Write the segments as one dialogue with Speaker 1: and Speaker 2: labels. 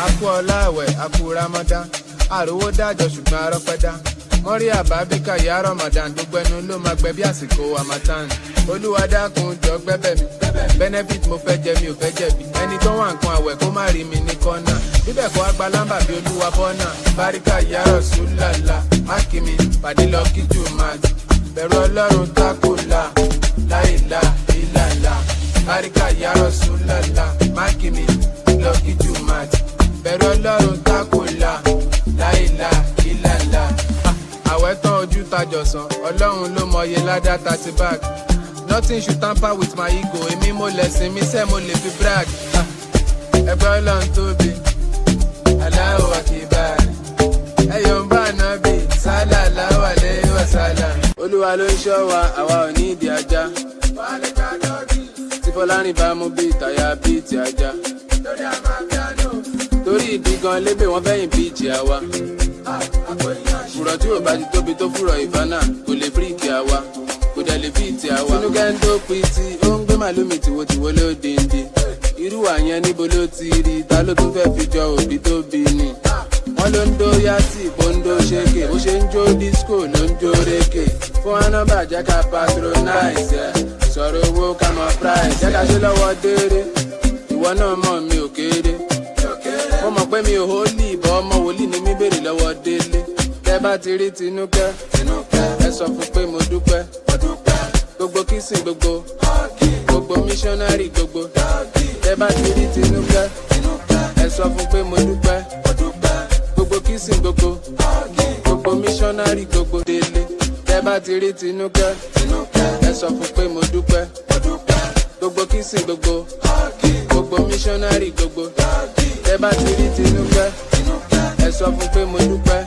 Speaker 1: Aku Ọláwẹ̀, Aku Ramadan, àròwó dájọ́ ṣùgbọ́n arọ́pẹ́dá. Mọ́rí àbábíkà yá Ramadan, gbogbo ẹnu ló máa gbẹ bí àsìkò Harmattan. Olúwa dákun jọ gbẹ́bẹ̀ mi, benefit mo fẹ́ jẹ mi ò fẹ́ jẹ̀bi. Ẹni tó wà nǹkan àwẹ̀ kó má rí mi ní kọ́nà. Bíbẹ̀ kọ́ agba lámbà bí Olúwa bọ́nà. Báríkà yá Rasulullah, máàkì mi, pàdé lọ kí jù máa jù. Bẹ̀rù Ọlọ́run tákùlà, láìlà ìlàlà. Báríkà yá Rasulullah, máàkì mi, lọ kí jù máa jù. Bẹ̀rù Ọlọ́run tákùlà, láìlà ìlàlà. Àwẹ̀ tán ojú tajọ̀sán, Ọlọ́run ló mọye ládá 30 bag. Nothing should tamper with my ego, èmi mo lẹ̀sìn mi sẹ́ mo lè fi brag. Ẹgbẹ́ Ọlọ́run tóbi, Allahu Akbar. Ẹyọ̀ ń bá nábì, sallallahu alaihi wasallam. Olúwa ló ń ṣọ́ wa, àwa ò ní ìdí ajá. Tí Fọlárìn bá mú bí ìtàyà bí ti ajá. Torí ìdí gan lébè wọ́n fẹ́yìn bí ìjì àwa. Fùrọ̀ tí ò bá ti tóbi tó fùrọ̀ ìfánà, kò lè fíríkì àwa, kò dẹ̀ lè fíìtì àwa. Tinúkẹ́ ń tó pitì, ó ń gbé màlúmi tìwòtìwò ló dèndé. Irú àyẹn níbo ló ti rí, ta ló tún fẹ́ fi jọ òbí tó bí ni. Wọ́n ló ń dó yàtì, bó ń dó ṣéke, bó ṣe ń jó disco ló ń jó rékè. Fún anábà jẹ́ ká patronize ẹ̀, sọ̀rọ̀ owó ká mọ price. Jẹ́ ká ṣe lọ́wọ́ déédé, ìwọ náà mọ̀ mi ò kéré. Mo mọ̀ pé mi ò hólì, ìbọn ọmọ wòlíì ni mi béèrè lọ́wọ́ délé. Tẹ́ bá ti rí Tinúkẹ́, ẹ sọ fún pé mo dúpẹ́. Gbogbo kìsìn gbogbo missionary gbogbo. Tẹ́ bá ti rí Tinúkẹ́, ẹ sọ fún pé mo dúpẹ́. Gbogbo kìsìn gbogbo missionary gbogbo délé. Tẹ́ bá ti rí Tinúkẹ́, ẹ sọ fún pé mo dúpẹ́. Gbogbo kìsìn gbogbo missionary gbogbo. Tẹ́ bá ti rí Tinúkẹ́, ẹ sọ fún pé mo dúpẹ́.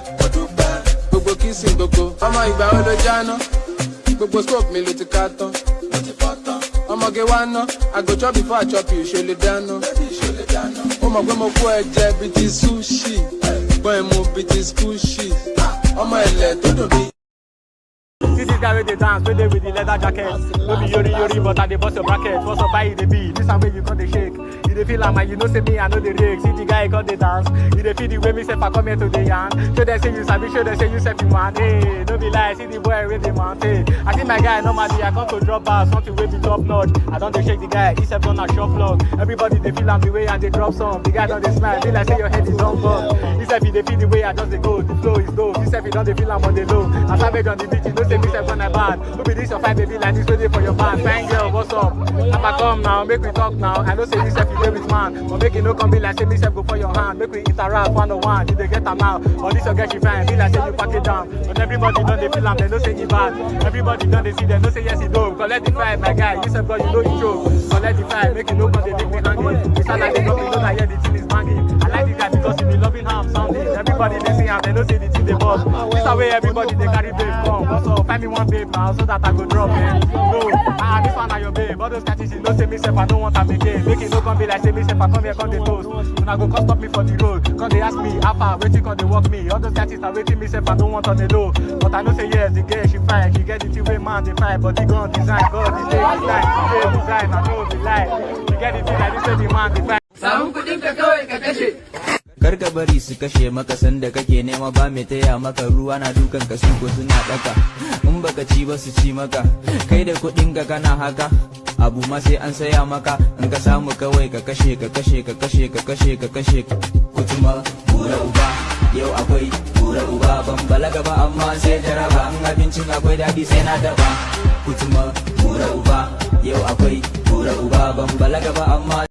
Speaker 1: Gbogbo kìsìn gbogbo. Ọmọ ìgbà wo ló jáná? Gbogbo scope mi ló ti ká tán. Ọmọge wá ná, I go chop before I chop you, ṣe lè dáná. Ó mọ̀ pé mo kó ẹ̀jẹ̀ bíi ti sushi, gbọ́n ẹ̀ mú bíi ti squishy. Ọmọ ẹ̀lẹ̀ tó dùn bí.
Speaker 2: See this guy with the dance, with the leather jacket. No be yori, but I dey bust your bracket. What's up, buy the beat? This time way you got the shake. You dey feel like man, you know say me, I know the rig. See the guy got the dance. You dey feel the way me say I come here to the yarn. Show them say you sabi, show them say you say you want. Hey, no be lie, see the boy with the mount. Hey, I see my guy normally I come to drop bars, something way be top notch. I don't dey shake the guy, he said on a shop vlog. Everybody they feel I'm the way and they drop some. The guy don't dey smile, feel like say your head is on ball. He said he dey feel the way I just dey go. The flow is dope. He said he don't dey feel I'm on the low. I savage on the beat, you know say me say when I bad. Who be this your fight baby like this ready for your band? Fine girl, what's up? Papa come now, make we talk now. I know say you self you play with man, but make it no come be like say me self go for your hand. Make we interact 1-on-1, you dey get am out. But this your girl she fine, be like say you pack it down. But everybody don't they feel am, they know say he bad. Everybody don't they see, they know say yes he do. Collect the fight, my guy, you self God you know you joke. Collect the fight, make it no come they leave me hanging. You sound like they don't know that yeah the thing is banging. I like the guy because he be loving how I'm sounding. Everybody they see him, they know say the thing they boss. This the way everybody they carry babe come. Also find me one babe now so that I go drop it. No, this one are your babe. All those catches you know say me self I don't want to make it. Make it no come be like say me self I come here come the toast. When I go come stop me for the road, come they ask me how far waiting come they walk me. All those catches are waiting me self I don't want on the low. But I know say yes the girl she fine, she get the thing way man they fine, but they gon' design, God the day design, design I know the lie. She get the thing like this way the man they fine.
Speaker 3: Samun kudin ka kawai ka kashe.
Speaker 4: Kar ka bari su kashe maka sanda kake nema ba mai taya maka ruwa na dukan ka su ko suna daka in baka ci ba su ci maka kai da kudin ka kana haka abu ma sai an saya maka in ka samu kawai ka kashe kutuma bura uba yau akwai bura uba ban balaga ba amma sai jaraba in abincin akwai dadi sai na daba kutuma bura uba yau akwai bura uba ban balaga ba amma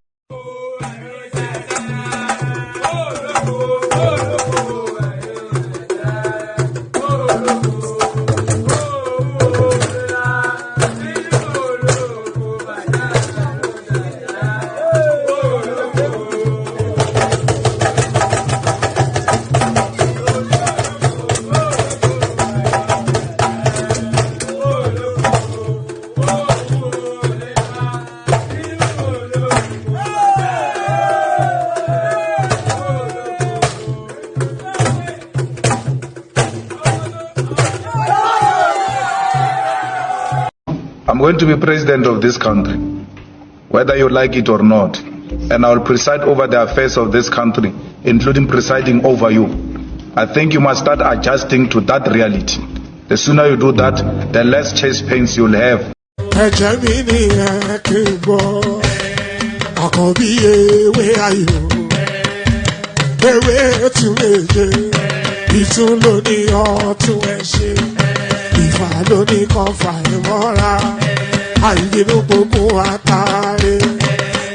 Speaker 5: I'm going to be president of this country. whether you like it or not. And I will preside over the affairs of this country, including presiding over you. I think you must start adjusting to that reality. The sooner you do that, the less chest pains you'll have.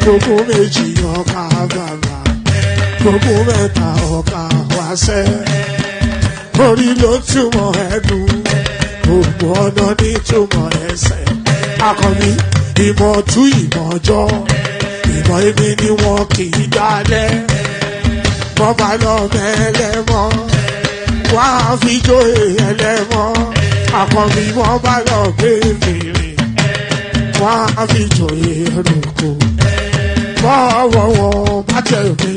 Speaker 6: Gbogbo méjì ọkà bàbà, gbogbo mẹ́ta ọkà wáṣẹ́. Orí ló túmọ̀ ẹnu, gbogbo ọ̀nà ní túmọ̀ ẹsẹ̀. Akọni ìmọ̀ tú ìmọ̀ jọ, ìmọ̀ èmi ni wọn kì í dálẹ̀. Wọ́n bá lọ mẹ́lẹ́mọ́, wá fi jóye ẹlẹ́mọ́. Akọni wọ́n bá lọ gbé fèrè, wá fi jóye ẹlòkó. Fọwọ́ wọn bá tẹ̀lé,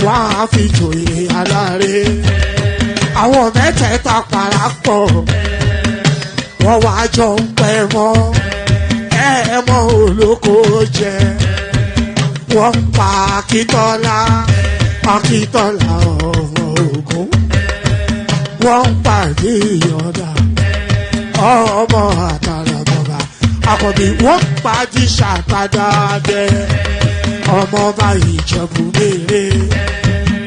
Speaker 6: wá fi jòyè aláre. Àwọn mẹ́tẹ̀ẹ̀ta parapọ̀, wọ́n wá jọ ń pẹ́ mọ́. Ẹ̀ẹ́mọ́ olóko jẹ, wọ́n pa Akíntọ́lá, Akíntọ́lá ọmọ Ògún. Wọ́n pàdé Ìyọ̀dà, ọmọ Àtàlàbọ̀bà. Àkọ́bí wọ́n pàdé Ṣàtàdàdẹ, ọmọ ọba Ìjẹ̀bú Mèrè.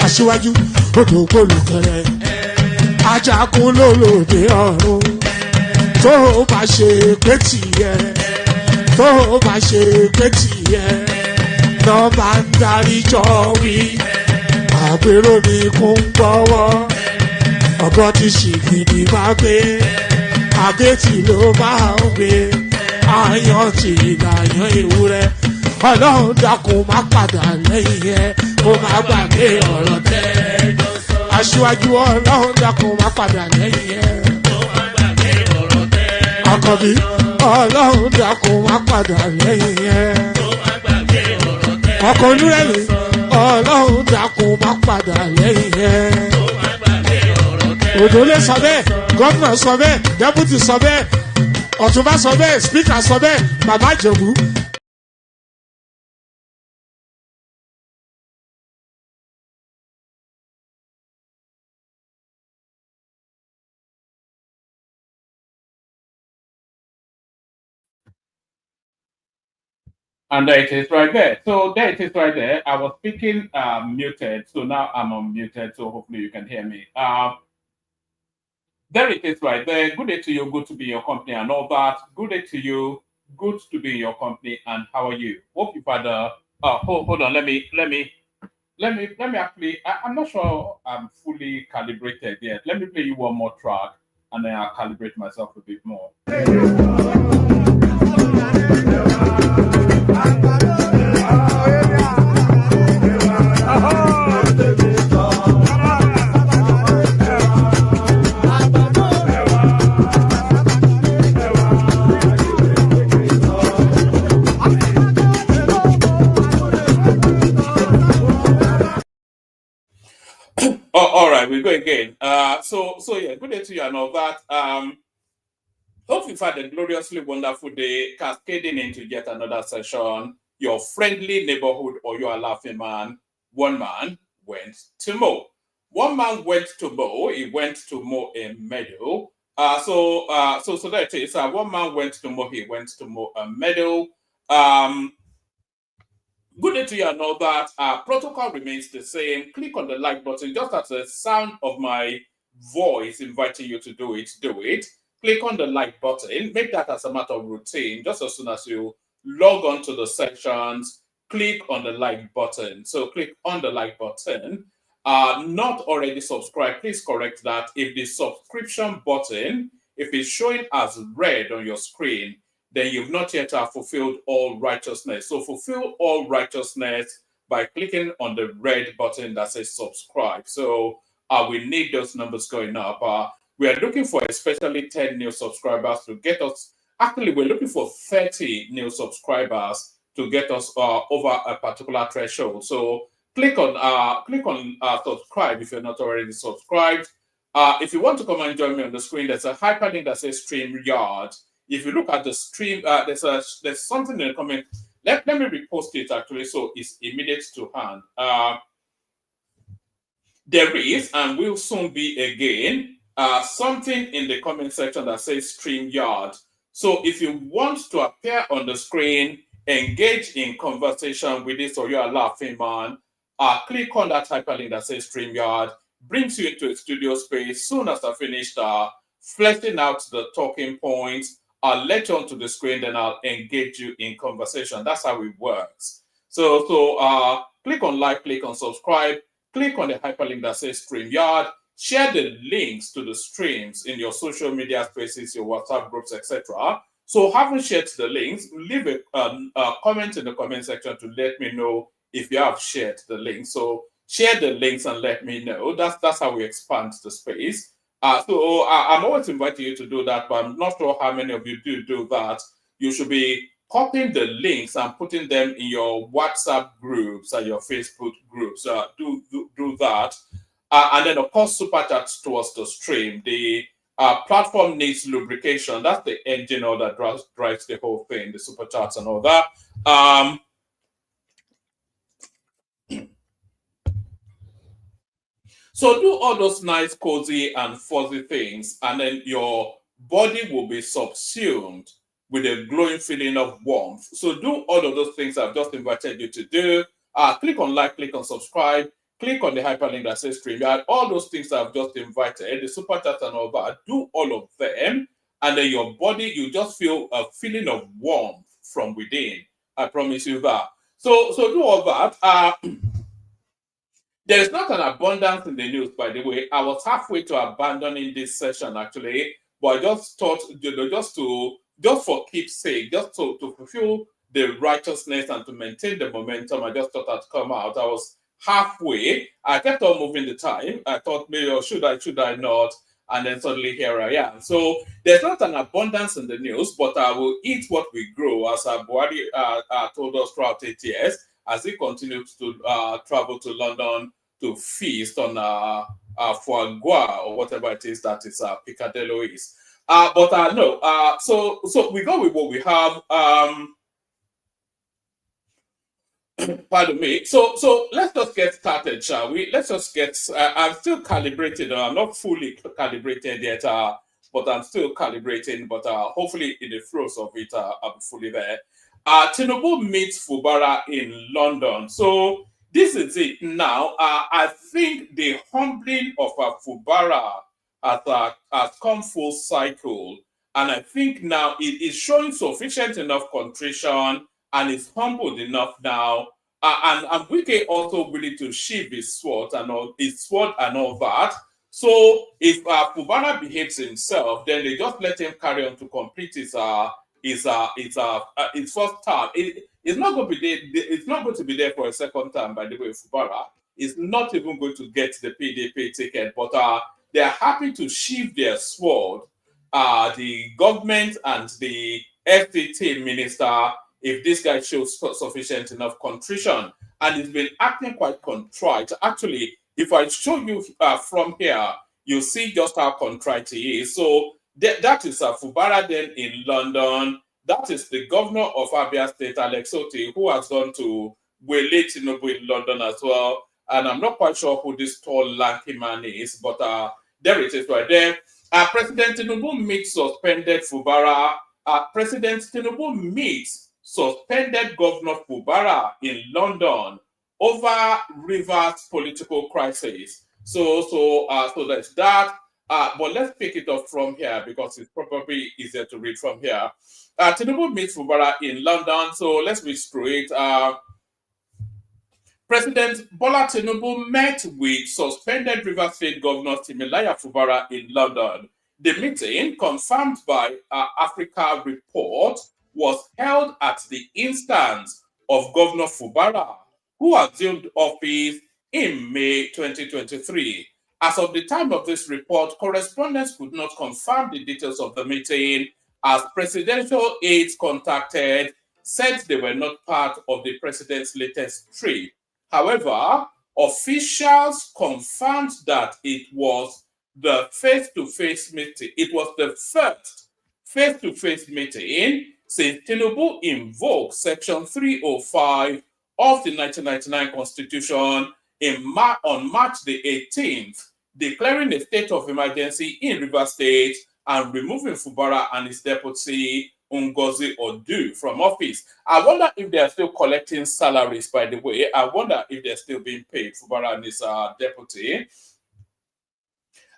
Speaker 6: Aṣíwájú odò gbólùkẹrẹ, ajagun lólòdì ọ̀run. Tó o bá ṣe pé tìyẹ, tó o bá ṣe pé tìyẹ, lọ́ bá ń darí jọ wí. Àgbèrò ni kò ń gbọ́wọ́, ọ̀gọ́ ti ṣìgìdì máa gbé, àgẹ́tì ló máa ń gbé. Àyàn ti ìlàyàn ewúrẹ́, Ọlọ́run dákun má padà lẹ́yìn ẹ̀, kó má gbàgbé ọ̀rọ̀ tẹ́. Aṣíwájú Ọlọ́run dákun má padà lẹ́yìn ẹ̀, kó má gbàgbé ọ̀rọ̀ tẹ́. Àkọ́bí Ọlọ́run dákun má padà lẹ́yìn ẹ̀, kó má gbàgbé ọ̀rọ̀ tẹ́. Ọkọ̀ onírẹ̀lẹ̀ Ọlọ́run dákun má padà lẹ́yìn ẹ̀, kó má gbàgbé ọ̀rọ̀ tẹ́. Òdòlé sọ bẹ́ẹ̀, gómìnà sọ bẹ́ẹ̀, dẹ́pútì sọ bẹ́ẹ̀, Ọ̀túnba sọ bẹ́ẹ̀, spíkà sọ bẹ́ẹ̀, bàbá Ìjẹ̀bú.
Speaker 7: And there it is right there. So there it is right there. I was speaking muted, so now I'm unmuted, so hopefully you can hear me. There it is right there. Good day to you, good to be in your company and all that. Good day to you, good to be in your company, and how are you? Hope you've had a hold on, let me actually, I'm not sure I'm fully calibrated yet. Let me play you one more track and then I'll calibrate myself a bit more. All right, we'll go again. So yeah, good day to you and all that. Hope you've had a gloriously wonderful day, cascading into yet another session. Your friendly neighborhood or your laughing man. One man went to mow. One man went to mow. He went to mow a meadow. So there it is. One man went to mow. He went to mow a meadow. Good day to you and all that. Protocol remains the same. Click on the like button. Just as the sound of my voice inviting you to do it, do it. Click on the like button. Make that as a matter of routine. Just as soon as you log on to the sections, click on the like button. So click on the like button. Not already subscribed, please correct that. If the subscription button, if it's showing as red on your screen, then you've not yet fulfilled all righteousness. So fulfill all righteousness by clicking on the red button that says subscribe. So we need those numbers going up. We are looking for especially 10 new subscribers to get us. Actually, we're looking for 30 new subscribers to get us over a particular threshold. So click on subscribe if you're not already subscribed. If you want to come and join me on the screen, there's a hyperlink that says StreamYard. If you look at the stream, there's something in the comment. Let me repost it actually, so it's immediate to hand. There is, and will soon be again, something in the comment section that says StreamYard. So if you want to appear on the screen, engage in conversation with this or you're a laughing man, click on that hyperlink that says StreamYard, brings you into a studio space. Soon as I finish fleshing out the talking points, I'll let you onto the screen, then I'll engage you in conversation. That's how it works. So click on like, click on subscribe, click on the hyperlink that says StreamYard, share the links to the streams in your social media spaces, your WhatsApp groups, etc. So having shared the links, leave a comment in the comment section to let me know if you have shared the links. So share the links and let me know. That's how we expand the space. So I'm always inviting you to do that, but I'm not sure how many of you do that. You should be copying the links and putting them in your WhatsApp groups and your Facebook groups. Do that. And then, of course, super chats towards the stream. The platform needs lubrication. That's the engine all that drives the whole thing, the super chats and all that. So do all those nice, cozy, and fuzzy things, and then your body will be subsumed with a glowing feeling of warmth. So do all of those things I've just invited you to do. Click on like, click on subscribe, click on the hyperlink that says StreamYard. All those things I've just invited, the super chat and all that, do all of them, and then your body, you just feel a feeling of warmth from within. I promise you that. So do all that. There is not an abundance in the news, by the way. I was halfway to abandoning this session, actually, but I just thought, just for keep's sake, just to fulfill the righteousness and to maintain the momentum, I just thought I'd come out. I was halfway. I kept on moving the time. I thought, maybe, or should I not? And then suddenly here I am. So there's not an abundance in the news, but I will eat what we grow, as Buhari told us throughout 8 years, as he continues to travel to London to feast on foie gras or whatever it is that is Piccadilly is. No. So we go with what we have. Pardon me. So let's just get started, shall we? Let's just get. I'm still calibrated. I'm not fully calibrated yet, but I'm still calibrating. But hopefully, in the throes of it, I'm fully there. Tinubu meets Fubara in London. So this is it now. I think the humbling of Fubara has come full cycle. And I think now it is showing sufficient enough contrition and is humbled enough now. And Wike also willing to sheath his sword and all that. So if Fubara behaves himself, then they just let him carry on to complete his first term. It's not going to be there. It's not going to be there for a second term. By the way, Fubara is not even going to get the PDP ticket. But they are happy to sheath their sword. The government and the FDT minister, if this guy shows sufficient enough contrition, and he's been acting quite contrite. Actually, if I show you from here, you see just how contrite he is. So that is Fubara then in London. That is the governor of Abia State, Alex Otti, who has gone to Wele Tinubu in London as well. And I'm not quite sure who this tall, lanky man is, but there it is right there. President Tinubu meets suspended Fubara. President Tinubu meets suspended Governor Fubara in London over Rivers political crisis. So there's that. But let's pick it up from here because it's probably easier to read from here. Tinubu meets Fubara in London. So let's read through it. President Bola Tinubu met with suspended Rivers State Governor Timileyin Fubara in London. The meeting, confirmed by Africa Report, was held at the instance of Governor Fubara, who assumed office in May 2023. As of the time of this report, correspondents could not confirm the details of the meeting, as presidential aides contacted said they were not part of the president's latest trip. However, officials confirmed that it was the face-to-face meeting. It was the first face-to-face meeting since Tinubu invoked Section 305 of the 1999 Constitution on March the 18th, declaring a state of emergency in Rivers State and removing Fubara and his deputy Ngozi Odu from office. I wonder if they are still collecting salaries, by the way. I wonder if they're still being paid, Fubara and his deputy.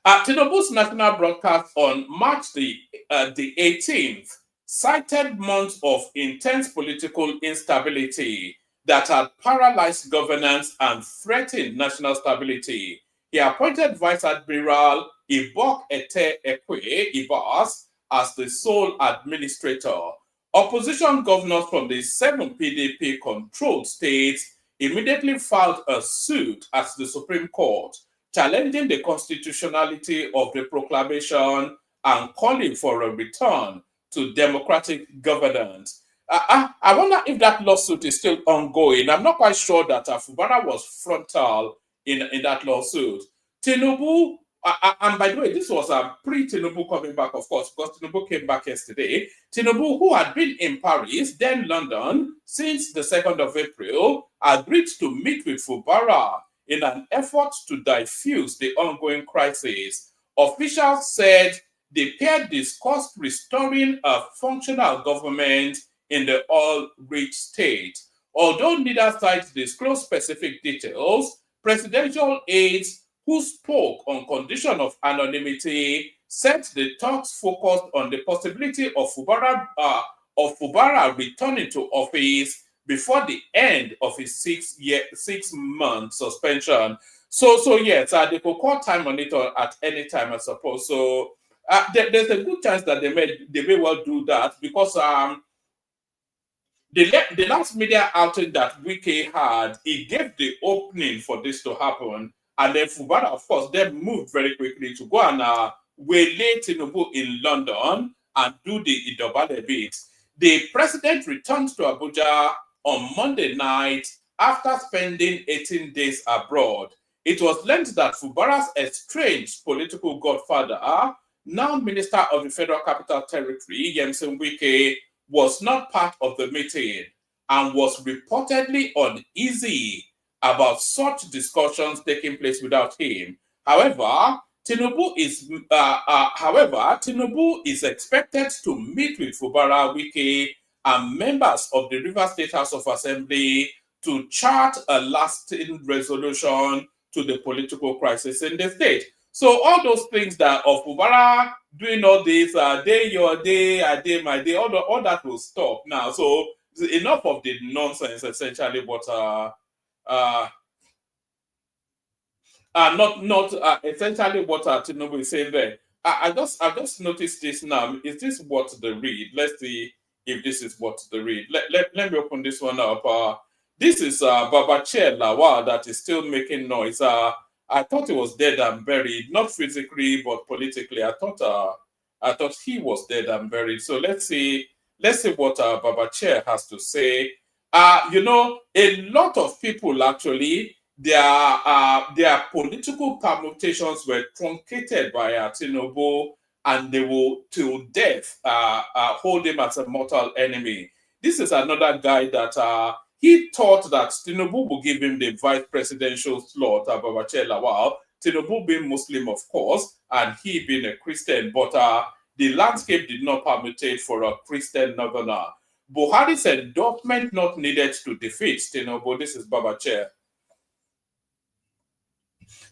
Speaker 7: Tinubu's national broadcast on March the 18th cited months of intense political instability that had paralyzed governance and threatened national stability. He appointed Vice Admiral Ibok Ete Ekwe Ibas as the sole administrator. Opposition governors from the 7 PDP-controlled states immediately filed a suit at the Supreme Court, challenging the constitutionality of the proclamation and calling for a return to democratic governance. I wonder if that lawsuit is still ongoing. I'm not quite sure that Fubara was frontal in that lawsuit. Tinubu, and by the way, this was pre-Tinubu coming back, of course, because Tinubu came back yesterday. Tinubu, who had been in Paris, then London, since the 2nd of April, agreed to meet with Fubara in an effort to diffuse the ongoing crisis. Officials said the pair discussed restoring a functional government in the oil-rich state. Although neither side disclosed specific details, presidential aides who spoke on condition of anonymity said the talks focused on the possibility of Fubara returning to office before the end of his 6-month suspension. So yes, they could call time on it at any time, I suppose. So there's a good chance that they may well do that, because the last media outing that Wike had, he gave the opening for this to happen, and then Fubara, of course, then moved very quickly to go and waylay Tinubu in London and do the Idobale bit. The president returned to Abuja on Monday night after spending 18 days abroad. It was learned that Fubara's estranged political godfather, now Minister of the Federal Capital Territory, Yemson Wike, was not part of the meeting and was reportedly uneasy about such discussions taking place without him. However, Tinubu is expected to meet with Fubara, Wike, and members of the Rivers State House of Assembly to chart a lasting resolution to the political crisis in the state. So all those things that of Fubara doing all this, day your day, a day my day, all that will stop now. So enough of the nonsense, essentially. What essentially what Tinubu is saying there. I just noticed this now. Is this what they read? Let's see if this is what they read. Let me open this one up. This is Babache Lawal that is still making noise. I thought he was dead and buried, not physically but politically. I thought he was dead and buried. So let's see what Babache has to say. A lot of people actually, their political permutations were truncated by Tinubu, and they will till death hold him as a mortal enemy. This is another guy that he thought that Tinubu would give him the vice presidential slot, Babache Lawal. Tinubu being Muslim, of course, and he being a Christian, but the landscape did not permutate for a Christian northerner. Buhari's endorsement not needed to defeat Tinubu. This is Babache.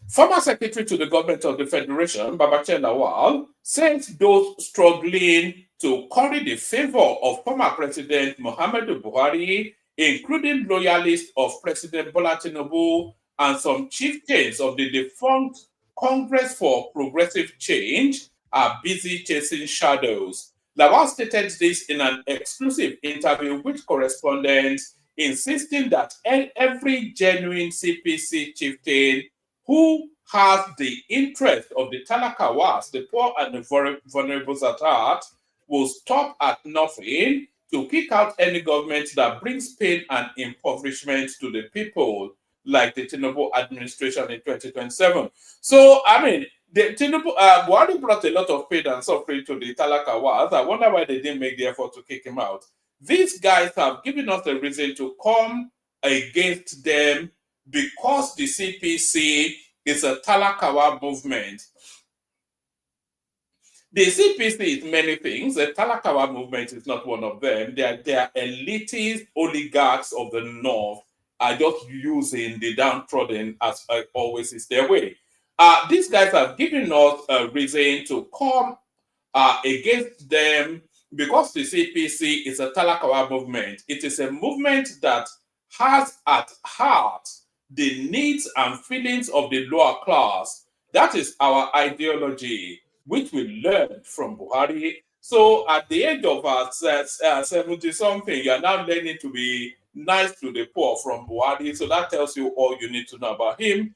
Speaker 7: Former Secretary to the Government of the Federation, Babache Lawal, said those struggling to curry the favor of former President Muhammadu Buhari, including loyalists of President Bola Tinubu and some chieftains of the defunct Congress for Progressive Change, are busy chasing shadows. Lawal stated this in an exclusive interview with correspondents, insisting that every genuine CPC chieftain who has the interest of the Talakawas, the poor and the vulnerable at heart, will stop at nothing to kick out any government that brings pain and impoverishment to the people, like the Tinubu administration in 2027. So, I mean, Tinubu, Buhari brought a lot of pain and suffering to the Talakawas. I wonder why they didn't make the effort to kick him out. These guys have given us a reason to come against them because the CPC is a Talakawa movement. The CPC is many things. The Talakawa movement is not one of them. They are elitist oligarchs of the North are just using the downtrodden as always is their way. These guys have given us a reason to come against them because the CPC is a Talakawa movement. It is a movement that has at heart the needs and feelings of the lower class. That is our ideology, which we learned from Buhari. So at the age of 70-something, you are now learning to be nice to the poor from Buhari. So that tells you all you need to know about him.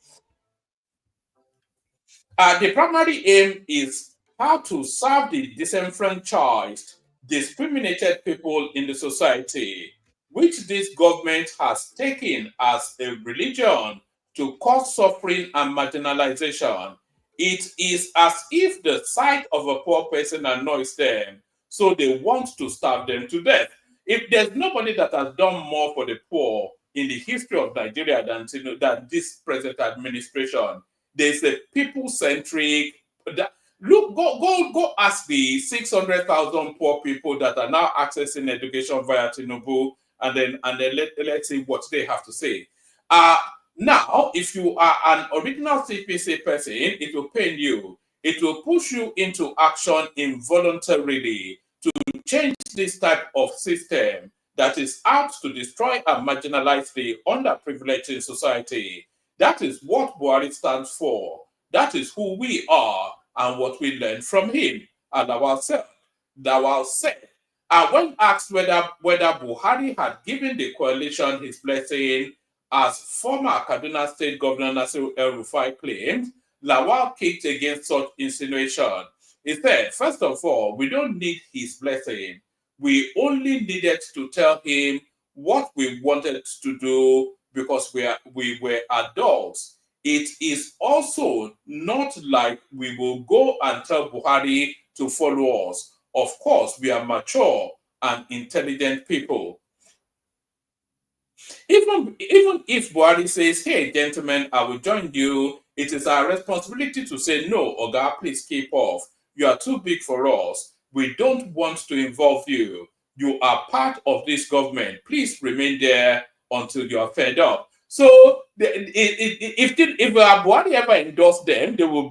Speaker 7: The primary aim is how to serve the disenfranchised, discriminated people in the society, which this government has taken as a religion to cause suffering and marginalization. It is as if the sight of a poor person annoys them, so they want to starve them to death. If there's nobody that has done more for the poor in the history of Nigeria than this present administration, there's a people-centric. Look, go ask the 600,000 poor people that are now accessing education via Tinubu, and then let's see what they have to say. Now, if you are an original CPC person, it will pain you. It will push you into action involuntarily to change this type of system that is out to destroy and marginalize the underprivileged in society. That is what Buhari stands for. That is who we are and what we learned from him. And Adewole said, when asked whether Buhari had given the coalition his blessing, as former Kaduna State Governor Nasir El-Rufai claimed, Lawal kicked against such insinuation. He said, first of all, we don't need his blessing. We only needed to tell him what we wanted to do because we were adults. It is also not like we will go and tell Buhari to follow us. Of course, we are mature and intelligent people. Even if Buhari says, hey, gentlemen, I will join you, it is our responsibility to say, no, Oga, please keep off. You are too big for us. We don't want to involve you. You are part of this government. Please remain there until you are fed up. So if Buhari ever endorsed them, they will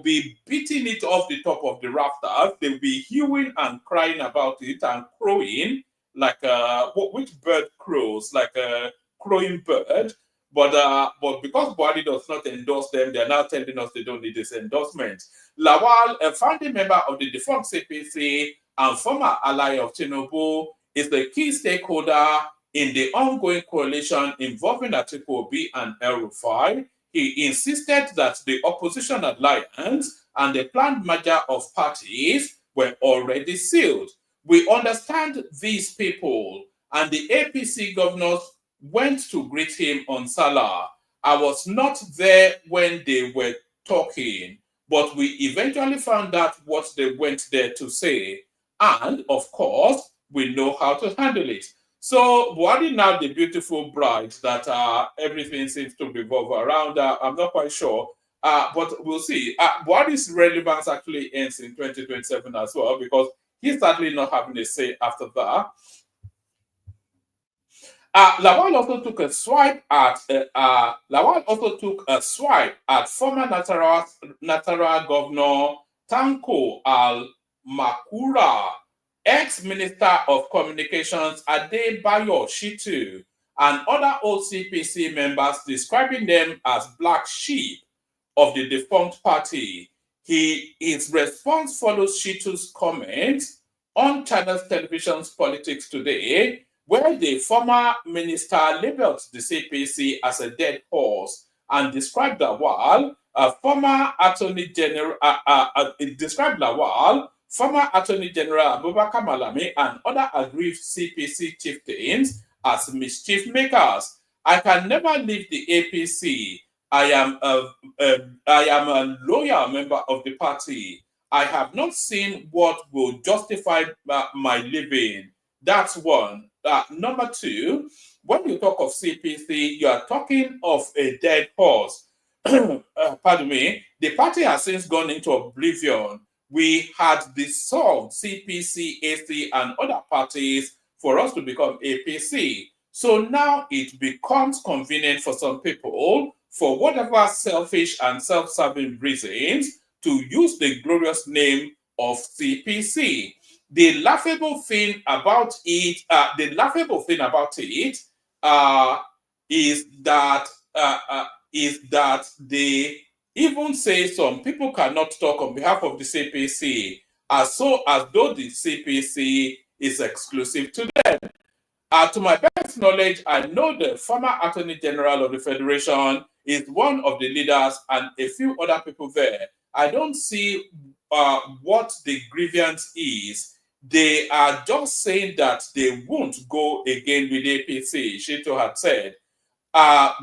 Speaker 7: be beating it off the top of the rafters. They will be hewing and crying about it and crowing like which bird crows? Like a crowing bird. But because Buhari does not endorse them, they are now telling us they don't need this endorsement. Lawal, a founding member of the defunct CPC and former ally of Tinubu, is the key stakeholder in the ongoing coalition involving Atiku Obi and El-Rufai. He insisted that the opposition alliance and the planned merger of parties were already sealed. We understand these people, and the APC governors went to greet him on Salah. I was not there when they were talking, but we eventually found out what they went there to say. And, of course, we know how to handle it. So, Buhari now the beautiful bride that everything seems to revolve around. I'm not quite sure, but we'll see. Buhari's relevance actually ends in 2027 as well, because he's certainly not having a say after that. Lawal also took a swipe at former Nasarawa Governor Tanko Al-Makura, ex-Minister of Communications Adebayo Shitu, and other old CPC members, describing them as black sheep of the defunct party. His response follows Shitu's comments on China's television's Politics Today, where the former minister labeled the CPC as a dead horse and described Lawal, former Attorney General Abubakar Malami, and other aggrieved CPC chieftains as mischief makers. I can never leave the APC. I am a loyal member of the party. I have not seen what will justify my living. That's one. Number two, when you talk of CPC, you are talking of a dead horse. Pardon me. The party has since gone into oblivion. We had dissolved CPC, AC, and other parties for us to become APC. So now it becomes convenient for some people, for whatever selfish and self-serving reasons, to use the glorious name of CPC. The laughable thing about it, is that they even say some people cannot talk on behalf of the CPC, as though the CPC is exclusive to them. To my best knowledge, I know the former Attorney General of the Federation is one of the leaders and a few other people there. I don't see what the grievance is. They are just saying that they won't go again with APC, Shito had said.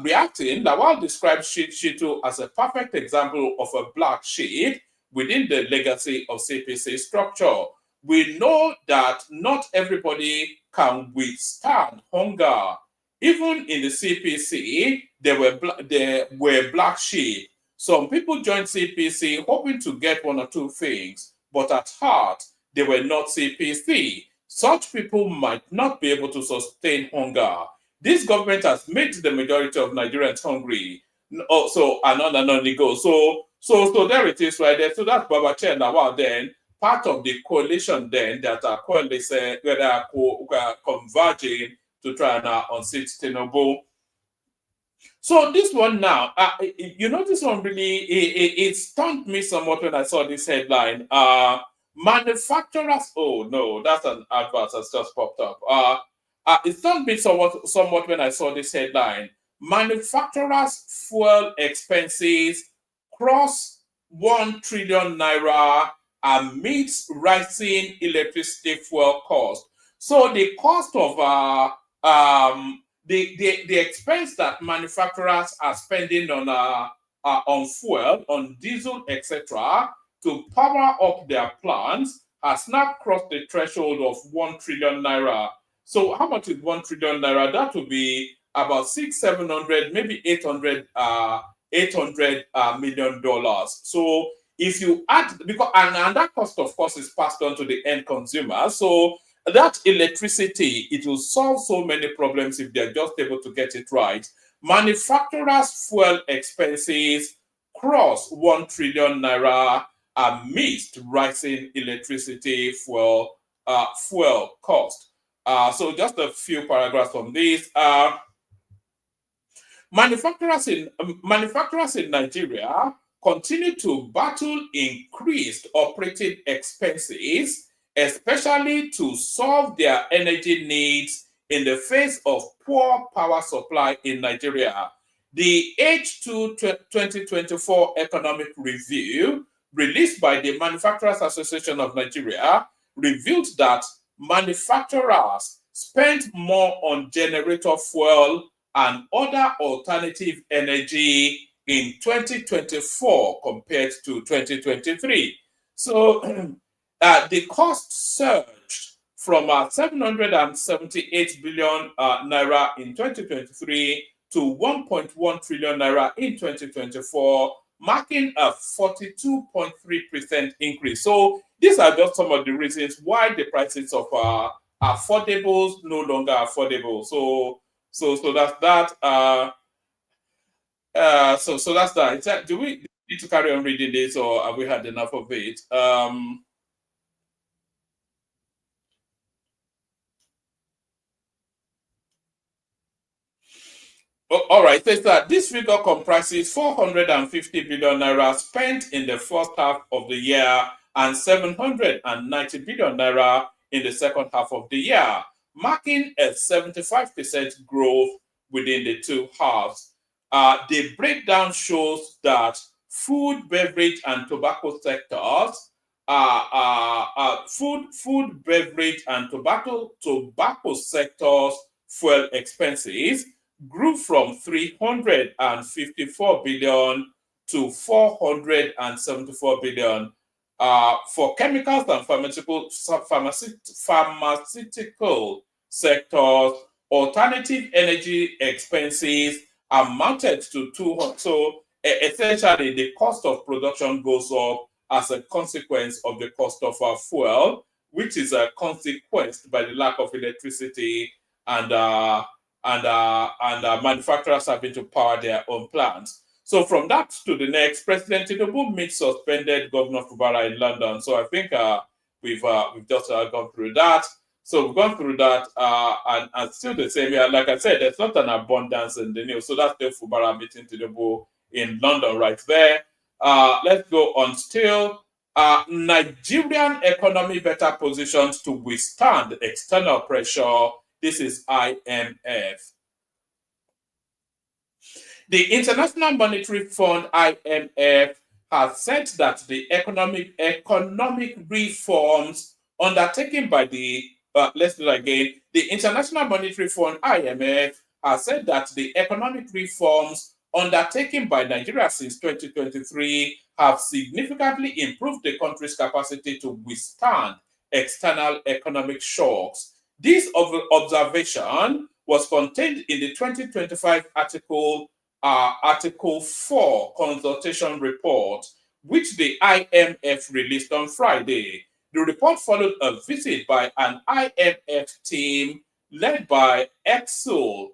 Speaker 7: Reacting, Lawal described Shito as a perfect example of a black sheep within the legacy of CPC structure. We know that not everybody can withstand hunger. Even in the CPC, there were black sheep. Some people joined CPC hoping to get one or two things, but at heart, they were not CPC. Such people might not be able to sustain hunger. This government has made the majority of Nigerians hungry. Also, and on it goes. So there it is right there. So that's Babache and Lawal then, part of the coalition then that are converging to try and unseat Tinubu. So this one now, this one really, it stunned me somewhat when I saw this headline. Manufacturers, oh no, that's an advert that's just popped up. It stunned me somewhat when I saw this headline. Manufacturers' fuel expenses cross 1 trillion naira amidst rising electricity fuel cost. So the cost of the expense that manufacturers are spending on fuel, on diesel, etc., to power up their plants has now crossed the threshold of 1 trillion naira. So how much is 1 trillion naira? That would be about 600-700, maybe 800 million dollars. So if you add, because and that cost, of course, is passed on to the end consumer. So that electricity, it will solve so many problems if they're just able to get it right. Manufacturers' fuel expenses cross 1 trillion naira amidst rising electricity fuel cost. So just a few paragraphs from this. Manufacturers in Nigeria continue to battle increased operating expenses, especially to solve their energy needs in the face of poor power supply in Nigeria. The H2 2024 Economic Review, released by the Manufacturers Association of Nigeria, revealed that manufacturers spent more on generator fuel and other alternative energy in 2024 compared to 2023. So the cost surged from 778 billion naira in 2023 to 1.1 trillion naira in 2024, marking a 42.3% increase. So these are just some of the reasons why the prices of affordables no longer affordable. So that's that. So that's that. Do we need to carry on reading this, or have we had enough of it? All right, says that this figure comprises 450 billion naira spent in the first half of the year and 790 billion naira in the second half of the year, marking a 75% growth within the two halves. The breakdown shows that food, beverage, and tobacco sectors, food, beverage, and tobacco sectors fuel expenses grew from 354 billion to 474 billion. For chemicals and pharmaceutical sectors, alternative energy expenses amounted to 200. So essentially, the cost of production goes up as a consequence of the cost of our fuel, which is a consequence by the lack of electricity and manufacturers having to power their own plants. So from that to the next, President Tinubu meets suspended Governor Fubara in London. So I think we've just gone through that. So we've gone through that, and still the same. Yeah, like I said, there's not an abundance in the news. So that's the Fubara meeting Tinubu in London right there. Let's go on still. Nigerian economy better positioned to withstand external pressure. This is IMF. The International Monetary Fund, IMF, has said that the economic reforms undertaken by the, let's do that again. The International Monetary Fund, IMF, has said that the economic reforms undertaken by Nigeria since 2023 have significantly improved the country's capacity to withstand external economic shocks. This observation was contained in the 2025 Article 4 consultation report, which the IMF released on Friday. The report followed a visit by an IMF team led by Exul,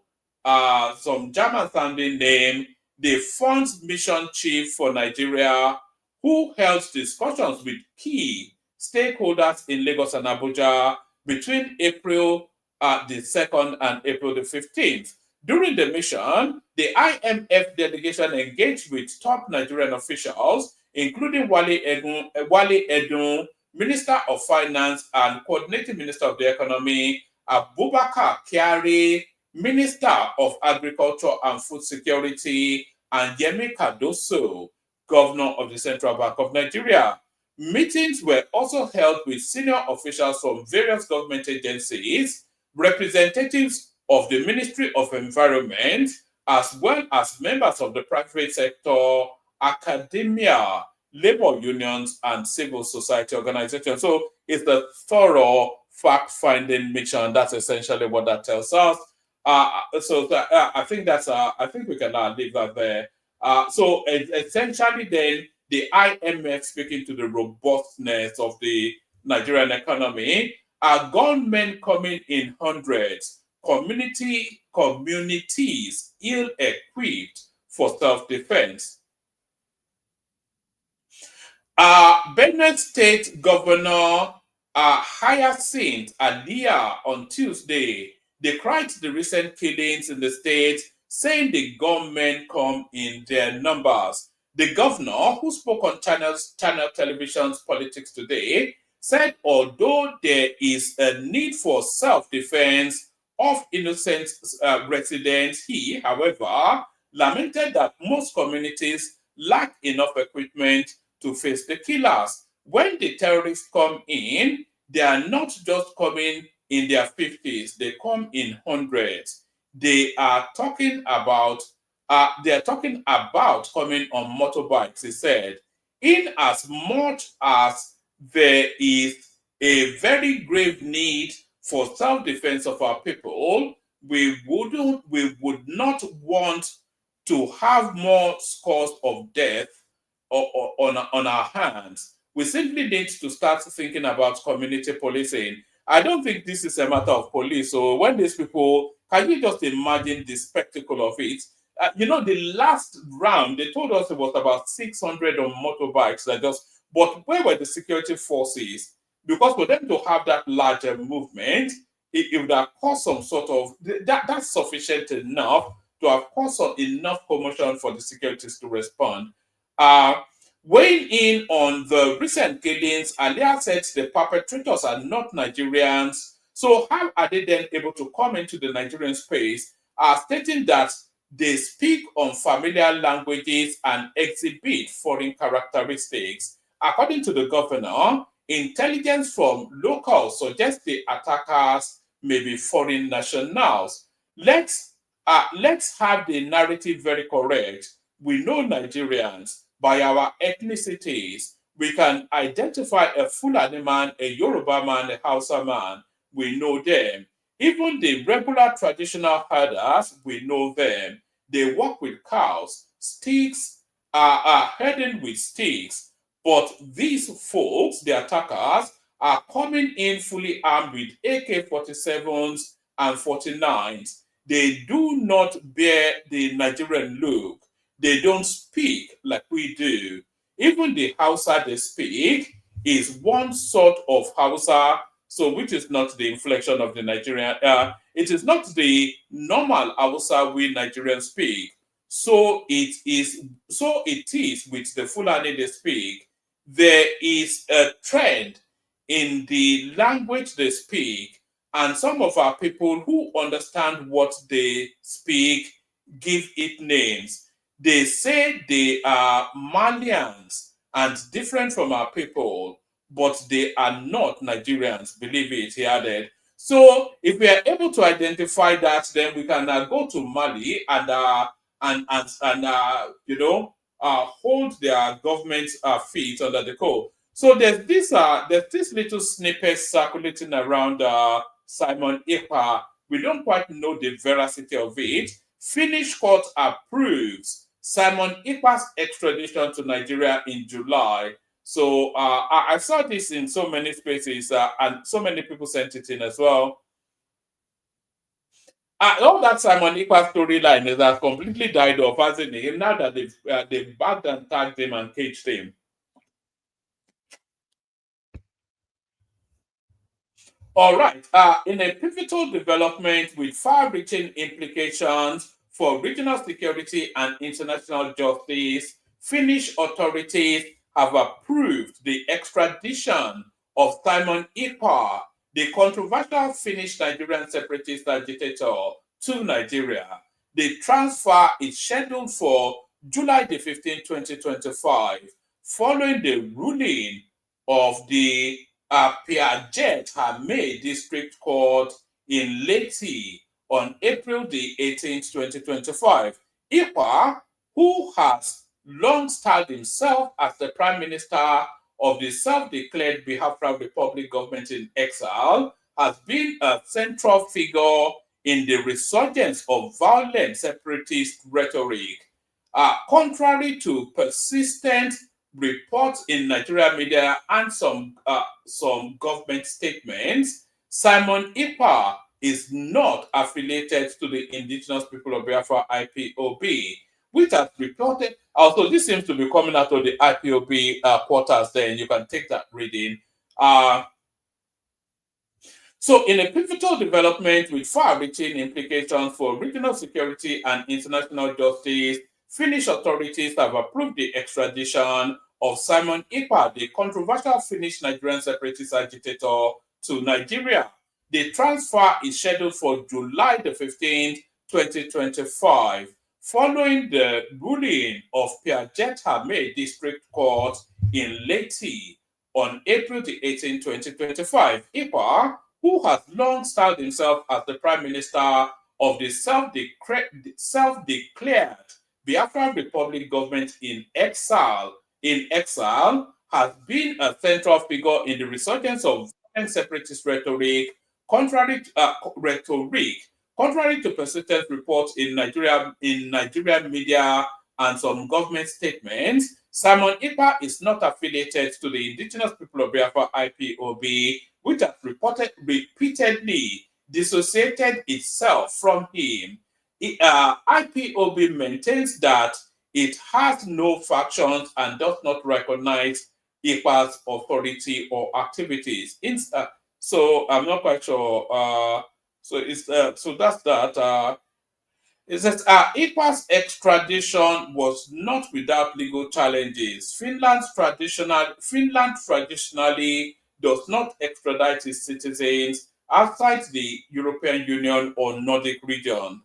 Speaker 7: some German-sounding name, the fund's mission chief for Nigeria, who held discussions with key stakeholders in Lagos and Abuja between April the 2nd and April the 15th. During the mission, the IMF delegation engaged with top Nigerian officials, including Wale Edun, Minister of Finance and Coordinating Minister of the Economy, Abubakar Kyari, Minister of Agriculture and Food Security, and Yemi Cardoso, Governor of the Central Bank of Nigeria. Meetings were also held with senior officials from various government agencies, representatives of the Ministry of Environment, as well as members of the private sector, academia, labor unions, and civil society organizations. So it's a thorough fact-finding mission. That's essentially what that tells us. I think we can leave that there. So essentially, then the IMF speaking to the robustness of the Nigerian economy, are gunmen coming in hundreds. Communities ill-equipped for self-defense. Benue State Governor Hyacinth Alia on Tuesday decried the recent killings in the state, saying the gunmen come in their numbers. The governor, who spoke on Channel Television's Politics Today, said although there is a need for self-defense of innocent residents, he, however, lamented that most communities lack enough equipment to face the killers. When the terrorists come in, they are not just coming in their 50s, they come in hundreds. They are talking about coming on motorbikes, he said. In as much as there is a very grave need for self-defense of our people, we would not want to have more scores of death on our hands. We simply need to start thinking about community policing. I don't think this is a matter of police. So when these people, can you just imagine the spectacle of it? The last round, they told us it was about 600 on motorbikes but where were the security forces? Because for them to have that larger movement, it would have caused some sort of, that's sufficient enough to have caused enough commotion for the securities to respond. Weighing in on the recent killings, Alia said the perpetrators are not Nigerians. So how are they then able to come into the Nigerian space, stating that they speak unfamiliar languages and exhibit foreign characteristics? According to the governor, intelligence from locals suggests the attackers may be foreign nationals. Let's let's have the narrative very correct. We know Nigerians by our ethnicities. We can identify a Fulani man, a Yoruba man, a Hausa man. We know them. Even the regular traditional herders, we know them. They work with cows. Sticks are herding with sticks. But these folks, the attackers, are coming in fully armed with AK-47s and 49s. They do not bear the Nigerian look. They don't speak like we do. Even the Hausa they speak is one sort of Hausa, so which is not the inflection of the Nigerian. It is not the normal Hausa we Nigerians speak. So it is. So it is with the Fulani they speak. There is a trend in the language they speak, and some of our people who understand what they speak give it names. They say they are Malians and different from our people, but they are not Nigerians, believe it, he added. So if we are able to identify that, then we can go to Mali and hold their government's feet under the code. So there's this little snippet circulating around Simon Ekpa. We don't quite know the veracity of it. Finnish court approves Simon Ekpa's extradition to Nigeria in July. So I saw this in so many spaces, and so many people sent it in as well. All that Simon Ekpa storyline has completely died off, hasn't it? Now that they've bagged and tagged him and caged him. All right. In a pivotal development with far-reaching implications for regional security and international justice, Finnish authorities have approved the extradition of Simon Ekpa, the controversial Finnish Nigerian separatist agitator, to Nigeria. The transfer is scheduled for July the 15th, 2025, following the ruling of the Piaget Hamé District Court in Leti on April the 18th, 2025. Ekpa, who has long styled himself as the Prime Minister of the self-declared Biafra Republic government in exile, has been a central figure in the resurgence of violent separatist rhetoric. Contrary to persistent reports in Nigerian media and some government statements, Simon Ekpa is not affiliated to the Indigenous People of Biafra IPOB, which has reported. Also, this seems to be coming out of the IPOB quarters there, and you can take that reading. So, in a pivotal development with far-reaching implications for regional security and international justice, Finnish authorities have approved the extradition of Simon Ekpa, the controversial Finnish Nigerian separatist agitator, to Nigeria. The transfer is scheduled for July the 15th, 2025, following the ruling of Piaget Hamé District Court in Leti on April the 18th, 2025. Ekpa, who has long styled himself as the Prime Minister of the self-declared Biafra Republic government in exile, has been a central figure in the resurgence of separatist rhetoric, contrary to persistent reports in Nigerian media and some government statements. Simon Ekpa is not affiliated to the Indigenous People of Biafra IPOB, which has repeatedly dissociated itself from him. IPOB maintains that it has no factions and does not recognize Ekpa's authority or activities. So I'm not quite sure. So that's that. It says Ekpa's extradition was not without legal challenges. Finland traditionally does not extradite its citizens outside the European Union or Nordic region.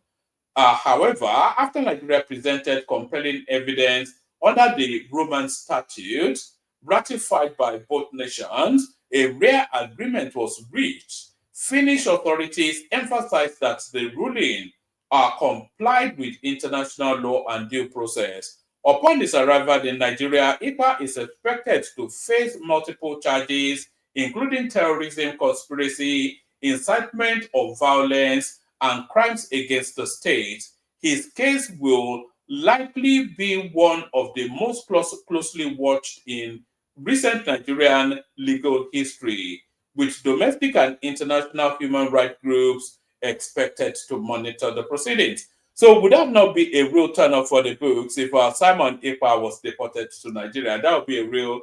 Speaker 7: However, after Nigeria presented compelling evidence under the Roman Statute, ratified by both nations, a rare agreement was reached. Finnish authorities emphasized that the ruling complied with international law and due process. Upon his arrival in Nigeria, Ekpa is expected to face multiple charges, including terrorism, conspiracy, incitement of violence, and crimes against the state. His case will likely be one of the most closely watched in recent Nigerian legal history, with domestic and international human rights groups expected to monitor the proceedings. So would that not be a real turn up for the books if Simon Ekpa was deported to Nigeria? That would be a real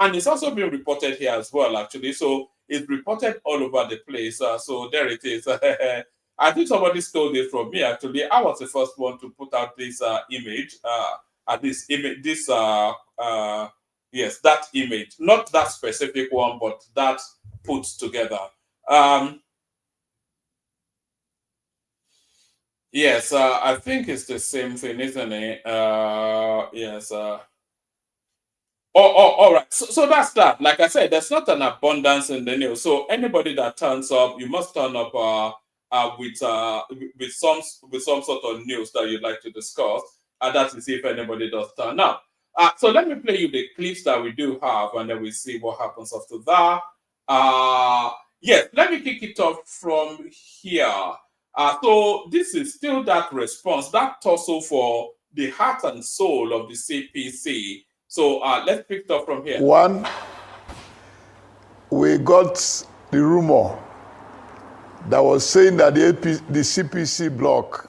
Speaker 7: and it's also been reported here as well, actually. So it's reported all over the place. So there it is. I think somebody stole this from me. Actually, I was the first one to put out this image. Yes, that image, not that specific one, but that put together. Yes, I think it's the same thing, isn't it? Yes. All right. So that's that. Like I said, there's not an abundance in the news. So anybody that turns up, you must turn up with some sort of news that you'd like to discuss, and that is if anybody does turn up. So let me play you the clips that we do have, and then we see what happens after that. Yes, let me kick it off from here. So this is still that response, that tussle for the heart and soul of the CPC. So let's pick it up from here.
Speaker 8: One, we got the rumor that was saying that the CPC bloc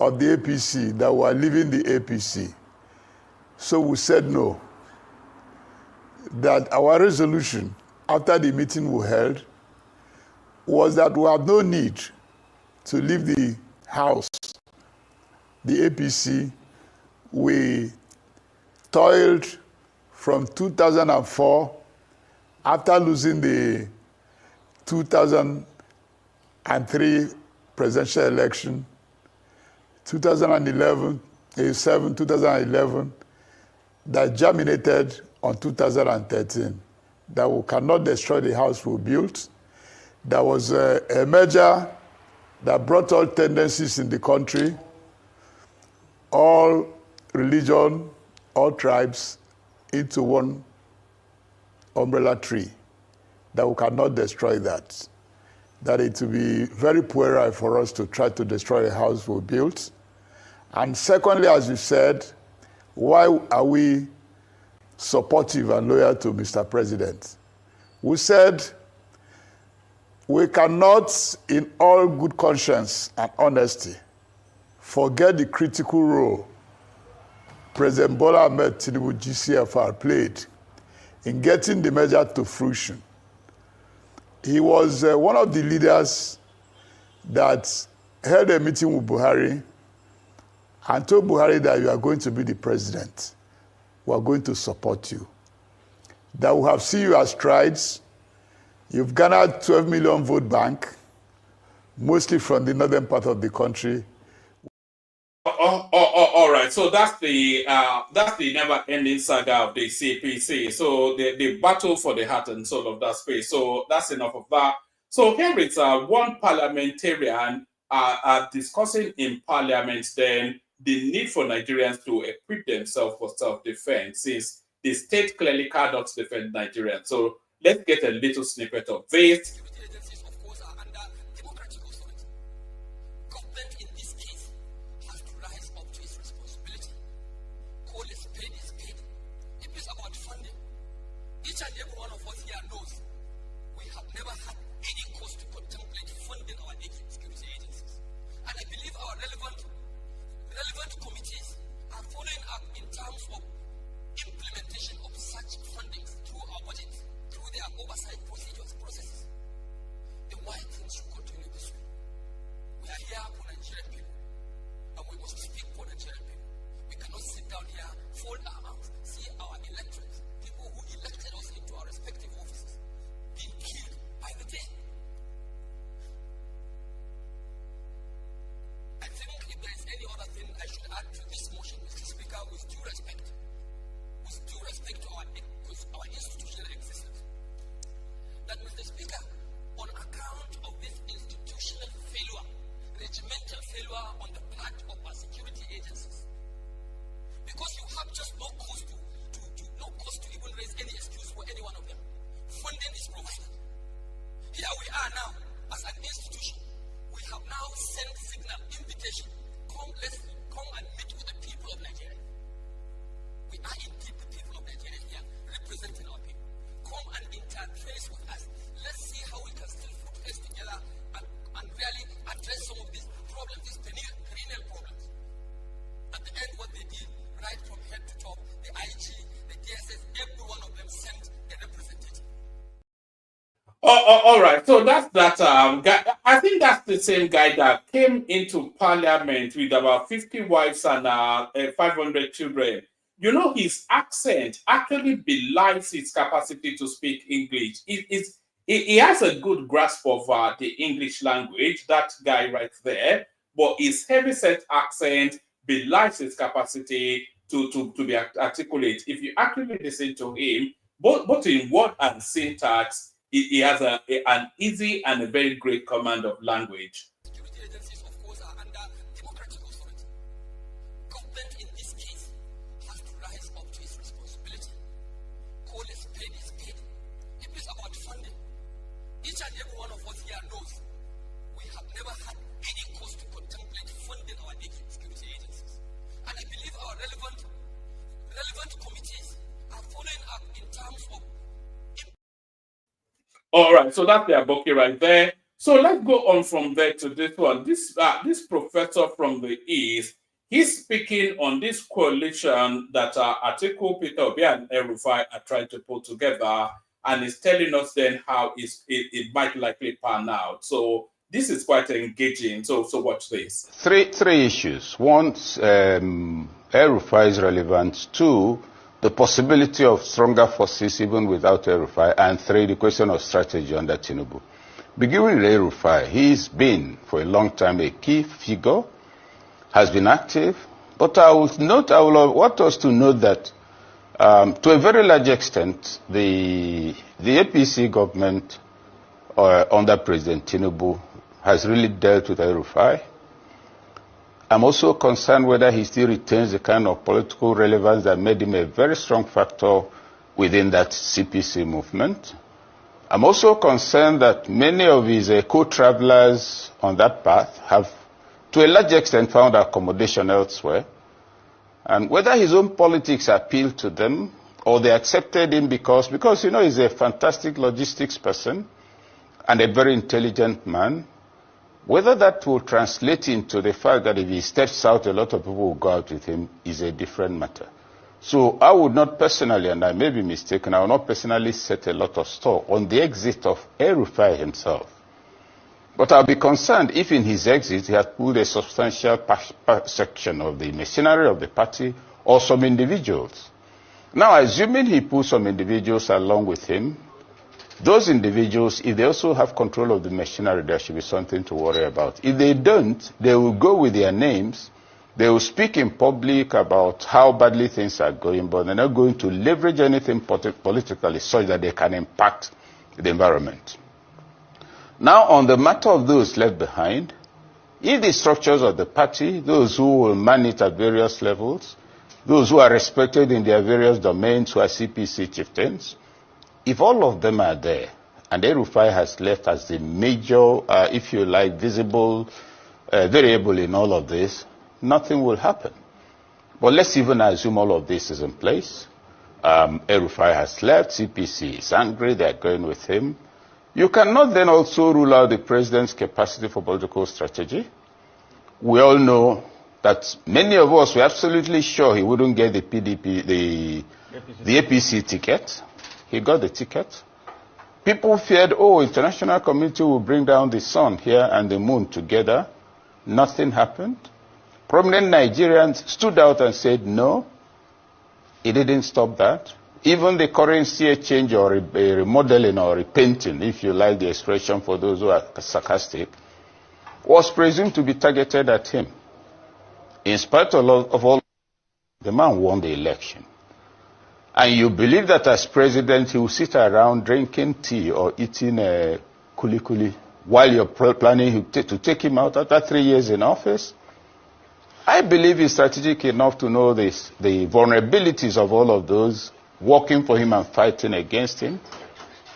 Speaker 8: of the APC, that were leaving the APC. So we said no. That our resolution after the meeting we held was that we have no need to leave the house, the APC. We toiled from 2004 after losing the 2003 presidential election, 2011, that germinated on 2013, that we cannot destroy the house we built. There was a merger that brought all tendencies in the country, all religion, all tribes into one umbrella tree, that we cannot destroy that. That it will be very puerile for us to try to destroy a house we built. And secondly, as you said, why are we supportive and loyal to Mr. President? We said we cannot, in all good conscience and honesty, forget the critical role President Bola Ahmed Tinubu GCFR played in getting the measure to fruition. He was one of the leaders that held a meeting with Buhari and told Buhari that you are going to be the president. We are going to support you. That we have seen you as strides. You've garnered 12 million vote bank, mostly from the northern part of the country.
Speaker 7: All right. So that's the never-ending saga of the CPC. So the battle for the heart and soul of that space. So that's enough of that. So here it's one parliamentarian discussing in parliament then the need for Nigerians to equip themselves for self-defense, since the state clearly cannot defend Nigerians. So let's get a little snippet of this.
Speaker 9: That Mr. Speaker, on account of this institutional failure on the part of our security agencies. Because you have just no cause to even raise any excuse for any one of them. Funding is provided. Here we are now, as an institution. We have now sent signal, invitation. Come and meet with the people of Nigeria. We are indeed the people of Nigeria here, representing our people. Come and interface with us. Let's see how we can still put heads together and really address some of these problems, these perennial problems. At the end, what they did, right from head to top, the IG, the DSS, every one of them sent a representative.
Speaker 7: All right. So that's that guy. I think that's the same guy that came into parliament with about 50 wives and 500 children. You know, his accent actually belies his capacity to speak English. He has a good grasp of the English language, that guy right there, but his heavyset accent belies his capacity to be articulate. If you actually listen to him, both in word and syntax, he has an easy and a very great command of language.
Speaker 9: Security agencies, of course, are under democratic authority. Government, in this case, has to rise up to its responsibility. Call a spade is spade. If it's about funding, each and every one of us here knows we have never had any cause to contemplate funding our security agencies. And I believe our relevant committees are following up in terms of.
Speaker 7: All right, so that's the Aboki right there. So let's go on from there to this one. This professor from the East, he's speaking on this coalition that Atiku, Peter Obi, and Rufai are trying to put together, and he's telling us then how it might likely pan out. So this is quite engaging. So watch this.
Speaker 10: Three issues. One, Rufai's relevance. Two, the possibility of stronger forces even without Rufai. And three, the question of strategy under Tinubu. Beginning with Rufai, he's been for a long time a key figure, has been active, but I want us to note that to a very large extent, the APC government under President Tinubu has really dealt with Rufai. I'm also concerned whether he still retains the kind of political relevance that made him a very strong factor within that CPC movement. I'm also concerned that many of his co-travelers on that path have, to a large extent, found accommodation elsewhere. And whether his own politics appealed to them or they accepted him because you know, he's a fantastic logistics person and a very intelligent man, whether that will translate into the fact that if he steps out, a lot of people will go out with him is a different matter. So I would not personally, and I may be mistaken, I will not personally set a lot of store on the exit of Rufai himself. But I'll be concerned if in his exit he has pulled a substantial section of the machinery of the party or some individuals. Now, assuming he pulls some individuals along with him, those individuals, if they also have control of the machinery, there should be something to worry about. If they don't, they will go with their names. They will speak in public about how badly things are going, but they're not going to leverage anything politically such that they can impact the environment. Now, on the matter of those left behind, if the structures of the party, those who will man it at various levels, those who are respected in their various domains, who are CPC chieftains, if all of them are there, and Rufai has left as the major, if you like, visible variable in all of this, nothing will happen. But let's even assume all of this is in place. Rufai has left, CPC is angry, they're going with him. You cannot then also rule out the president's capacity for political strategy. We all know that many of us were absolutely sure he wouldn't get the PDP, the APC ticket. He got the ticket. People feared, international community will bring down the sun here and the moon together. Nothing happened. Prominent Nigerians stood out and said no. It didn't stop that. Even the currency exchange or a remodeling or repainting, if you like the expression for those who are sarcastic, was presumed to be targeted at him. In spite of all, the man won the election. And you believe that as president he will sit around drinking tea or eating kuli-kuli while you're planning to take him out after 3 years in office. I believe he's strategic enough to know the vulnerabilities of all of those working for him and fighting against him.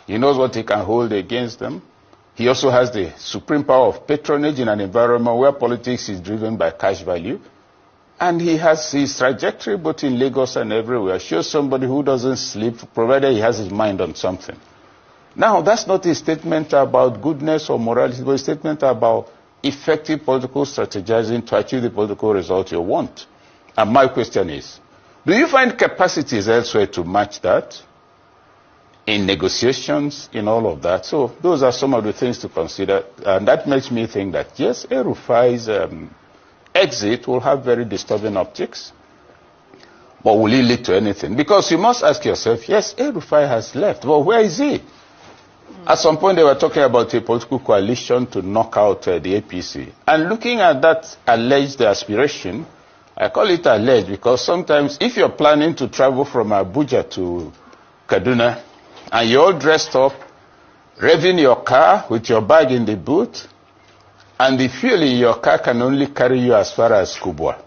Speaker 10: He knows what he can hold against them. He also has the supreme power of patronage in an environment where politics is driven by cash value. And he has his trajectory, both in Lagos and everywhere, shows somebody who doesn't sleep, provided he has his mind on something. Now, that's not a statement about goodness or morality, but a statement about effective political strategizing to achieve the political result you want. And my question is, do you find capacities elsewhere to match that? In negotiations, in all of that? So those are some of the things to consider. And that makes me think that, yes, Rufai's exit will have very disturbing optics. But will it lead to anything? Because you must ask yourself, yes, Rufai has left, but where is he? At some point, they were talking about a political coalition to knock out the APC. And looking at that alleged aspiration, I call it alleged because sometimes if you're planning to travel from Abuja to Kaduna, and you're all dressed up, revving your car with your bag in the boot, and the fuel in your car can only carry you as far as Kubwa.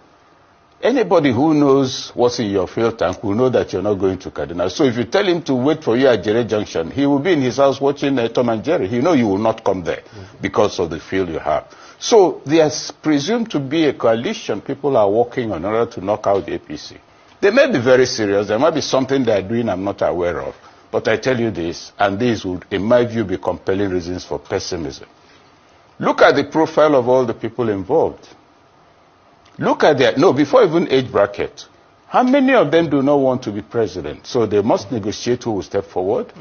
Speaker 10: Anybody who knows what's in your fuel tank will know that you're not going to Kaduna. So if you tell him to wait for you at Jere Junction, he will be in his house watching Tom and Jerry. He knows you will not come there because of the fuel you have. So there's presumed to be a coalition people are working on in order to knock out the APC. They may be very serious. There might be something they're doing I'm not aware of. But I tell you this, and these would, in my view, be compelling reasons for pessimism. Look at the profile of all the people involved. Look at their, before even age bracket, how many of them do not want to be president? So they must negotiate who will step forward.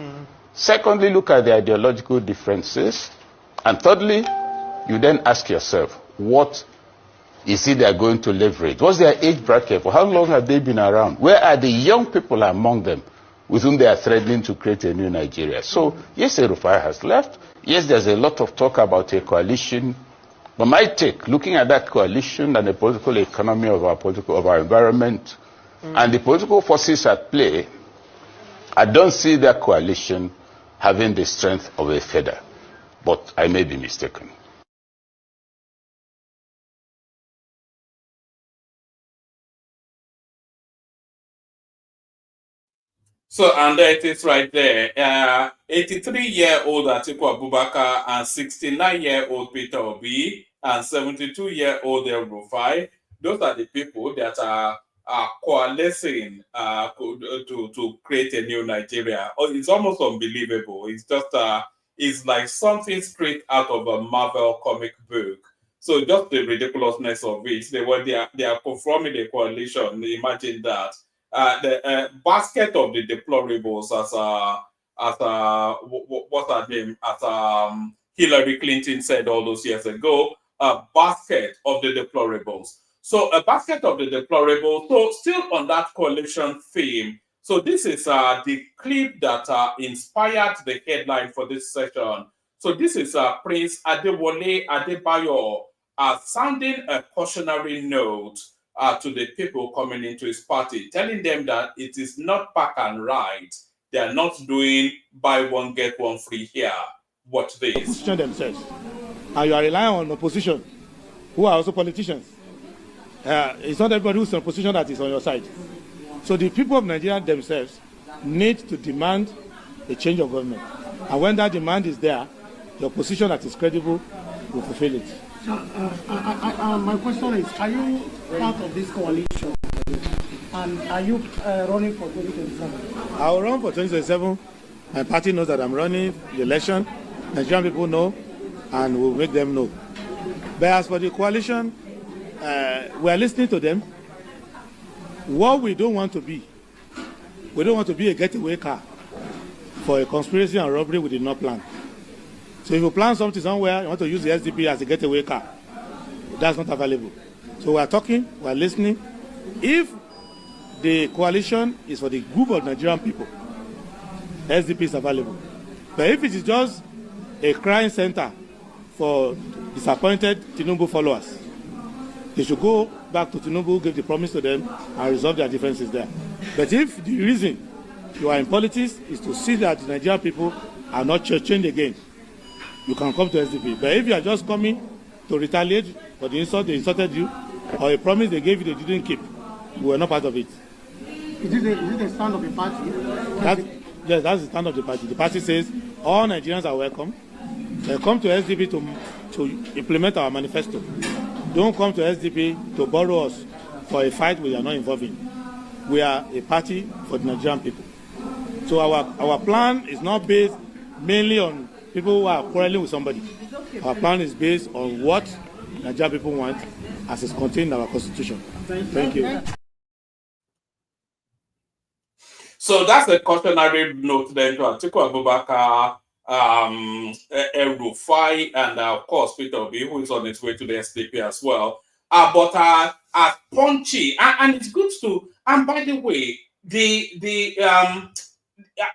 Speaker 10: Secondly, look at the ideological differences. And thirdly, you then ask yourself, what is it they're going to leverage? What's their age bracket? For how long have they been around? Where are the young people among them with whom they are threatening to create a new Nigeria? So, yes, Rufai has left. Yes, there's a lot of talk about a coalition. But my take, looking at that coalition and the political economy of our environment and the political forces at play, I don't see that coalition having the strength of a feather. But I may be mistaken.
Speaker 7: So, and it is right there. 83-year-old Atiku Abubakar and 69-year-old Peter Obi and 72-year-old Rufai. Those are the people that are coalescing to create a new Nigeria. It's almost unbelievable. It's just it's like something straight out of a Marvel comic book. So just the ridiculousness of it. They are confirming the coalition. Imagine that. The basket of the deplorables, what's her name? As Hillary Clinton said all those years ago, a basket of the deplorables. So a basket of the deplorables. So still on that coalition theme. So this is the clip that inspired the headline for this session. So this is Prince Adewole Adebayo sounding a cautionary note to the people coming into his party, telling them that it is not pack and ride. They are not doing buy one, get one free here. Watch this.
Speaker 11: Position themselves. And you are relying on opposition, who are also politicians. It's not everybody who's in a position that is on your side. So the people of Nigeria themselves need to demand a change of government. And when that demand is there, the opposition that is credible will fulfill it.
Speaker 12: My question is, are you part of this coalition? And are you running for 2027?
Speaker 11: I will run for 2027. My party knows that I'm running the election. Nigerian people know, and we'll make them know. But as for the coalition, we are listening to them. What we don't want to be a getaway car for a conspiracy and robbery we did not plan. So if you plan something somewhere, you want to use the SDP as a getaway car, that's not available. So we are talking, we are listening. If the coalition is for the group of Nigerian people, SDP is available. But if it is just a crime center for disappointed Tinubu followers, they should go back to Tinubu, give the promise to them, and resolve their differences there. But if the reason you are in politics is to see that the Nigerian people are not changed again, you can come to SDP. But if you are just coming to retaliate for the insult they insulted you, or a promise they gave you they didn't keep, we were not part of it.
Speaker 12: Is it the stand of the party?
Speaker 11: Yes, that's the stand of the party. The party says all Nigerians are welcome. They come to SDP to implement our manifesto. Don't come to SDP to borrow us for a fight we are not involved in. We are a party for the Nigerian people. So our plan is not based mainly on people who are quarreling with somebody. Our plan is based on what Nigerian people want as is contained in our constitution. Thank you.
Speaker 7: So that's a cautionary note then to Atiku Abubakar, Rufai, and of course Peter Obi, who is on his way to the SDP as well. But punchy, and it's good to. And by the way,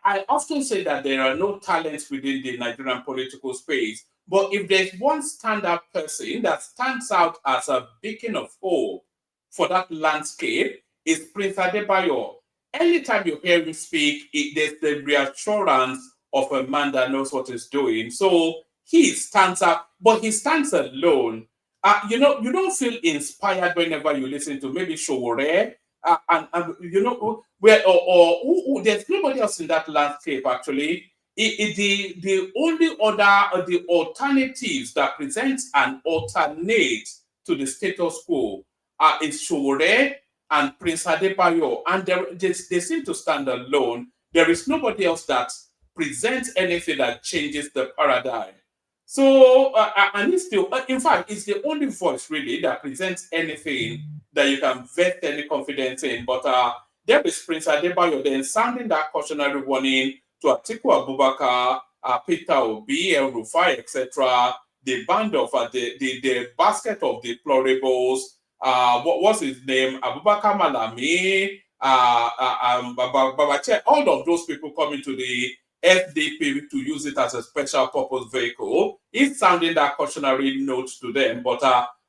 Speaker 7: I often say that there are no talents within the Nigerian political space. But if there's one stand-up person that stands out as a beacon of hope for that landscape, is Prince Adebayo. Anytime you hear him speak, there's the reassurance of a man that knows what he's doing. So he stands up, but he stands alone. You don't feel inspired whenever you listen to maybe Showore, there's nobody else in that landscape actually. The only other the alternatives that presents an alternate to the status quo is Showore and Prince Adebayo, and they seem to stand alone. There is nobody else that presents anything that changes the paradigm. So, and it's still, in fact, it's the only voice really that presents anything that you can vest any confidence in. But there is Prince Adebayo then sounding that cautionary warning to Atiku Abubakar, Peter Obi, Rufai, etc. The band of the basket of deplorables. What's his name? Abubakar Malami, Babache, all of those people coming to the SDP to use it as a special purpose vehicle. He's sounding that cautionary note to them, but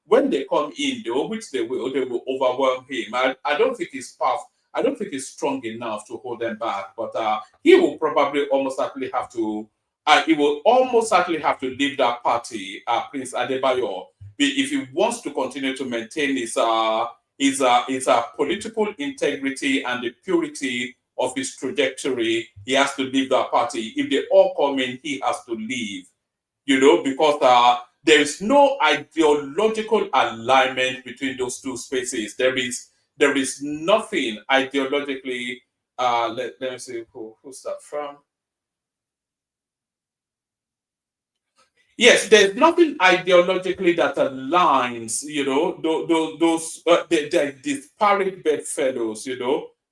Speaker 7: when they come in, though, which they will overwhelm him. I don't think he's powerful. I don't think he's strong enough to hold them back. But he will probably almost certainly have to. He will almost certainly have to leave that party, Prince Adebayo, if he wants to continue to maintain his political integrity and the purity of his trajectory. He has to leave that party. If they all come in, he has to leave. Because there is no ideological alignment between those two spaces. There is nothing ideologically. Let me see who's that from. Yes, there's nothing ideologically that aligns. Those the disparate bedfellows.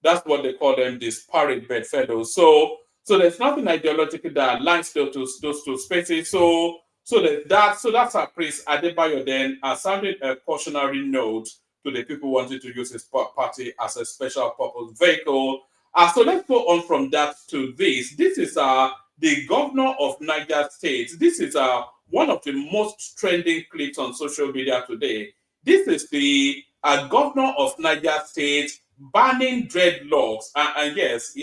Speaker 7: That's what they call them, disparate bedfellows. So there's nothing ideologically that aligns those two spaces. So that's a Prince Adebayo then sounded a cautionary note to the people wanting to use his party as a special purpose vehicle. So let's go on from that to this. This is the governor of Niger State. This is one of the most trending clips on social media today. This is the governor of Niger State banning dreadlocks. And yes,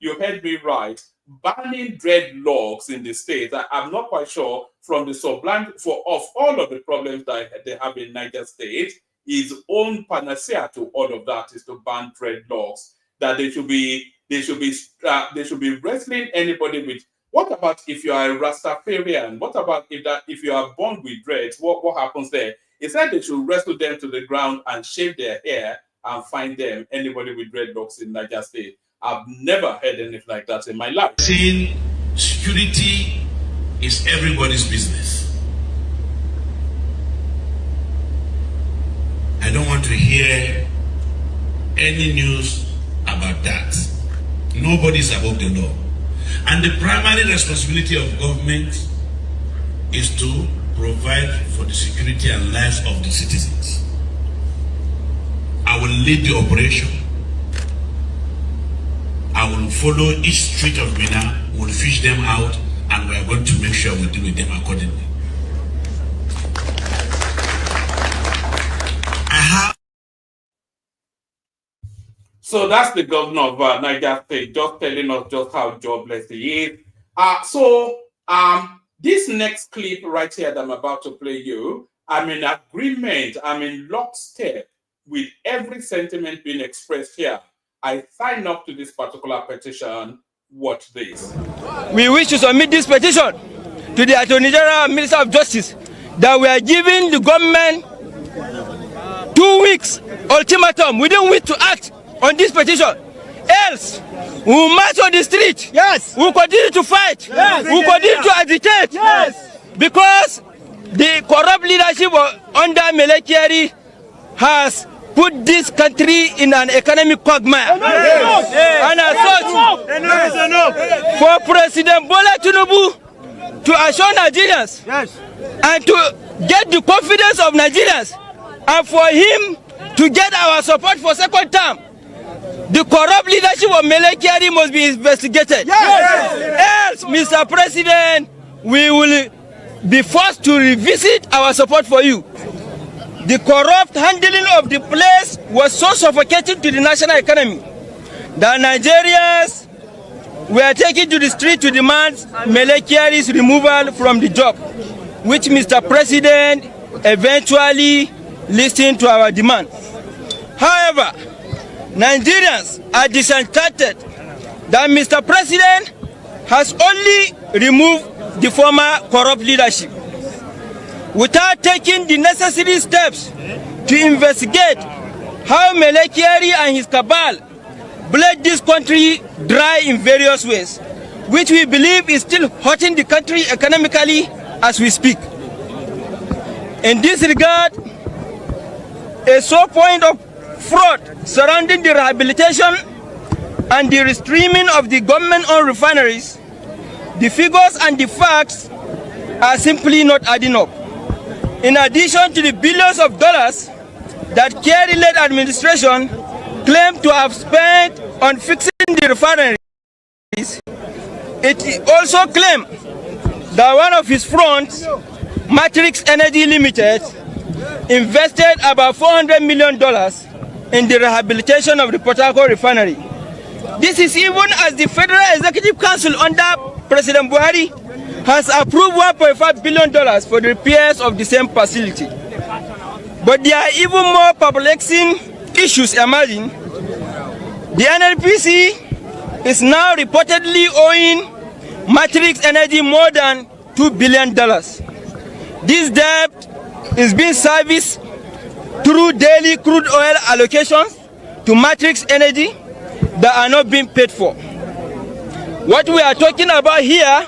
Speaker 7: you heard me right. Banning dreadlocks in the state. I'm not quite sure from the sublime of all of the problems that they have in Niger State. His own panacea to all of that is to ban dreadlocks. That they should be wrestling anybody with. What about if you are a Rastafarian? What about if you are born with dreads? What happens there? He said they should wrestle them to the ground and shave their hair and find them anybody with dreadlocks in Niger State. I've never heard anything like that in my life.
Speaker 13: Saying security is everybody's business. I don't want to hear any news about that. Nobody is above the law. And the primary responsibility of government is to provide for the security and lives of the citizens. I will lead the operation. I will follow each street of Mina, we'll fish them out, and we are going to make sure we deal with them accordingly.
Speaker 7: So that's the governor of Niger State, just telling us just how jobless he is. This next clip right here that I'm about to play you, I'm in agreement, I'm in lockstep with every sentiment being expressed here. I sign up to this particular petition. Watch this.
Speaker 14: We wish to submit this petition to the Attorney General and Minister of Justice that we are giving the government 2 weeks ultimatum within which to act on this petition. Else, we will march on the street. Yes. We will continue to fight. Yes. We will continue to agitate. Yes. Because the corrupt leadership under Melekeri has put this country in an economic quagmire. And as such, for President Bola Tinubu to assure Nigerians and to get the confidence of Nigerians, and for him to get our support for second term, the corrupt leadership of Melekeri must be investigated. Else, Mr. President, we will be forced to revisit our support for you. The corrupt handling of the place was so suffocating to the national economy that Nigerians were taken to the street to demand Melekeri's removal from the job, which Mr. President eventually listened to our demand. However, Nigerians are disenchanted that Mr. President has only removed the former corrupt leadership without taking the necessary steps to investigate how Melekeri and his cabal bled this country dry in various ways, which we believe is still hurting the country economically as we speak. In this regard, a sore point of fraud surrounding the rehabilitation and the restreaming of the government-owned refineries, the figures and the facts are simply not adding up. In addition to the billions of dollars that Kerry-led administration claimed to have spent on fixing the refineries, it also claimed that one of his fronts, Matrix Energy Limited, invested about $400 million in the rehabilitation of the Port Harcourt refinery. This is even as the Federal Executive Council under President Buhari has approved $1.5 billion for the repairs of the same facility. But there are even more perplexing issues emerging. The NNPC is now reportedly owing Matrix Energy more than $2 billion. This debt is being serviced through daily crude oil allocations to Matrix Energy that are not being paid for. What we are talking about here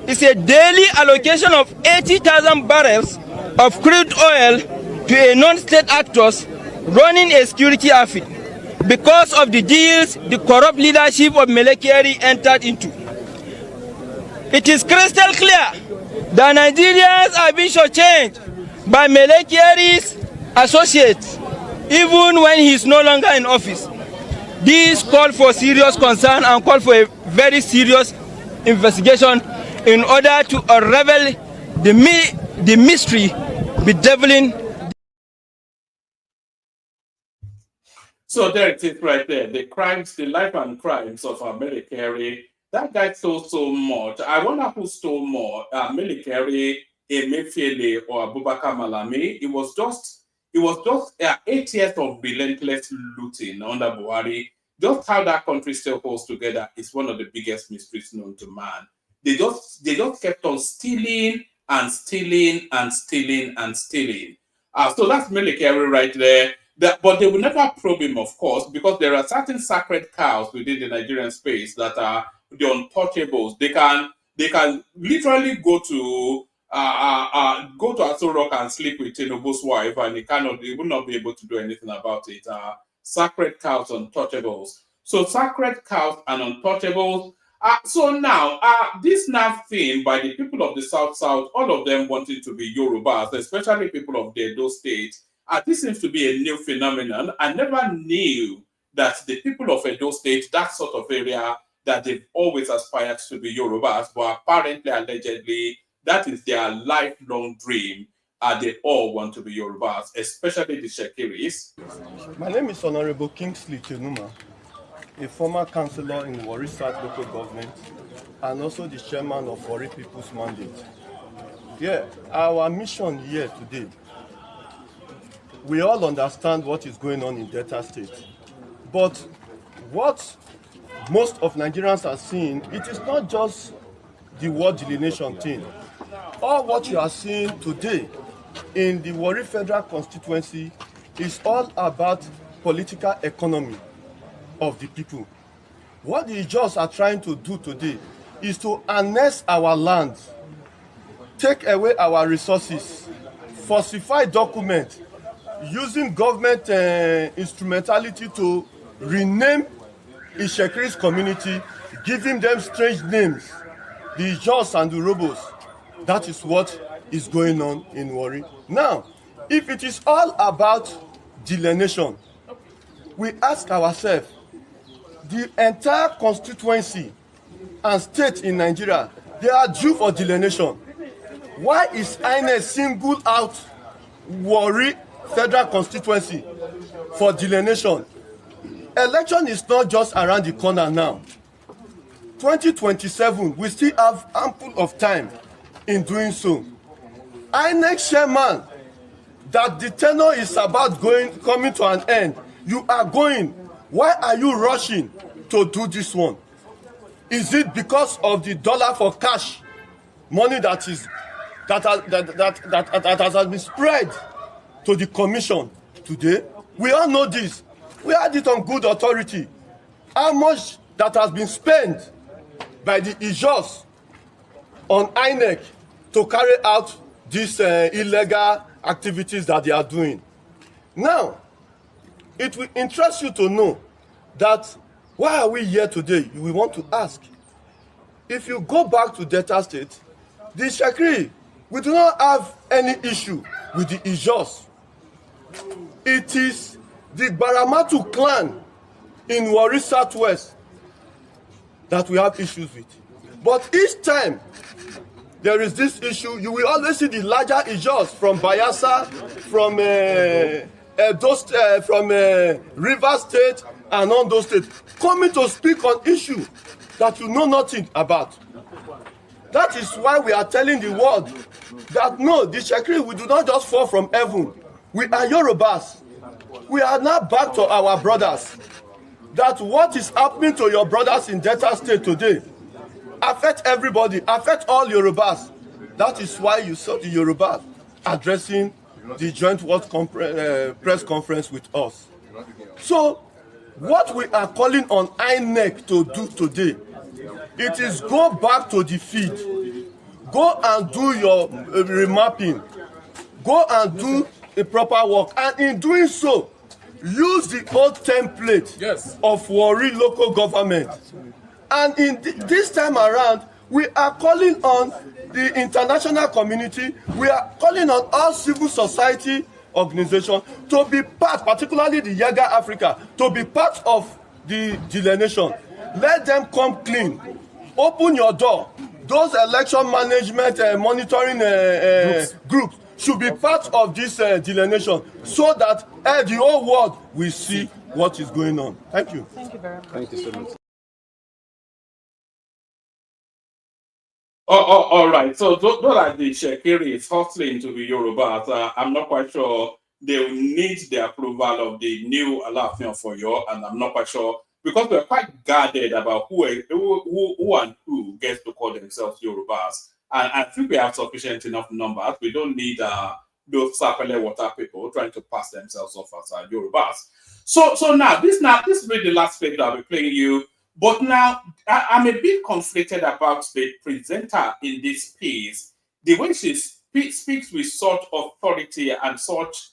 Speaker 14: is a daily allocation of 80,000 barrels of crude oil to a non-state actors running a security outfit because of the deals the corrupt leadership of Melekeri entered into. It is crystal clear that Nigerians are being shortchanged by Melekeri's associates, even when he is no longer in office. This called for serious concern and called for a very serious investigation in order to unravel the mystery bedeviling.
Speaker 7: So there it is right there. The crimes, the life and crimes of Melekeri. That guy stole so much. I wonder who stole more, Melekeri, Emefiele, or Abubakar Malami. It was just 8 years of relentless looting under Buhari. Just how that country still holds together is one of the biggest mysteries known to man. They just kept on stealing and stealing and stealing and stealing. So that's Melekeri right there. But they will never probe him, of course, because there are certain sacred cows within the Nigerian space that are the untouchables. They can literally go to Aso Rock and sleep with Tinubu's wife, and they will not be able to do anything about it. Sacred cows, untouchables. So sacred cows and untouchables. So now, this now thing by the people of the South, all of them wanting to be Yorubas, especially people of the Edo State, this seems to be a new phenomenon. I never knew that the people of Edo State, that sort of area, that they've always aspired to be Yorubas, but apparently, allegedly, that is their lifelong dream. They all want to be Yorubas, especially the Shekiris.
Speaker 15: My name is Honorable Kingsley Tenuma, a former councillor in Warri South local government and also the chairman of Warri People's Mandate. Yeah, our mission here today, we all understand what is going on in Delta State. But what most of Nigerians are seeing, it is not just the word delineation thing. All what you are seeing today in the Warri Federal Constituency is all about political economy of the people. What the Ijaws are trying to do today is to annex our land, take away our resources, falsify documents, using government instrumentality to rename Ishekiri's community, giving them strange names, the Ijaws and the Robos. That is what is going on in Warri. Now, if it is all about delineation, we ask ourselves, the entire constituency and state in Nigeria, they are due for delineation. Why is INEC single out Warri Federal Constituency for delineation? Election is not just around the corner now. 2027, we still have ample of time in doing so. INEC chairman, that the tenure is about coming to an end. You are going. Why are you rushing to do this one? Is it because of the dollar for cash money that has been spread to the commission today? We all know this. We had it on good authority. How much that has been spent by the Ijaws on INEC to carry out these illegal activities that they are doing. Now, it will interest you to know that why are we here today? We want to ask. If you go back to Delta State, the Ishekiri, we do not have any issue with the Ijaws. It is the Baramatu clan in Warri Southwest that we have issues with. But each time there is this issue, you will always see the larger Ijaws from Bayelsa, from from Rivers State and on those states coming to speak on issues that you know nothing about. That is why we are telling the world that no, the Ishekiri, we do not just fall from heaven. We are Yorubas. We are now back to our brothers. That what is happening to your brothers in Delta State today affect everybody, affect all Yorubas. That is why you saw the Yorubas addressing the joint World press conference with us. So, what we are calling on INEC to do today, it is go back to the field, go and do your remapping, go and do a proper work, and in doing so, use the old template of Warri local government. And in this time around, we are calling on the international community, we are calling on all civil society organizations to be part, particularly the Yaga Africa, to be part of the delineation. Let them come clean. Open your door. Those election management monitoring groups should be part of this delineation so that the whole world will see what is going on. Thank you.
Speaker 12: Thank you very much.
Speaker 10: Thank you so much.
Speaker 7: All right. So those are the Ishekiri hustling to the Yorubas. I'm not quite sure they will need the approval of the new Alaafin of Oyo, and I'm not quite sure because we're quite guarded about who and who gets to call themselves Yorubas. And I think we have sufficient enough numbers. We don't need those sapele water people trying to pass themselves off as Yorubas. So now this will be the last clip that I'll be playing you. But now I'm a bit conflicted about the presenter in this piece. The way she speaks with such authority and such,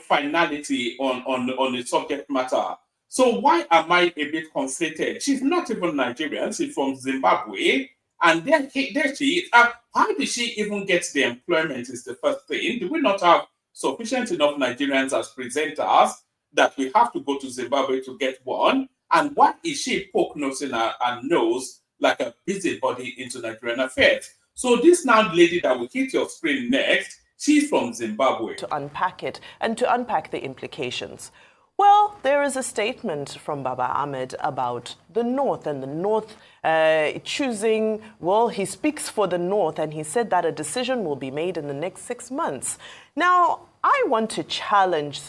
Speaker 7: finality on the subject matter. So why am I a bit conflicted? She's not even Nigerian. She's from Zimbabwe. And there she is. How did she even get the employment is the first thing. Do we not have sufficient enough Nigerians as presenters that we have to go to Zimbabwe to get one? And why is she poke-nosing her nose like a busybody into Nigerian affairs? So this now lady that will hit your screen next, she's from Zimbabwe.
Speaker 16: To unpack it and to unpack the implications. Well, there is a statement from Baba Ahmed about the North and the North choosing, well, he speaks for the North and he said that a decision will be made in the next 6 months. Now, I want to challenge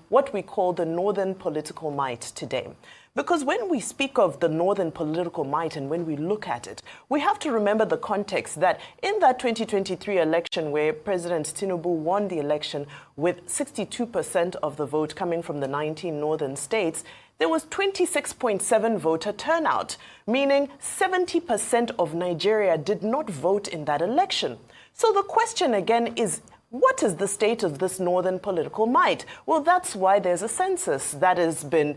Speaker 16: what we call the Northern political might today. Because when we speak of the Northern political might and when we look at it, we have to remember the context that in that 2023 election where President Tinubu won the election with 62% of the vote coming from the 19 northern states, there was 26.7 voter turnout, meaning 70% of Nigeria did not vote in that election. So the question again is, what is the state of this Northern political might? Well, that's why there's a census that has been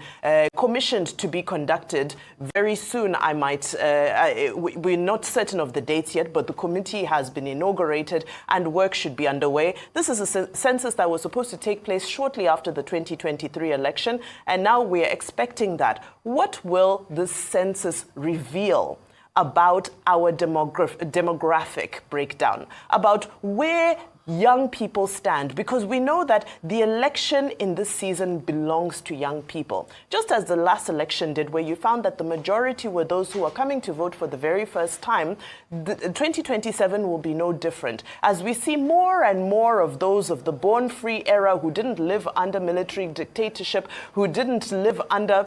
Speaker 16: commissioned to be conducted very soon. We're not certain of the dates yet, but the committee has been inaugurated and work should be underway. This is a census that was supposed to take place shortly after the 2023 election, and now we're expecting that. What will this census reveal about our demographic breakdown, about where young people stand? Because we know that the election in this season belongs to young people. Just as the last election did, where you found that the majority were those who are coming to vote for the very first time, 2027 will be no different. As we see more and more of those of the born-free era who didn't live under military dictatorship, who didn't live under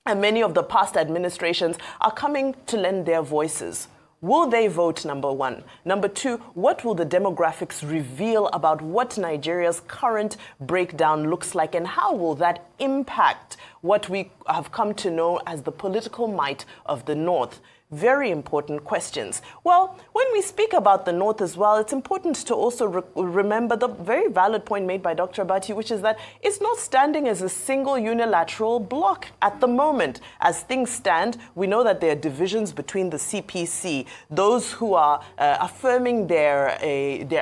Speaker 16: many of the past administrations, are coming to lend their voices. Will they vote, number one? Number two, what will the demographics reveal about what Nigeria's current breakdown looks like, and how will that impact what we have come to know as the political might of the North? Very important questions. Well, when we speak about the North as well, it's important to also remember the very valid point made by Dr. Abati, which is that it's not standing as a single unilateral bloc at the moment. As things stand, we know that there are divisions between the CPC, those who are affirming their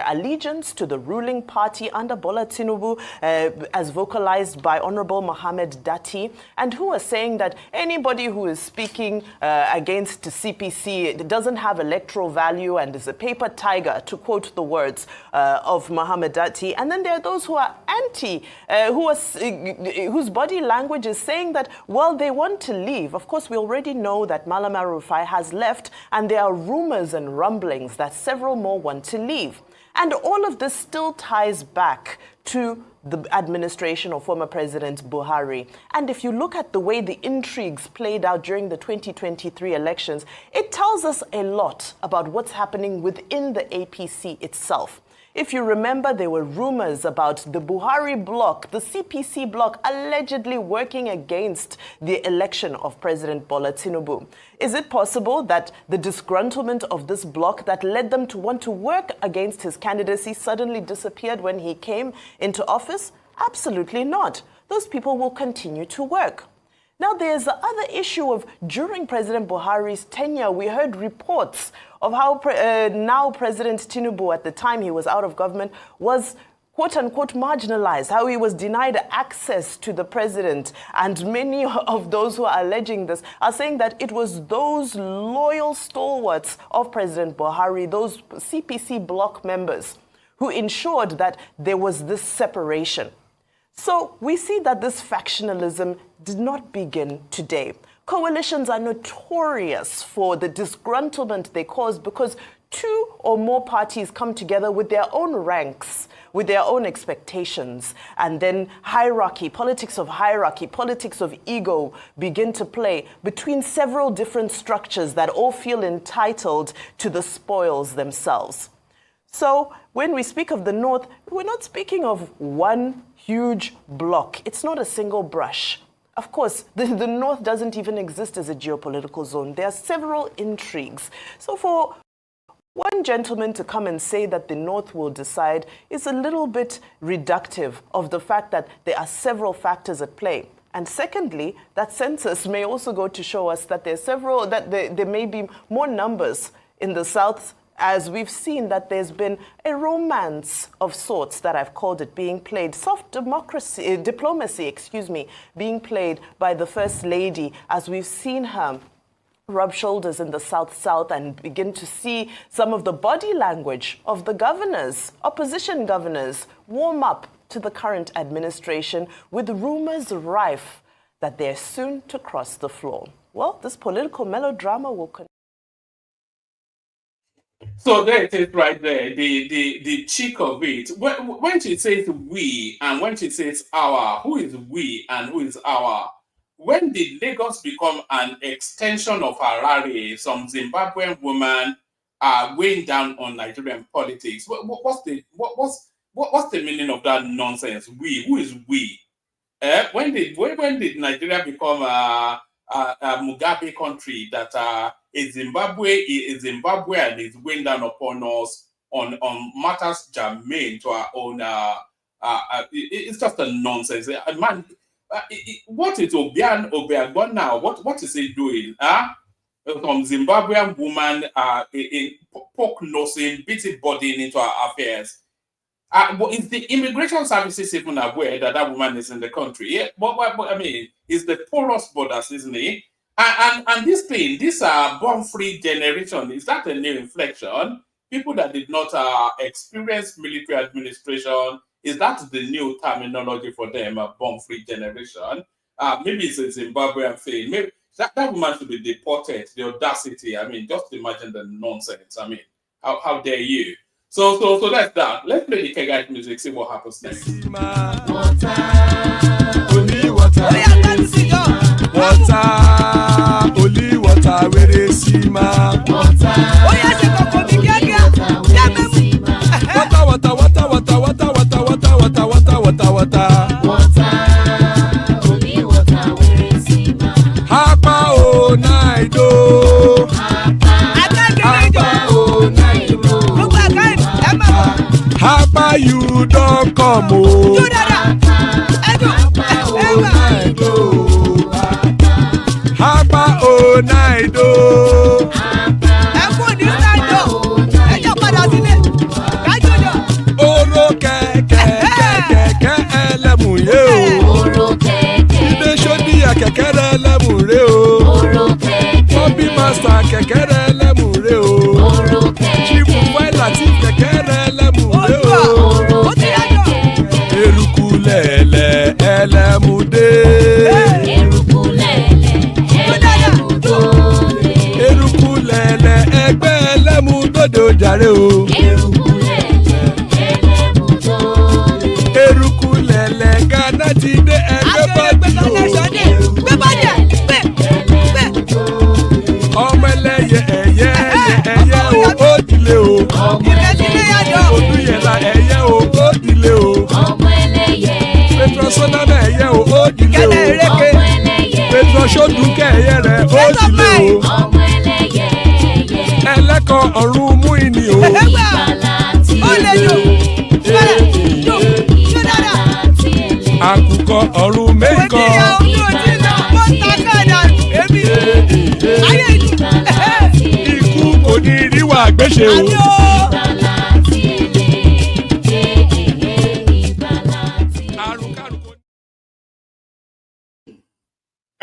Speaker 16: allegiance to the ruling party under Bola Tinubu, as vocalized by Honorable Mohammed Dati, and who are saying that anybody who is speaking against CPC, it doesn't have electoral value and is a paper tiger, to quote the words of Mohammed Dati. And then there are those who are anti, whose body language is saying that, well, they want to leave. Of course, we already know that Malama Rufai has left, and there are rumors and rumblings that several more want to leave. And all of this still ties back to the administration of former President Buhari. And if you look at the way the intrigues played out during the 2023 elections, it tells us a lot about what's happening within the APC itself. If you remember, there were rumors about the Buhari bloc, the CPC bloc, allegedly working against the election of President Bola Tinubu. Is it possible that the disgruntlement of this bloc that led them to want to work against his candidacy suddenly disappeared when he came into office? Absolutely not. Those people will continue to work. Now, there's the other issue of during President Buhari's tenure, we heard reports of how now President Tinubu, at the time he was out of government, was quote-unquote marginalized, how he was denied access to the president. And many of those who are alleging this are saying that it was those loyal stalwarts of President Buhari, those CPC bloc members, who ensured that there was this separation. So we see that this factionalism did not begin today. Coalitions are notorious for the disgruntlement they cause because two or more parties come together with their own ranks, with their own expectations, and then hierarchy, politics of ego begin to play between several different structures that all feel entitled to the spoils themselves. So when we speak of the North, we're not speaking of one huge block. It's not a single brush. Of course, the North doesn't even exist as a geopolitical zone. There are several intrigues. So for one gentleman to come and say that the North will decide is a little bit reductive of the fact that there are several factors at play. And secondly, that census may also go to show us that there may be more numbers in the South, as we've seen that there's been a romance of sorts that I've called it being played, soft diplomacy, being played by the First Lady, as we've seen her rub shoulders in the South and begin to see some of the body language of the governors, opposition governors, warm up to the current administration, with rumors rife that they're soon to cross the floor. Well, this political melodrama will continue.
Speaker 7: So there it is right there, the cheek of it. When she says we and when she says our, who is we and who is our? When did Lagos become an extension of Harare, some Zimbabwean woman weighing down on Nigerian politics? What's the meaning of that nonsense? We, who is we? When did Nigeria become a Mugabe country that Zimbabwe and is weighing down upon us on matters germane to our own? It's just a nonsense, man. What is Obiagbon now? What is he doing? Some Zimbabwean woman poke nosing, busybody into our affairs. But is the immigration services even aware that that woman is in the country? Yeah, but I mean, it's the porous borders, isn't it? And this thing, this born-free generation, is that a new inflection? People that did not experience military administration, is that the new terminology for them, a born-free generation? Maybe it's a Zimbabwean thing. Maybe that woman should be deported. The audacity. I mean, just imagine the nonsense. I mean, how dare you? So that's that. Let's play the Kegite music, see what happens next.
Speaker 17: Water, only water, only water, where they see ma. Water, only water, where they see ma. Hapa o naido. Hapa you don't come o. Hapa o naido. Oro kẹ̀kẹ́ ẹlẹ́mù yé o. Ilé sọ́dí kẹ̀kẹ́ rẹ̀ ẹlẹ́mù rẹ̀ o. Bobby master kẹ̀kẹ́ rẹ̀ ẹlẹ́mù rẹ̀ o. Chifu Faila ti kẹ̀kẹ́ rẹ̀ ẹlẹ́mù rẹ̀ o. Eruku lẹ̀lẹ̀ ẹlẹ́mù dé. Eruku lẹ̀lẹ̀ ẹgbẹ́ ẹlẹ́mù dòde ojàre o. Eruku lẹ̀lẹ̀ Ghana ti dé ẹgbẹ́ bọ́dì o. Ọmọ ẹlẹ́yẹ ẹ̀yẹ o ó dilé o. Odúyẹ̀lá ẹ̀yẹ o ó dilé o. Petrosonana ẹ̀yẹ o ó dilé o. Petrosodúnkẹ́ ẹ̀yẹ rẹ̀ ó dilé o. Ẹlẹ́kọ̀ ọ̀run mú ìní o. Àkùkọ ọ̀run mẹ́kọ̀. Ikú kò ní ríwà gbéṣe o.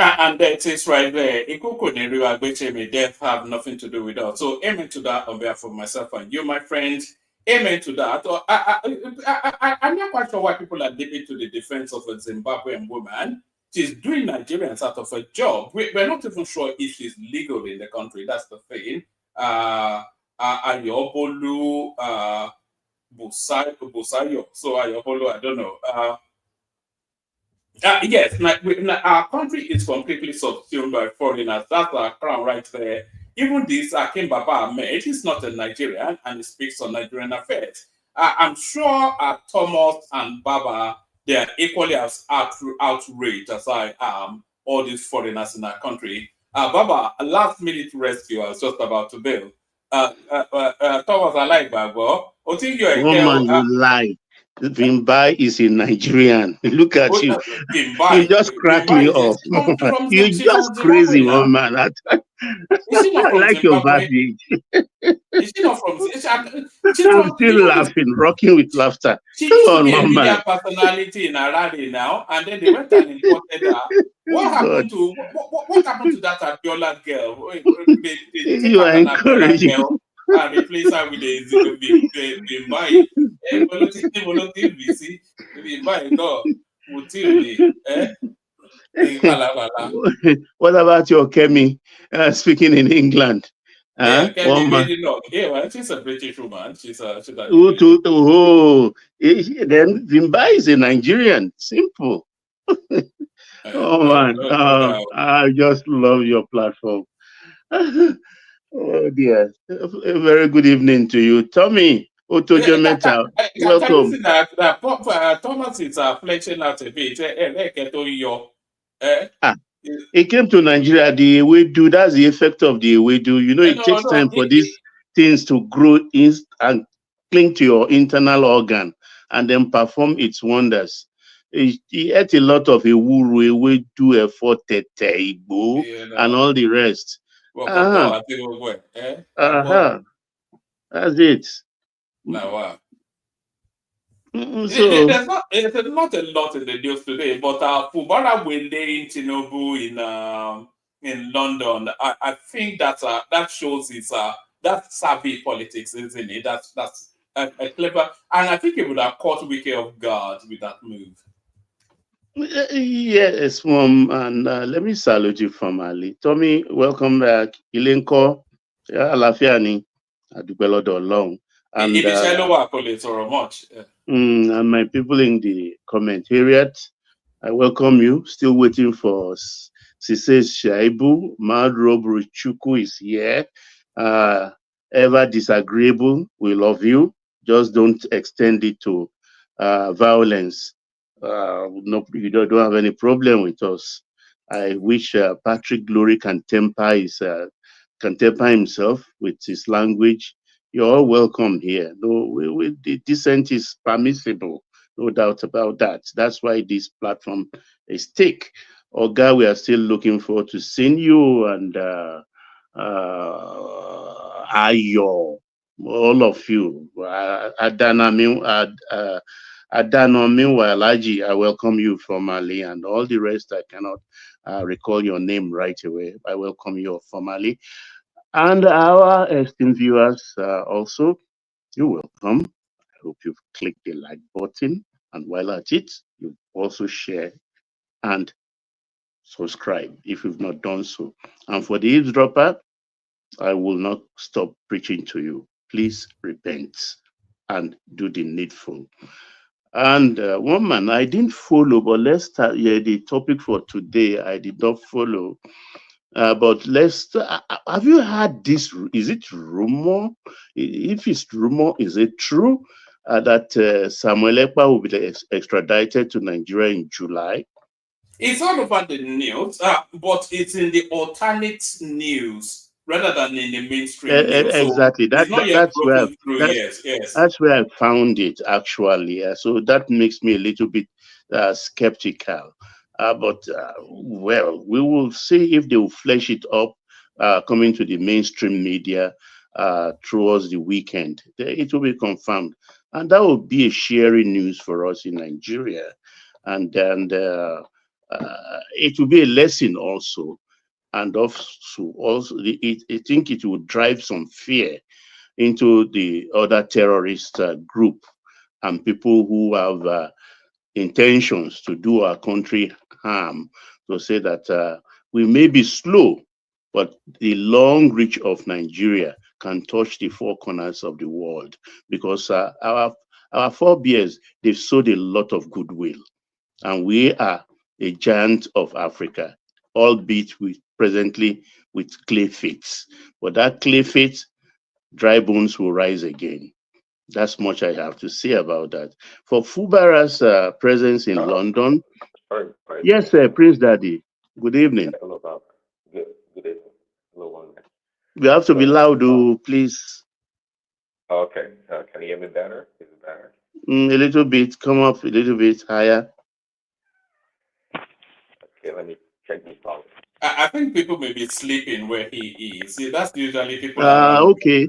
Speaker 7: And that is right there. Ikuku Neriwa Gbechemi, death have nothing to do with us. So amen to that on behalf of myself and you, my friends. Amen to that. I'm not quite sure why people are leaping to the defense of a Zimbabwean woman. She's doing Nigerians out of a job. We're not even sure if she's legal in the country. That's the thing. Ayobolu Busayo. So Ayobolu, I don't know. Yes, our country is completely subsumed by foreigners. That's our crown right there. Even this Akim Baba Ahmed, he's not a Nigerian and he speaks on Nigerian affairs. I'm sure Thomas and Baba, they are equally as outraged as I am, all these foreigners in our country. Baba, a last minute rescue I was just about to bail. Thomas, I like Baba.
Speaker 18: Woman, you lie. Bimbai is a Nigerian. Look at you. You just crack me up. You're just crazy, woman. I like your baby.
Speaker 7: Is she not from?
Speaker 18: I'm still laughing, rocking with laughter.
Speaker 7: Come on, woman. Personality in Harare now, and then they went and imported her. What happened to that Abiola girl?
Speaker 18: You are encouraging.
Speaker 7: and replace her with the buy. The buy go. Mutilni.
Speaker 18: What about your Kemi speaking in England?
Speaker 7: Yeah,
Speaker 18: One
Speaker 7: Kemi
Speaker 18: man.
Speaker 7: made it up. Yeah, well, she's a British woman. She's a
Speaker 18: Then Vimba is a Nigerian. Simple. Oh man,
Speaker 7: no.
Speaker 18: I just love your platform. Oh dear. A very good evening to you, Tommy Otojemeta.
Speaker 7: Can you
Speaker 18: Welcome.
Speaker 7: see that Thomas is flexing out a bit?
Speaker 18: He came to Nigeria. The Ewedu, that's the effect of the Ewedu. You know, it takes
Speaker 7: No.
Speaker 18: time for these things to grow in and cling to your internal organ and then perform its wonders. He ate a lot of Ewuru, Ewedu, Efo, Tete, Igbo, and all the rest. Uh-huh. That's it.
Speaker 7: Now, wow.
Speaker 18: So
Speaker 7: There's not a lot in the news today, but Fubara Wele in Tinubu in London, I think that shows his that savvy politics, isn't it? That's a clever, and I think he would have caught Wike off guard with that move.
Speaker 18: yes, Mom, and let me salute you formally. Tommy, welcome back. Ilenko, Alafiani, Adupelodo Long. And and my people in the commentariat, I welcome you. Still waiting for Sise Shaibu. Madrob Chuku is here. Ever disagreeable, we love you. Just don't extend it to violence. No, you don't have any problem with us. I wish Patrick Glory can temper himself with his language. You're all welcome here. No, the dissent is permissible, no doubt about that. That's why this platform is thick. Oga, we are still looking forward to seeing you and Ayo, all of you. Adano, meanwhile, Aji, I welcome you formally, and all the rest I cannot recall your name right away. I welcome you formally. And our esteemed viewers also, you're welcome. I hope you've clicked the like button, and while at it, you also share and subscribe if you've not done so. And for the eavesdropper, I will not stop preaching to you. Please repent and do the needful. And one man, I didn't follow, but let's start. Yeah, the topic for today, I did not follow. But let's. Have you heard this? Is it rumor? If it's rumor, is it true that Samuel Ekpa will be extradited to Nigeria in July?
Speaker 7: It's all over the news, but it's in the alternate news rather than in the mainstream news.
Speaker 18: Exactly.
Speaker 7: So it's not yet broken through. Yes.
Speaker 18: That's where I found it actually. So that makes me a little bit skeptical. But well, we will see if they will flesh it up coming to the mainstream media towards the weekend. It will be confirmed, and that will be a sharing news for us in Nigeria, and it will be a lesson also. And also, I think it will drive some fear into the other terrorist group and people who have intentions to do our country harm, to say that we may be slow, but the long reach of Nigeria can touch the four corners of the world, because our forebears, they've sowed a lot of goodwill, and we are a giant of Africa, albeit presently with clay feet. But that clay feet, dry bones will rise again. That's much I have to say about that. For Fubara's presence in London, yes, Prince Daddy. Good evening.
Speaker 19: Good evening. Hello, one.
Speaker 18: You have to be loud, please.
Speaker 19: Okay. Can you hear me better? Is it better?
Speaker 18: A little bit. Come up a little bit higher.
Speaker 19: Okay, let me check this out.
Speaker 7: I think people may be sleeping where he is. See, that's usually people.
Speaker 18: Okay.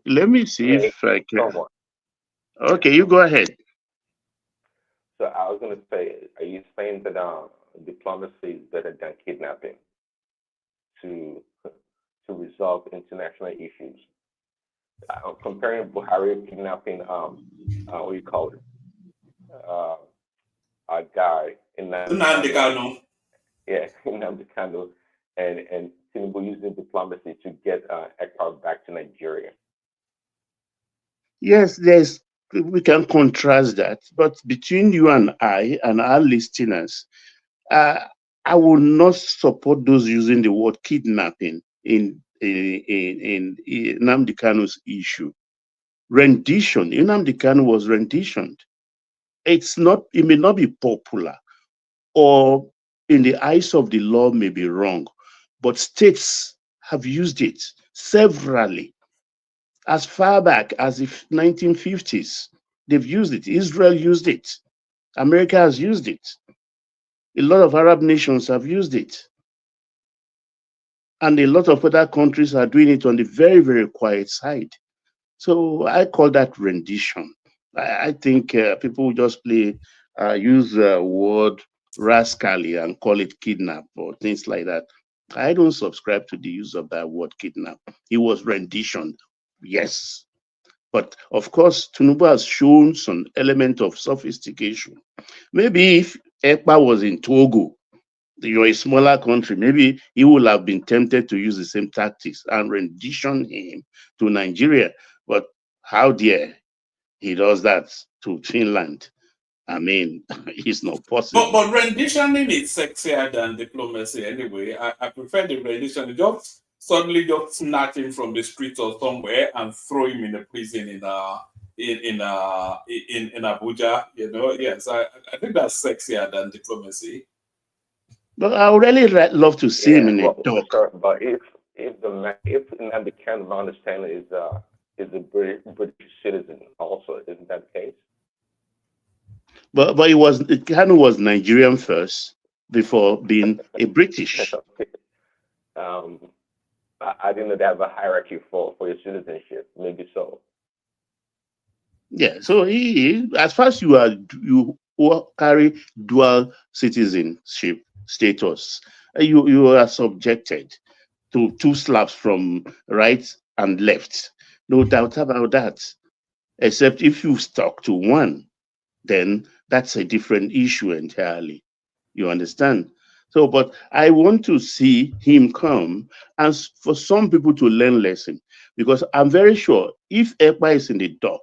Speaker 18: Let me see if I can. Okay, you go ahead.
Speaker 19: So I was going to say, are you saying that diplomacy is better than kidnapping to resolve international issues? comparing Buhari kidnapping, what do you call it? A guy in
Speaker 7: Nnamdi Kanu.
Speaker 19: Yeah, Nnamdi Kanu, and Tinubu using diplomacy to get ECPA back to Nigeria.
Speaker 18: Yes, we can contrast that, but between you and I and our listeners, I will not support those using the word kidnapping in Nnamdi Kanu's issue. Rendition. Nnamdi Kanu was renditioned. It may not be popular, or in the eyes of the law may be wrong, but states have used it severally. As far back as the 1950s, they've used it. Israel used it. America has used it. A lot of Arab nations have used it. And a lot of other countries are doing it on the very, very quiet side. So I call that rendition. I think people just use the word rascally and call it kidnap or things like that. I don't subscribe to the use of that word kidnap. It was rendition, yes. But of course, Tinubu has shown some element of sophistication. Maybe if ECPA was in Togo, you're a smaller country, maybe he would have been tempted to use the same tactics and rendition him to Nigeria. But how dare he does that to Finland? I mean, it's not possible.
Speaker 7: But renditioning is sexier than diplomacy anyway. I prefer the rendition. Just suddenly just snatch him from the streets or somewhere and throw him in a prison in Abuja. You know, yes, I think that's sexier than diplomacy.
Speaker 18: But I would really love to see him in a dock.
Speaker 19: Sure, but if Nnamdi Kanu, my understanding is a British citizen also, isn't that the case?
Speaker 18: But Kanu was Nigerian first before being a British.
Speaker 19: I didn't know they have a hierarchy for your citizenship. Maybe so.
Speaker 18: Yeah. So he as far as you carry dual citizenship status, you are subjected to 2 slaps from right and left. No doubt about that. Except if you stuck to one, then that's a different issue entirely. You understand? So, but I want to see him come and for some people to learn lesson, because I'm very sure if ECPA is in the dock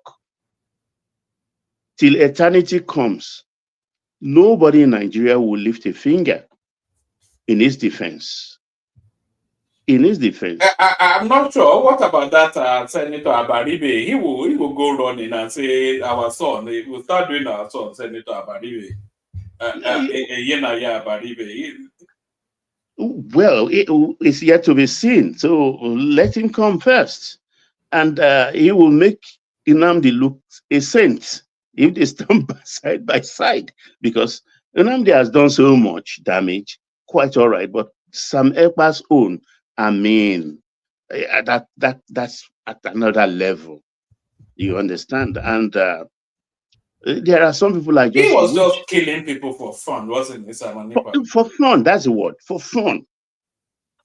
Speaker 18: till eternity comes, nobody in Nigeria will lift a finger in his defense. In his defense.
Speaker 7: I'm not sure. What about that Senator Abaribe? He will go running and say our son. He will start doing our son, Senator Abaribe.
Speaker 18: Well, it's yet to be seen. So let him come first, and he will make Nnamdi look a saint if they stand side by side, because Nnamdi has done so much damage. Quite all right, but Sam Ekpa's own, I mean, that's at another level. You understand? And there are some people like
Speaker 7: he was just killing people for fun, wasn't he?
Speaker 18: For fun, that's the word. For fun,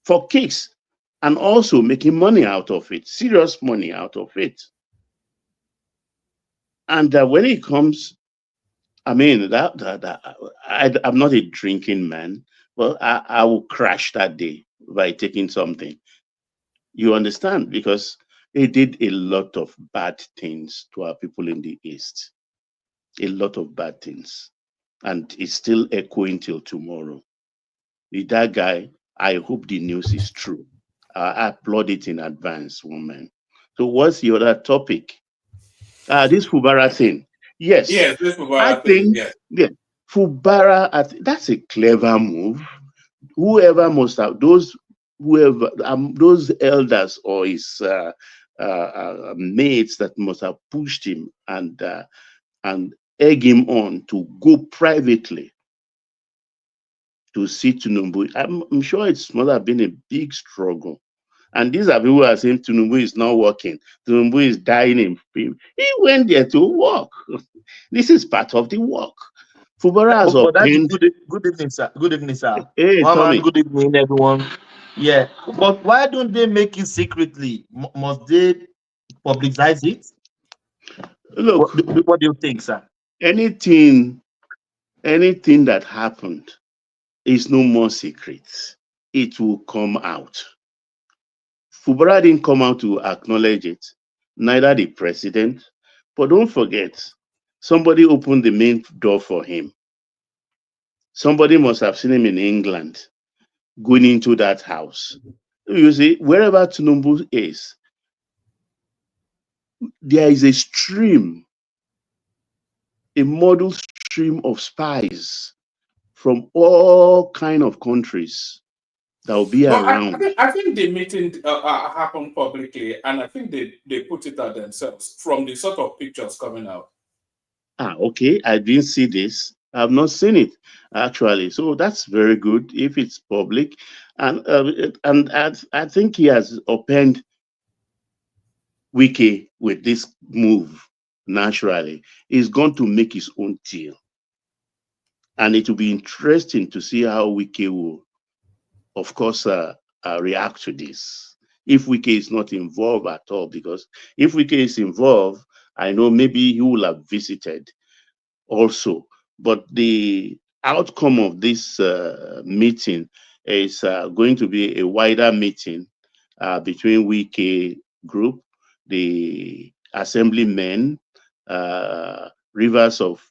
Speaker 18: for kicks, and also making money out of it, serious money out of it. And when it comes, I mean, I'm not a drinking man, but I will crash that day by taking something. You understand? Because he did a lot of bad things to our people in the East. A lot of bad things. And it's still echoing till tomorrow. With that guy, I hope the news is true. I applaud it in advance, woman. So what's the other topic? This Fubara thing. Yes.
Speaker 7: Yes, this Fubara thing. Yes.
Speaker 18: Yeah. Fubara, that's a clever move. Whoever must have those elders or his mates that must have pushed him and egg him on to go privately to see Tinubu. I'm sure it must have been a big struggle. And these are people who are saying Tinubu is not working. Tinubu is dying in pain. He went there to work. This is part of the work. Fubara has obtained...
Speaker 20: Good evening, sir. Good evening, sir.
Speaker 18: Hey, Tommy.
Speaker 20: Good evening, everyone. Yeah, but why don't they make it secretly? Must they publicize it?
Speaker 18: Look,
Speaker 20: what do you think, sir?
Speaker 18: Anything that happened is no more secret. It will come out. Fubara didn't come out to acknowledge it, neither the president. But don't forget, somebody opened the main door for him. Somebody must have seen him in England going into that house. You see, wherever Tinubu is, there is a stream, a model stream of spies from all kind of countries that will be around.
Speaker 7: I think the meeting happened publicly, and I think they put it out themselves from the sort of pictures coming out.
Speaker 18: Okay, I didn't see this. I've not seen it actually, so that's very good if it's public, and I think he has opened Wiki with this move. Naturally, he's going to make his own deal, and it will be interesting to see how Wiki will, of course, react to this. If Wiki is not involved at all, because if Wiki is involved, I know maybe he will have visited also. But the outcome of this meeting is going to be a wider meeting between Wiki group, the assemblymen, rivers of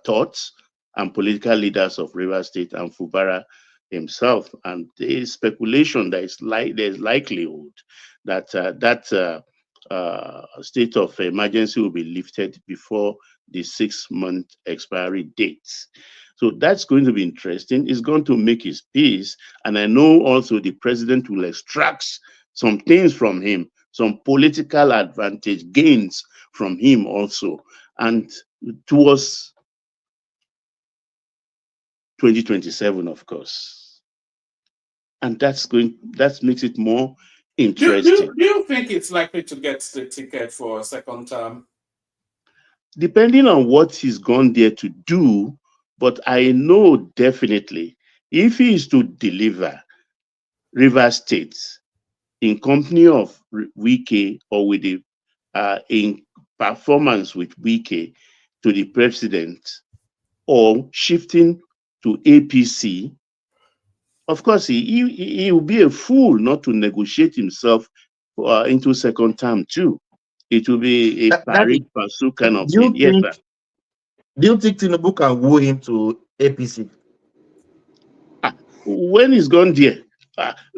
Speaker 18: thoughts, and political leaders of River State, and Fubara himself. And there is speculation that there's likelihood that state of emergency will be lifted before the 6-month expiry dates. So that's going to be interesting. It's going to make his peace. And I know also the president will extract some things from him, some political advantage gains from him also. And towards 2027, of course. And that makes it more interesting.
Speaker 7: Do you think it's likely to get the ticket for a second term?
Speaker 18: Depending on what he's gone there to do, but I know definitely if he is to deliver River State in company of Wike, or with the in performance with Wike to the president, or shifting to APC, of course he will be a fool not to negotiate himself into second term too. It will be a pari passu kind of thing. Yes, sir.
Speaker 20: Do you think Tinubu can woo him to APC?
Speaker 18: When he's gone there,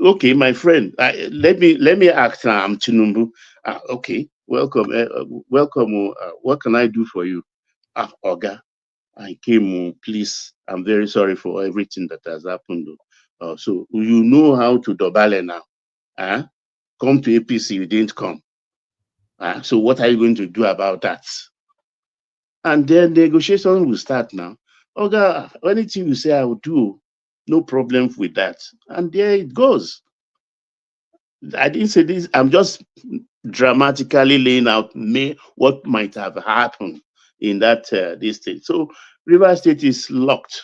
Speaker 18: okay, my friend, let me ask Tinubu. Okay, welcome, welcome. What can I do for you? Oga, I came. Please, I'm very sorry for everything that has happened. So you know how to dobale now. Come to APC, you didn't come. So what are you going to do about that? And then negotiations will start now. Oga, anything you say, I will do. No problem with that. And there it goes. I didn't say this. I'm just dramatically laying out what might have happened in that this state. So River State is locked.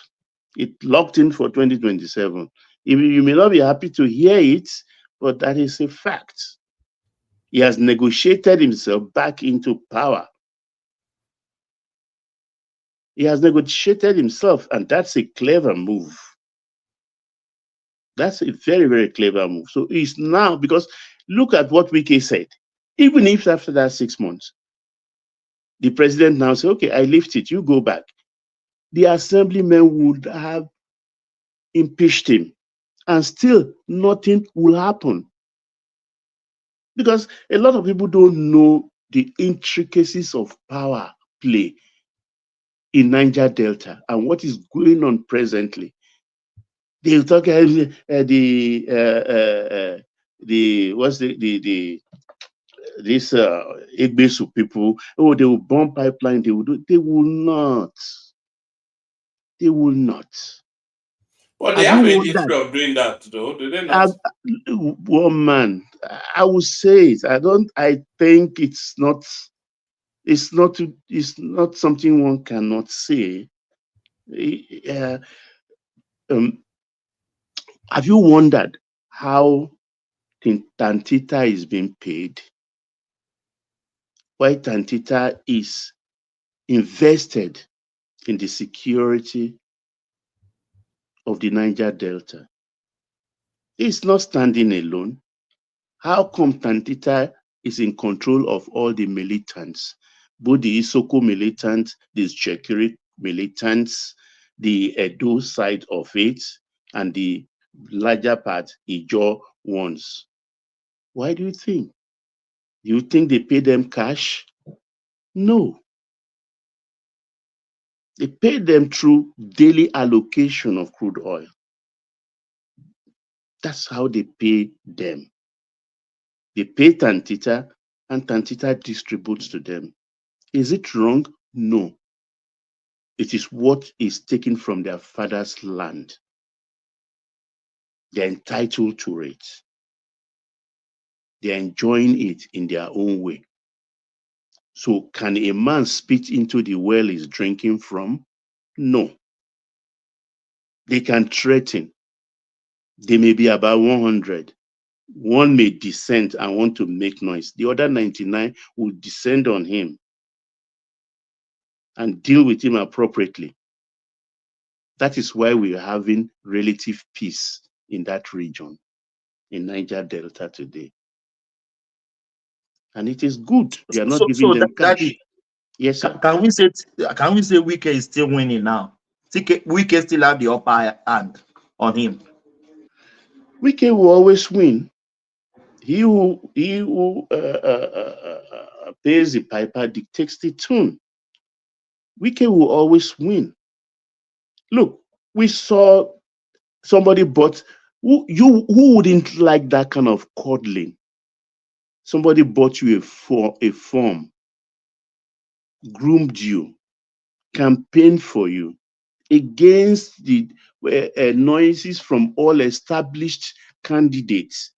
Speaker 18: It locked in for 2027. You may not be happy to hear it, but that is a fact. He has negotiated himself back into power. He has negotiated himself, and that's a clever move. That's a very, very clever move. So it's now, because look at what Wike said. Even if after that 6 months, the president now say, okay, I lift it, you go back. The assemblymen would have impeached him, and still nothing will happen. Because a lot of people don't know the intricacies of power play in Niger Delta and what is going on presently. They talk the this Egbesu people. Oh, they will bomb pipeline. They will do. They will not. They will not.
Speaker 7: Well, they have a history of doing that, though. Do they not?
Speaker 18: Well, man, I will say it. I think it's not. It's not something one cannot say. Have you wondered how Tantita is being paid? why Tantita is invested in the security of the Niger Delta. It's not standing alone. How come Tantita is in control of all the militants, both the Isoko militants, the Chekiri militants, the Edo side of it, and the larger part, Ijo ones? Why do you think? Do you think they pay them cash? No. They pay them through daily allocation of crude oil. That's how they pay them. They pay Tantita, and Tantita distributes to them. Is it wrong? No. It is what is taken from their father's land. They're entitled to it. They're enjoying it in their own way. So can a man spit into the well he's drinking from? No. They can threaten. They may be about 100. One may dissent and want to make noise. The other 99 will descend on him and deal with him appropriately. That is why we are having relative peace in that region, in Niger Delta today. And it is good. They are not giving them cash. Yes, sir.
Speaker 20: Can we say Wike is still winning now? Wike still have the upper hand on him.
Speaker 18: Wike will always win. He who pays the piper dictates the tune. Wike will always win. Look, we saw somebody bought, who wouldn't like that kind of coddling? Somebody bought you a form, groomed you, campaigned for you against the noises from all established candidates,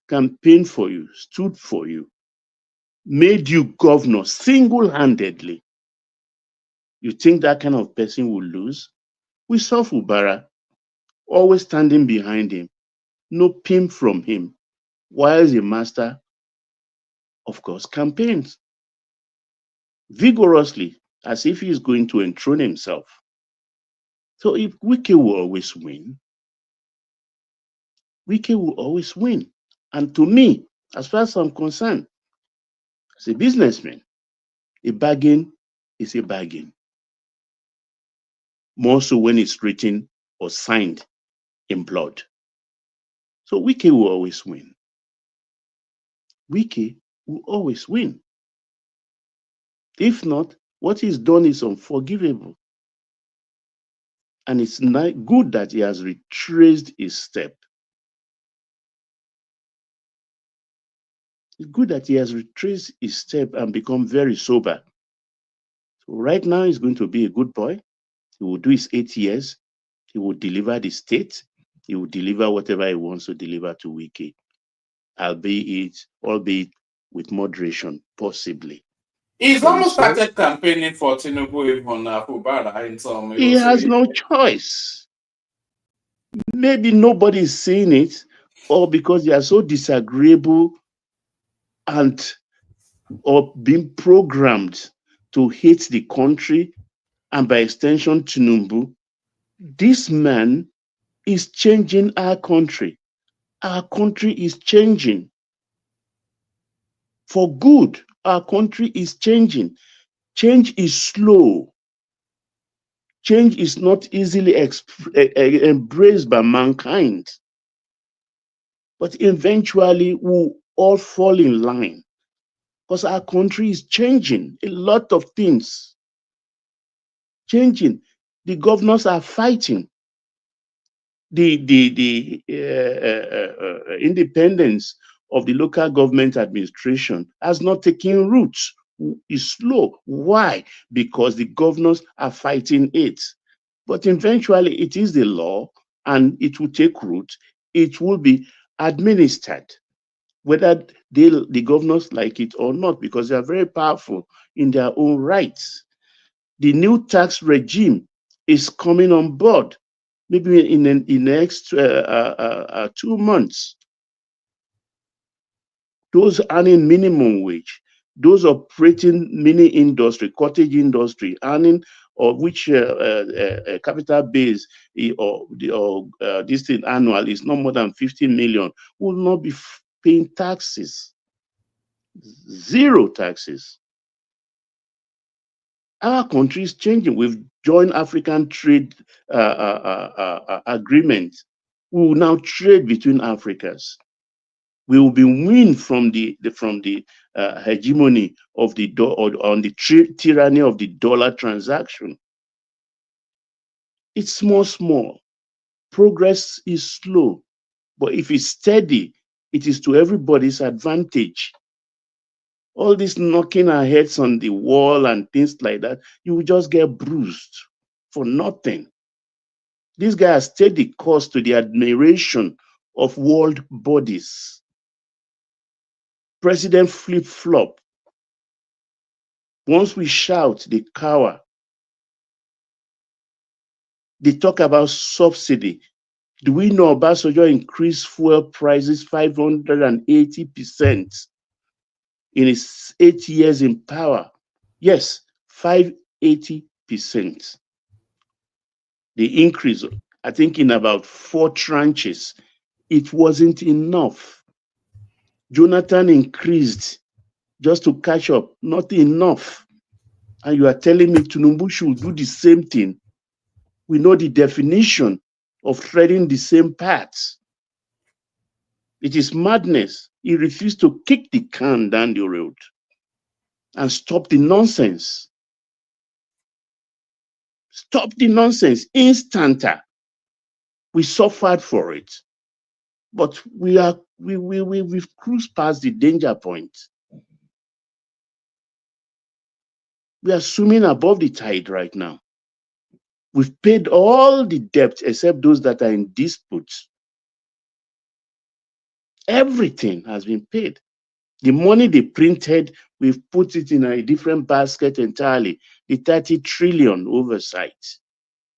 Speaker 18: campaigned for you, stood for you, made you governor single-handedly. You think that kind of person will lose? We saw Fubara always standing behind him, no pimp from him, while the master, of course, campaigns vigorously as if he is going to enthrone himself. So if Wike will always win, Wike will always win. And to me, as far as I'm concerned, as a businessman, a bargain is a bargain. More so when it's written or signed in blood. So Wike will always win. Wike will always win. If not, what he's done is unforgivable. And it's not good that he has retraced his step. It's good that he has retraced his step and become very sober. So right now, he's going to be a good boy. He will do his 8 years. He will deliver the state. He will deliver whatever he wants to deliver to Wike, albeit with moderation, possibly.
Speaker 7: He's almost started campaigning for Tinubu even Fubara in some.
Speaker 18: He has no choice. Maybe nobody is seeing it, or because they are so disagreeable and or being programmed to hate the country and by extension Tinubu. This man is changing our country. Our country is changing for good. Our country is changing. Change is slow. Change is not easily embraced by mankind. But eventually we'll all fall in line because our country is changing. A lot of things changing. The governors are fighting. The independence of the local government administration has not taken root. It's slow. Why? Because the governors are fighting it. But eventually it is the law and it will take root. It will be administered, whether the governors like it or not, because they are very powerful in their own rights. The new tax regime is coming on board, maybe in the next 2 months. Those earning minimum wage, those operating mini industry, cottage industry, earning of which capital base or this thing annual is not more than 15 million will not be paying taxes. Zero taxes. Our country is changing. We've joined African trade agreement. We will now trade between Africas. We will be weaned from the hegemony of the on the tyranny of the dollar transaction. It's small. Progress is slow, but if it's steady, it is to everybody's advantage. All this knocking our heads on the wall and things like that, you will just get bruised for nothing. This guy has stayed the course to the admiration of world bodies. President flip-flop. Once we shout, they cower. They talk about subsidy. Do we know Obasanjo increased fuel prices 580% in his 8 years in power? Yes, 580%. The increase, I think, in about 4 tranches. It wasn't enough. Jonathan increased just to catch up, not enough. And you are telling me Tinubu should do the same thing? We know the definition of treading the same paths. It is madness. He refused to kick the can down the road and stop the nonsense. Stop the nonsense instanta. We suffered for it, but we've cruised past the danger point. We are swimming above the tide right now. We've paid all the debt except those that are in dispute. Everything has been paid. The money they printed, we've put it in a different basket entirely. The 30 trillion oversight.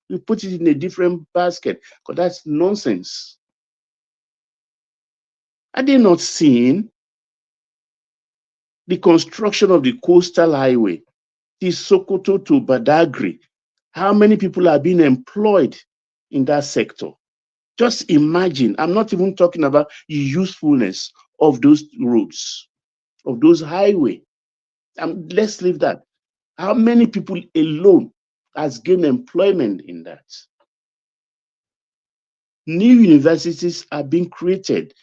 Speaker 18: We put it in a different basket because that's nonsense. Are they not seeing the construction of the coastal highway, the Sokoto to Badagry? How many people are being employed in that sector? Just imagine. I'm not even talking about the usefulness of those roads, of those highways. Let's leave that. How many people alone has gained employment in that? New universities are being created.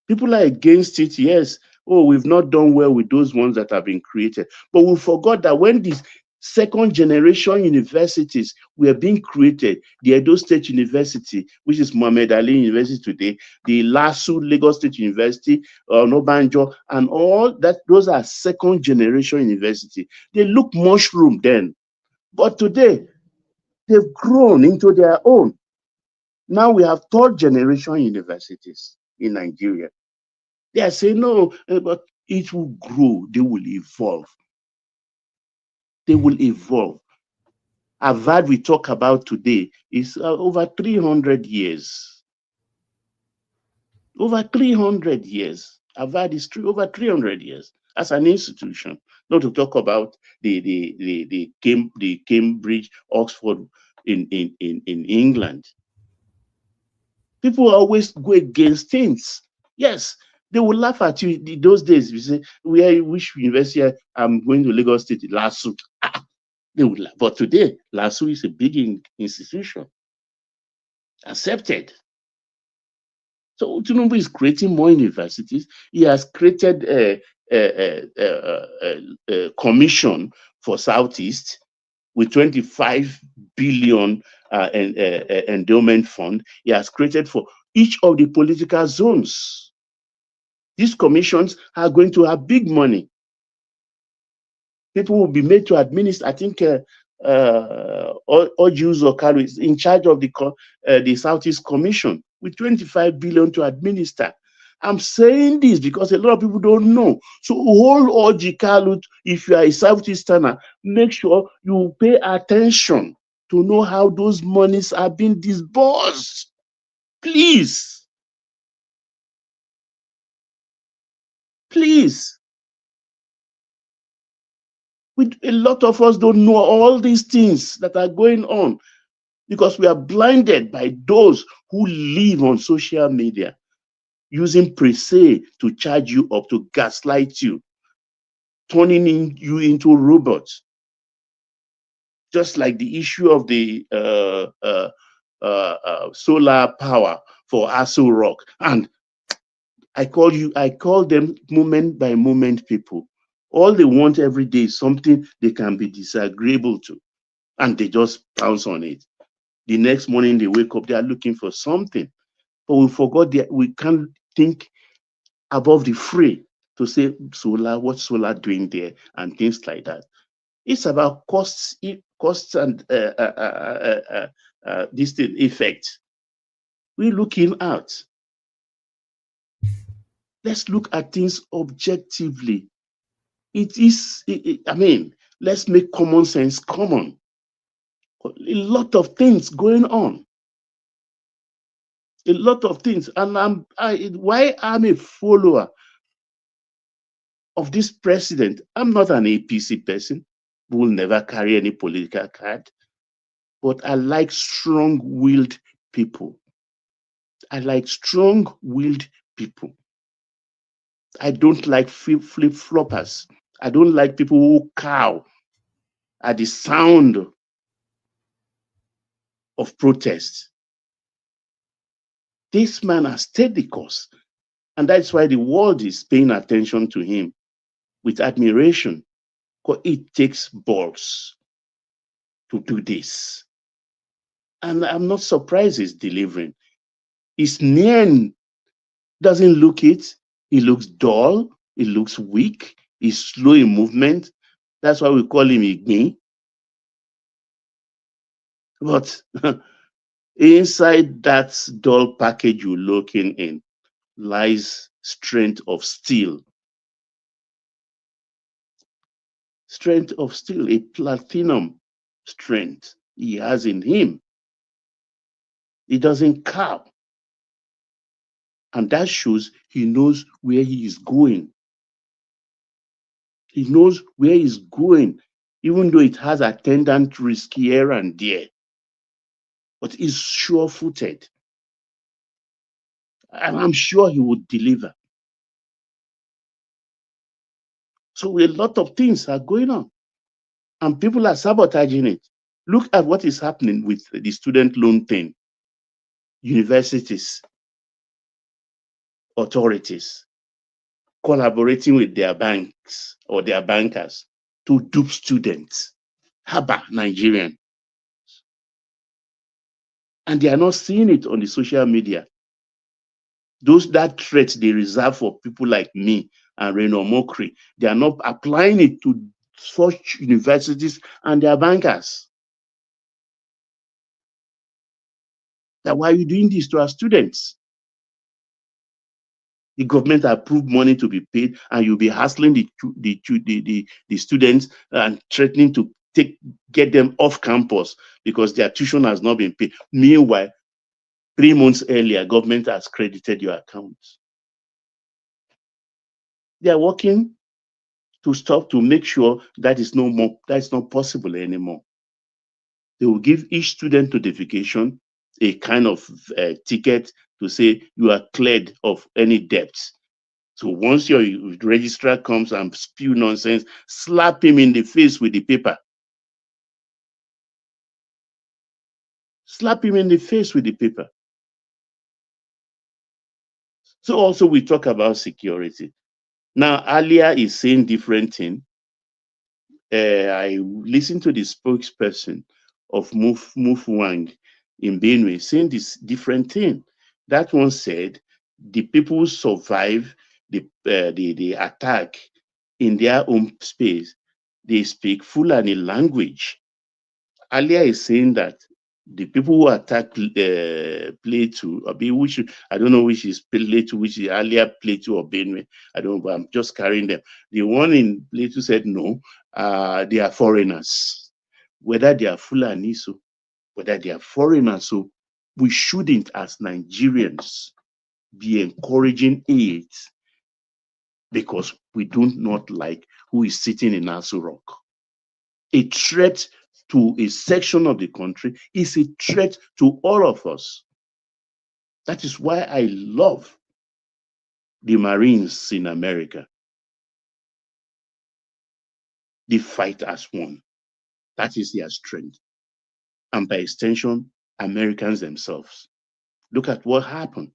Speaker 18: People are against it, yes. Oh, we've not done well with those ones that have been created. But we forgot that when these second generation universities were being created, the Edo State University, which is Muhammad Ali University today, the LASU, Lagos State University, Obanjo, and all that, those are second generation university. They look mushroom then. But today, they've grown into their own. Now we have third generation universities in Nigeria. They are saying, no, but it will grow. They will evolve. They will evolve. Avad we talk about today is over 300 years. Over 300 years. Avad is over 300 years as an institution. Not to talk about the Cambridge, Oxford in England. People always go against things. Yes, they will laugh at you those days. You say, which university I'm going to Lagos State, LASU. They would laugh. But today, LASU is a big institution. Accepted. So Tinubu is creating more universities. He has created a commission for Southeast with 25 billion endowment fund. He has created for each of the political zones. These commissions are going to have big money. People will be made to administer. I think Ojus Okalu is in charge of the Southeast Commission with 25 billion to administer. I'm saying this because a lot of people don't know. So hold Oji Kalu, if you are a Southeasterner, make sure you pay attention to know how those monies are being disbursed. Please. Please. A lot of us don't know all these things that are going on because we are blinded by those who live on social media, using pre-sale to charge you up, to gaslight you, turning you into robots. Just like the issue of the solar power for Aso Rock. And I call them moment by moment people. All they want every day is something they can be disagreeable to, and they just pounce on it. The next morning they wake up, they are looking for something. But we forgot that we can't think above the fray to say solar, what's solar doing there, and things like that. It's about costs and this thing effect. We're looking out. Let's look at things objectively. I mean, let's make common sense common. A lot of things going on. A lot of things. And why I'm a follower of this president. I'm not an APC person who will never carry any political card, but I like strong-willed people. I like strong-willed people. I don't like flip-floppers. I don't like people who cow at the sound of protest. This man has stayed the course, and that's why the world is paying attention to him with admiration, because it takes balls to do this. And I'm not surprised he's delivering. His Nien doesn't look it. He looks dull. He looks weak. He's slow in movement. That's why we call him Igni. But inside that dull package you're looking in lies strength of steel. Strength of steel, a platinum strength he has in him. He doesn't cow. And that shows he knows where he is going. He knows where he's going, even though it has attendant risk here and there. But he's sure-footed. And I'm sure he would deliver. So a lot of things are going on. And people are sabotaging it. Look at what is happening with the student loan thing. Universities, authorities, collaborating with their banks or their bankers to dupe students. Haba, Nigerian. And they are not seeing it on the social media. That threat they reserve for people like me and Reno Mokri, they are not applying it to such universities and their bankers. That why are you doing this to our students? The government approved money to be paid, and you'll be hassling the students and threatening to get them off campus because their tuition has not been paid. Meanwhile, 3 months earlier, government has credited your accounts. They are working to make sure that is not possible anymore. They will give each student notification a kind of ticket to say you are cleared of any debts. So once your registrar comes and spew nonsense, slap him in the face with the paper. Slap him in the face with the paper. So also we talk about security. Now, Alia is saying different thing. I listened to the spokesperson of Mufwang in Benue saying this different thing. That one said the people who survive the attack in their own space, they speak Fulani language. Alia is saying that the people who attack Plateau, I don't know which is Plateau, which is Alia, Plateau, or Benue. I don't know, but I'm just carrying them. The one in Plateau said no, they are foreigners. Whether they are Fulani, so whether they are foreigners, so we shouldn't, as Nigerians, be encouraging it because we do not like who is sitting in Aso Rock. a threat to a section of the country, it's a threat to all of us. That is why I love the Marines in America. They fight as one. That is their strength. And by extension, Americans themselves. Look at what happened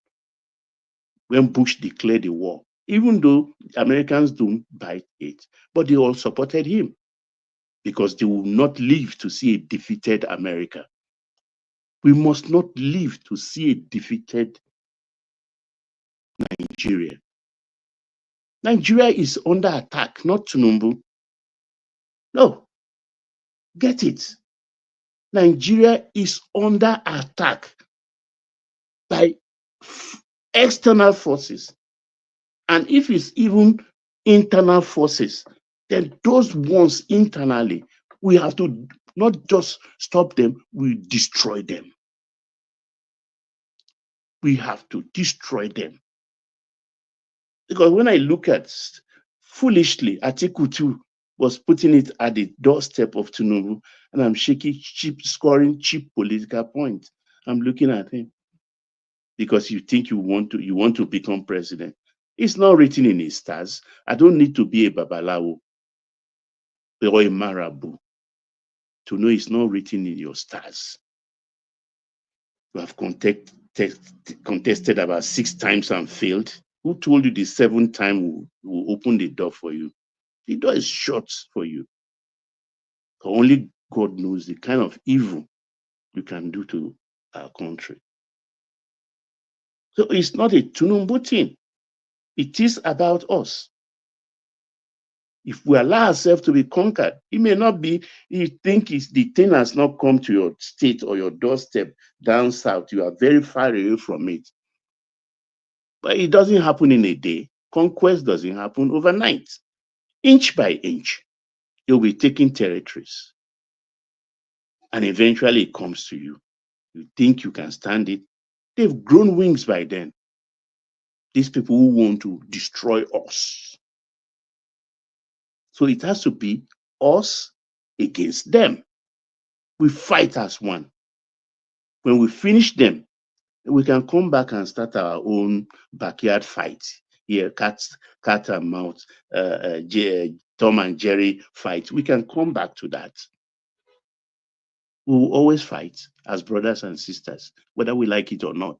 Speaker 18: when Bush declared the war. Even though Americans don't buy it, but they all supported him because they will not live to see a defeated America. We must not live to see a defeated Nigeria. Nigeria is under attack, not Tinubu. No, get it. Nigeria is under attack by external forces. And if it's even internal forces, then those ones internally, we have to not just stop them, we destroy them. We have to destroy them. Because when I look at, foolishly, Article 2 was putting it at the doorstep of Tinubu, and I'm scoring cheap political points. I'm looking at him because you think you want to become president. It's not written in his stars. I don't need to be a babalawo or a marabu to know it's not written in your stars. You have contested about 6 times and failed. Who told you the 7th time will open the door for you? The door is shut for you. Only God knows the kind of evil you can do to our country. So it's not a Tinubu thing. It is about us. If we allow ourselves to be conquered, it may not be, you think the thing has not come to your state or your doorstep down south. You are very far away from it. But it doesn't happen in a day. Conquest doesn't happen overnight. Inch by inch, you'll be taking territories. And eventually it comes to you. You think you can stand it. They've grown wings by then. These people who want to destroy us. So it has to be us against them. We fight as one. When we finish them, we can come back and start our own backyard fight. Here, cat and mouse, Tom and Jerry fight. We can come back to that. We will always fight as brothers and sisters, whether we like it or not.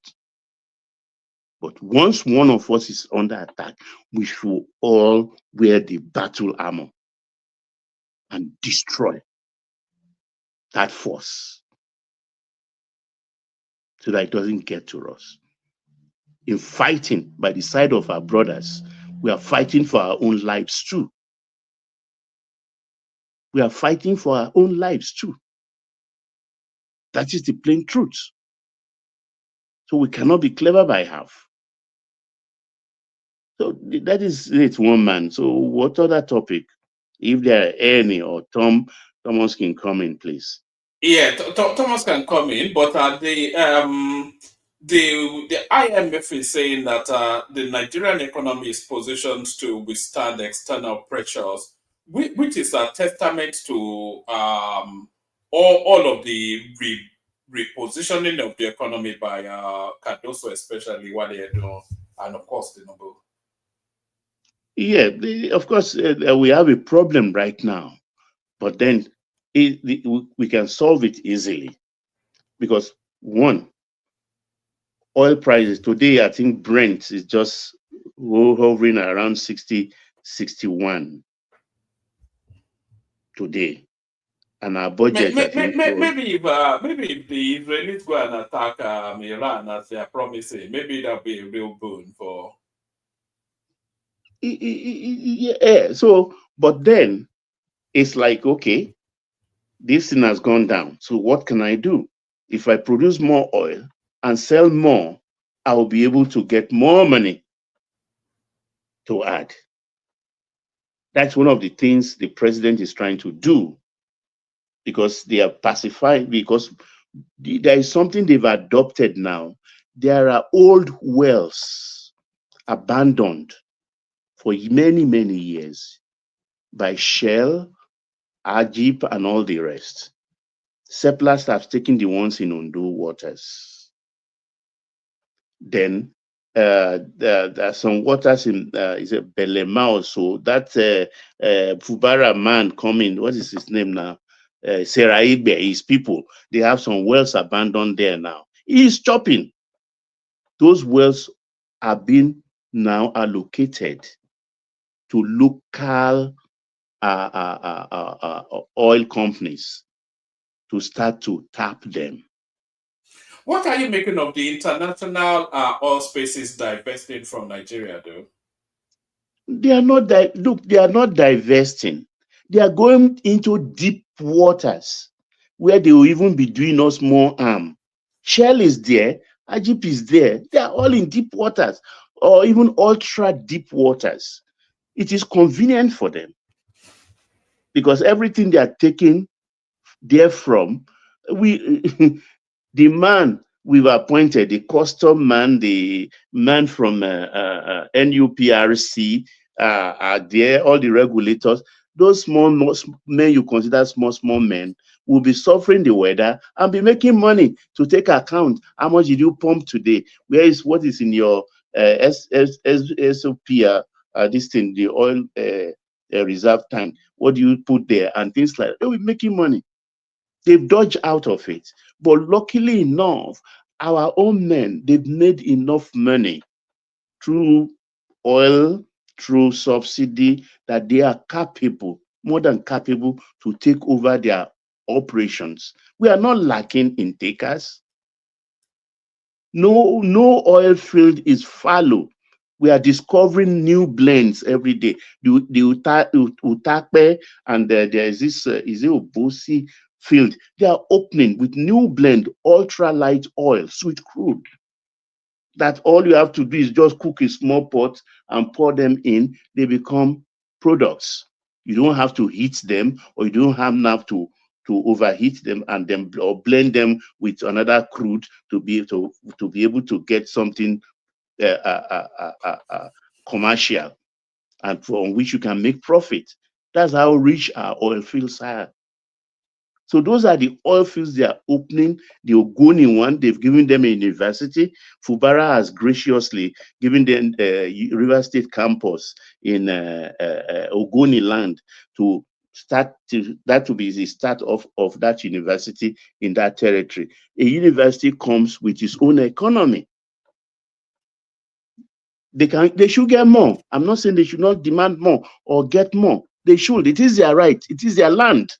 Speaker 18: But once one of us is under attack, we should all wear the battle armor and destroy that force so that it doesn't get to us. In fighting by the side of our brothers, we are fighting for our own lives too. We are fighting for our own lives too. That is the plain truth. So we cannot be clever by half. So that is it, one man. So what other topic? If there are any, or Thomas can come in, please.
Speaker 7: Yeah, Thomas can come in, but the IMF is saying that the Nigerian economy is positioned to withstand external pressures, which is a testament to all of the repositioning of the economy by Cardoso, especially Wale, and of course Tinubu.
Speaker 18: Yeah, of course, we have a problem right now, but then we can solve it easily because, one, oil prices today, I think Brent is just hovering around 60, 61 today, and our budget.
Speaker 7: Maybe if the Israelis go and attack Iran as they are promising, maybe that'll be a real boon for.
Speaker 18: Yeah. So, but then it's like, okay, this thing has gone down. So what can I do? If I produce more oil and sell more, I will be able to get more money to add. That's one of the things the president is trying to do, because they are pacified, because there is something they've adopted now. There are old wells abandoned for many, many years by Shell Ajip and all the rest. Settlers have taken the ones in Ondo waters. Then there are some waters in is it Belema also. That Fubara man coming, what is his name now? Seraibe, his people, they have some wells abandoned there now. He is chopping. Those wells are being now allocated to local oil companies to start to tap them.
Speaker 7: What are you making of the international oil spaces divesting from Nigeria, though?
Speaker 18: They are not they are not divesting. They are going into deep waters where they will even be doing us more harm. Shell is there, Ajip is there. They are all in deep waters or even ultra deep waters. It is convenient for them because everything they are taking there from, the man we've appointed, the custom man, the man from NUPRC are there, all the regulators. Those small men you consider small men will be suffering the weather and be making money to take account. How much did you pump today? Where is what is in your SOP, this thing, the oil reserve tank? What do you put there? And things like that. They'll be making money. They've dodged out of it. But luckily enough, our own men, they've made enough money through oil, through subsidy, that they are capable, more than capable, to take over their operations. We are not lacking in takers. No oil field is fallow. We are discovering new blends every day. The Utape and there is this is it Obosi field. They are opening with new blend, ultralight oil, sweet crude. That all you have to do is just cook a small pot and pour them in. They become products. You don't have to heat them, or you don't have to overheat them and then or blend them with another crude to be able to get something commercial and from which you can make profit. That's how rich our oil fields are. So those are the oil fields they are opening. The Ogoni one, they've given them a university. Fubara has graciously given them River State campus in Ogoni land to start that to be the start of that university in that territory. A university comes with its own economy. They should get more. I'm not saying they should not demand more or get more. They should. It is their right. It is their land.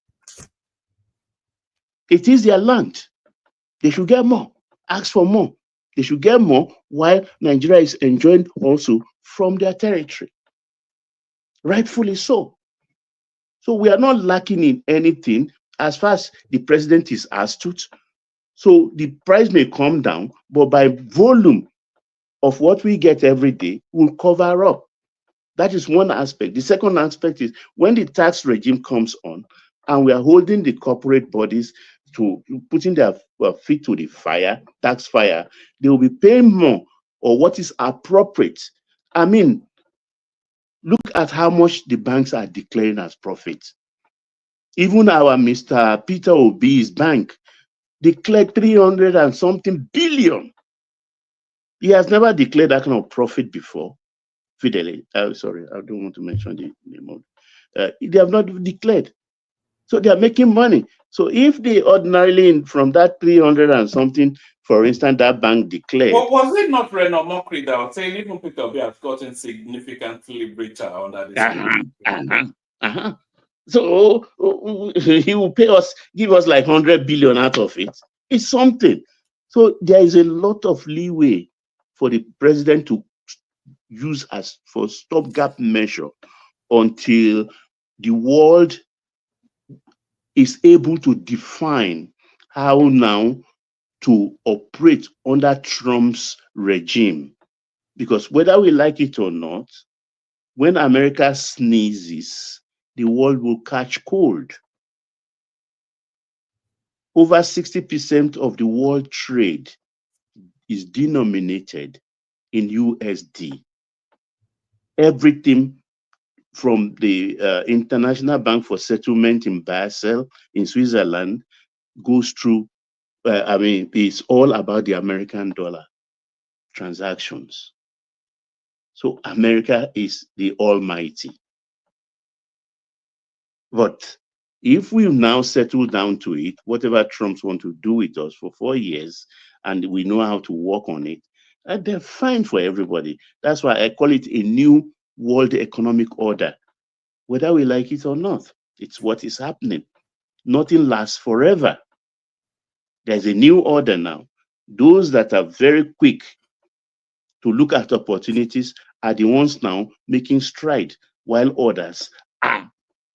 Speaker 18: It is their land. They should get more. Ask for more. They should get more while Nigeria is enjoying also from their territory. Rightfully so. So we are not lacking in anything as far as the president is astute. So the price may come down, but by volume of what we get every day will cover up. That is one aspect. The second aspect is when the tax regime comes on and we are holding the corporate bodies to putting their feet to the fire, tax fire, they will be paying more or what is appropriate. I mean, look at how much the banks are declaring as profit. Even our Mr. Peter Obi's bank declared 300 and something billion. He has never declared that kind of profit before. Fidelity. Sorry, I don't want to mention the name of it. They have not declared. So they are making money. So if they ordinarily, from that 300 and something, for instance, that bank declared.
Speaker 7: Well, was it not Reno Mokri that was saying even Peter Obi has gotten significantly richer under this?
Speaker 18: So he will pay us, give us like 100 billion out of it. It's something. So there is a lot of leeway for the president to use as for stopgap measure until the world is able to define how now to operate under Trump's regime. Because whether we like it or not, when America sneezes, the world will catch cold. Over 60% of the world trade is denominated in USD. Everything from the International Bank for Settlement in Basel in Switzerland goes through, it's all about the American dollar transactions. So America is the almighty. But if we now settle down to it, whatever Trump wants to do with us for 4 years, and we know how to work on it, they're fine for everybody. That's why I call it a new world economic order. Whether we like it or not, it's what is happening. Nothing lasts forever. There's a new order now. Those that are very quick to look at opportunities are the ones now making stride, while others are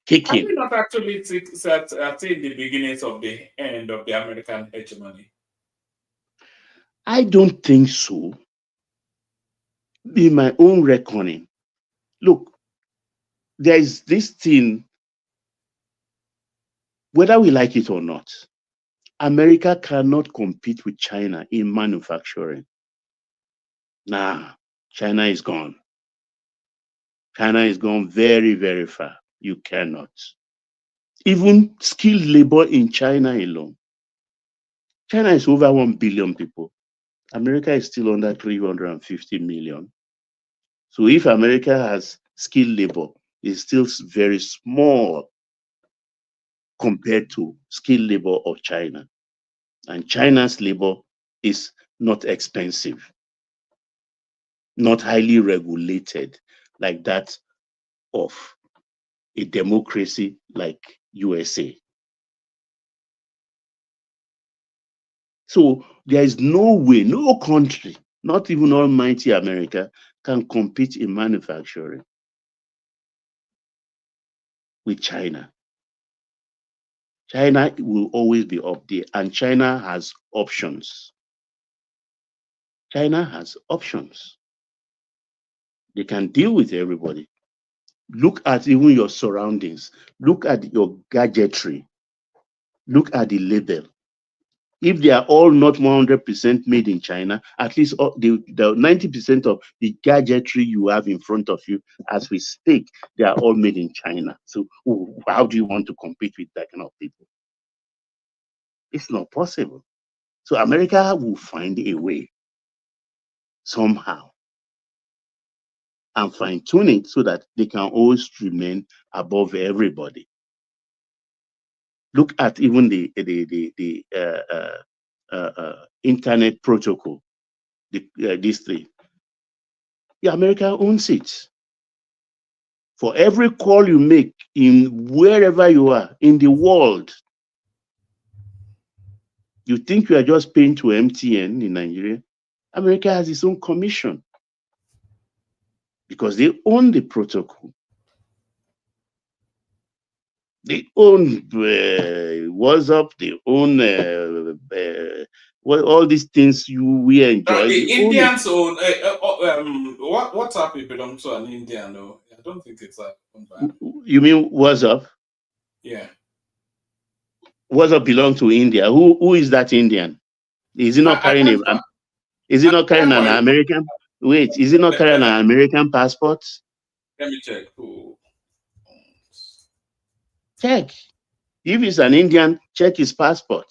Speaker 18: kicking.
Speaker 7: Have we not actually seen the beginnings of the end of the American hegemony?
Speaker 18: I don't think so. In my own reckoning, look, there is this thing, whether we like it or not, America cannot compete with China in manufacturing. Nah, China is gone. China is gone very, very far. You cannot. Even skilled labor in China alone. China is over 1 billion people. America is still under 350 million. So if America has skilled labor, it's still very small compared to skilled labor of China. And China's labor is not expensive, not highly regulated like that of a democracy like USA. So there is no way, no country, not even almighty America, can compete in manufacturing with China. China will always be up there, and China has options. China has options. They can deal with everybody. Look at even your surroundings. Look at your gadgetry. Look at the label. If they are all not 100% made in China, at least the 90% of the gadgetry you have in front of you as we speak, they are all made in China. So how do you want to compete with that kind of people? It's not possible. So America will find a way somehow and fine tune it so that they can always remain above everybody. Look at even the internet protocol, this thing. Yeah, America owns it. For every call you make in wherever you are in the world, you think you are just paying to MTN in Nigeria. America has its own commission because they own the protocol. They own WhatsApp, they own all these things we enjoy.
Speaker 7: The Indians own WhatsApp. It belongs to an Indian, though. I don't think it's a.
Speaker 18: You mean WhatsApp?
Speaker 7: Yeah.
Speaker 18: WhatsApp belongs to India. Who is that Indian? Is he not carrying an American? Wait, is he not carrying an American passport?
Speaker 7: Let me check.
Speaker 18: Check. If he's an Indian, check his passport.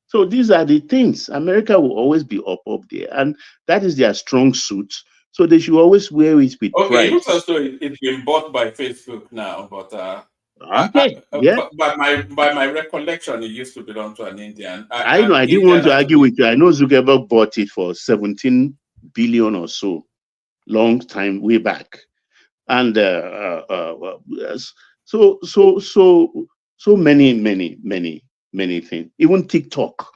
Speaker 18: So these are the things. America will always be up there, and that is their strong suit. So they should always wear it with pride.
Speaker 7: It looks as though it's been bought by Facebook now, but
Speaker 18: okay, yeah.
Speaker 7: By my recollection, it used to belong to an Indian.
Speaker 18: I know. I didn't want to argue with you. I know Zuckerberg bought it for 17 billion or so, long time way back, and so many things. Even TikTok.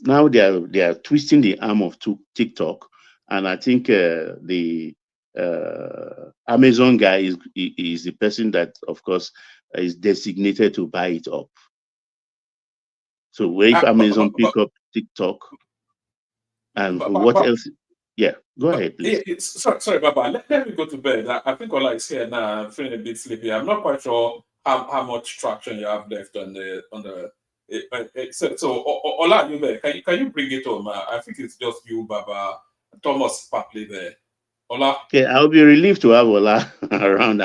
Speaker 18: Now they are twisting the arm of TikTok, and I think the Amazon guy is the person that, of course, is designated to buy it up. So if Amazon pick up TikTok, and what else? Yeah, go ahead, please.
Speaker 7: Sorry, Baba. Let me go to bed. I think Ola is here now. I'm feeling a bit sleepy. I'm not quite sure how much traction you have left on the. So Ola, are you there? Can you bring it home? I think it's just you, Baba, Thomas Papley there. Ola.
Speaker 18: Okay, I'll be relieved to have Ola around.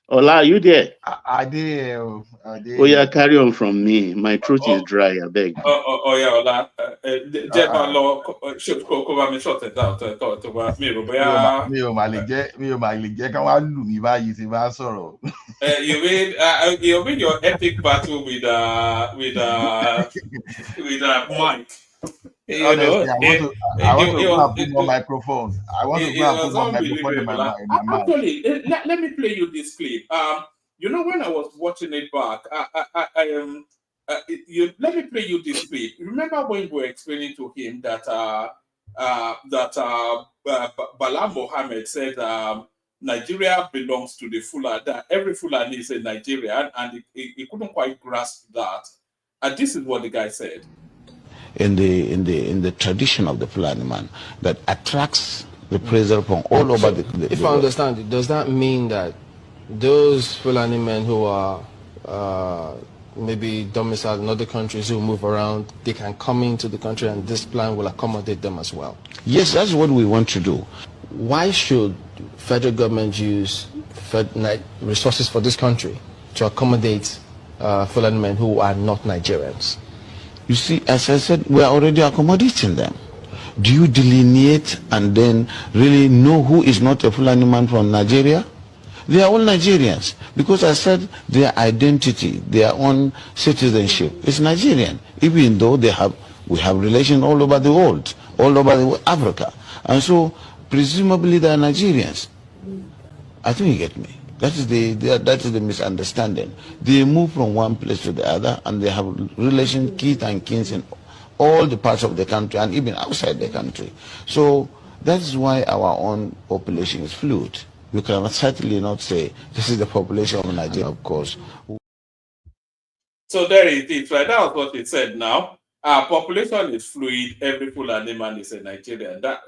Speaker 18: Ola, are you there?
Speaker 21: I did.
Speaker 18: Oh yeah, carry on from me. My throat is dry, I beg.
Speaker 7: Yeah, Ola. Jeba lo should cover me short it out. To me,
Speaker 21: mi ò mà lè jẹ́ ká wá lù mí báyìí tí bá sọ̀rọ̀.
Speaker 7: You win your epic battle with Mike. You
Speaker 21: Honestly,
Speaker 7: know,
Speaker 21: I want to go and put more microphone. I want to go and put
Speaker 7: was
Speaker 21: more microphone in
Speaker 7: unbelievable.
Speaker 21: my mouth.
Speaker 7: Actually, let me play you this clip. You know, when I was watching it back, let me play you this clip. Remember when we were explaining to him that Bala Mohammed said Nigeria belongs to the Fulani, that every Fulani is a Nigerian, and he couldn't quite grasp that. And this is what the guy said.
Speaker 10: In the tradition of the Fulani man that attracts the pressure from all over the
Speaker 22: If I understand it, does that mean that those Fulani men who are maybe domiciled in other countries who move around, they can come into the country and this plan will accommodate them as well?
Speaker 10: Yes, that's what we want to do.
Speaker 22: Why should federal government use resources for this country to accommodate Fulani men who are not Nigerians?
Speaker 10: You see, as I said, we are already accommodating them. Do you delineate and then really know who is not a Fulani man from Nigeria? They are all Nigerians because I said their identity, their own citizenship is Nigerian, even though we have relations all over the world, all over Africa. And so, presumably they are Nigerians. I think you get me. That is the misunderstanding. They move from one place to the other, and they have relations, kith and kins in all the parts of the country, and even outside the country. So that is why our own population is fluid. You can certainly not say this is the population of Nigeria, of course.
Speaker 7: So there it is, right? That was what it said now. Our population is fluid. Every Fulani man is a Nigerian. That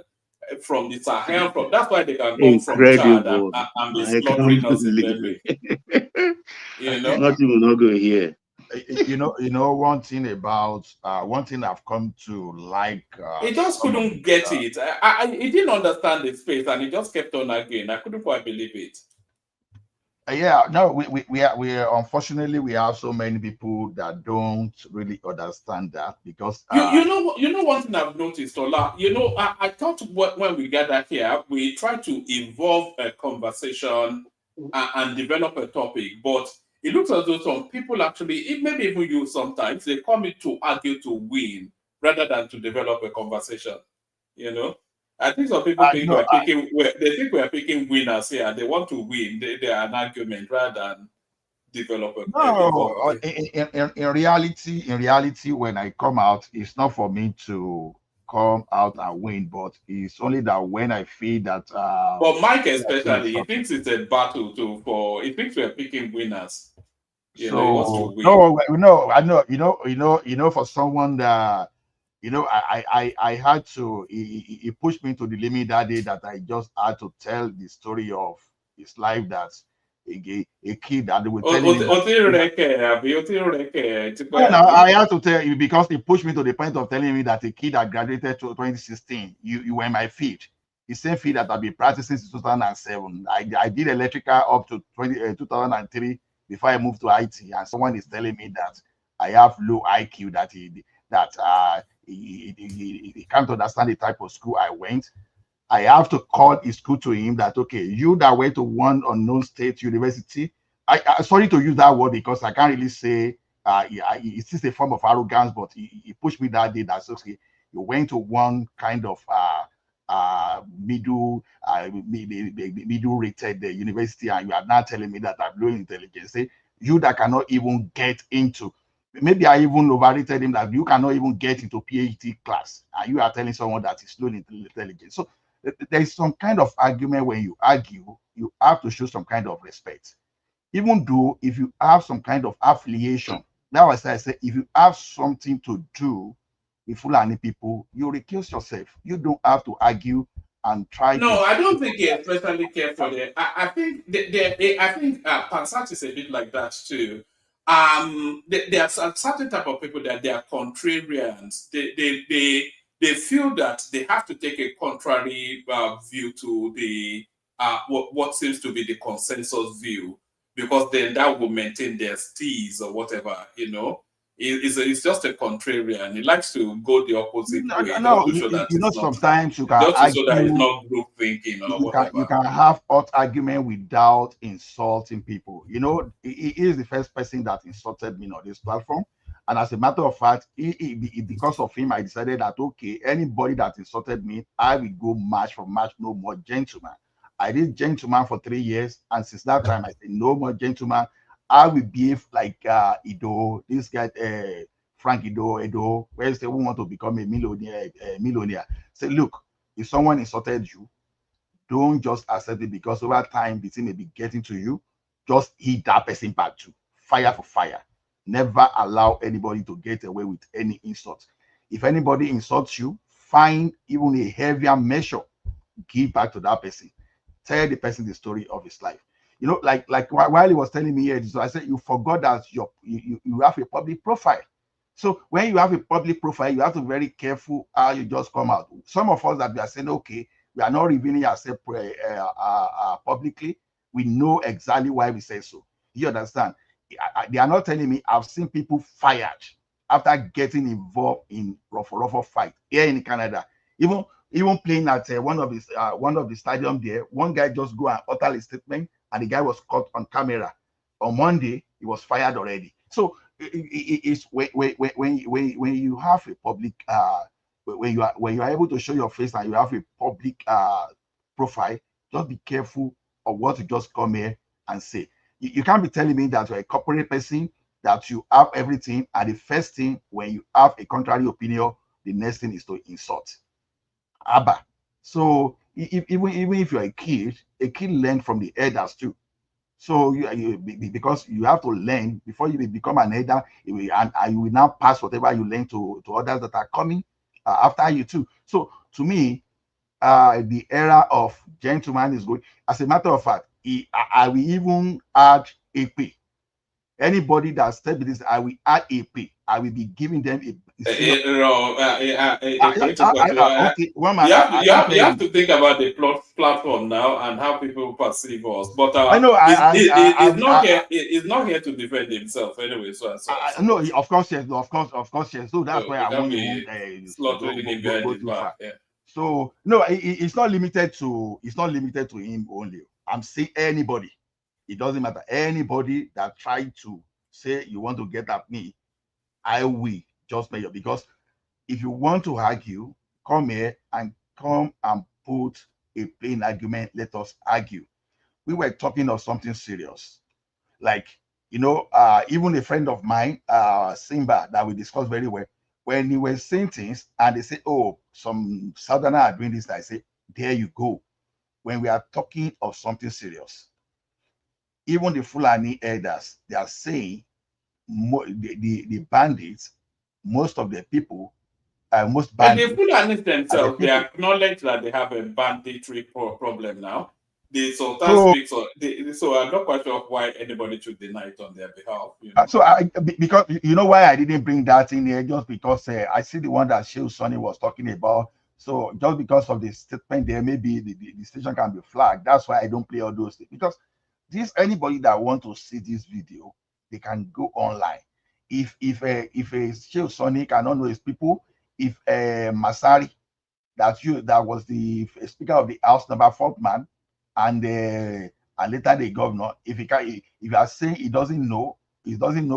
Speaker 7: from the Sahel, that's why they can come from Chad and be slaughtering us in Benue. You know,
Speaker 18: not even not going here.
Speaker 21: You know, one thing I've come to like.
Speaker 7: He just couldn't get it. He didn't understand the space, and he just kept on again. I couldn't quite believe it.
Speaker 21: Yeah, no, we are unfortunately we have so many people that don't really understand that because
Speaker 7: you know one thing I've noticed, Ola. You know, I thought when we gathered here, we try to involve a conversation and develop a topic, but it looks as though some people actually, maybe even you sometimes, they come in to argue to win rather than to develop a conversation. You know. I think some people think they think we're picking winners here. They want to win. They are an argument rather than develop a.
Speaker 21: No, in reality, when I come out, it's not for me to come out and win, but it's only that when I feel that.
Speaker 7: But Mike especially, he thinks it's a battle he thinks we're picking winners. He wants to win.
Speaker 21: No, I know. You know, for someone that. You know, I had to, he pushed me to the limit that day that I just had to tell the story of his life that a kid that they were telling me. I had to tell you because he pushed me to the point of telling me that a kid that graduated to 2016, you were in my field. The same field that I've been practicing since 2007. I did electrical up to 2003 before I moved to IT. And someone is telling me that I have low IQ, he can't understand the type of school I went. I have to call his school to him that, okay, you that went to one unknown state university, I sorry to use that word because I can't really say it's just a form of arrogance, but he pushed me that day that's okay. You went to one kind of middle rated university, and you are now telling me that I'm low intelligence. Say, you that cannot even get into. Maybe I even overrated him that you cannot even get into PhD class, and you are telling someone that is low intelligence. So there is some kind of argument when you argue, you have to show some kind of respect. Even though if you have some kind of affiliation, that was I say, if you have something to do with Fulani people, you recuse yourself. You don't have to argue and try.
Speaker 7: No, I don't think he especially care for them. I think Pansat is a bit like that too. There are a certain type of people that they are contrarians. They they feel that they have to take a contrary view to the what seems to be the consensus view, because then that will maintain their steez or whatever, you know. It's just a contrarian. He likes to go the opposite way, just to show that
Speaker 21: you know,
Speaker 7: it's not
Speaker 21: sometimes you can
Speaker 7: just to show that it's
Speaker 21: argue.
Speaker 7: not group thinking or whatever.
Speaker 21: You can have hot argument without insulting people. You know, he is the first person that insulted me on this platform. And as a matter of fact, because of him, I decided that, okay, anybody that insulted me, I will go match for match, no more gentleman. I did gentleman for 3 years. And since that time, I said, no more gentleman. I will behave like Ido, this guy, Frank Edo, where they want to become a millionaire. Say, look, if someone insulted you, don't just accept it, because over time the thing may be getting to you. Just hit that person back too. Fire for fire. Never allow anybody to get away with any insult. If anybody insults you, find even a heavier measure, give back to that person. Tell the person the story of his life. You know, like while he was telling me here, so I said, you forgot that you have a public profile. So when you have a public profile, you have to be very careful how you just come out. Some of us that we are saying, okay, we are not revealing ourselves publicly. We know exactly why we say so. You understand? They are not telling me. I've seen people fired after getting involved in rough fight here in Canada. Even playing at one of the stadium there, one guy just go and utter a statement, and the guy was caught on camera. On Monday, he was fired already. So it's when you have a public when you are able to show your face and you have a public profile, just be careful of what you just come here and say. You can't be telling me that you're a corporate person, that you have everything, and the first thing when you have a contrary opinion, the next thing is to insult. Abba. So even if you're a kid learns from the elders too. So because you have to learn before you become an elder, and you will now pass whatever you learn to others that are coming after you too. So to me, the era of gentleman is good. As a matter of fact, I will even add AP. Anybody that step with this, I will add AP. I will be giving them a.
Speaker 7: Okay, one man. You have to think about the platform now and how people perceive us. But
Speaker 21: I know
Speaker 7: he's not here to defend himself anyway. So
Speaker 21: no, of course yes, of course yes. So that's why I want
Speaker 7: to go too far. Yeah.
Speaker 21: So no, it's not limited to him only. I'm saying anybody. It doesn't matter. Anybody that tried to say you want to get at me, I will just measure. Because if you want to argue, come here and put a plain argument. Let us argue. We were talking of something serious, like even a friend of mine, Simba, that we discussed very well. When he was saying things and they say, "Oh, some Southerners are doing this," I say, "There you go." When we are talking of something serious, even the Fulani elders, they are saying the bandits, most of the people, most bandits.
Speaker 7: And the Fulani themselves, they acknowledge that they have a banditry problem now. The Sultan speaks, so I'm not quite sure why anybody should deny it on their behalf. You know?
Speaker 21: So because you know why I didn't bring that in here, just because I see the one that Sheil Sonny was talking about. So just because of the statement there, maybe the station can be flagged. That's why I don't play all those things. Because anybody that want to see this video, they can go online. If Sheil Sonny cannot know his people, if Masari, that was the Speaker of the House, number 4th man, and later the governor, if you are saying he doesn't know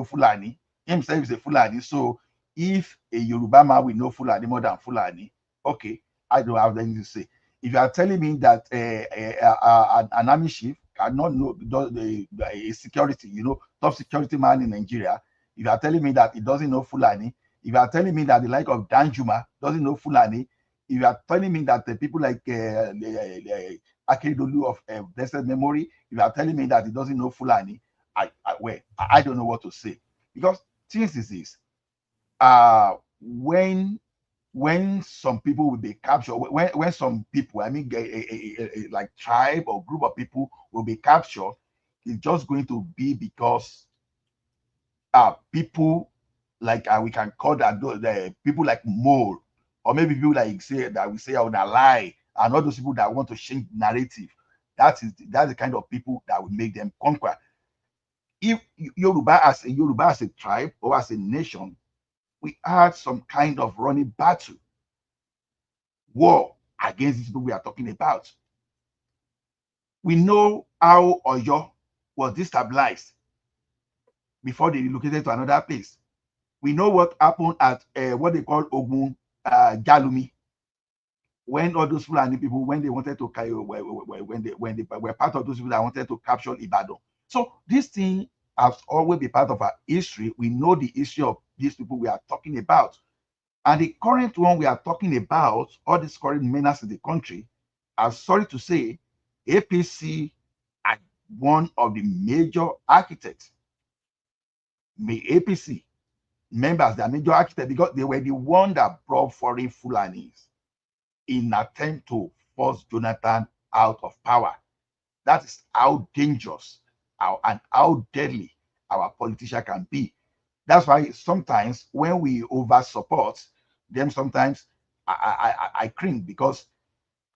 Speaker 21: Fulani, himself is a Fulani. So if a Yoruba man will know Fulani more than Fulani, okay, I don't have anything to say. If you are telling me that an army chief cannot know a security, top security man in Nigeria, if you are telling me that he doesn't know Fulani, if you are telling me that the like of Danjuma doesn't know Fulani, if you are telling me that the people like Akeredolu of blessed memory, if you are telling me that he doesn't know Fulani, I don't know what to say. Because things is this, when some people will be captured, when some people, I mean, like tribe or group of people will be captured, it's just going to be because people like we can call that the people like Mole or maybe people like say that we say on a lie, and all those people that want to change narrative. That's the kind of people that will make them conquer. If Yoruba as a tribe or as a nation, we had some kind of running battle, war against these people we are talking about. We know how Oyo was destabilized before they relocated to another place. We know what happened at what they call Ogun Jalumi, when all those Fulani people, when they wanted to when they were part of those people that wanted to capture Ibadan. So this thing has always been part of our history. We know the history of these people we are talking about. And the current one we are talking about, all these current menace in the country, I'm sorry to say, APC are one of the major architects. APC members, they are major architects because they were the one that brought foreign Fulanis in attempt to force Jonathan out of power. That is how dangerous and how deadly our politician can be. That's why sometimes when we over support them, sometimes I cringe, because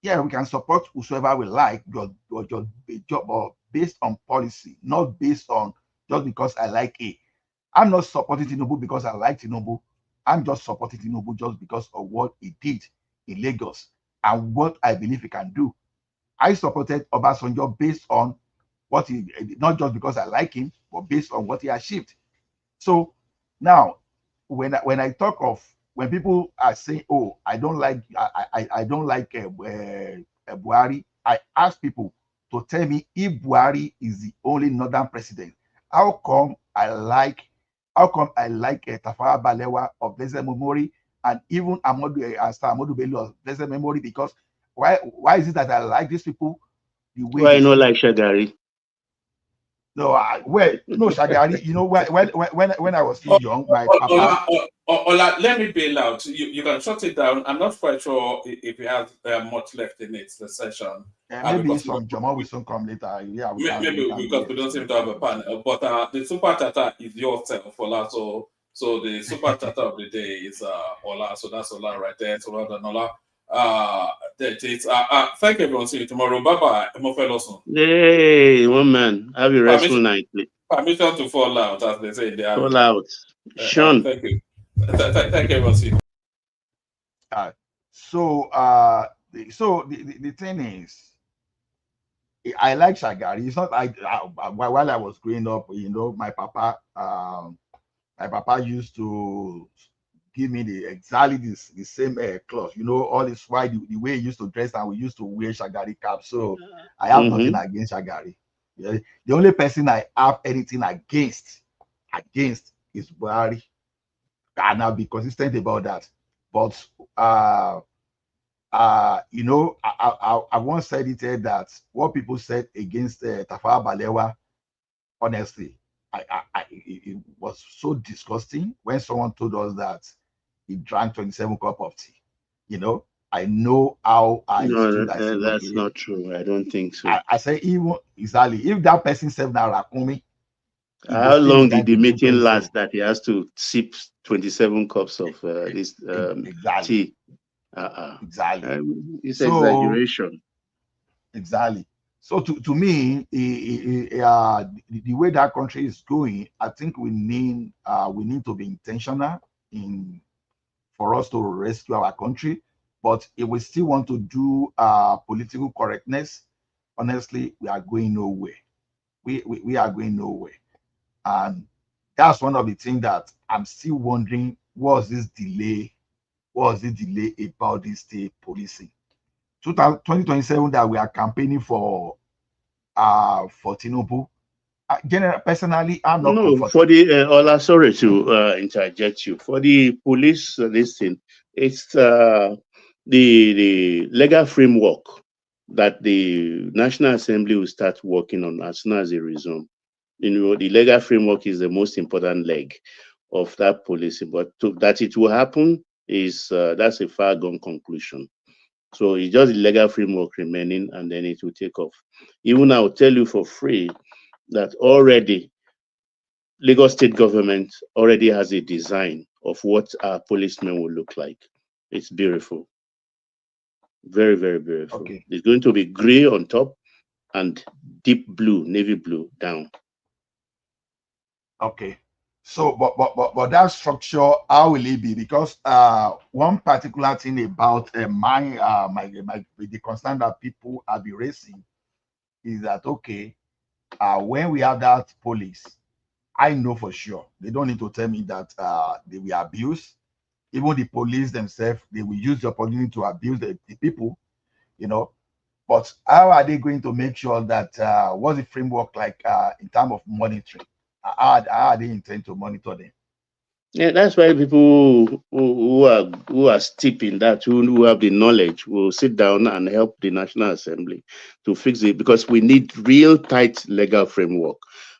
Speaker 21: yeah, we can support whosoever we like, but based on policy, not based on just because I like A. I'm not supporting Tinubu because I like Tinubu. I'm just supporting Tinubu just because of what he did in Lagos and what I believe he can do. I supported Obasanjo based on what he, not just because I like him, but based on what he achieved. So now, when I talk of, when people are saying, "Oh, I don't like Buhari," I ask people to tell me if Buhari is the only northern president. How come I like Tafawa Balewa of blessed memory, and even Amadu Bello of blessed memory? Because why is it that I like these people the way?
Speaker 18: Why not like Shagari?
Speaker 21: No, Shagari. You know, when I was still young, my papa.
Speaker 7: Ola, let me bail out. You can shut it down. I'm not quite sure if you have much left in it, the session.
Speaker 21: Maybe some Jamal will soon come later. Yeah,
Speaker 7: maybe because we don't seem to have a panel. But the super chatter is yourself, Ola. So the super chatter of the day is Ola. So that's Ola right there. So well done, Ola. Thank you, everyone. See you tomorrow. Bye bye.
Speaker 18: Hey, one man. Have a restful night, please.
Speaker 7: Permission to fall out, as they say in the army.
Speaker 18: Fall out. Sean.
Speaker 7: Thank you. Thank you, everyone. See you.
Speaker 21: So the thing is, I like Shagari. It's not like while I was growing up, you know, my papa used to give me the same clothes, you know, all this why the way he used to dress, and we used to wear Shagari cap. So I have nothing against Shagari. Yeah, the only person I have anything against is Buhari, and I'll be consistent about that. But you know, I once said it that what people said against Tafawa Balewa, honestly, it was so disgusting when someone told us that he drank 27 cups of tea. You know, I know how I
Speaker 18: no, that's not true. I don't think so.
Speaker 21: I say even exactly if that person said that Rakumi.
Speaker 18: How long did the meeting last that he has to sip 27 cups of this tea?
Speaker 21: Exactly.
Speaker 18: It's exaggeration.
Speaker 21: Exactly. So to me, the way that country is going, I think we need to be intentional for us to rescue our country. But if we still want to do political correctness, honestly, we are going nowhere. We are going nowhere. And that's one of the things that I'm still wondering, what was this delay about this state policing? 2027 that we are campaigning for Tinubu. Personally, I'm not comfortable.
Speaker 18: For the Ola, sorry to interject you. For the police listing, it's the legal framework that the National Assembly will start working on as soon as they resume. You know, the legal framework is the most important leg of that policy, but that it will happen is that's a far gone conclusion. So it's just the legal framework remaining, and then it will take off. Even I'll tell you for free that already Lagos state government already has a design of what our policemen will look like. It's beautiful. Very, very beautiful.
Speaker 21: Okay.
Speaker 18: It's going to be gray on top and deep blue, navy blue down.
Speaker 21: Okay. So, but that structure, how will it be? Because one particular thing about the concern that people are be raising is that, okay, when we have that police, I know for sure they don't need to tell me that they will abuse. Even the police themselves, they will use the opportunity to abuse the people, you know. But how are they going to make sure that what's the framework like in terms of monitoring? How are they intend to monitor them?
Speaker 18: Yeah, that's why people who are steep in that, who have the knowledge, will sit down and help the National Assembly to fix it, because we need real tight legal framework.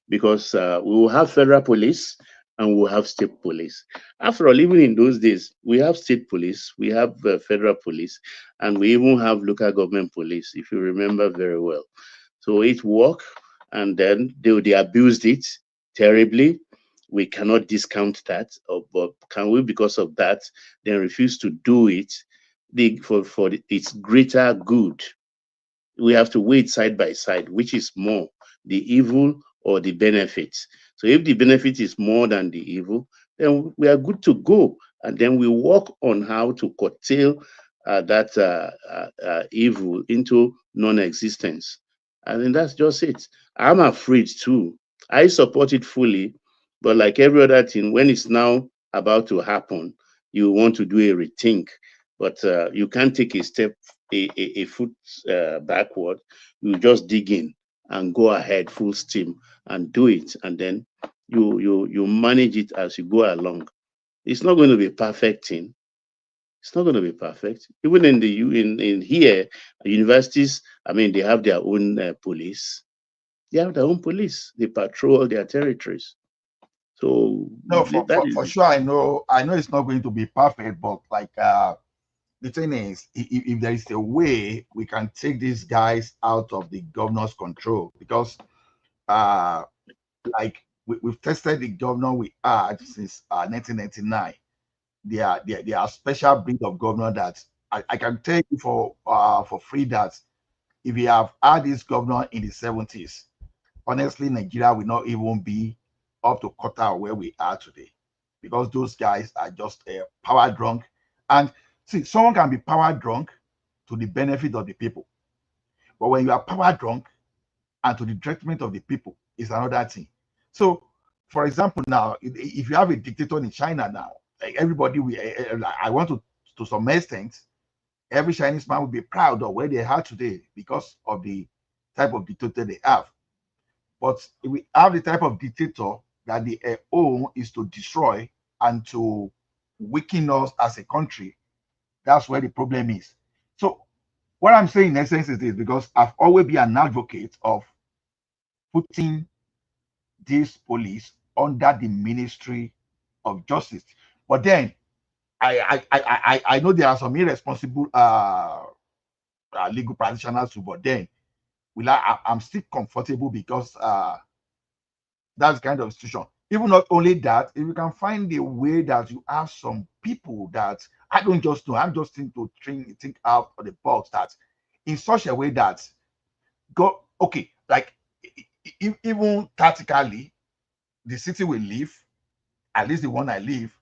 Speaker 18: Because we will have federal police and we will have state police. After all, even in those days, we have state police, we have federal police, and we even have local government police, if you remember very well. So it worked, and then they abused it terribly. We cannot discount that, but can we, because of that, then refuse to do it for its greater good? We have to weigh it side by side, which is more, the evil or the benefits. So if the benefit is more than the evil, then we are good to go, and then we work on how to curtail that evil into non-existence. And then that's just it. I'm afraid too. I support it fully, but like every other thing, when it's now about to happen, you want to do a rethink. But you can't take a step, a foot backward. You just dig in and go ahead full steam and do it, and then you manage it as you go along. It's not going to be a perfect thing. It's not going to be perfect. Even in here, universities, I mean, they have their own police. They have their own police. They patrol their territories. So
Speaker 21: No,
Speaker 18: that is
Speaker 21: for sure, I know it's not going to be perfect, but like the thing is, if there is a way we can take these guys out of the governor's control, because like we've tested the governor we had since 1999. They are a special breed of governor that I can tell you for free that if we have had this governor in the 70s, honestly, Nigeria will not even be up to quarter where we are today, because those guys are just power drunk. And see, someone can be power drunk to the benefit of the people, but when you are power drunk and to the detriment of the people, is another thing. So, for example, now if you have a dictator in China now, like everybody, I want to some extent, every Chinese man will be proud of where they are today because of the type of dictator they have. But if we have the type of dictator that the aim is to destroy and to weaken us as a country, that's where the problem is. So what I'm saying in essence is this, because I've always been an advocate of putting this police under the Ministry of Justice. But then I know there are some irresponsible legal practitioners too, but then I'm still comfortable because that's kind of institution. Even not only that, if you can find a way that you have some people that I don't just know, I'm just thinking to think out of the box, that in such a way that go okay, like even tactically, the city will live, at least the one I live.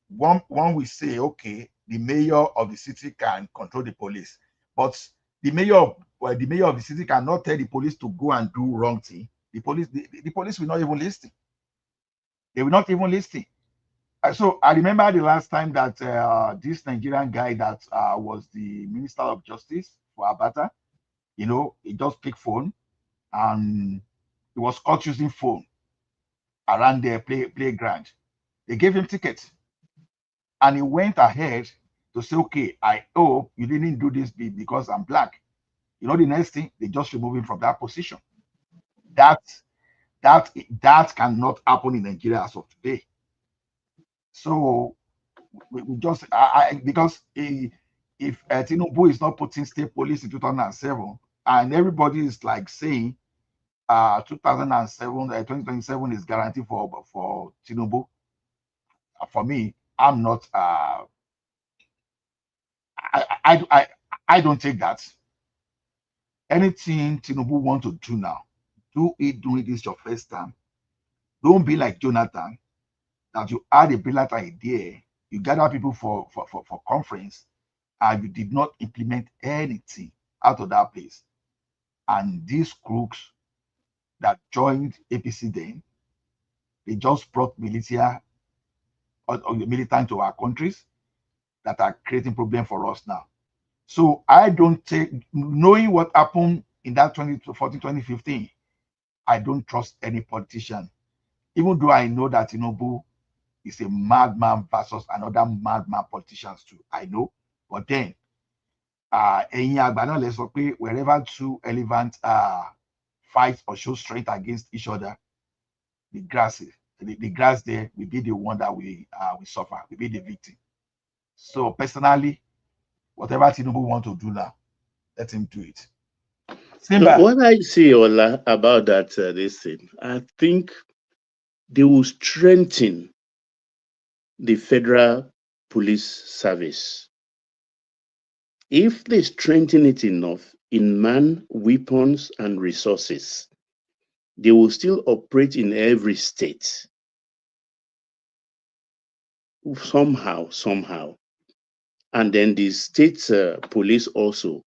Speaker 21: One will say, okay, the mayor of the city can control the police, but the mayor of the city cannot tell the police to go and do wrong thing. The police will not even listen. They will not even listen. So I remember the last time that this Nigerian guy that was the Minister of Justice for Abata, he just picked phone and he was caught using phone around their playground. They gave him tickets, and he went ahead to say, okay, I hope you didn't do this because I'm black. The next thing, they just remove him from that position. That cannot happen in Nigeria as of today. So we just because if Tinubu is not putting state police in 2007, and everybody is like saying 2027 is guaranteed for Tinubu. For me, I'm not I don't take that. Anything Tinubu want to do now, do it during this your first time. Don't be like Jonathan, that you had a brilliant idea, you gather people for conference, and you did not implement anything out of that place. And these crooks that joined APC then, they just brought military or militant to our countries that are creating problem for us now. So I don't take, knowing what happened in that 2014, 2015, I don't trust any politician. Even though I know that Tinubu is a madman versus another madman politicians too. I know. But then, wherever two elephants fight or show strength against each other, the grass there will be the one that we suffer, will be the victim. So personally, whatever Tinubu want to do now, let him do it.
Speaker 18: Simba. What I see, Ola, about that this thing, I think they will strengthen the federal police service. If they strengthen it enough in man, weapons, and resources, they will still operate in every state. Somehow. And then the state police also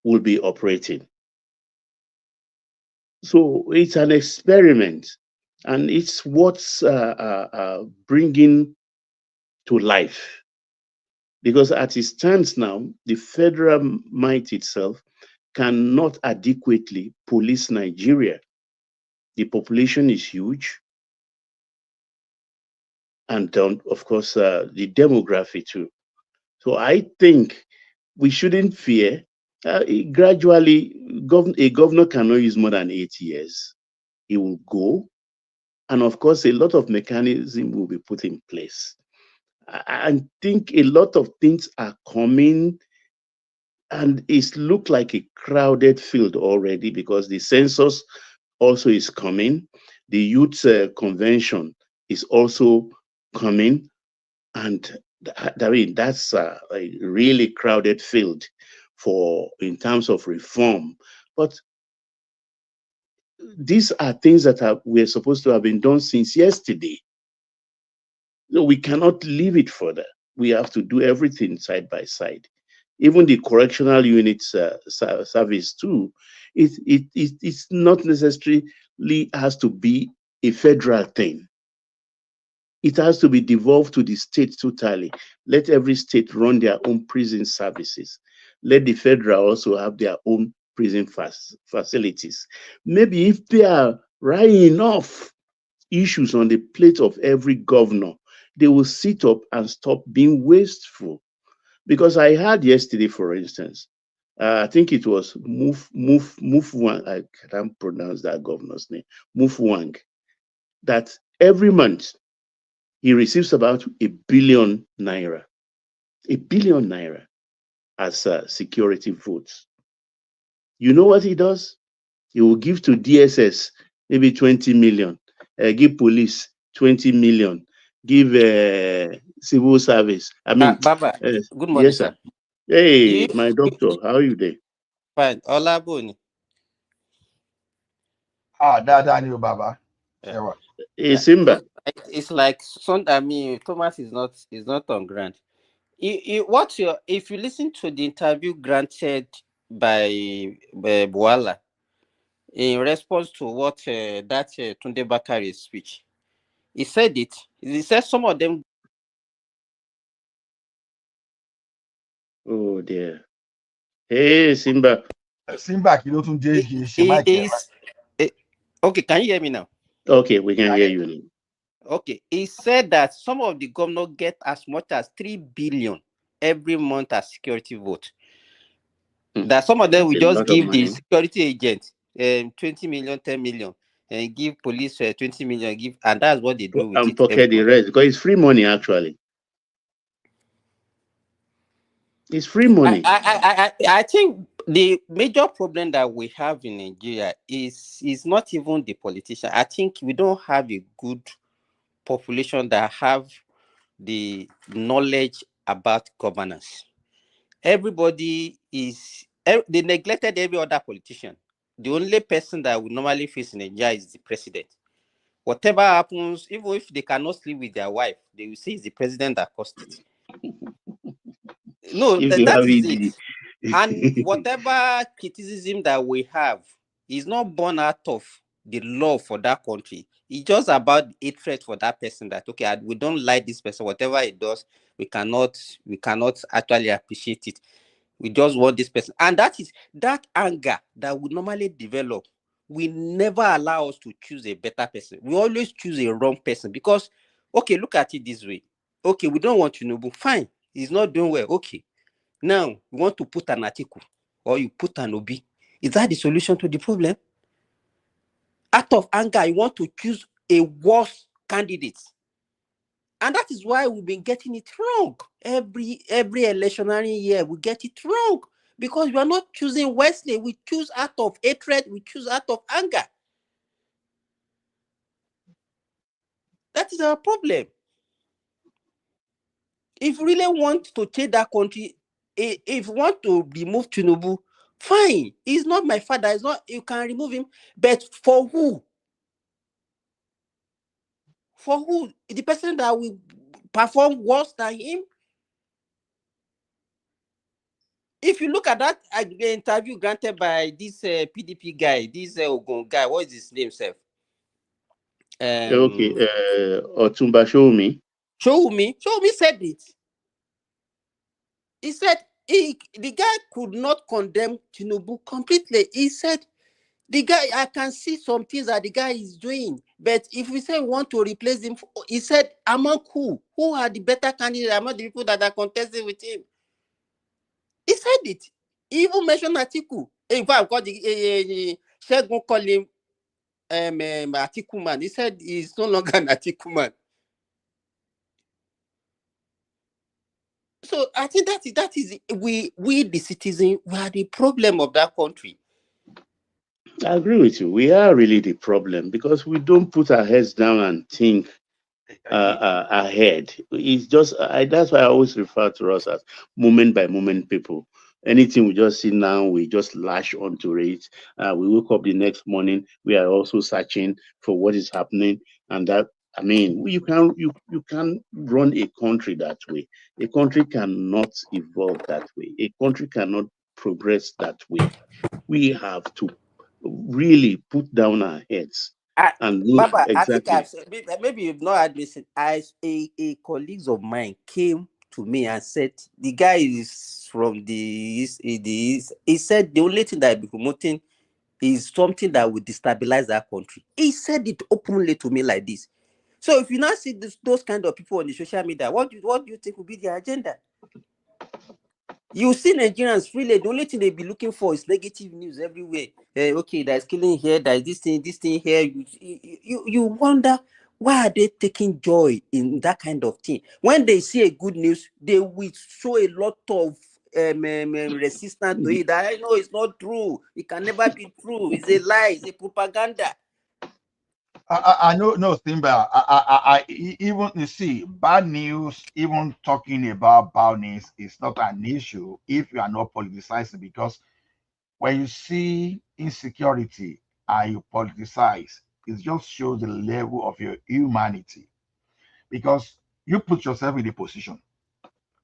Speaker 18: will be operating. So it's an experiment, and it's what's bringing to life. Because as it stands now, the federal might itself cannot adequately police Nigeria. The population is huge. And of course, the demography too. So I think we shouldn't fear. Gradually, a governor cannot use more than 8 years. He will go. And of course, a lot of mechanism will be put in place. I think a lot of things are coming, and it looks like a crowded field already, because the census also is coming. The youth convention is also coming. And I mean, that's a really crowded field in terms of reform. But these are things that we're supposed to have been done since yesterday. So we cannot leave it further. We have to do everything side by side. Even the correctional units service too, it's not necessarily has to be a federal thing. It has to be devolved to the state totally. Let every state run their own prison services. Let the federal also have their own prison facilities. Maybe if there are right enough issues on the plate of every governor, they will sit up and stop being wasteful. Because I heard yesterday, for instance, I think it was Mufwang, I can't pronounce that governor's name, Mufwang, that every month he receives about ₦1 billion. ₦1 billion as security votes. You know what he does? He will give to DSS maybe 20 million, give police 20 million, give civil service. I mean,
Speaker 1: Baba, good morning,
Speaker 18: yes, sir. Hey, my doctor, how are you there?
Speaker 1: Fine. Olabuni.
Speaker 21: Daniel Baba.
Speaker 18: Hey, Simba.
Speaker 1: It's like I mean, Thomas is not on ground. If you listen to the interview granted by Buala in response to what that Tunde Bakari's speech, he said it. He said some of them.
Speaker 18: Oh dear. Hey, Simba.
Speaker 21: Simba, you don't
Speaker 1: okay, can you hear me now?
Speaker 18: Okay, we can hear you now.
Speaker 1: Okay, he said that some of the governors get as much as 3 billion every month as security vote. That some of them will just give the security agents 20 million, 10 million, and give police 20 million, and that's what they do with
Speaker 18: and pocket the rest, because it's free money actually. It's free money.
Speaker 1: I think the major problem that we have in Nigeria is not even the politician. I think we don't have a good population that have the knowledge about governance. Everybody is, they neglected every other politician. The only person that would normally face in Nigeria is the president. Whatever happens, even if they cannot sleep with their wife, they will say it's the president that caused it. No,
Speaker 18: If you
Speaker 1: that
Speaker 18: have
Speaker 1: is it.
Speaker 18: it,
Speaker 1: And whatever criticism that we have is not born out of the love for that country. It's just about hatred for that person, that okay, we don't like this person, whatever it does, we cannot actually appreciate it. We just want this person. And that is that anger that would normally develop. We never allow us to choose a better person. We always choose a wrong person because, okay, look at it this way. Okay, we don't want Tinubu. Fine. He's not doing well. Okay. Now, we want to put an Atiku or you put an Obi. Is that the solution to the problem? Out of anger, you want to choose a worse candidate. And that is why we've been getting it wrong. Every electionary year, we get it wrong. Because we are not choosing wisely. We choose out of hatred. We choose out of anger. That is our problem. If you really want to change that country, if you want to remove Tinubu, fine. He's not my father. It's not. You can remove him. But for who? For who? The person that will perform worse than him? If you look at that interview granted by this PDP guy, this Ogun guy, what is his name, Seth?
Speaker 18: okay, Otumba Show
Speaker 1: me said it. He said the guy could not condemn Tinubu completely. He said the guy, I can see some things that the guy is doing, but if we say we want to replace him, he said among who are the better candidates among the people that are contesting with him? He said it. He even mentioned Atiku. In fact, called Shegun called him Atiku man. He said he's no longer an Atiku man. So I think that is we the citizens, we are the problem of that country.
Speaker 18: I agree with you. We are really the problem because we don't put our heads down and think ahead. It's just that's why I always refer to us as moment by moment people. Anything we just see now, we just lash onto it. We wake up the next morning, we are also searching for what is happening, and that, I mean, you can run a country that way. A country cannot evolve that way. A country cannot progress that way. We have to really put down our heads and look
Speaker 1: Baba, I think
Speaker 18: exactly.
Speaker 1: I've said, maybe you've not had this. A colleagues of mine came to me and said the guy is from the east. He said the only thing that I'll be promoting is something that will destabilize that country. He said it openly to me like this. So if you now see those kind of people on the social media, what do you think will be their agenda? You see Nigerians freely, the only thing they be looking for is negative news everywhere. Okay, there's killing here, there's this thing here. You wonder, why are they taking joy in that kind of thing? When they see a good news, they will show a lot of resistance to it. I know it's not true. It can never be true. It's a lie. It's a propaganda.
Speaker 21: I know, no, Simba. I even, you see, bad news, even talking about bad news is not an issue if you are not politicizing, because when you see insecurity and you politicize, it just shows the level of your humanity, because you put yourself in a position,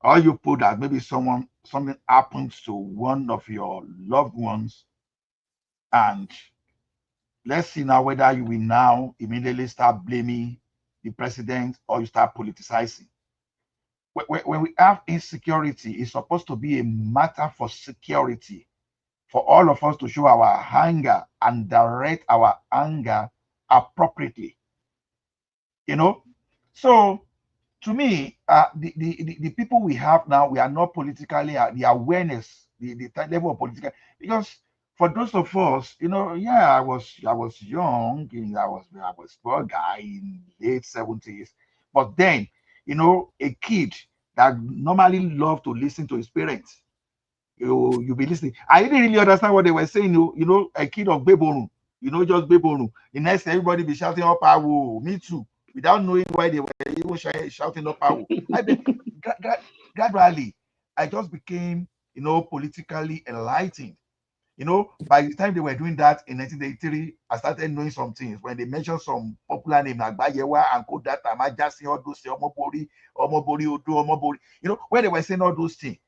Speaker 21: or you put that maybe something happens to one of your loved ones, and let's see now whether you will now immediately start blaming the president or you start politicizing. When we have insecurity, it's supposed to be a matter for security, for all of us to show our anger and direct our anger appropriately. So to me, the people we have now, we are not politically, the awareness, the level of political, because for those of us, yeah, I was young, I was poor guy in late 70s, but then, a kid that normally loved to listen to his parents, you be listening. I didn't really understand what they were saying. A kid of Bebonu, just Bebonu. The next thing, everybody be shouting up, "Awo, me too," without knowing why they were even shouting up, "Awo." Gradually, I just became politically enlightened. By the time they were doing that in 1983, I started knowing some things. When they mentioned some popular name like Bayewa and Kodata, Majasi, all those Omobori, Odu, Omobori, when they were saying all those things,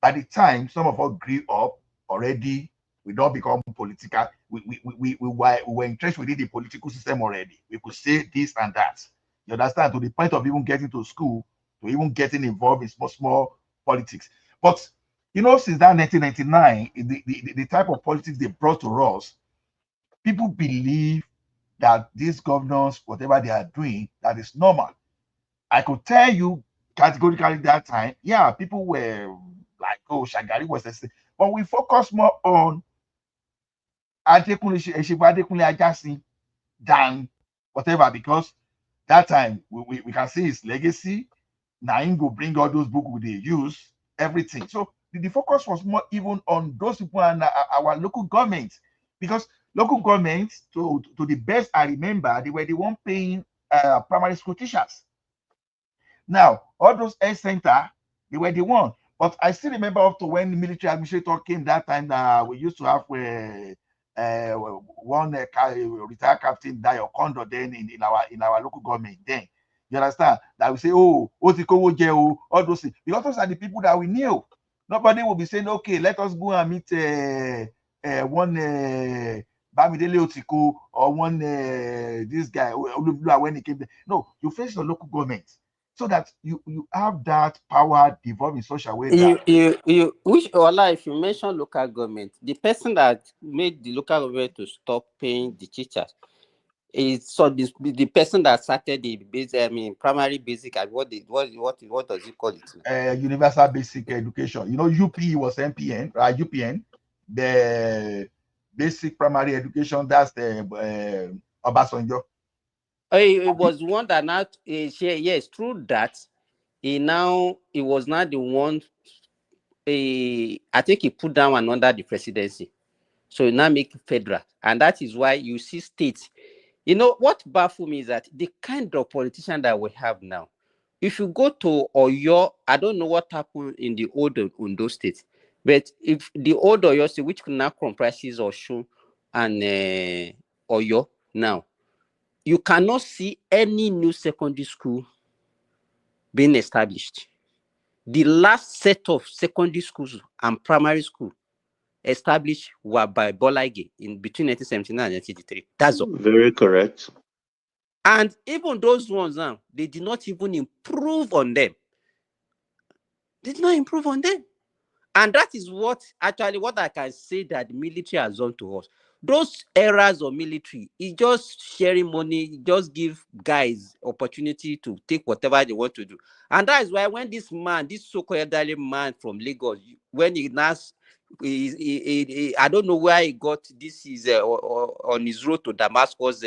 Speaker 21: by the time some of us grew up already, we don't become political. We were entrenched within the political system already. We could say this and that. You understand? To the point of even getting to school, to even getting involved in small politics. But since that 1999, the type of politics they brought to us, people believe that these governors, whatever they are doing, that is normal. I could tell you categorically that time, yeah, people were like, oh, Shagari was the same. But we focus more on Adekunle Ajasi than whatever, because that time we can see his legacy. Naim will bring all those books they use, everything. So the focus was more even on those people and our local government, because local government, to the best I remember, they were the one paying primary school teachers. Now, all those health center, they were the one. But I still remember up to when the military administrator came that time, we used to have one retired captain, Dayo Kondo, then in our local government. Then you understand that we say, oh, all those things, because those are the people that we knew. Nobody will be saying, okay, let us go and meet one Bamidele Otiko or one this guy when he came there. No, you face your local government, so that you have that power devolved in such a way that
Speaker 1: if you mention local government, the person that made the local government to stop paying the teachers is the person that started the primary basic. What does he call it?
Speaker 21: Universal basic education. UP was MPN, right? UPN, the basic primary education. That's the Obasanjo.
Speaker 1: It was one that not yes, through that he was not the one. I think he put down one under the presidency, so he now make federal, and that is why you see states. What baffles me is that the kind of politician that we have now. If you go to Oyo, I don't know what happened in the old Ondo state, but if the old Oyo state, which now comprises Osun and Oyo now, you cannot see any new secondary school being established. The last set of secondary schools and primary school established were by Bola Ige in between 1979 and 1983. That's all.
Speaker 18: Very correct.
Speaker 1: And even those ones now, they did not even improve on them. They did not improve on them. And that is what I can say that the military has done to us. Those eras of military, it's just sharing money, just give guys opportunity to take whatever they want to do. And that is why when this so-called elderly man from Lagos, when he asked, I don't know where he got this, is on his road to Damascus,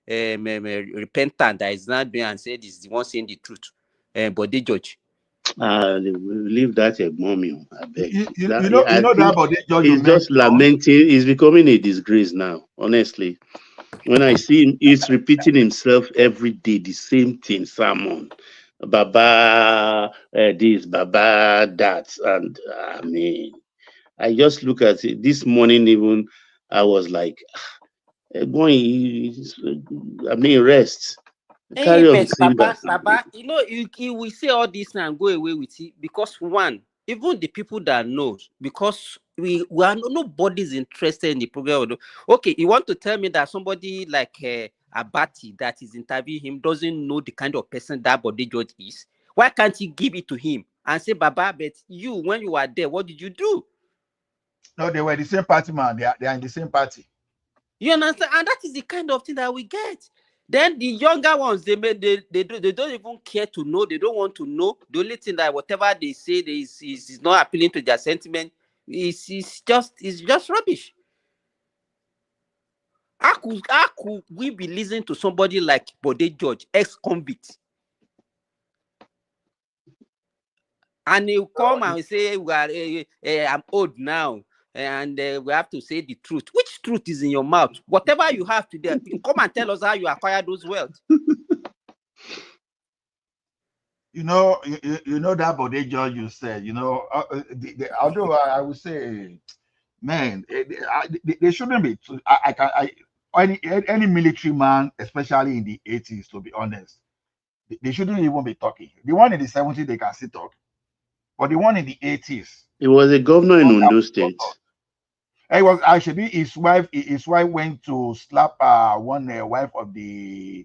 Speaker 1: repentant that is not doing and said is the one saying the truth. But they judge.
Speaker 18: Leave that a mommy. I beg.
Speaker 21: He's
Speaker 18: just lamenting. He's becoming a disgrace now. Honestly, when I see him, he's repeating himself every day, the same thing. Sermon, Baba this, Baba that, and I mean, I just look at it this morning. Even I was like, rest. Carry on,
Speaker 1: Baba, you will say all this now and go away with it because one, even the people that knows, because we are nobody's interested in the program. Okay, you want to tell me that somebody like Abati that is interviewing him doesn't know the kind of person that body judge is? Why can't he give it to him and say, Baba, but you, when you were there, what did you do?
Speaker 21: No, they were the same party, man. They are in the same party.
Speaker 1: You understand? And that is the kind of thing that we get. Then the younger ones, they don't even care to know. They don't want to know. The only thing that whatever they say is not appealing to their sentiment. It's just rubbish. How could we be listening to somebody like Bode George, ex-convict? And he'll come and say, I'm old now. And we have to say the truth. Which truth is in your mouth? Whatever you have today, come and tell us how you acquire those wealth.
Speaker 21: you know, you know that body judge you said, you know, although I would say, man, they shouldn't be. Any military man, especially in the 80s, to be honest, they shouldn't even be talking. The one in the 70s, they can still talk, but the one in the 80s,
Speaker 18: He was a governor in Ondo State.
Speaker 21: it was actually his wife. His wife went to slap one wife of the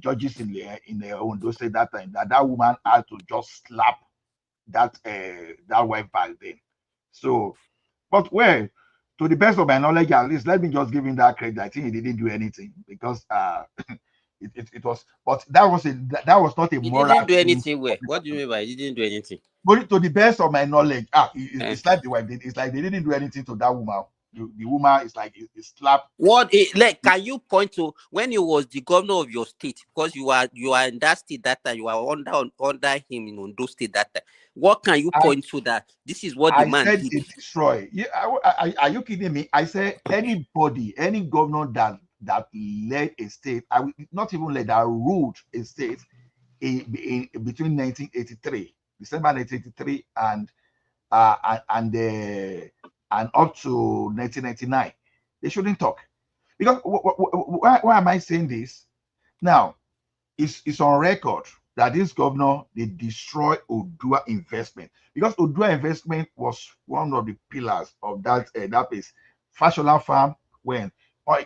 Speaker 21: judges in the Ondo State that time. That woman had to just slap that wife back then. So, but well, to the best of my knowledge, at least let me just give him that credit. I think he didn't do anything because it was, but that was not a
Speaker 1: He
Speaker 21: moral
Speaker 1: didn't do
Speaker 21: thing.
Speaker 1: anything well. What do you mean by he didn't do anything?
Speaker 21: But to the best of my knowledge, it's like the wife did. It's like they didn't do anything to that woman. The woman is like it slapped.
Speaker 1: Like, can you point to when he was the governor of your state? Because you are in that state that time. You are under him in Ondo State that time. What can you point to that this is what the man
Speaker 21: said
Speaker 1: did?
Speaker 21: it destroy. Yeah, are you kidding me? I said anybody, any governor that led a state, I will not even let that ruled a state in between 1983, December 1983, and up to 1999, they shouldn't talk. Because why am I saying this? Now, it's on record that this governor, they destroy Odua investment, because Odua investment was one of the pillars of that place. Fashola farm went.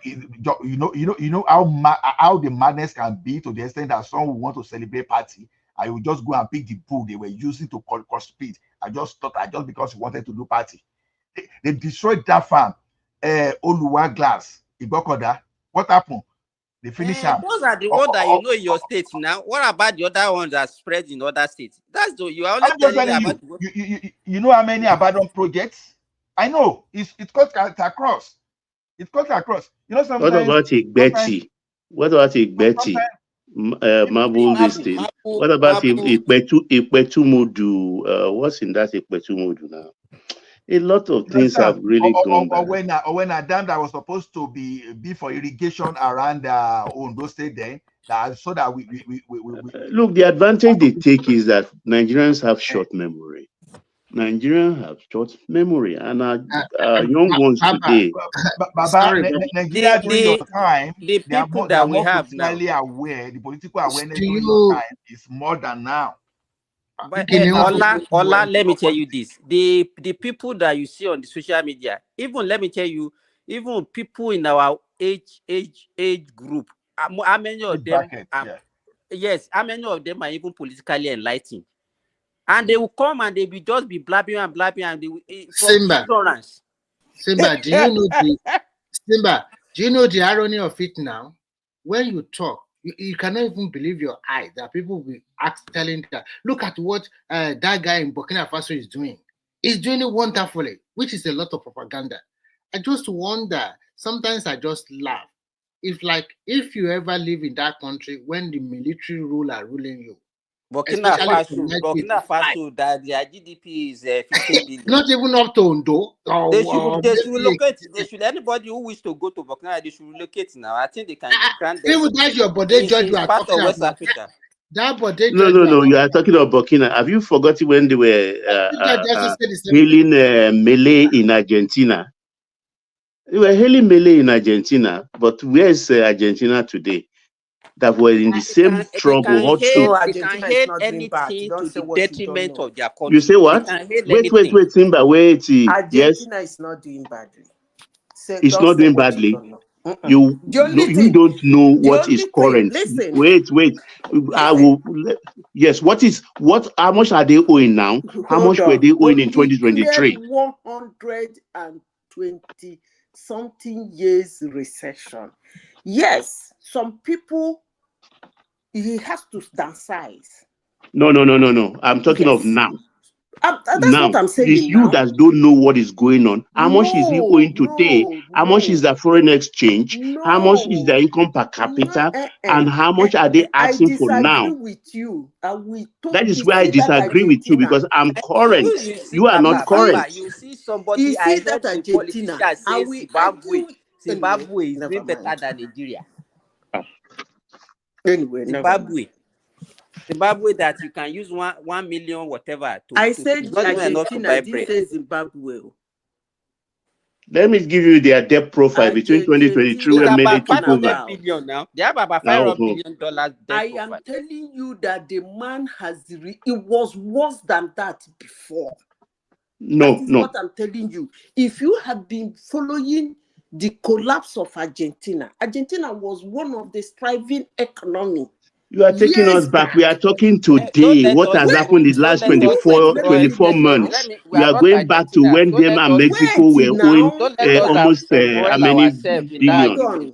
Speaker 21: You know how the madness can be, to the extent that some will want to celebrate party, I will just go and pick the bull they were using to cross speed. Just because he wanted to do party. They destroyed that farm. Oluwa Glass, Ibokoda. What happened? They finished them.
Speaker 1: Those are the ones that you know in your state now. What about the other ones that spread in other states? You are only telling me about
Speaker 21: you know how many abandoned projects? I know. It's cut across. It's cut across. You know, sometimes.
Speaker 18: What about Igbeti? What about Igbeti? Marble this thing. What about Ikpetu Modu? What's in that Ikpetu Modu now? A lot of things have really gone bad.
Speaker 21: Or when a dam that was supposed to be for irrigation around Ondo State, then so that we
Speaker 18: look, the advantage they take is that Nigerians have short memory. Nigerians have short memory, and our young ones today.
Speaker 21: Nigeria during your time,
Speaker 1: the people that we have now,
Speaker 21: aware. The political awareness during your time is more than now.
Speaker 1: But Ola, let me tell you this: the people that you see on the social media, even let me tell you, even people in our age group, how many of them? Yes, how many of them are even politically enlightened? And they will come and they will just be blabbing and they will, ignorance.
Speaker 2: Simba, do you know the irony of it now? When you talk, you cannot even believe your eyes that people will telling that, look at what that guy in Burkina Faso is doing. He's doing it wonderfully, which is a lot of propaganda. I just wonder, sometimes I just laugh. If you ever live in that country when the military rule are ruling you,
Speaker 1: Burkina Faso, that their GDP is 15 billion.
Speaker 2: Not even up to Ondo.
Speaker 1: They should relocate. Anybody who wish to go to Burkina, they should relocate now. I think they can grant them.
Speaker 2: Even that's your body judge you are
Speaker 1: part
Speaker 2: talking
Speaker 1: of West
Speaker 2: about.
Speaker 1: Africa.
Speaker 2: That body
Speaker 18: No. You are talking about Burkina. Have you forgotten when they were hailing Malay in Argentina? They were hailing Malay in Argentina, but where is Argentina today? That were in the same trouble.
Speaker 1: They can hate anything to the detriment of their country.
Speaker 18: You say what? Wait, Simba, wait.
Speaker 3: Argentina is not doing badly.
Speaker 18: It's not doing badly. You don't know what is current.
Speaker 3: Listen.
Speaker 18: Wait. I will. Yes. How much are they owing now? How much were they owing in 2023?
Speaker 3: 120 something years recession. Yes, some people. He has to downsize.
Speaker 18: No. I'm talking of now.
Speaker 3: That's what I'm saying.
Speaker 18: It's you that don't know what is going on. How much is he owing today? How much is the foreign exchange? How much is the income per capita? And how much are they asking for now?
Speaker 3: I disagree with you.
Speaker 18: That is where I disagree with you, because I'm current. You are not current.
Speaker 1: You see somebody. I heard the politician say Zimbabwe is doing better than Nigeria.
Speaker 3: Anyway,
Speaker 1: Zimbabwe. Zimbabwe that you can use 1 million whatever to.
Speaker 3: I said
Speaker 1: it's not even enough to
Speaker 3: Argentina.
Speaker 1: buy
Speaker 3: I didn't
Speaker 1: bread.
Speaker 3: say Zimbabwe.
Speaker 18: Let me give you their debt profile between 2023
Speaker 1: It's
Speaker 18: when Mele
Speaker 1: about
Speaker 18: took over.
Speaker 1: 500 billion now. They have about $500 billion debt
Speaker 3: I
Speaker 1: profile.
Speaker 3: am telling you that the man has it was worse than that before. That is what I'm telling you. If you have been following the collapse of Argentina, Argentina was one of the thriving economy.
Speaker 18: You are taking us back. We are talking today. What has happened in the last 24 months? We are going back to when them and Mexico were owing almost how many billion?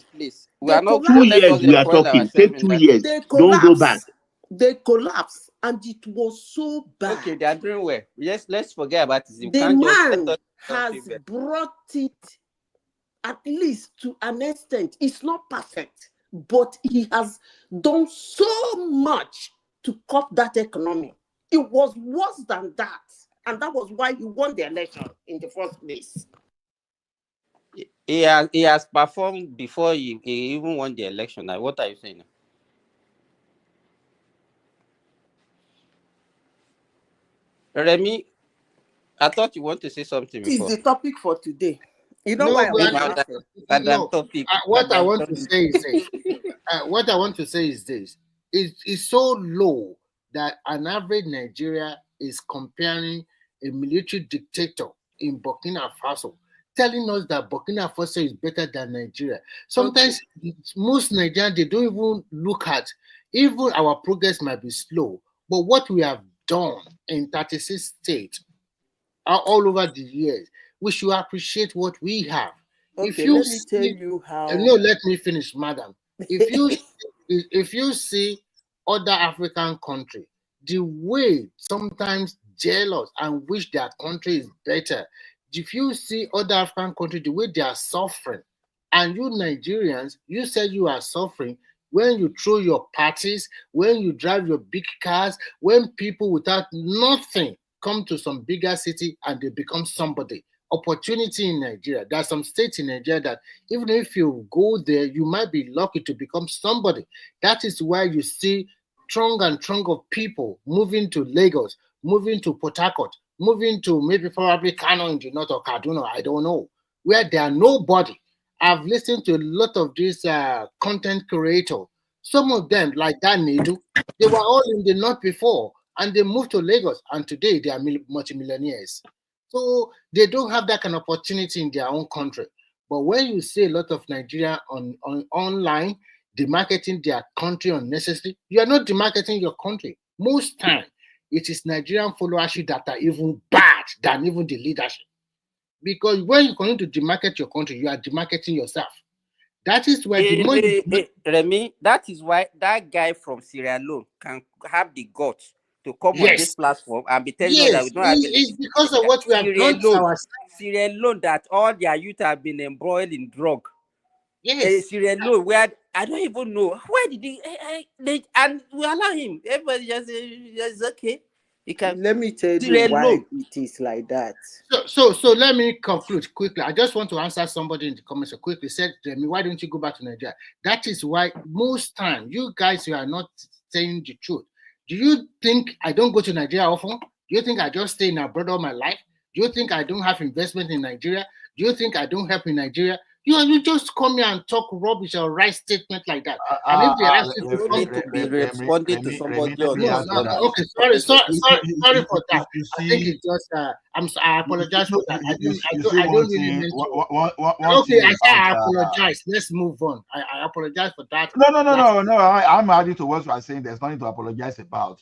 Speaker 1: We are not
Speaker 18: 2 years we are talking. Take 2 years. Don't go back.
Speaker 3: They collapsed, and it was so bad.
Speaker 1: Okay, they are doing well. Yes, let's forget about it.
Speaker 3: The man has brought it at least to an extent. It's not perfect, but he has done so much to cut that economy. It was worse than that, and that was why he won the election in the first place.
Speaker 1: He has performed before he even won the election. Now, what are you saying? Remy, I thought you want to say something before.
Speaker 3: This is the topic for today. You know why I want to say?
Speaker 2: What I want to say is this. What I want to say is this. It's so low that an average Nigeria is comparing a military dictator in Burkina Faso, telling us that Burkina Faso is better than Nigeria. Sometimes most Nigerians, they don't even look at, even our progress might be slow, but what we have done in 36 states all over the years, we should appreciate what we have.
Speaker 3: Okay, let me tell you how.
Speaker 2: No, let me finish, madam. If you see other African countries, the way sometimes jealous and wish their country is better. If you see other African countries, the way they are suffering, and you Nigerians, you said you are suffering when you throw your parties, when you drive your big cars, when people without nothing come to some bigger city and they become somebody. Opportunity in Nigeria. There are some states in Nigeria that even if you go there, you might be lucky to become somebody. That is why you see strong and strong of people moving to Lagos, moving to Port Harcourt, moving to maybe probably Kano in the north or Kaduna, I don't know, where there are nobody. I've listened to a lot of these content creators. Some of them, like that Nedu, they were all in the north before, and they moved to Lagos, and today they are multimillionaires. So they don't have that kind of opportunity in their own country. But when you see a lot of Nigeria on online demarketing their country unnecessarily, you are not demarketing your country. Most time, it is Nigerian followership that are even bad than even the leadership. Because when you're going to demarket your country, you are demarketing yourself. That is why the money.
Speaker 1: Remy, that is why that guy from Sierra Leone can have the guts to come on this platform and be telling us that we don't have
Speaker 2: it's because of what we have done to ourselves.
Speaker 1: Sierra Leone, that all their youth have been embroiled in drug.
Speaker 2: Yes.
Speaker 1: Sierra Leone, where I don't even know where did they and we allow him. Everybody just okay. He can.
Speaker 3: Let me tell you why it is like that.
Speaker 2: So let me conclude quickly. I just want to answer somebody in the comments quickly. Said to me, why don't you go back to Nigeria? That is why most time you guys, you are not saying the truth. Do you think I don't go to Nigeria often? Do you think I just stay in abroad all my life? Do you think I don't have investment in Nigeria? Do you think I don't help in Nigeria? You just come here and talk rubbish or write statement like that. And if they ask you to come
Speaker 1: to be responding to somebody
Speaker 2: okay, sorry for that. I think it's just I apologize for that. I don't really mean to. Okay, I apologize. Let's move on. I apologize for that.
Speaker 21: No. I'm adding to what you are saying. There's nothing to apologize about.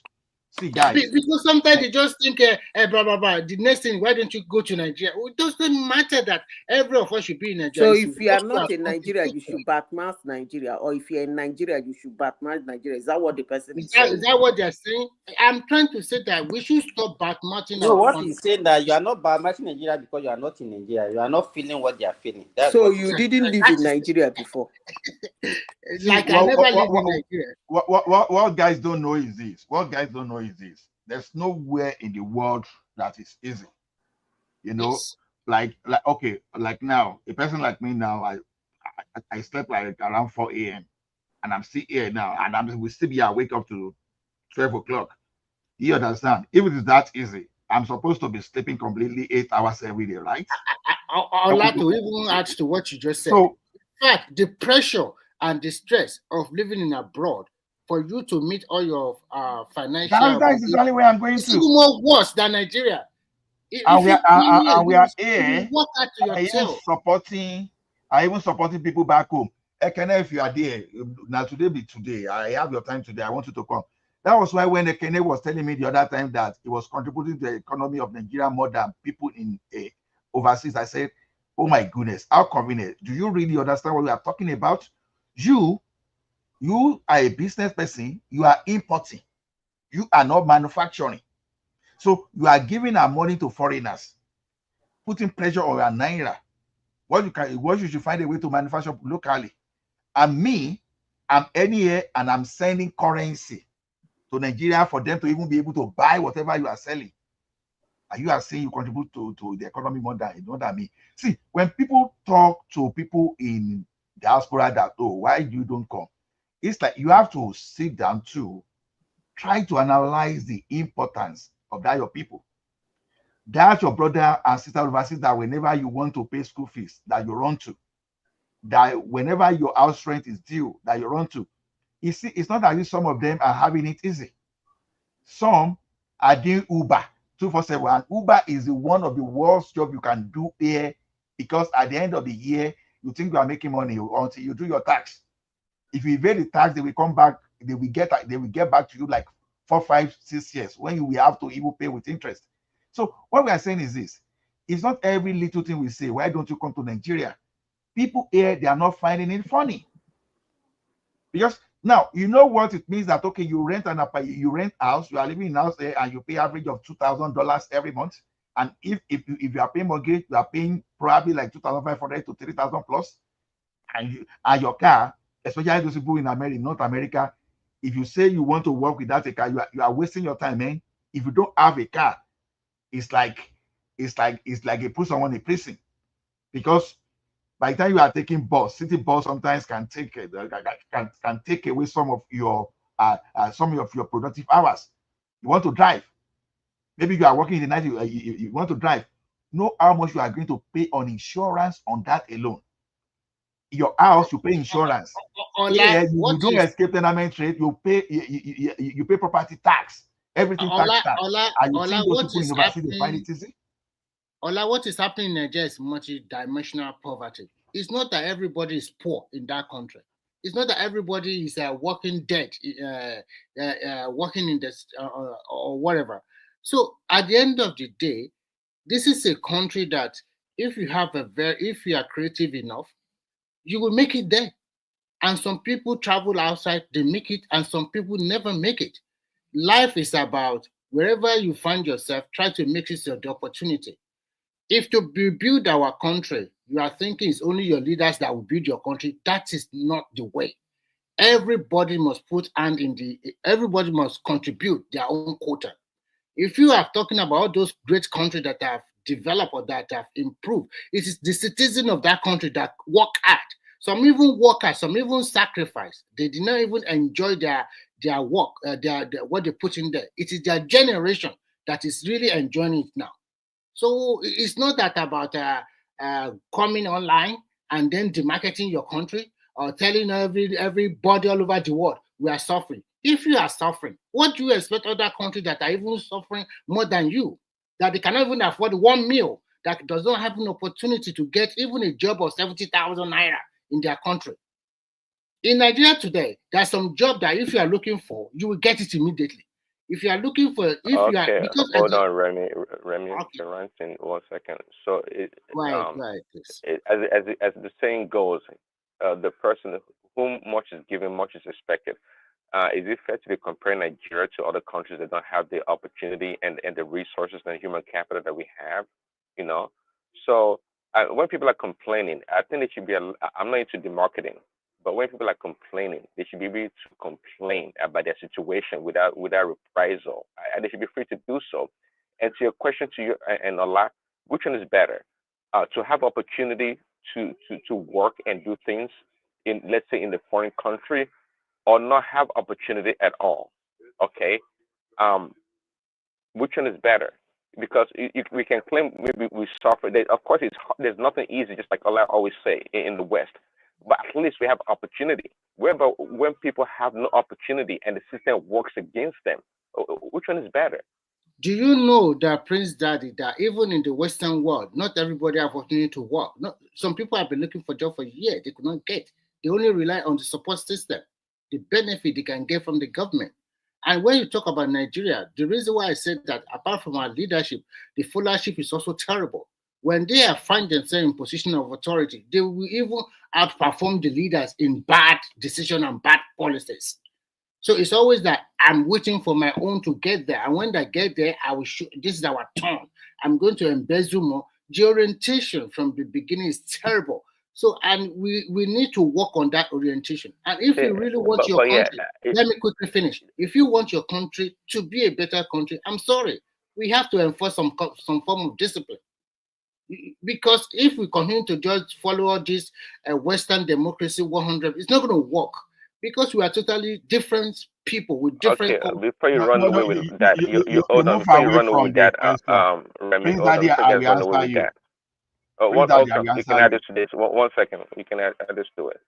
Speaker 21: See, guys.
Speaker 2: Because sometimes you just think, blah, blah, blah. The next thing, why don't you go to Nigeria? It doesn't matter that every of us should be in Nigeria.
Speaker 3: So if you are not in Nigeria, you should badmouth Nigeria. Or if you're in Nigeria, you should badmouth Nigeria. Is that what the person is saying?
Speaker 2: Is that what they're saying? I'm trying to say that we should stop badmouthing.
Speaker 1: No, what he's saying that you are not badmouthing Nigeria because you are not in Nigeria. You are not feeling what they are feeling. That's
Speaker 3: so you didn't live in Nigeria before.
Speaker 2: I never lived in Nigeria.
Speaker 21: What guys don't know is this. There's nowhere in the world that is easy. You know, like now, a person like me now, I slept like around 4 a.m. and I'm still here now, and we still be. I wake up to 12 o'clock. You understand? If it is that easy, I'm supposed to be sleeping completely 8 hours every day, right?
Speaker 2: I'd like to even add to what you just said.
Speaker 21: So,
Speaker 2: in fact, the pressure and the stress of living in abroad for you to meet all your financial
Speaker 21: that is exactly where I'm going
Speaker 2: it's
Speaker 21: to.
Speaker 2: even more worse than Nigeria.
Speaker 21: And we are
Speaker 2: you
Speaker 21: here.
Speaker 2: work out to your tail.
Speaker 21: I even supporting people back home. Ekene, if you are there, now today be today. I have your time today. I want you to come. That was why when Ekene was telling me the other time that it was contributing to the economy of Nigeria more than people in overseas, I said, oh my goodness, how convenient. Do you really understand what we are talking about? You are a business person. You are importing. You are not manufacturing. So you are giving our money to foreigners, putting pressure on our naira. What you should find a way to manufacture locally. And me, I'm anywhere and I'm sending currency to Nigeria for them to even be able to buy whatever you are selling. And you are saying you contribute to the economy more than me. See, when people talk to people in diaspora that, oh, why you don't come? It's like you have to sit down to try to analyze the importance of that your people. That's your brother and sister overseas that whenever you want to pay school fees, that you run to. That whenever your house rent is due, that you run to. You see, it's not as if some of them are having it easy. Some are doing Uber 247, and Uber is one of the worst jobs you can do here, because at the end of the year, you think you are making money until you do your tax. If you evade the tax, they will come back, they will get back to you like 4, 5, 6 years when you will have to even pay with interest. So what we are saying is this: it's not every little thing we say, why don't you come to Nigeria? People here, they are not finding it funny. Because now you know what it means that, okay, you rent house, you are living in house there, and you pay average of $2,000 every month. And if you are paying mortgage, you are paying probably like 2,500 to 3,000 plus. And your car, especially those people in America, North America, if you say you want to work without a car, you are wasting your time, man. If you don't have a car, it's like they put someone in prison, because by the time you are taking bus, city bus sometimes can take away some of your productive hours. You want to drive, maybe you are working in the night, you want to drive. Know how much you are going to pay on insurance on that alone. Your house, you pay insurance. You don't escape tenement rate. You pay property tax, everything tax. And you think those people in overseas they find it easy?
Speaker 2: Ola, what is happening in Nigeria is multi-dimensional poverty. It's not that everybody is poor in that country. It's not that everybody is working dead, working in this or whatever. So at the end of the day, this is a country that if you are creative enough, you will make it there. And some people travel outside, they make it, and some people never make it. Life is about wherever you find yourself, try to make it the opportunity. If to build our country, you are thinking it's only your leaders that will build your country, that is not the way. Everybody must everybody must contribute their own quota. If you are talking about those great countries that have developed or that have improved, it is the citizens of that country that work hard. Some even work hard, some even sacrifice. They did not even enjoy their work, what they put in there. It is their generation that is really enjoying it now. So it's not that about coming online and then demarketing your country or telling everybody all over the world we are suffering. If you are suffering, what do you expect other countries that are even suffering more than you, that they cannot even afford one meal, that does not have an opportunity to get even a job of 70,000 naira in their country? In Nigeria today, there's some job that if you are looking for, you will get it immediately. If you are looking for,
Speaker 19: hold on, Remy, in 1 second. So as the saying goes, the person whom much is given, much is expected. Is it fair to be comparing Nigeria to other countries that don't have the opportunity and the resources and the human capital that we have? You know, so when people are complaining, I think they should be. I'm not into the marketing. But when people are complaining, they should be able to complain about their situation without reprisal. And they should be free to do so. And to your question to you and Allah, which one is better? To have opportunity to work and do things in, let's say, in the foreign country, or not have opportunity at all? Okay, which one is better? Because we can claim maybe we suffer. Of course, there's nothing easy, just like I always say in the West. But at least we have opportunity. Whereby when people have no opportunity and the system works against them, which one is better?
Speaker 2: Do you know that, Prince Daddy, that even in the Western world, not everybody have opportunity to work? Some people have been looking for job for years, they could not get. They only rely on the support system, the benefit they can get from the government. And when you talk about Nigeria, the reason why I said that, apart from our leadership, the followership is also terrible. When they have find themselves in position of authority, they will even outperform the leaders in bad decision and bad policies. So it's always that I'm waiting for my own to get there. And when I get there, I will show this is our turn. I'm going to embezzle more. The orientation from the beginning is terrible. So, and we need to work on that orientation. And if you really want your country, let me quickly finish. If you want your country to be a better country, I'm sorry, we have to enforce some form of discipline. Because if we continue to just follow all this Western democracy 100, it's not going to work. Because we are totally different people with different.
Speaker 19: Okay, before you run away with that, you hold on. Before you run away with that, Remy, hold on. Before you guys run away with that. You can add this to this. One second. You can add this to it.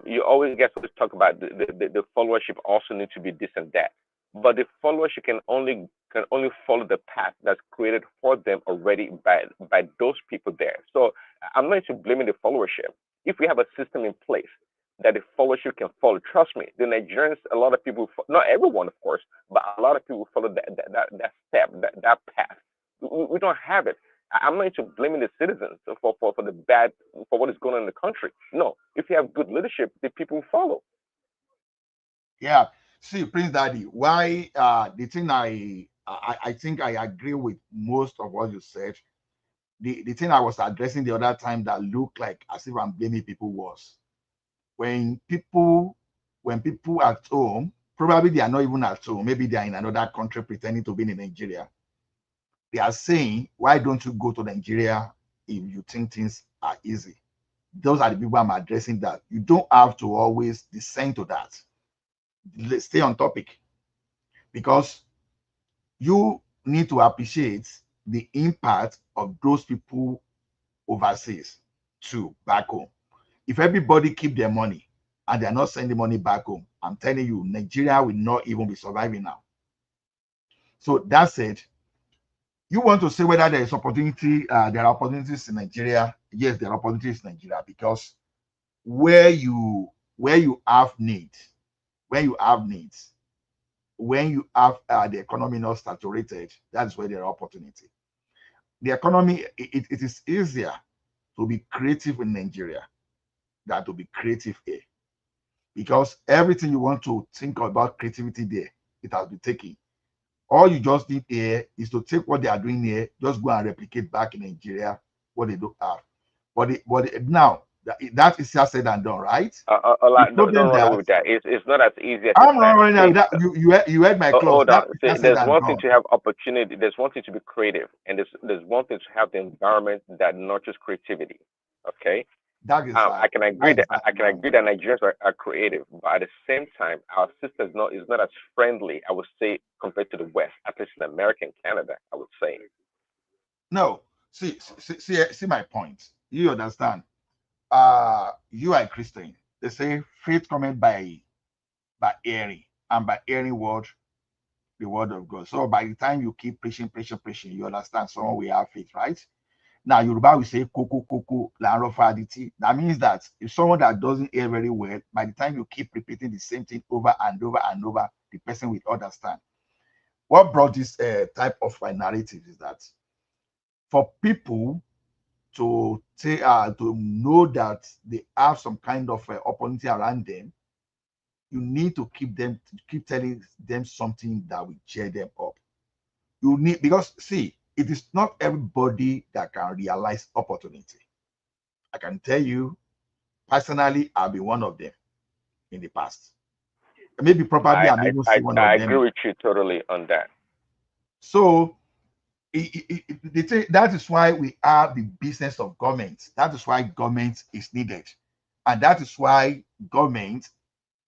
Speaker 19: You always get to talk about the followership also need to be this and that, but the followership can only follow the path that's created for them already by those people there. So I'm not to blaming the followership. If we have a system in place that the followership can follow, trust me, the Nigerians, a lot of people, not everyone of course, but a lot of people follow that step, that path. We don't have it. I'm not into blaming the citizens for the bad, for what is going on in the country. No, if you have good leadership, the people will follow.
Speaker 21: Yeah, see, Prince Daddy, why the thing I think I agree with most of what you said. The thing I was addressing the other time that looked like as if I'm blaming people was when people at home, probably they are not even at home, maybe they are in another country pretending to be in Nigeria. They are saying, why don't you go to Nigeria if you think things are easy? Those are the people I'm addressing that. You don't have to always descend to that. Let's stay on topic. Because you need to appreciate the impact of those people overseas too, back home. If everybody keep their money and they're not sending money back home, I'm telling you, Nigeria will not even be surviving now. So that said, you want to say whether there is opportunity, there are opportunities in Nigeria. Yes, there are opportunities in Nigeria because where you have needs, when you have the economy not saturated, that's where there are opportunity. The economy, it is easier to be creative in Nigeria than to be creative here. Because everything you want to think about creativity there, it has been taken. All you just need here is to take what they are doing here, just go and replicate back in Nigeria what they don't have. But now that is just said and done, right?
Speaker 19: Don't run away with that. It's not as easy as
Speaker 21: I'm not running away with that. You heard my clause.
Speaker 19: Hold on. There's one thing to have opportunity. There's one thing to be creative, and there's one thing to have the environment that nurtures creativity. Okay.
Speaker 21: That is
Speaker 19: I can agree that Nigerians are creative, but at the same time, our system is not as friendly, I would say, compared to the West, at least in America and Canada, I would say.
Speaker 21: No, see my point. You understand? You are a Christian. They say faith cometh by hearing, and by hearing the word of God. So by the time you keep preaching, you understand someone will have faith, right? Now, Yoruba will say, koko, la rofa aditi. That means that if someone that doesn't hear very well, by the time you keep repeating the same thing over and over and over, the person will understand. What brought this type of narrative is that for people to say, to know that they have some kind of opportunity around them, you need to keep telling them something that will cheer them up. You need, because see, it is not everybody that can realize opportunity. I can tell you, personally, I've been one of them in the past. Maybe probably I'm even one of them.
Speaker 19: I agree with you totally on that.
Speaker 21: So that is why we are the business of government. That is why government is needed. And that is why government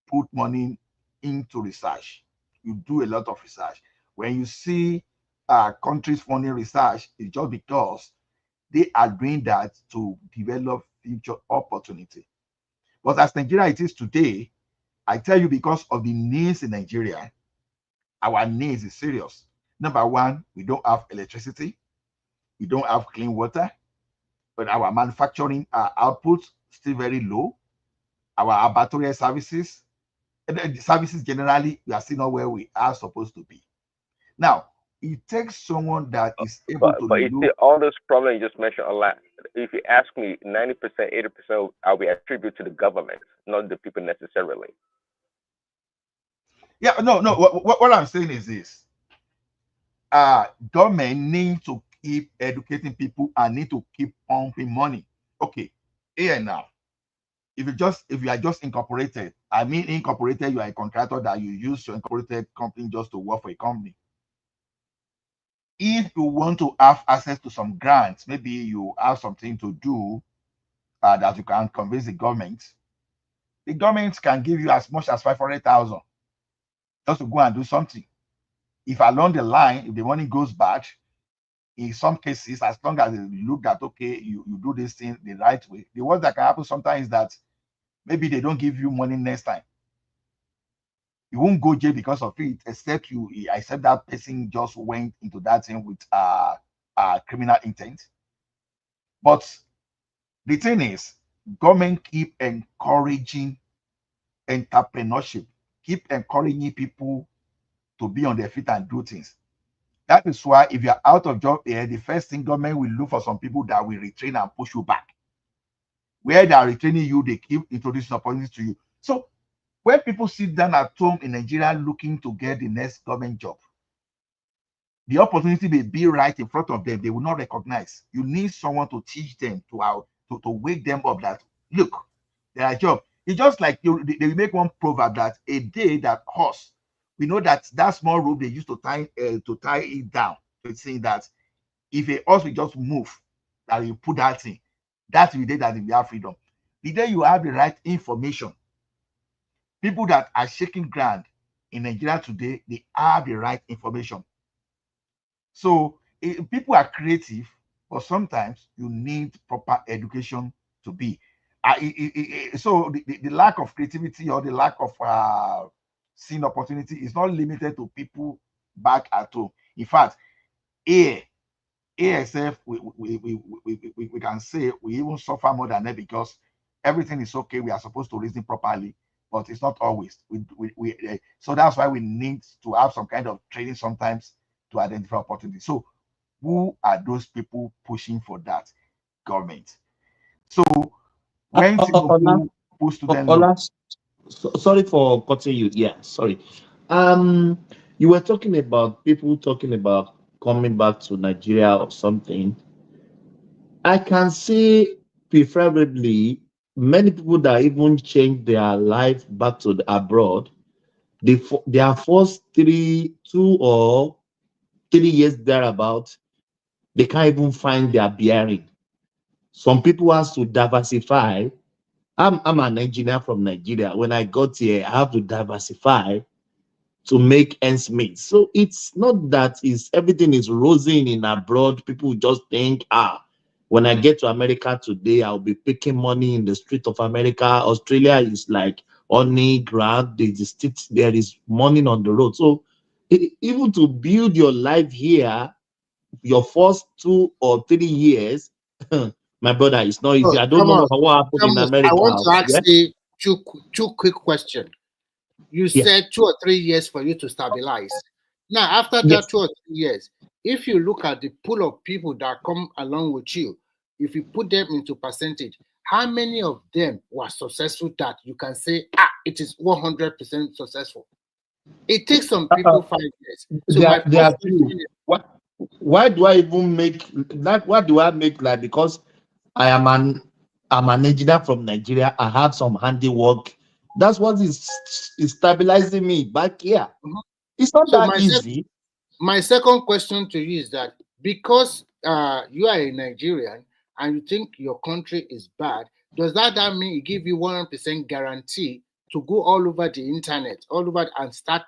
Speaker 21: put money into research. you do a lot of research. When you see countries funding research, it's just because they are doing that to develop future opportunity. But as Nigeria it is today, I tell you, because of the needs in Nigeria, our needs is serious. Number one, we don't have electricity, we don't have clean water, but our manufacturing output still very low. Our abattoir services, and the services generally, we are still not where we are supposed to be. Now, it takes someone that is able to
Speaker 19: But you see,
Speaker 21: look.
Speaker 19: all those problems you just mentioned a lot. If you ask me, 90%, 80%, I will attribute to the government, not the people necessarily.
Speaker 21: Yeah, no. What I'm saying is this: government need to keep educating people and need to keep pumping money. Okay, here now, if you are just incorporated, I mean incorporated, you are a contractor that you use your incorporated company just to work for a company. If you want to have access to some grants, maybe you have something to do that you can convince the government can give you as much as 500,000 just to go and do something. If along the line, if the money goes bad, in some cases, as long as you look at, okay, you do this thing the right way, the worst that can happen sometimes is that maybe they don't give you money next time. You won't go jail because of it, except that person just went into that thing with criminal intent. But the thing is, government keep encouraging entrepreneurship, keep encouraging people to be on their feet and do things. That is why if you're out of job here, the first thing government will look for some people that will retrain and push you back. Where they are retraining you, they keep introducing opportunities to you. So when people sit down at home in Nigeria looking to get the next government job, the opportunity may be right in front of them. They will not recognize. You need someone to teach them, to wake them up that, look, there are jobs. It's just like they will make one proverb that a day that horse, we know that small rope they used to tie it down. It's saying that if a horse will just move, that you put that thing, that's the day that we have freedom. The day you have the right information, people that are shaking ground in Nigeria today, they have the right information. So people are creative, but sometimes you need proper education to be. So the lack of creativity or the lack of seeing opportunity is not limited to people back at home. In fact, ASF, we can say we even suffer more than that because everything is okay. We are supposed to reason properly, but it's not always. So that's why we need to have some kind of training sometimes to identify opportunities. So who are those people pushing for that? Government. So when Tinubu push students,
Speaker 20: sorry for cutting you. Yeah, sorry. You were talking about people talking about coming back to Nigeria or something. I can say preferably many people that even change their life back to abroad, their first 2 or 3 years thereabout, they can't even find their bearing. Some people has to diversify. I'm an engineer from Nigeria. When I got here, I have to diversify to make ends meet. So it's not that everything is rosy in abroad. People just think, when I get to America today, I'll be picking money in the street of America. Australia is like honey ground. There is money on the road. So even to build your life here, your first 2 or 3 years, my brother, it's not easy. I don't know what happened in America.
Speaker 2: I want to ask you two quick questions. You said 2 or 3 years for you to stabilize. Now, after that 2 or 3 years, if you look at the pool of people that come along with you, if you put them into percentage, how many of them were successful that you can say, it is 100% successful? It takes some people 5 years. So
Speaker 20: there are few. Why do I even make that? What do I make like? Because I'm an engineer from Nigeria. I have some handiwork. That's what is stabilizing me back here. It's not that easy.
Speaker 2: My second question to you is that because you are a Nigerian and you think your country is bad, does that mean it give you 100% guarantee to go all over the internet, all over and start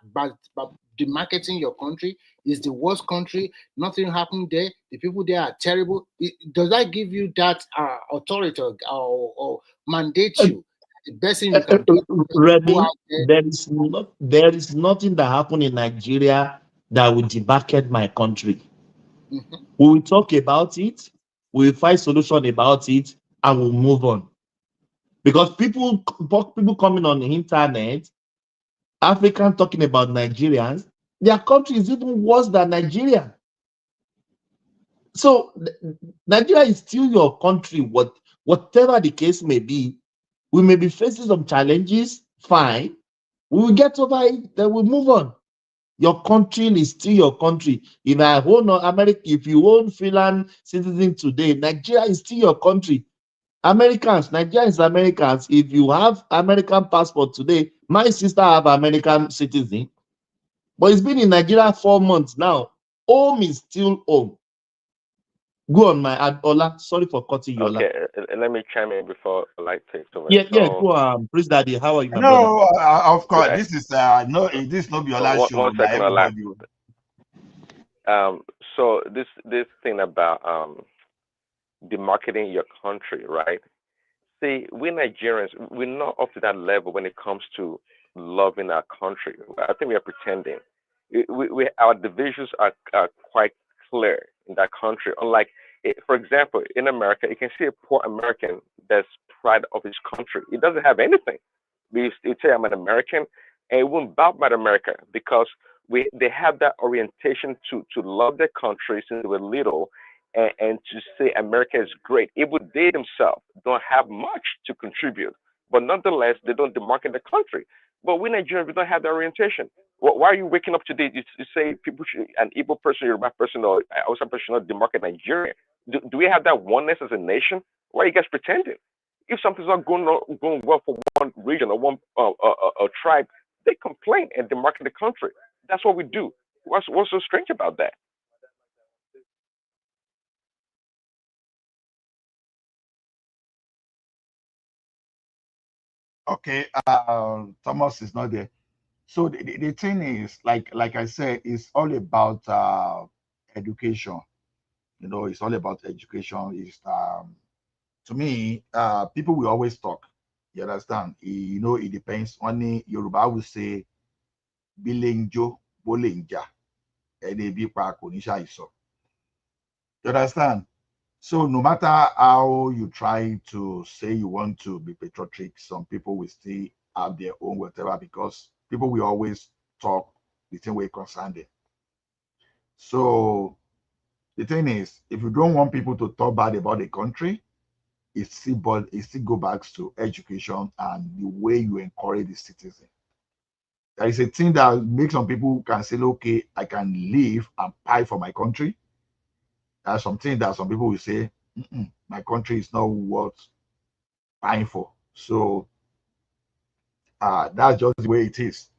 Speaker 2: demarketing your country. It's the worst country. Nothing happened there. The people there are terrible. Does that give you that authority or mandate you? The best thing you can do.
Speaker 20: Remy, there is nothing that happened in Nigeria that will demarket my country.
Speaker 2: Mm-hmm.
Speaker 20: We will talk about it, we will find solution about it, and we'll move on. Because people coming on the internet, African talking about Nigerians, their country is even worse than Nigeria. So Nigeria is still your country, whatever the case may be. We may be facing some challenges, fine. We will get over it, then we'll move on. Your country is still your country. If I own America, if you own Finland citizen today, Nigeria is still your country. Americans, Nigerians, Americans, if you have American passport today, my sister have American citizen, but it's been in Nigeria 4 months now. Home is still home. Go on, my Ola. Sorry for cutting you, Ola.
Speaker 19: Okay, let me chime in before Light takes over.
Speaker 20: Yeah, go on. Please, Daddy, how are you, my brother?
Speaker 21: No, of course, this is no, this no be Ola show.
Speaker 19: One second, Ola.
Speaker 21: Everybody.
Speaker 19: So this thing about demarketing your country, right? See, we Nigerians, we're not up to that level when it comes to loving our country. I think we are pretending. Our divisions are quite clear in that country. Unlike, for example, in America, you can see a poor American that's proud of his country. He doesn't have anything. You say I'm an American, and it won't bow by America because they have that orientation to love their country since they were little, and to say America is great. Even they themselves don't have much to contribute, but nonetheless, they don't demarket the country. But we Nigerians, we don't have that orientation. Why are you waking up today? You say people should, an Igbo person, Yoruba person, or Hausa person should not demarket Nigeria. Do we have that oneness as a nation? Why are you guys pretending? If something's not going well for one region or one tribe, they complain and demarket the country. That's what we do. What's so strange about that?
Speaker 21: Okay, Thomas is not there. So the thing is, like I said, it's all about education. You know, it's all about education. It's to me, people will always talk. You understand? You know, it depends. Only Yoruba will say, "Bilenjo, bolenja, edebi pa konisha iso." You understand? So no matter how you try to say you want to be patriotic, some people will still have their own whatever because people will always talk the same way concerned them. So the thing is, if you don't want people to talk bad about the country, it still go back to education and the way you encourage the citizen. There is a thing that makes some people can say, okay, I can live and fight for my country. There's something that some people will say, my country is not worth fighting for. So that's just the way it is.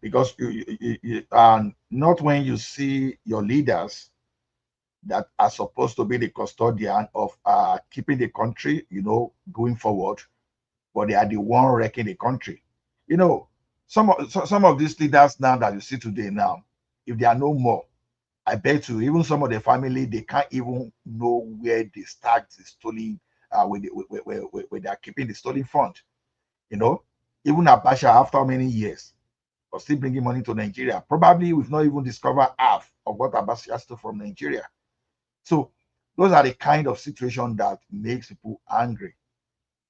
Speaker 21: Because not when you see your leaders that are supposed to be the custodian of keeping the country, you know, going forward, but they are the one wrecking the country. You know, some of these leaders now that you see today now, if they are no more, I bet you even some of the family, they can't even know where they start the stolen, where they are keeping the stolen fund. You know, even Abacha, after many years, was still bringing money to Nigeria. Probably we've not even discovered half of what Abacha stole from Nigeria. So those are the kind of situation that makes people angry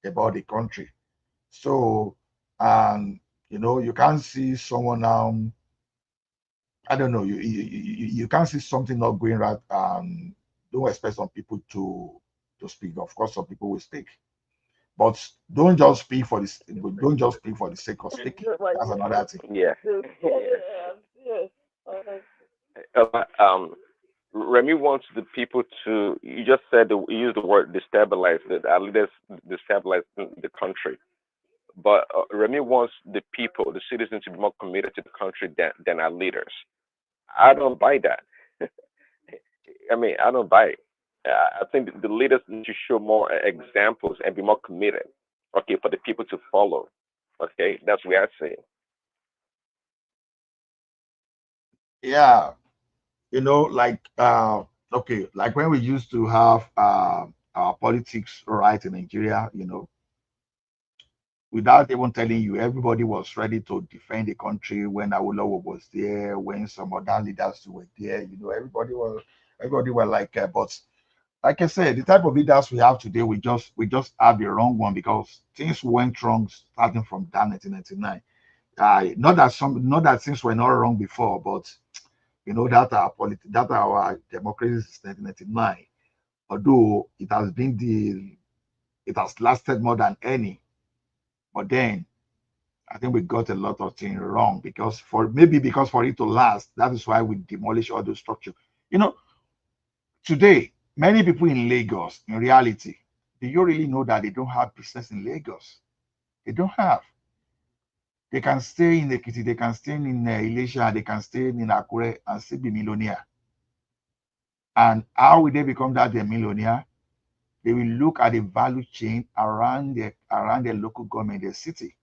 Speaker 21: about the country. So, you know, you can't see someone now. I don't know. You can't see something not going right. Don't expect some people to speak. Of course, some people will speak, but don't just speak for this. Don't just speak for the sake of speaking. That's another thing.
Speaker 19: Yeah. Remy wants the people to. You just said you used the word destabilize. That our leaders destabilize the country. But Remy wants the people, the citizens, to be more committed to the country than our leaders. I don't buy that. I mean, I don't buy it. I think the leaders need to show more examples and be more committed. Okay, for the people to follow. Okay, that's what I say.
Speaker 21: Yeah, like okay, like when we used to have our politics right in Nigeria, without even telling you, everybody was ready to defend the country when Awolowo was there, when some other leaders were there. Everybody were like, but like I said, the type of leaders we have today, we just have the wrong one because things went wrong starting from that 1999. Not that things were not wrong before, but that our democracy since 1999. Although it has lasted more than any, but then I think we got a lot of things wrong because for it to last, that is why we demolish all those structures. You know, Today, many people in Lagos, in reality, do you really know that they don't have business in Lagos? They don't have. They can stay in Ekiti, they can stay in Ilesha, they can stay in Akure and still be millionaire. And how will they become that they're millionaire? They will look at the value chain around the local government, the city.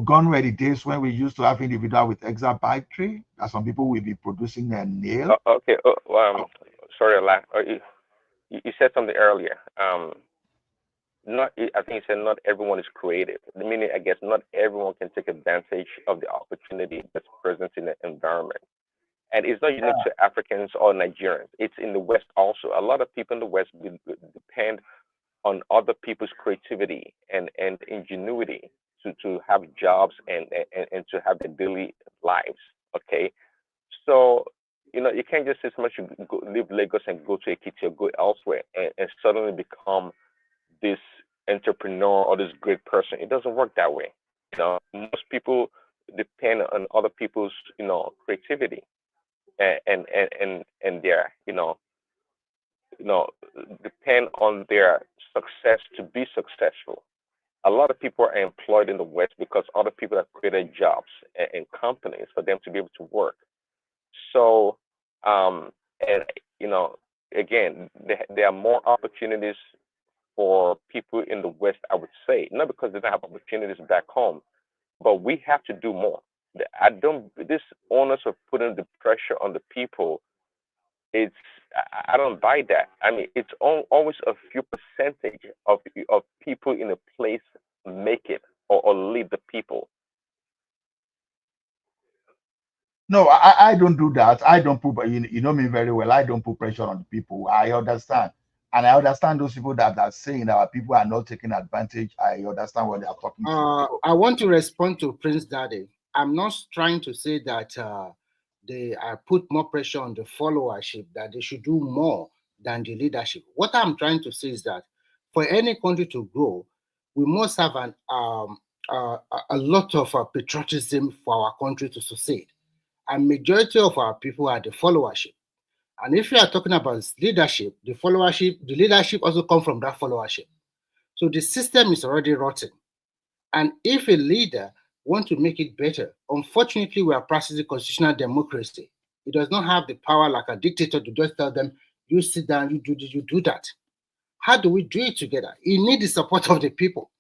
Speaker 21: Gone were the days when we used to have individual with exabyte tree, that some people will be producing a nail.
Speaker 19: Okay. Sorry, Ala. You said something earlier. I think you said not everyone is creative. Meaning, I guess not everyone can take advantage of the opportunity that's present in the environment. And it's not unique to Africans or Nigerians. It's in the West also. A lot of people in the West depend on other people's creativity and ingenuity to have jobs and to have their daily lives. Okay. So, you can't just say so much you leave Lagos and go to Ekiti or go elsewhere and suddenly become this entrepreneur or this great person. It doesn't work that way. Most people depend on other people's, creativity and their, depend on their success to be successful. A lot of people are employed in the West because other people have created jobs and companies for them to be able to work. So, and again, there are more opportunities for people in the West, I would say, not because they don't have opportunities back home, but we have to do more. This onus of putting the pressure on the people, I don't buy that. I mean, it's always a few percentage of people in a place make it or lead the people.
Speaker 21: No, I don't do that. I don't put, you know me very well. I don't put pressure on the people. I understand. And I understand those people that are saying that our people are not taking advantage. I understand what they are talking to.
Speaker 2: I want to respond to Prince Daddy. I'm not trying to say that they put more pressure on the followership, that they should do more than the leadership. What I'm trying to say is that for any country to grow, we must have a lot of patriotism for our country to succeed. And majority of our people are the followership. And if you are talking about leadership, the leadership also comes from that followership. So the system is already rotten. And if a leader wants to make it better, unfortunately, we are practicing constitutional democracy. It does not have the power like a dictator to just tell them, you sit down, you do this, you do that. How do we do it together? You need the support of the people.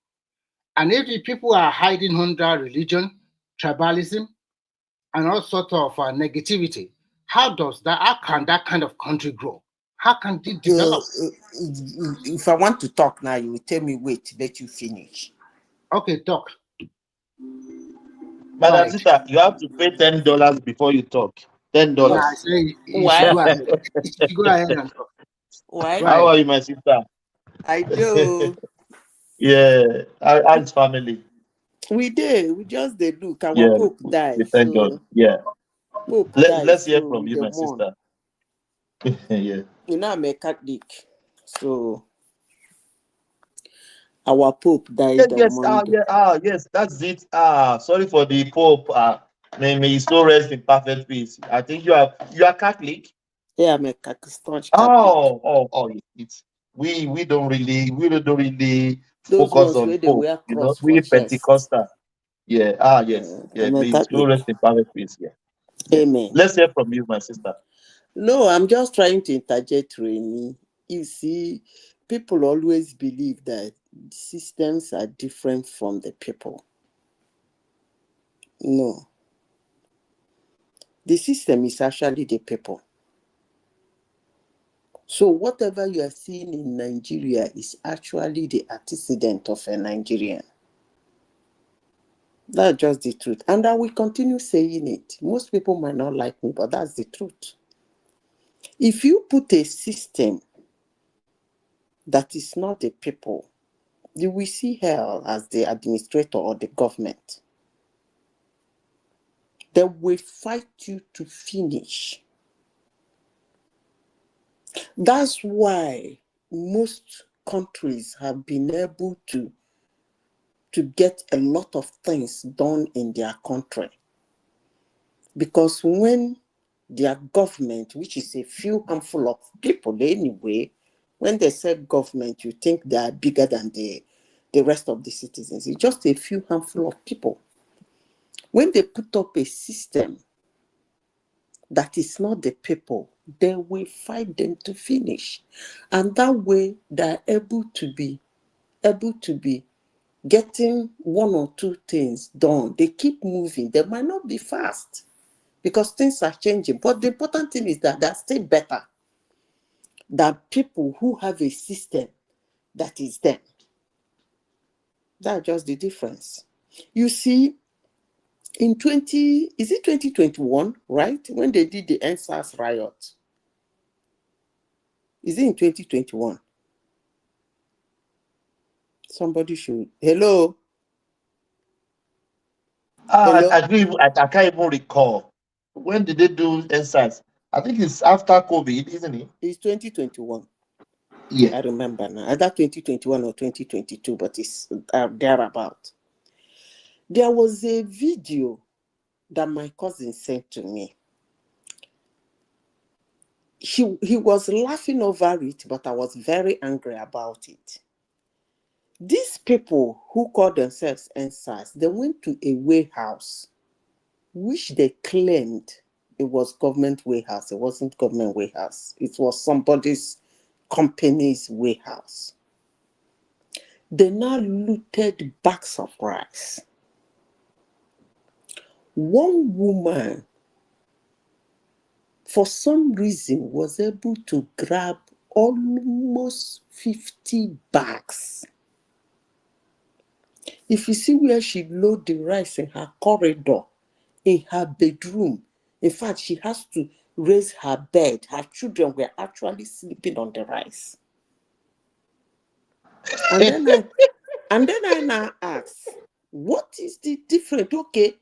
Speaker 2: And if the people are hiding under religion, tribalism, and all sorts of negativity, how can that kind of country grow? How can it develop?
Speaker 3: If I want to talk now, you will tell me, wait, let you finish.
Speaker 2: Okay, talk.
Speaker 20: Madam Sita, you have to pay $10 before you talk. $10.
Speaker 2: Yeah, I say you should go ahead. You should go ahead and talk.
Speaker 3: Why?
Speaker 20: How are you, my sister?
Speaker 3: I do.
Speaker 20: Yeah, how's family?
Speaker 3: We did. We just did look. Our
Speaker 20: Yeah,
Speaker 3: Pope died.
Speaker 20: we thank God. Yeah.
Speaker 3: Pope died.
Speaker 20: Let's hear
Speaker 3: So
Speaker 20: from you, my sister. Yeah.
Speaker 3: You know, I'm a Catholic. So our Pope died
Speaker 20: Yes,
Speaker 3: on Monday.
Speaker 20: yes, that's it. Sorry for the Pope. May he still rest in perfect peace. I think you are Catholic.
Speaker 3: Yeah, I'm a Catholic.
Speaker 20: We don't really
Speaker 3: Those
Speaker 20: focus
Speaker 3: ones
Speaker 20: on
Speaker 3: where they
Speaker 20: Pope.
Speaker 3: wear cross for
Speaker 20: We
Speaker 3: chest.
Speaker 20: Pentecostal. Yeah. Yes. Yeah.
Speaker 3: I'm a
Speaker 20: May he still rest in perfect peace. Yeah.
Speaker 3: Amen.
Speaker 20: Let's hear from you, my sister.
Speaker 3: No, I'm just trying to interject, Remy. You see, people always believe that systems are different from the people. No. The system is actually the people. So whatever you are seeing in Nigeria is actually the antecedent of a Nigerian. That's just the truth. And I will continue saying it. Most people might not like me, but that's the truth. If you put a system that is not the people, you will see hell as the administrator or the government. They will fight you to finish. That's why most countries have been able to get a lot of things done in their country. Because when their government, which is a few handful of people anyway, when they say government, you think they are bigger than the rest of the citizens. It's just a few handful of people. When they put up a system that is not the people, they will fight them to finish. And that way, they're able to be getting one or two things done. They keep moving. They might not be fast because things are changing. But the important thing is that they're still better than people who have a system that is them. That's just the difference. You see, in 2021, right? When they did the NSAS riot. Is it in 2021? Somebody should. Hello?
Speaker 20: I can't even recall. When did they do NSAS? I think it's after COVID, isn't it?
Speaker 3: It's 2021.
Speaker 20: Yeah.
Speaker 3: I remember now. Either 2021 or 2022, but it's thereabout. There was a video that my cousin sent to me. He was laughing over it, but I was very angry about it. These people who call themselves NSAS, they went to a warehouse, which they claimed it was government warehouse. It wasn't government warehouse. It was somebody's company's warehouse. They now looted bags of rice. One woman, for some reason, was able to grab almost 50 bags. If you see where she loaded the rice in her corridor, in her bedroom, in fact, she has to raise her bed. Her children were actually sleeping on the rice. And then I now asked, what is the difference? Okay,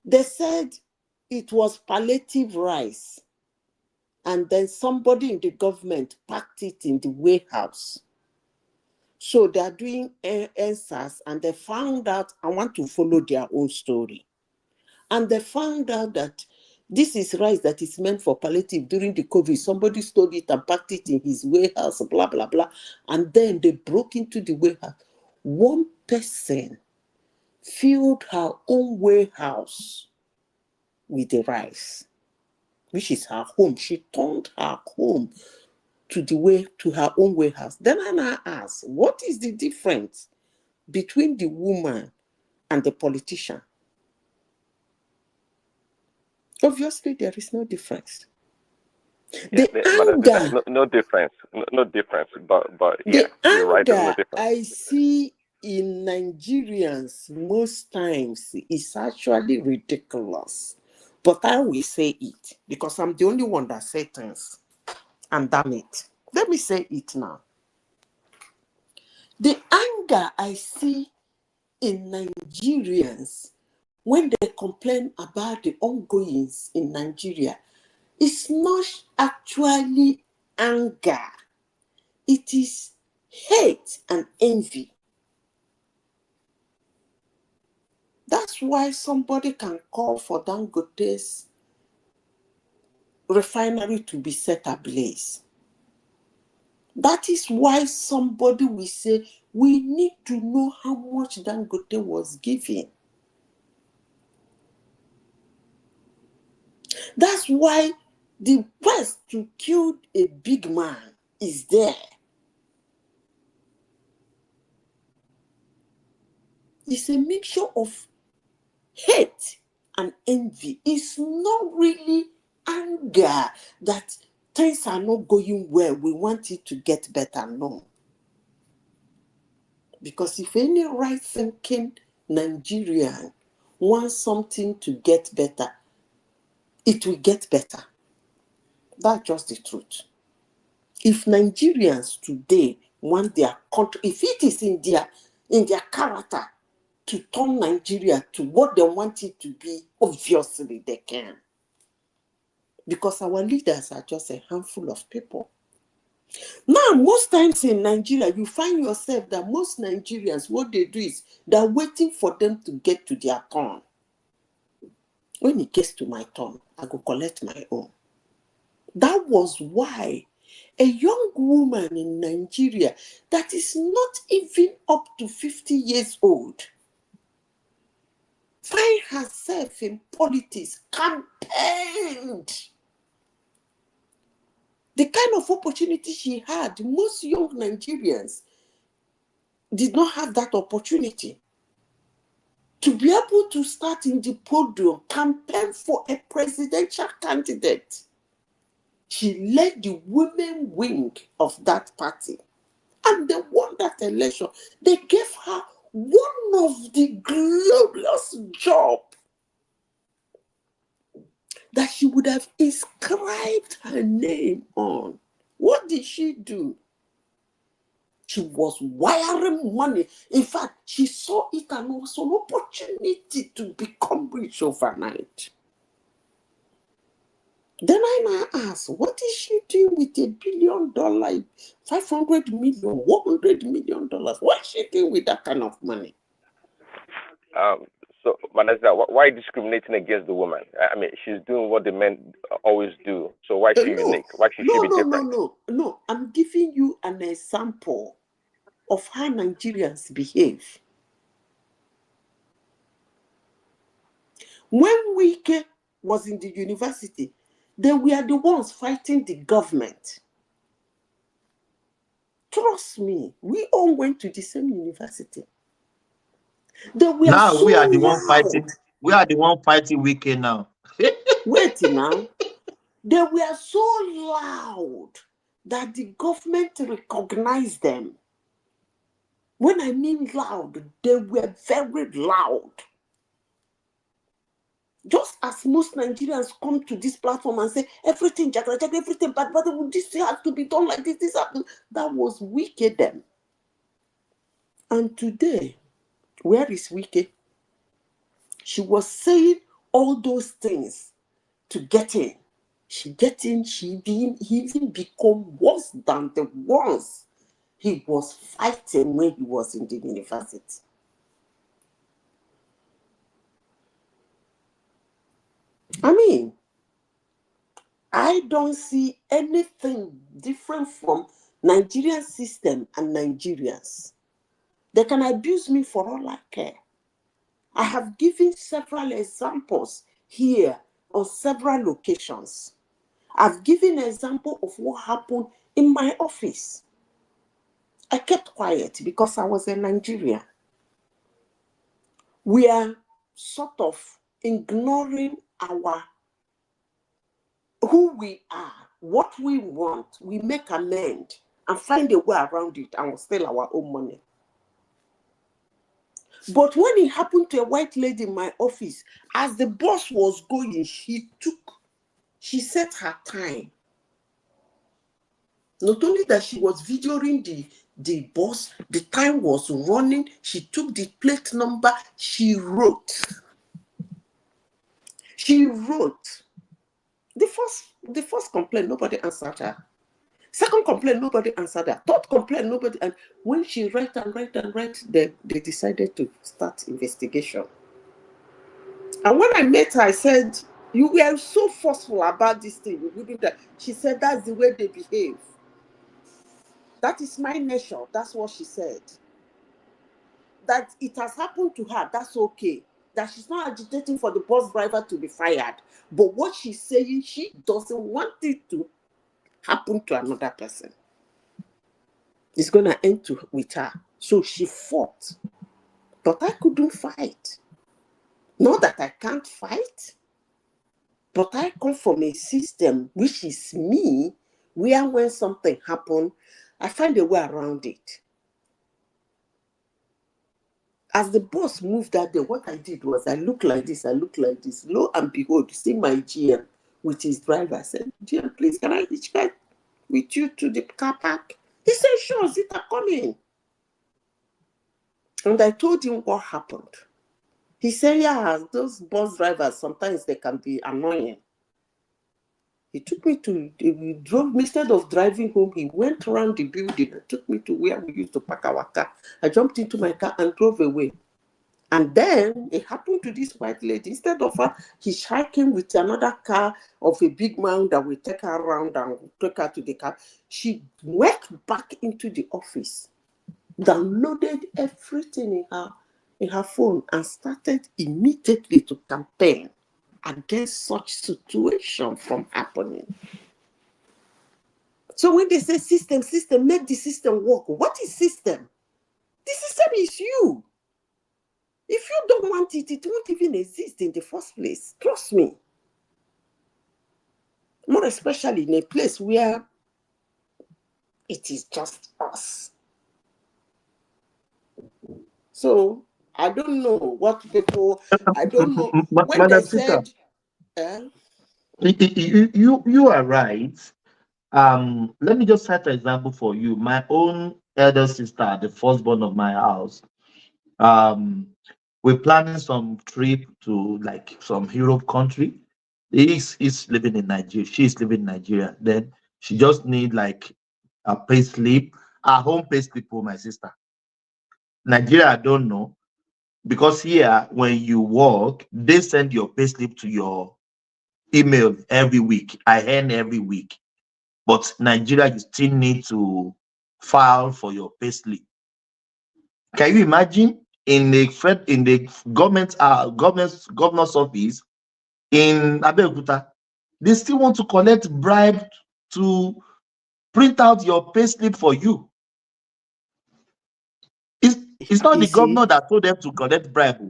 Speaker 3: they said it was palliative rice. And then somebody in the government packed it in the warehouse. So they are doing NSAS, and they found out, I want to follow their own story. And they found out that this is rice that is meant for palliative during the COVID. Somebody stole it and packed it in his warehouse, blah, blah, blah. And then they broke into the warehouse. One person filled her own warehouse with the rice, which is her home. She turned her home to her own warehouse. Then I now asked, what is the difference between the woman and the politician? Obviously, there is no difference.
Speaker 19: Yeah,
Speaker 3: anger,
Speaker 19: no difference, no difference. But
Speaker 3: the
Speaker 19: yeah, you're right. There's no
Speaker 3: anger
Speaker 19: difference.
Speaker 3: I see in Nigerians most times is actually ridiculous. But I will say it because I'm the only one that says things. And damn it. Let me say it now. The anger I see in Nigerians when they complain about the ongoings in Nigeria is not actually anger. It is hate and envy. That's why somebody can call for Dangote's refinery to be set ablaze. That is why somebody will say, we need to know how much Dangote was giving. That's why the quest to kill a big man is there. It's a mixture of hate and envy. It's not really anger that things are not going well. We want it to get better. No. Because if any right-thinking Nigerian wants something to get better, it will get better. That's just the truth. If Nigerians today want their country, if it is in their character to turn Nigeria to what they want it to be, obviously they can. Because our leaders are just a handful of people. Now, most times in Nigeria, you find yourself that most Nigerians, what they do is they're waiting for them to get to their turn. When it gets to my turn, I go collect my own. That was why a young woman in Nigeria that is not even up to 50 years old find herself in politics, campaigned. The kind of opportunity she had, most young Nigerians did not have that opportunity. To be able to start in the podium, campaign for a presidential candidate. She led the women wing of that party. And they won that election. They gave her one of the glorious jobs that she would have inscribed her name on. What did she do? She was wiring money. In fact, she saw it as an opportunity to become rich overnight. Then I now ask, what is she doing with $1 billion, $500 million, $100 million? What is she doing with that kind of money?
Speaker 19: So, Vanessa, why discriminating against the woman? I mean, she's doing what the men always do. So why is she unique? Why should she be different?
Speaker 3: No. I'm giving you an example of how Nigerians behave. When Wike was in the university, they were the ones fighting the government. Trust me, we all went to the same university. They were
Speaker 20: now
Speaker 3: so
Speaker 20: we are the
Speaker 3: loud.
Speaker 20: one fighting. We are the one fighting Wike now.
Speaker 3: Wait now. They were so loud that the government recognized them. When I mean loud, they were very loud. Just as most Nigerians come to this platform and say, everything, everything, but this has to be done like this, that was Wike them. And today, where is Wike? She was saying all those things to get in. She get in, he even become worse than the ones he was fighting when he was in the university. I mean, I don't see anything different from Nigerian system and Nigerians. They can abuse me for all I care. I have given several examples here on several locations. I've given an example of what happened in my office. I kept quiet because I was a Nigerian. We are sort of ignoring who we are, what we want. We make amend and find a way around it and we'll steal our own money. But when it happened to a white lady in my office, as the boss was going, she set her time. Not only that, she was videoing the boss, the time was running, she took the plate number, she wrote. The first complaint, nobody answered her. Second complaint, nobody answered her. Third complaint, nobody. And when she read, they decided to start investigation. And when I met her, I said, you were so forceful about this thing. You wouldn't. She said, that's the way they behave. That is my nature. That's what she said. That it has happened to her, that's okay. That she's not agitating for the bus driver to be fired. But what she's saying, she doesn't want it to happen to another person. It's going to end with her. So she fought. But I couldn't fight. Not that I can't fight, but I come from a system which is me, where when something happens, I find a way around it. As the boss moved that day, what I did was I look like this. Lo and behold, see my GM with his driver. I said, GM, please, can I hitchhike with you to the car park? He said, sure, Zita, come in. And I told him what happened. He said, yeah, those bus drivers, sometimes they can be annoying. He took me he drove me, instead of driving home, he went around the building and took me to where we used to park our car. I jumped into my car and drove away. And then it happened to this white lady. Instead of her hitchhiking with another car of a big man that will take her around and take her to the car, she went back into the office, downloaded everything in her phone, and started immediately to campaign against such situation from happening. So when they say system, make the system work. What is system? The system is you. If you don't want it, it won't even exist in the first place. Trust me. More especially in a place where it is just us. So I don't know what people, I don't know. When they said,
Speaker 20: you are right. Let me just set an example for you. My own elder sister, the firstborn of my house, we're planning some trip to like some Europe country. He's living in Nigeria. She's living in Nigeria. Then she just need like a pay slip, a home pay slip for my sister. Nigeria, I don't know. Because here, when you work, they send your pay slip to your email every week. I earn every week. But Nigeria, you still need to file for your pay slip. Can you imagine in the governor's office in Abeokuta, they still want to collect bribe to print out your pay slip for you? It's not the governor that told them to collect bribe.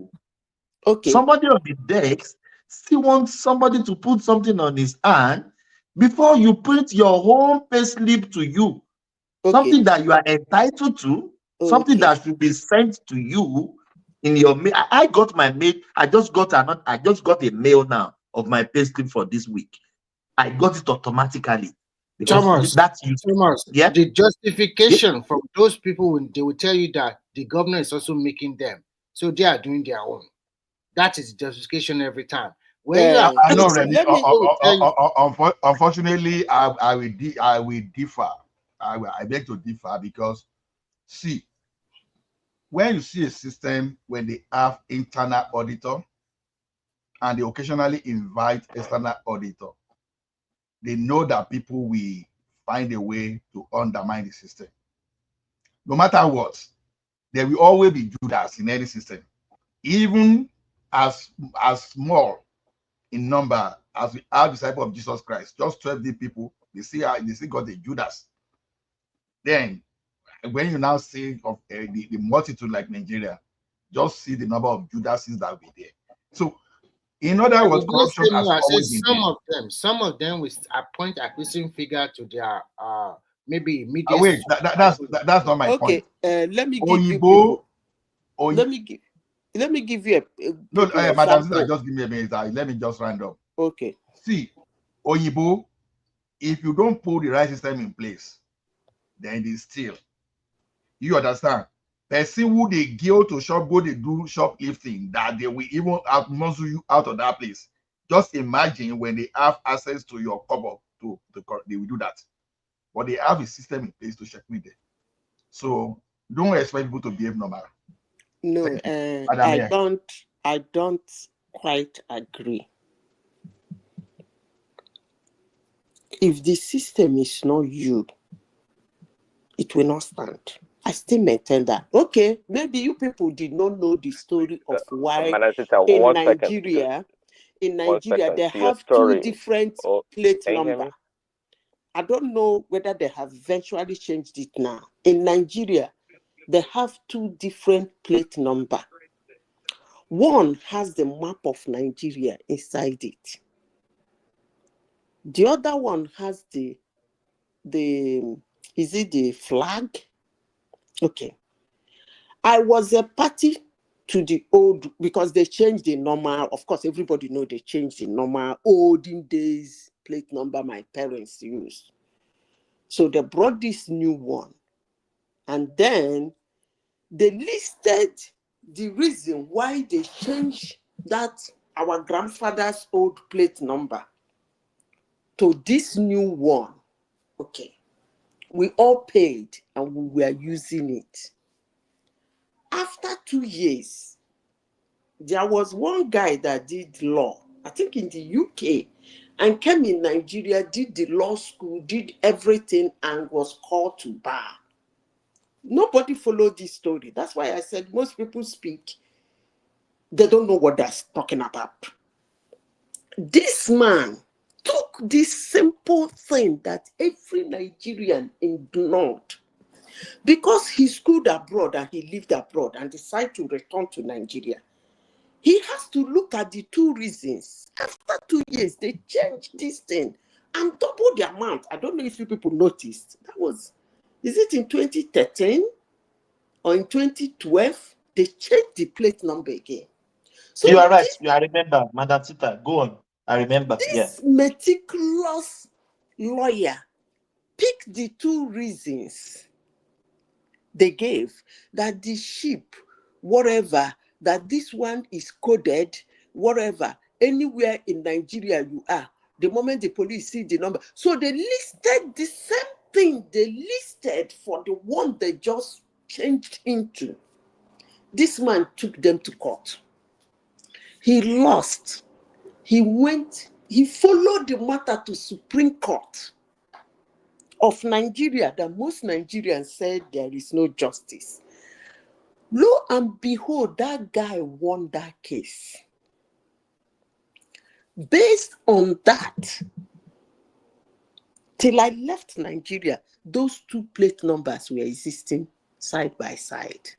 Speaker 3: Okay.
Speaker 20: Somebody on the desk still wants somebody to put something on his hand before you print your own pay slip to you. Okay. Something that you are entitled to, something that should be sent to you in your mail. I got my mail. I just got a mail now of my pay slip for this week. I got it automatically.
Speaker 2: Thomas,
Speaker 20: yeah?
Speaker 2: The justification from those people, they will tell you that the governor is also making them. So they are doing their own. That is justification every time.
Speaker 21: I know, Remy. Unfortunately, I will differ. I beg to differ because, see, when you see a system when they have internal auditor and they occasionally invite external auditor, they know that people will find a way to undermine the system. No matter what, there will always be Judas in any system, even as small in number as we are disciples of Jesus Christ. Just 12 people, they see got a Judas. Then when you now see of the multitude like Nigeria, just see the number of Judases that will be there. So in other words, corruption has always been there.
Speaker 2: Some of them will appoint acquisition figure to their maybe immediate.
Speaker 21: Wait, that's not my point.
Speaker 3: Let me give you people. Let me give you a
Speaker 21: no, Madam, just give me a minute. Let me just round up.
Speaker 3: Okay.
Speaker 21: See, Oyibo, if you don't put the right system in place, then it is still. You understand? Person who they go to shop, they do shoplifting, that they will even muscle you out of that place. Just imagine when they have access to your cupboard, they will do that. But they have a system in place to check with them. So don't expect people to behave normal.
Speaker 3: No, I don't quite agree. If the system is not you, it will not stand. I still maintain that. Okay, maybe you people did not know the story of why in Nigeria they have two different plate numbers. I don't know whether they have eventually changed it now. In Nigeria, they have two different plate numbers. One has the map of Nigeria inside it. The other one has the is it the flag? Okay. I was a party to the old, because they changed the normal. Of course, everybody know they changed the normal olden days plate number my parents used. So they brought this new one. And then they listed the reason why they changed that our grandfather's old plate number to this new one. Okay. We all paid and we were using it. After 2 years, there was one guy that did law, I think in the UK, and came in Nigeria, did the law school, did everything, and was called to bar. Nobody followed this story. That's why I said most people speak, they don't know what they're talking about. This man took this simple thing that every Nigerian ignored, because he schooled abroad and he lived abroad and decided to return to Nigeria. He has to look at the two reasons. After 2 years, they changed this thing and doubled the amount. I don't know if you people noticed. That was, is it in 2013 or in 2012? They changed the plate number again. So
Speaker 20: you are right. I remember, Madam Sita. Go on. I remember.
Speaker 3: This meticulous lawyer picked the two reasons they gave, that the ship, whatever, that this one is coded, whatever, anywhere in Nigeria you are, the moment the police see the number. So they listed the same thing they listed for the one they just changed into. This man took them to court. He lost. He followed the matter to Supreme Court of Nigeria, that most Nigerians said there is no justice. Lo and behold, that guy won that case. Based on that, till I left Nigeria, those two plate numbers were existing side by side.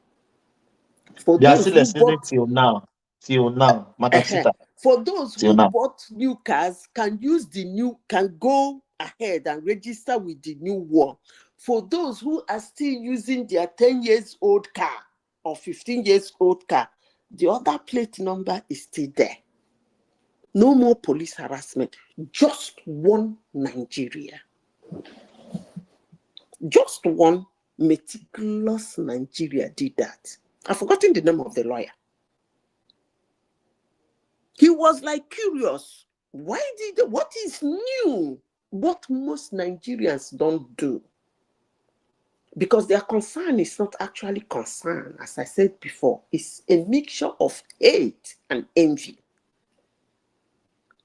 Speaker 20: They are still existing till now, Madam Sita.
Speaker 3: For those who bought new cars, can go ahead and register with the new one. For those who are still using their 10 years old car or 15 years old car, the other plate number is still there. No more police harassment. Just one Nigeria. Just one meticulous Nigeria did that. I've forgotten the name of the lawyer. He was like curious. What is new? What most Nigerians don't do. Because their concern is not actually concern, as I said before. It's a mixture of hate and envy.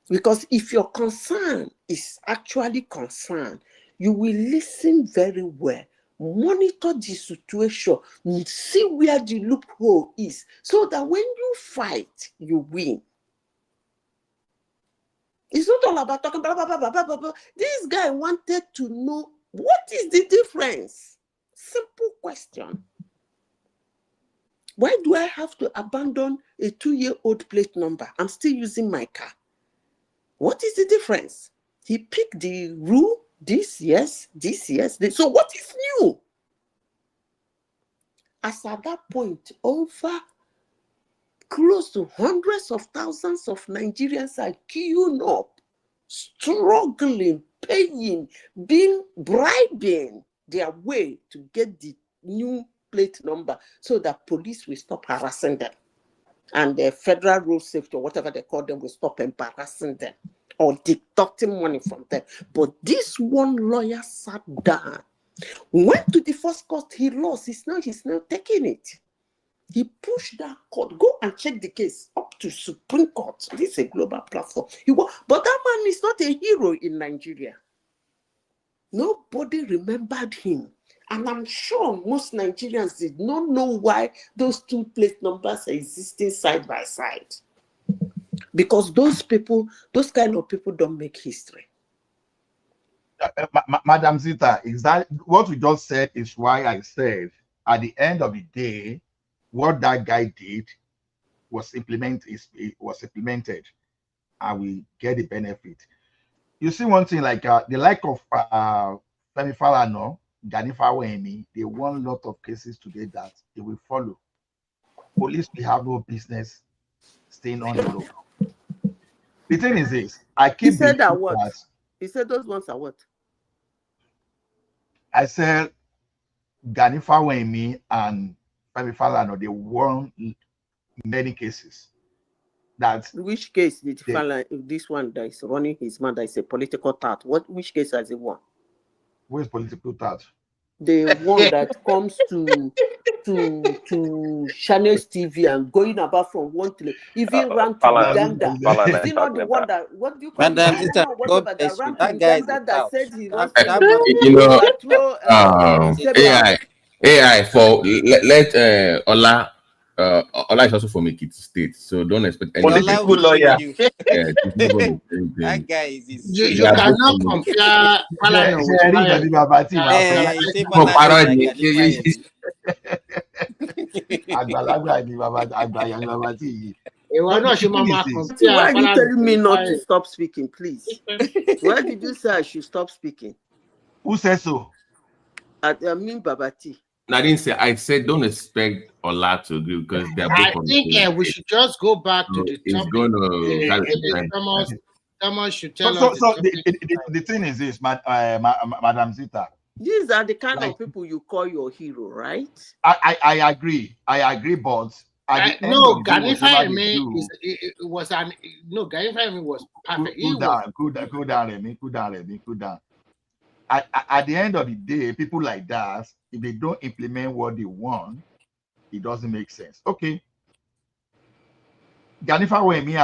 Speaker 3: Because if your concern is actually concern, you will listen very well, monitor the situation, see where the loophole is, so that when you fight, you win. It's not all about talking blah, blah, blah, blah, blah, blah. This guy wanted to know what is the difference. Simple question. Why do I have to abandon a 2-year-old plate number? I'm still using my car. What is the difference? He picked the rule, this yes, this yes. This. So what is new? As at that point, over close to hundreds of thousands of Nigerians are queuing up, struggling, paying, bribing their way to get the new plate number so that police will stop harassing them. And the federal road safety, or whatever they call them, will stop embarrassing them or deducting money from them. But this one lawyer sat down, went to the first court, he lost. He's now taking it. He pushed that court, go and check the case up to Supreme Court. This is a global platform. But that man is not a hero in Nigeria. Nobody remembered him. And I'm sure most Nigerians did not know why those two plate numbers are existing side by side. Because those kind of people don't make history.
Speaker 21: Madam Zita, exactly what we just said is why I said at the end of the day, what that guy did was implemented, and we get the benefit. You see one thing like the like of Femi Falana, Gani Fawemi, they won a lot of cases today that they will follow. Police will have no business staying on the road. The thing is this, I keep
Speaker 3: He said that
Speaker 21: believing
Speaker 3: what?
Speaker 21: that
Speaker 3: He said those ones are what?
Speaker 21: I said Gani Fawemi and Femi Falana, they won many cases. That
Speaker 3: which case did Falana, this one that is running his mouth, that is a political thought? Which case has he won?
Speaker 21: Where's political thought?
Speaker 3: The one that comes to Channels TV and going about from one to even ran to Uganda. Is he not the one that, what do you call
Speaker 1: Madam,
Speaker 3: it? Whatever that ran to
Speaker 1: that guy is
Speaker 3: Uganda
Speaker 1: a
Speaker 3: that
Speaker 1: tout.
Speaker 3: said he wants
Speaker 1: That
Speaker 3: to
Speaker 4: You know,
Speaker 3: overthrow
Speaker 4: AI for let Ola is also from Ekiti State, so don't expect any
Speaker 1: political lawyer.
Speaker 4: Yeah,
Speaker 1: That guy is
Speaker 2: you cannot compare Falana with
Speaker 3: Why are you telling me not to stop speaking, please? Why did you say I should stop speaking?
Speaker 21: Who says so?
Speaker 3: I mean Babati.
Speaker 4: I didn't say. I said don't expect Ola to agree because they're both.
Speaker 2: I think we should just go back to the
Speaker 4: topic.
Speaker 2: Thomas should tell us.
Speaker 21: So the thing is this, Madam Zita.
Speaker 3: These are the kind of people you call your hero, right?
Speaker 21: I agree, but
Speaker 2: no, Gani Fawemi was perfect.
Speaker 21: Cool down, Remy. At the end of the day, people like that, if they don't implement what they want, it doesn't make sense. Okay. Gani Fawemi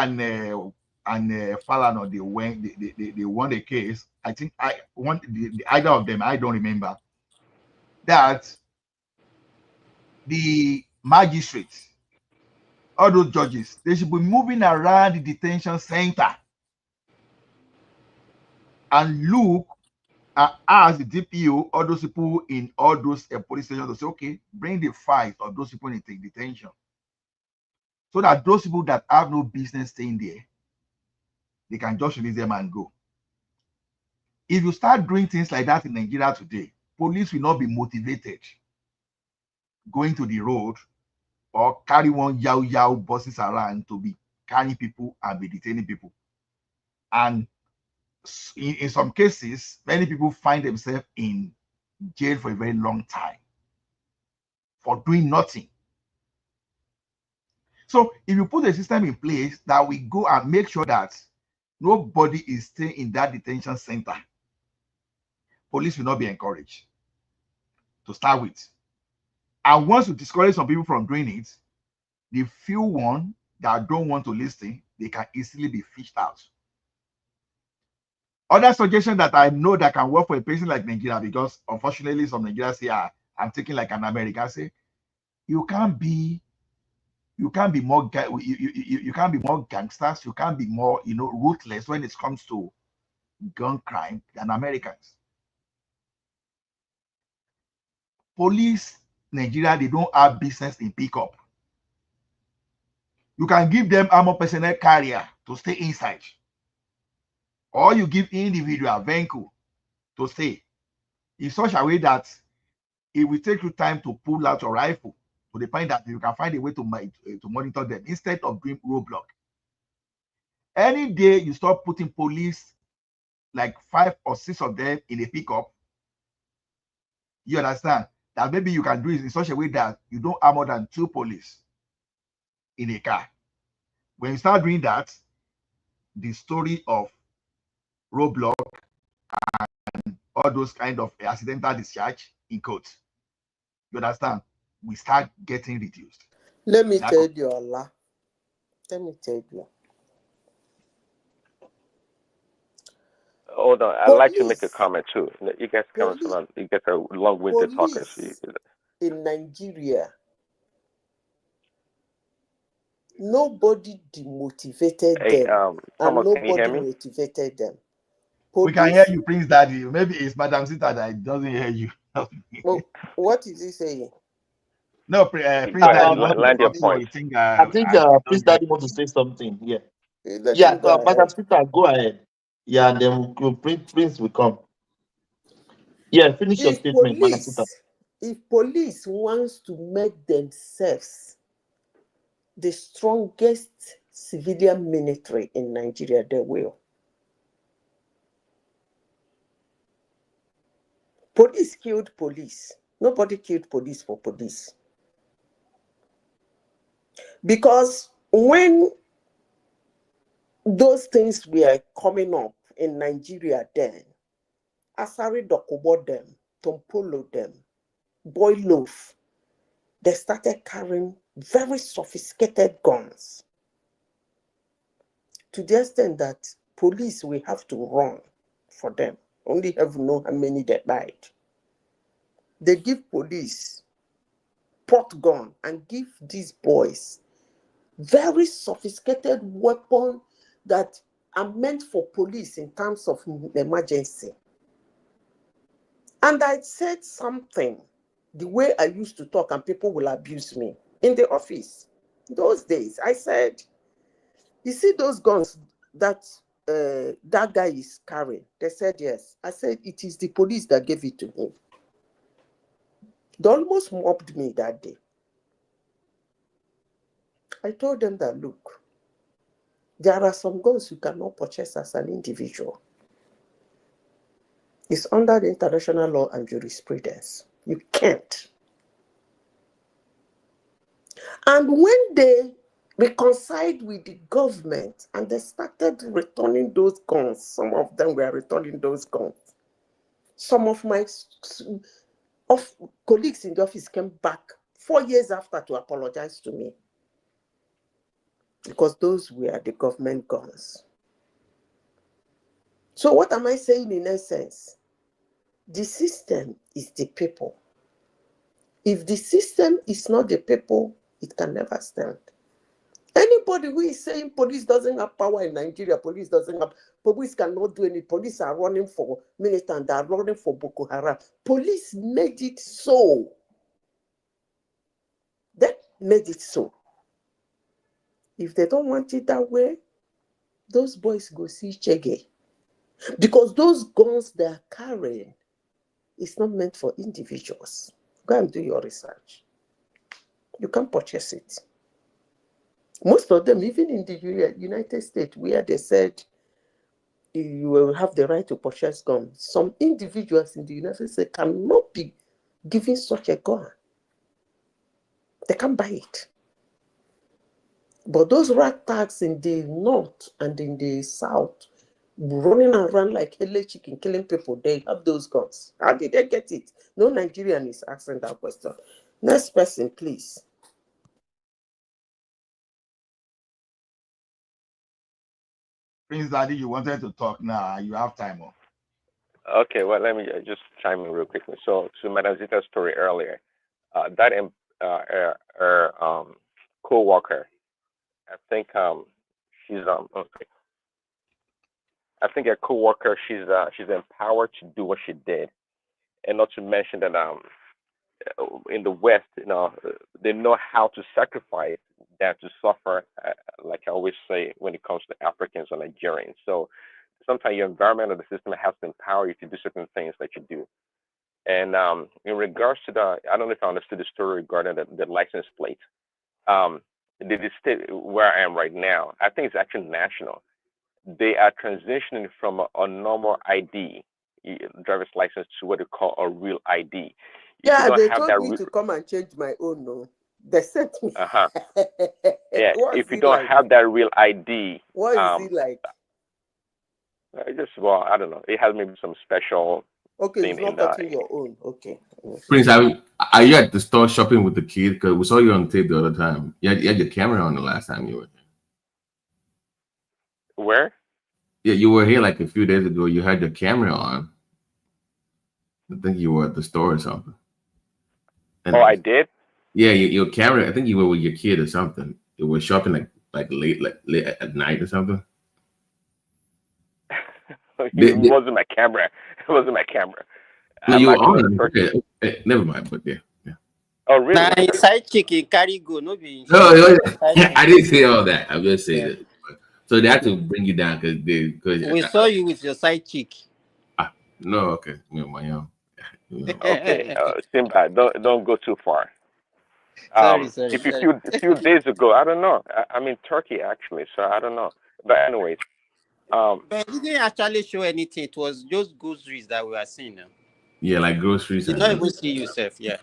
Speaker 21: and Falana, they won the case. I think either of them, I don't remember. That the magistrates, all those judges, they should be moving around the detention center and look as the DPO, all those people in all those police stations, to say, okay, bring the files of those people in detention, so that those people that have no business staying there, they can just release them and go. If you start doing things like that in Nigeria today, police will not be motivated going to the road or carry one yao buses around to be carrying people and be detaining people. And in some cases, many people find themselves in jail for a very long time for doing nothing. So if you put a system in place that we go and make sure that nobody is staying in that detention center, police will not be encouraged to start with. And once you discourage some people from doing it, the few ones that don't want to listen, they can easily be fished out. Other suggestion that I know that can work for a person like Nigeria, because unfortunately some Nigerians say, I'm thinking like an American, say you can't be more you can't be more gangsters, you can't be more ruthless when it comes to gun crime than Americans. Police Nigeria, they don't have business in pickup. You can give them armor personnel carrier to stay inside, or you give individual vehicle to stay in such a way that it will take you time to pull out your rifle to the point that you can find a way to monitor them instead of doing roadblock. Any day you start putting police, like 5 or 6 of them in a pickup, you understand that maybe you can do it in such a way that you don't have more than 2 police in a car. When you start doing that, the story of roadblock and all those kind of accidental discharge in court, you understand, we start getting reduced.
Speaker 3: Let me tell you, Allah. Let me tell you.
Speaker 19: Hold on, I'd like to make a comment too. You guys you guys are long-winded talkers.
Speaker 3: In Nigeria, nobody demotivated them, and nobody motivated them.
Speaker 21: We can hear you, Prince Daddy. Maybe it's Madam Zita that doesn't hear you.
Speaker 3: What is he saying?
Speaker 21: No, Prince Daddy, you want to
Speaker 19: land your
Speaker 21: talk more?
Speaker 19: point.
Speaker 21: You think
Speaker 20: I think
Speaker 21: I should
Speaker 20: Prince
Speaker 21: just get
Speaker 20: Daddy want to say something. Yeah.
Speaker 3: Let
Speaker 20: Yeah,
Speaker 3: him go
Speaker 20: Madam
Speaker 3: ahead.
Speaker 20: Peter, go ahead. Yeah, and then Prince will come. Yeah, finish your statement, Madam Peter.
Speaker 3: If police wants to make themselves the strongest civilian military in Nigeria, they will. Police killed police. Nobody killed police for police. Because when those things were coming up in Nigeria then, Asari Dokubo them, Tompolo them, Boy Loaf, they started carrying very sophisticated guns to the extent that police will have to run for them. Only heaven knows how many they died. They give police pot gun and give these boys very sophisticated weapons that are meant for police in terms of emergency. And I said something the way I used to talk, and people will abuse me in the office. Those days, I said, you see those guns that that guy is carrying? They said yes. I said it is the police that gave it to him. They almost mobbed me that day. I told them that, look, there are some guns you cannot purchase as an individual. It's under the international law and jurisprudence. You can't. And when they reconciled with the government and they started returning those guns, some of them were returning those guns. Some of my colleagues in the office came back 4 years after to apologize to me because those were the government guns. So what am I saying in essence? The system is the people. If the system is not the people, it can never stand. Anybody who is saying police doesn't have power in Nigeria, police cannot do any, police are running for militant, they are running for Boko Haram. Police made it so. They made it so. If they don't want it that way, those boys go see Chege. Because those guns they are carrying is not meant for individuals. Go and do your research. You can purchase it. Most of them, even in the United States, where they said you will have the right to purchase guns, some individuals in the United States cannot be given such a gun. They can't buy it. But those ragtags in the north and in the south, running around like hele chicken, killing people, they have those guns. How did they get it? No Nigerian is asking that question. Next person, please.
Speaker 21: Prince Daddy, you wanted to talk now. You have time.
Speaker 19: Okay, well, let me just chime in real quickly. So, to Madam Zita's story earlier, that co-worker, I think she's okay. I think a co-worker, she's empowered to do what she did, and not to mention that in the West, they know how to sacrifice than to suffer, like I always say when it comes to Africans or Nigerians. So sometimes your environment or the system has to empower you to do certain things that you do. And in regards to I don't know if I understood the story regarding the license plate. The state where I am right now, I think it's actually national. They are transitioning from a normal ID, driver's license, to what they call a real ID.
Speaker 3: Yeah, they told me to come and change my own. No, they sent me.
Speaker 19: Yeah, if you don't have that real ID,
Speaker 3: what is it like?
Speaker 19: I don't know. It has maybe some special.
Speaker 3: Okay, it's not cutting your own. Okay.
Speaker 4: Prince, are you at the store shopping with the kid? Because we saw you on tape the other time. You had your camera on the last time you were here.
Speaker 19: Where?
Speaker 4: Yeah, you were here like a few days ago. You had your camera on. I think you were at the store or something. And
Speaker 19: I did?
Speaker 4: Yeah, your camera. I think you were with your kid or something. You were shopping like late at night or something.
Speaker 19: It wasn't my camera. It wasn't my camera.
Speaker 4: No, you were on. Okay. Never mind. But yeah.
Speaker 19: Oh, really?
Speaker 1: Nah, side chicken carry go, no be.
Speaker 4: No,
Speaker 1: Side
Speaker 4: I didn't say all that. I'm just saying
Speaker 1: Yeah.
Speaker 4: that. So they had to bring you down because
Speaker 1: We saw you with your side chick.
Speaker 4: no, okay, my own.
Speaker 19: Okay, Simba, don't go too far.
Speaker 1: Sorry.
Speaker 19: If you few days ago, I don't know. I'm in Turkey actually, so I don't know. But anyways,
Speaker 1: But it didn't actually show anything. It was just groceries that we were seeing. Now.
Speaker 4: Yeah, like groceries
Speaker 1: Did
Speaker 4: and
Speaker 1: not even see yourself. Yeah.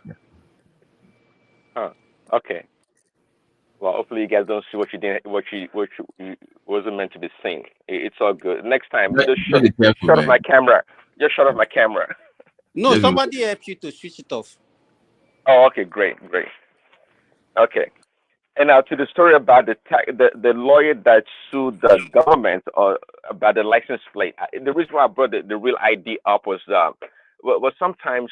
Speaker 19: okay. Well, hopefully you guys don't see what you wasn't meant to be seen. It's all good. Next time, just
Speaker 4: be careful,
Speaker 19: shut off my
Speaker 4: man.
Speaker 19: camera. Just shut off my camera.
Speaker 1: No, somebody helped you to switch it off.
Speaker 19: Oh, okay, great. Okay. And now to the story about the lawyer that sued the government about the license plate. The reason why I brought the real ID up was sometimes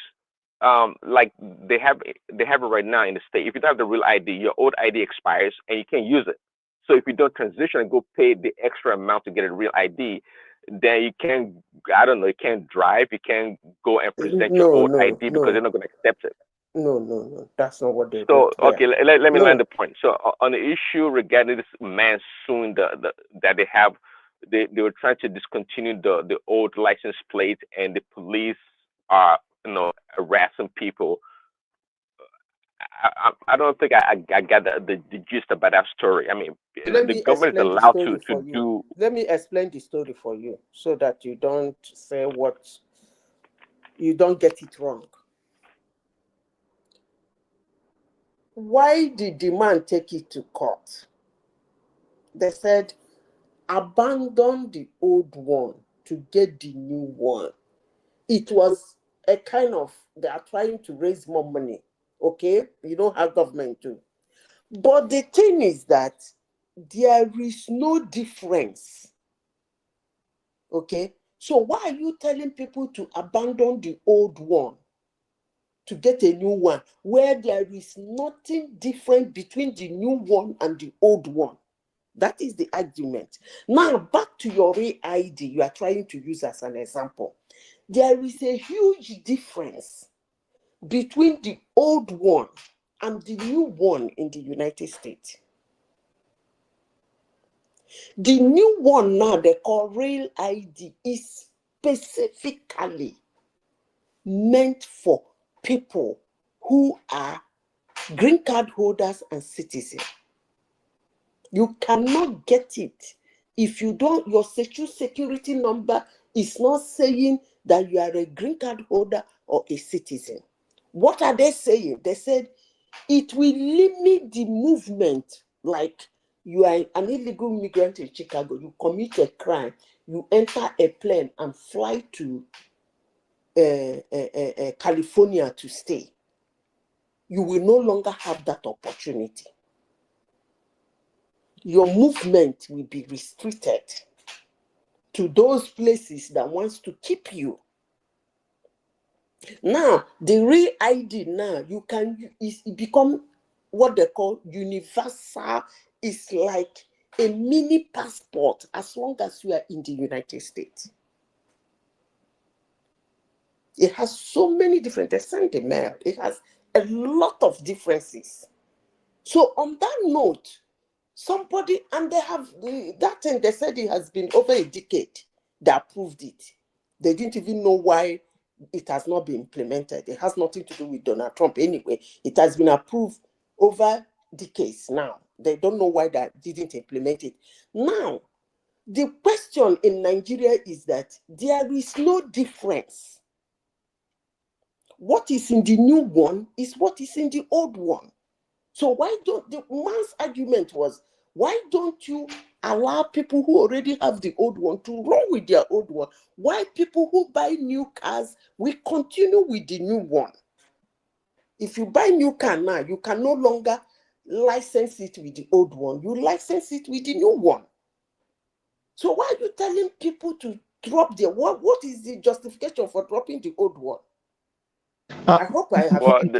Speaker 19: like they have it right now in the state. If you don't have the real ID, your old ID expires and you can't use it. So if you don't transition and go pay the extra amount to get a real ID, then you can't. I don't know. You can't drive. You can't go and present your old ID because they're not going to accept it.
Speaker 3: No. That's not what they
Speaker 19: So
Speaker 3: wrote there.
Speaker 19: okay, let me
Speaker 3: No.
Speaker 19: land the point. So on the issue regarding this man suing that they were trying to discontinue the old license plate, and the police are harassing people. I don't think I got the gist about that story. I mean,
Speaker 3: Let
Speaker 19: the
Speaker 3: me
Speaker 19: government is
Speaker 3: explain the
Speaker 19: allowed
Speaker 3: story
Speaker 19: to
Speaker 3: for you.
Speaker 19: do.
Speaker 3: Let me explain the story for you so that you don't say you don't get it wrong. Why did the man take it to court? They said, abandon the old one to get the new one. It was a kind of, they are trying to raise more money. Okay? You know how government do. But the thing is that there is no difference. Okay? So why are you telling people to abandon the old one to get a new one, where there is nothing different between the new one and the old one? That is the argument. Now, back to your real ID you are trying to use as an example. There is a huge difference between the old one and the new one in the United States. The new one now, they call real ID, is specifically meant for people who are green card holders and citizens. You cannot get it if you don't, your social security number is not saying that you are a green card holder or a citizen. What are they saying? They said it will limit the movement. Like you are an illegal migrant in Chicago, you commit a crime, you enter a plane and fly to California to stay. You will no longer have that opportunity. Your movement will be restricted to those places that wants to keep you. Now, the real ID now, you can become what they call universal. It's like a mini passport as long as you are in the United States. It has so many different, they send the mail. It has a lot of differences. So on that note, somebody, and they have that thing, they said it has been over a decade. They approved it. They didn't even know why it has not been implemented. It has nothing to do with Donald Trump anyway. It has been approved over decades now. They don't know why they didn't implement it. Now, the question in Nigeria is that there is no difference. What is in the new one is what is in the old one. So why don't, the man's argument was, why don't you allow people who already have the old one to run with their old one? Why people who buy new cars will continue with the new one? If you buy new car now, you can no longer license it with the old one. You license it with the new one. So why are you telling people to drop their one? What is the justification for dropping the old one? I hope I have clarified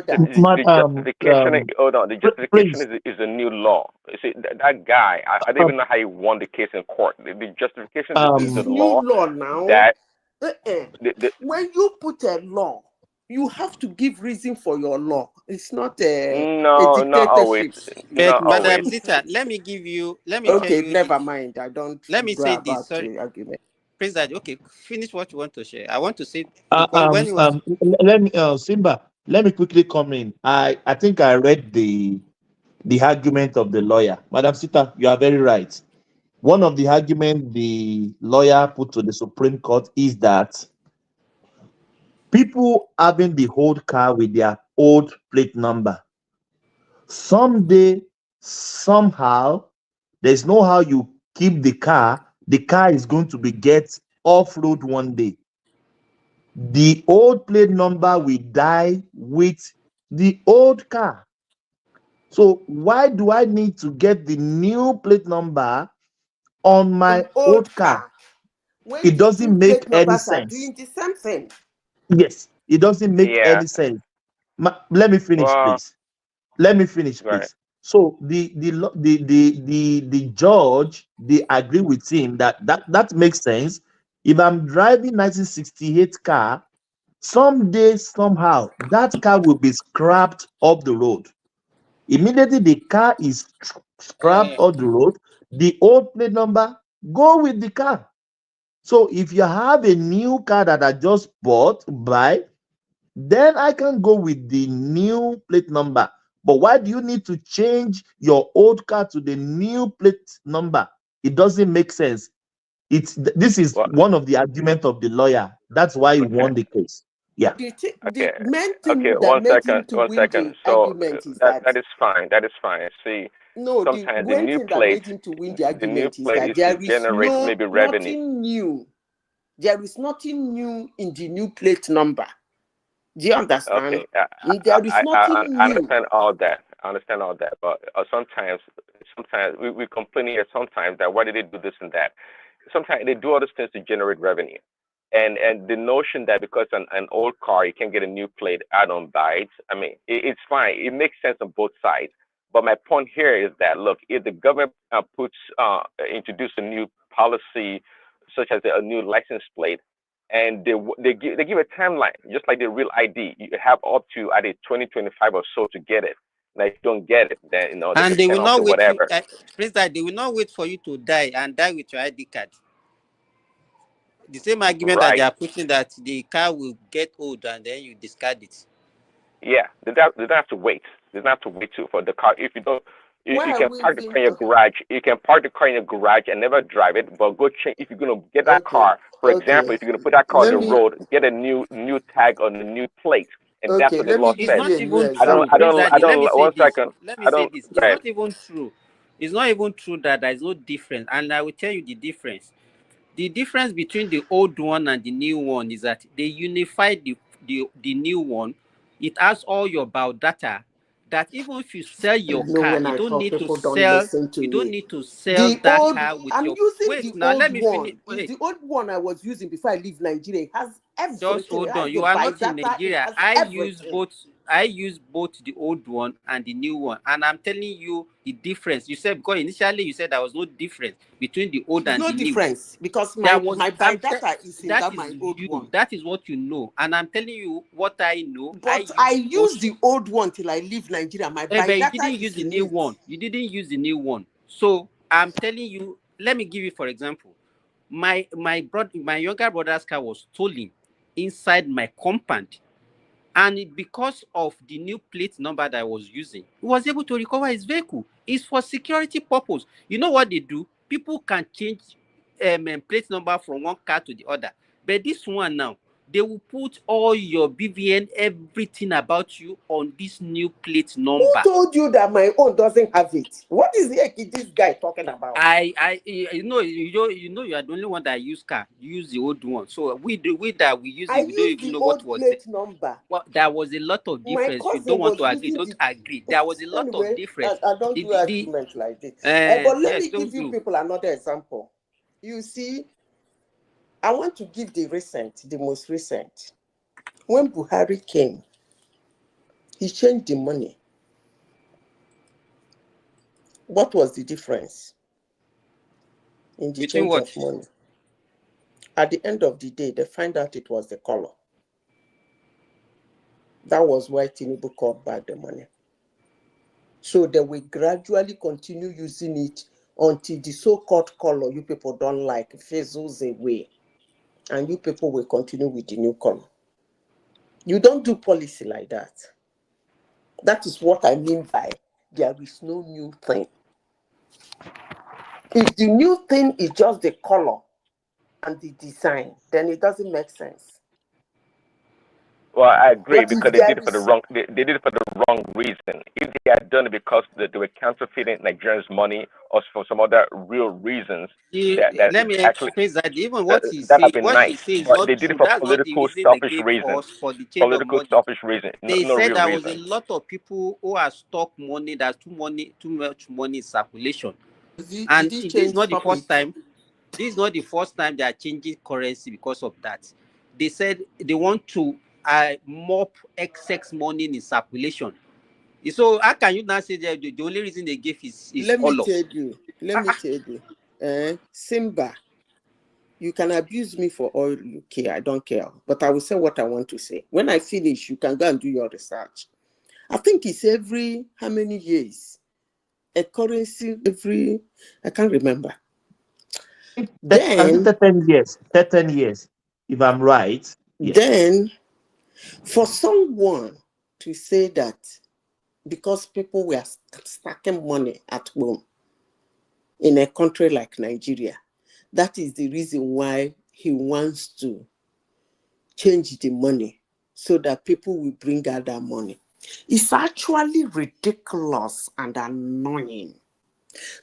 Speaker 3: that.
Speaker 19: The justification, hold on, the justification is a new law. You see, that guy, I don't even know how he won the case in court. The justification is the law.
Speaker 3: New law now.
Speaker 19: That
Speaker 3: when you put a law, you have to give reason for your law. It's not a
Speaker 19: No, not always.
Speaker 3: dictatorship.
Speaker 1: But
Speaker 19: Not
Speaker 1: Madam
Speaker 19: always.
Speaker 1: Zita, let me tell
Speaker 3: Okay,
Speaker 1: you
Speaker 3: never
Speaker 1: this.
Speaker 3: mind. I don't
Speaker 1: Let me
Speaker 3: go
Speaker 1: say this.
Speaker 3: about
Speaker 1: Sorry,
Speaker 3: the argument.
Speaker 1: President. Okay, finish what you want to share. I want to say because when it was
Speaker 20: Let me, Simba, let me quickly come in. I think I read the argument of the lawyer. Madam Sita, you are very right. One of the arguments the lawyer put to the Supreme Court is that people having the old car with their old plate number, someday, somehow, there's no how you keep the car is going to be get off-road one day. The old plate number will die with the old car. So why do I need to get the new plate number on my old car?
Speaker 3: When
Speaker 20: It
Speaker 3: the
Speaker 20: doesn't
Speaker 3: two
Speaker 20: make
Speaker 3: plate
Speaker 20: any
Speaker 3: numbers are
Speaker 20: sense.
Speaker 3: doing the same thing.
Speaker 20: Yes, it doesn't make
Speaker 19: Yeah.
Speaker 20: any sense. Let me finish,
Speaker 19: Well,
Speaker 20: please. Let me finish,
Speaker 19: right.
Speaker 20: please. So the judge, they agree with him that makes sense. If I'm driving 1968 car, someday, somehow, that car will be scrapped off the road. Immediately the car is scrapped off the road, the old plate number go with the car. So if you have a new car that I just bought, then I can go with the new plate number. But why do you need to change your old car to the new plate number? It doesn't make sense. This is one of the arguments of the lawyer. That's why he won the case. Yeah.
Speaker 3: The main thing
Speaker 19: Okay,
Speaker 3: that made him to
Speaker 19: one
Speaker 3: win
Speaker 19: second.
Speaker 3: the
Speaker 19: So
Speaker 3: argument is
Speaker 19: that is fine. That is fine. See,
Speaker 3: no, the
Speaker 19: sometimes
Speaker 3: one thing that made him to win the argument is that
Speaker 19: is to
Speaker 3: there is
Speaker 19: generate maybe revenue.
Speaker 3: nothing new. There is nothing new in the new plate number. Do you understand?
Speaker 19: Okay,
Speaker 3: There is nothing
Speaker 19: I
Speaker 3: new.
Speaker 19: understand all that. I understand all that, but sometimes we complain here. Sometimes that why did they do this and that? Sometimes they do all these things to generate revenue, and the notion that because an old car you can get a new plate, I don't buy it. I mean, it's fine. It makes sense on both sides. But my point here is that look, if the government introduce a new policy, such as a new license plate, and they give a timeline, just like the real ID. You have up to I think 2025 or so to get it. Now, if you don't get it, then
Speaker 1: and
Speaker 19: they will
Speaker 1: not wait
Speaker 19: whatever.
Speaker 1: President, they will not wait for you to die and die with your ID card. The same argument that they are pushing that the car will get old and then you discard it.
Speaker 19: Yeah, they don't have to wait. They don't have to wait for the car. If you don't, you can park the car in your garage. You can park the car in your garage and never drive it. But go change if you're gonna get that car. For example, if you're gonna put that car on the road, get a new tag on the new plate, and that's what the law says.
Speaker 1: It's not even
Speaker 19: I
Speaker 1: true.
Speaker 19: don't. One second.
Speaker 1: Let me say this. It's not even true. It's not even true that there is no difference, and I will tell you the difference. The difference between the old one and the new one is that they unified the new one. It has all your biodata. That even if you sell your car, you don't need to sell. You don't need to sell that car with
Speaker 3: I'm
Speaker 1: your.
Speaker 3: using
Speaker 1: Wait,
Speaker 3: the
Speaker 1: now
Speaker 3: old
Speaker 1: let me
Speaker 3: one.
Speaker 1: finish. Wait.
Speaker 3: The old one I was using before I leave Nigeria. It has everything.
Speaker 1: Just hold
Speaker 3: It has
Speaker 1: on. You
Speaker 3: the
Speaker 1: are not in
Speaker 3: biodata.
Speaker 1: Nigeria.
Speaker 3: It has everything.
Speaker 1: I use both the old one and the new one, and I'm telling you the difference. You said because initially you said there was no difference between the old
Speaker 3: There's
Speaker 1: and
Speaker 3: no
Speaker 1: the new.
Speaker 3: difference because my biodata is in
Speaker 1: that
Speaker 3: my
Speaker 1: is
Speaker 3: old
Speaker 1: you.
Speaker 3: one.
Speaker 1: That is what you know, and I'm telling you what I know.
Speaker 3: But I use the old one till I leave Nigeria. My
Speaker 1: but you
Speaker 3: biodata
Speaker 1: didn't
Speaker 3: is
Speaker 1: use the
Speaker 3: in
Speaker 1: new
Speaker 3: it.
Speaker 1: one. You didn't use the new one. So I'm telling you. Let me give you for example. My younger brother's car was stolen inside my compound. And because of the new plate number that I was using, he was able to recover his vehicle. It's for security purpose. You know what they do? People can change plate number from one car to the other. But this one now, they will put all your BVN, everything about you on this new plate number.
Speaker 3: Who told you that my own doesn't have it? What is this guy talking about?
Speaker 1: You know you are the only one that use car. You use the old one. So we use it. We don't even know what was
Speaker 3: plate number.
Speaker 1: Well, there was a lot of difference. If you don't want to agree, don't agree. There was a lot of difference.
Speaker 3: I don't do arguments like this. But let me give you people another example. You see, I want to give the most recent. When Buhari came, he changed the money. What was the difference in the change of money? At the end of the day, they find out it was the color. That was why Tinubu called back the money. So they will gradually continue using it until the so-called color you people don't like fizzles away. And you people will continue with the new color. You don't do policy like that. That is what I mean by there is no new thing. If the new thing is just the color and the design, then it doesn't make sense.
Speaker 19: Well, I agree,
Speaker 3: But
Speaker 19: because
Speaker 3: if
Speaker 19: they did
Speaker 3: there
Speaker 19: it for the
Speaker 3: is
Speaker 19: wrong. They did it for the wrong reason. If they had done it because they were counterfeiting Nigerians' money or for some other real reasons, that
Speaker 1: Let me
Speaker 19: actually
Speaker 1: explain that. Even
Speaker 19: that
Speaker 1: what
Speaker 19: have been
Speaker 1: he
Speaker 19: nice.
Speaker 1: says is
Speaker 19: But
Speaker 1: not
Speaker 19: they did it
Speaker 1: true.
Speaker 19: for
Speaker 1: That's not the
Speaker 19: political,
Speaker 1: reason they
Speaker 19: selfish
Speaker 1: gave
Speaker 19: reasons.
Speaker 1: for the change of
Speaker 19: Political,
Speaker 1: money.
Speaker 19: selfish reason.
Speaker 1: They
Speaker 19: No
Speaker 1: said
Speaker 19: real
Speaker 1: there was
Speaker 19: reason.
Speaker 1: a lot of people who are stock money, there's too much money in circulation. And
Speaker 3: did he
Speaker 1: this is
Speaker 3: change
Speaker 1: not the
Speaker 3: stop
Speaker 1: first
Speaker 3: it?
Speaker 1: time. This is not the first time they are changing currency because of that. They said they want to mop excess money in circulation. So how can you now say that the only reason they gave is
Speaker 3: Let me
Speaker 1: color?
Speaker 3: tell you. Simba, you can abuse me for all you care. I don't care. But I will say what I want to say. When I finish, you can go and do your research. I think it's every how many years? A currency I can't remember.
Speaker 20: I think 10 years. 10 years, if I'm right. Yeah.
Speaker 3: Then, for someone to say that because people were stacking money at home in a country like Nigeria, that is the reason why he wants to change the money so that people will bring out that money. It's actually ridiculous and annoying.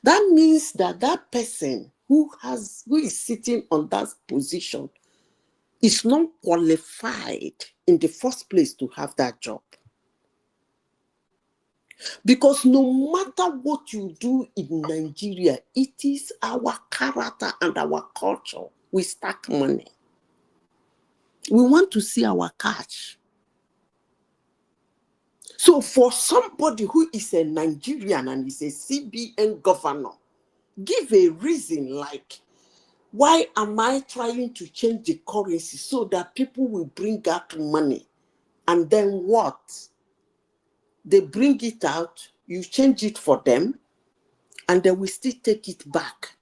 Speaker 3: That means that that person who is sitting on that position is not qualified in the first place to have that job. Because no matter what you do in Nigeria, it is our character and our culture. We stack money. We want to see our cash. So for somebody who is a Nigerian and is a CBN governor, give a reason like, why am I trying to change the currency so that people will bring out money? And then what? They bring it out, you change it for them, and they will still take it back.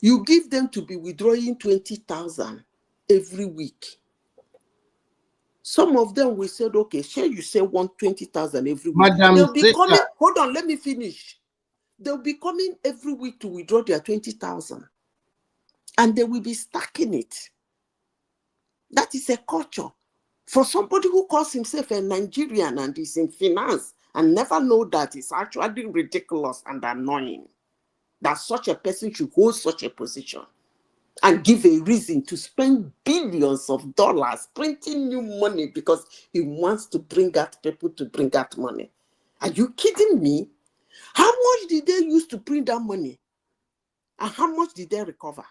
Speaker 3: You give them to be withdrawing 20,000 every week. Some of them will say, okay, share you say 120,000 every week. They'll be coming, hold on, let me finish. They'll be coming every week to withdraw their 20,000. And they will be stacking it. That is a culture. For somebody who calls himself a Nigerian and is in finance and never know that, it's actually ridiculous and annoying that such a person should hold such a position and give a reason to spend billions of dollars printing new money because he wants to bring out people to bring out money. Are you kidding me? How much did they use to print that money? And how much did they recover?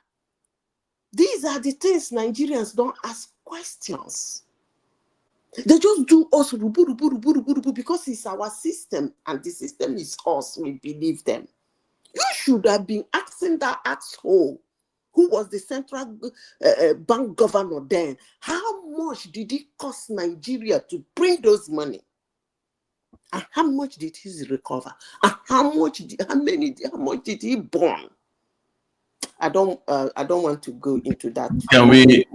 Speaker 3: These are the things Nigerians don't ask questions. They just do us because it's our system and the system is us. We believe them. You should have been asking that asshole who was the central bank governor then, how much did it cost Nigeria to print those money? And how much did he recover? And how much did he burn? I don't want to go into that money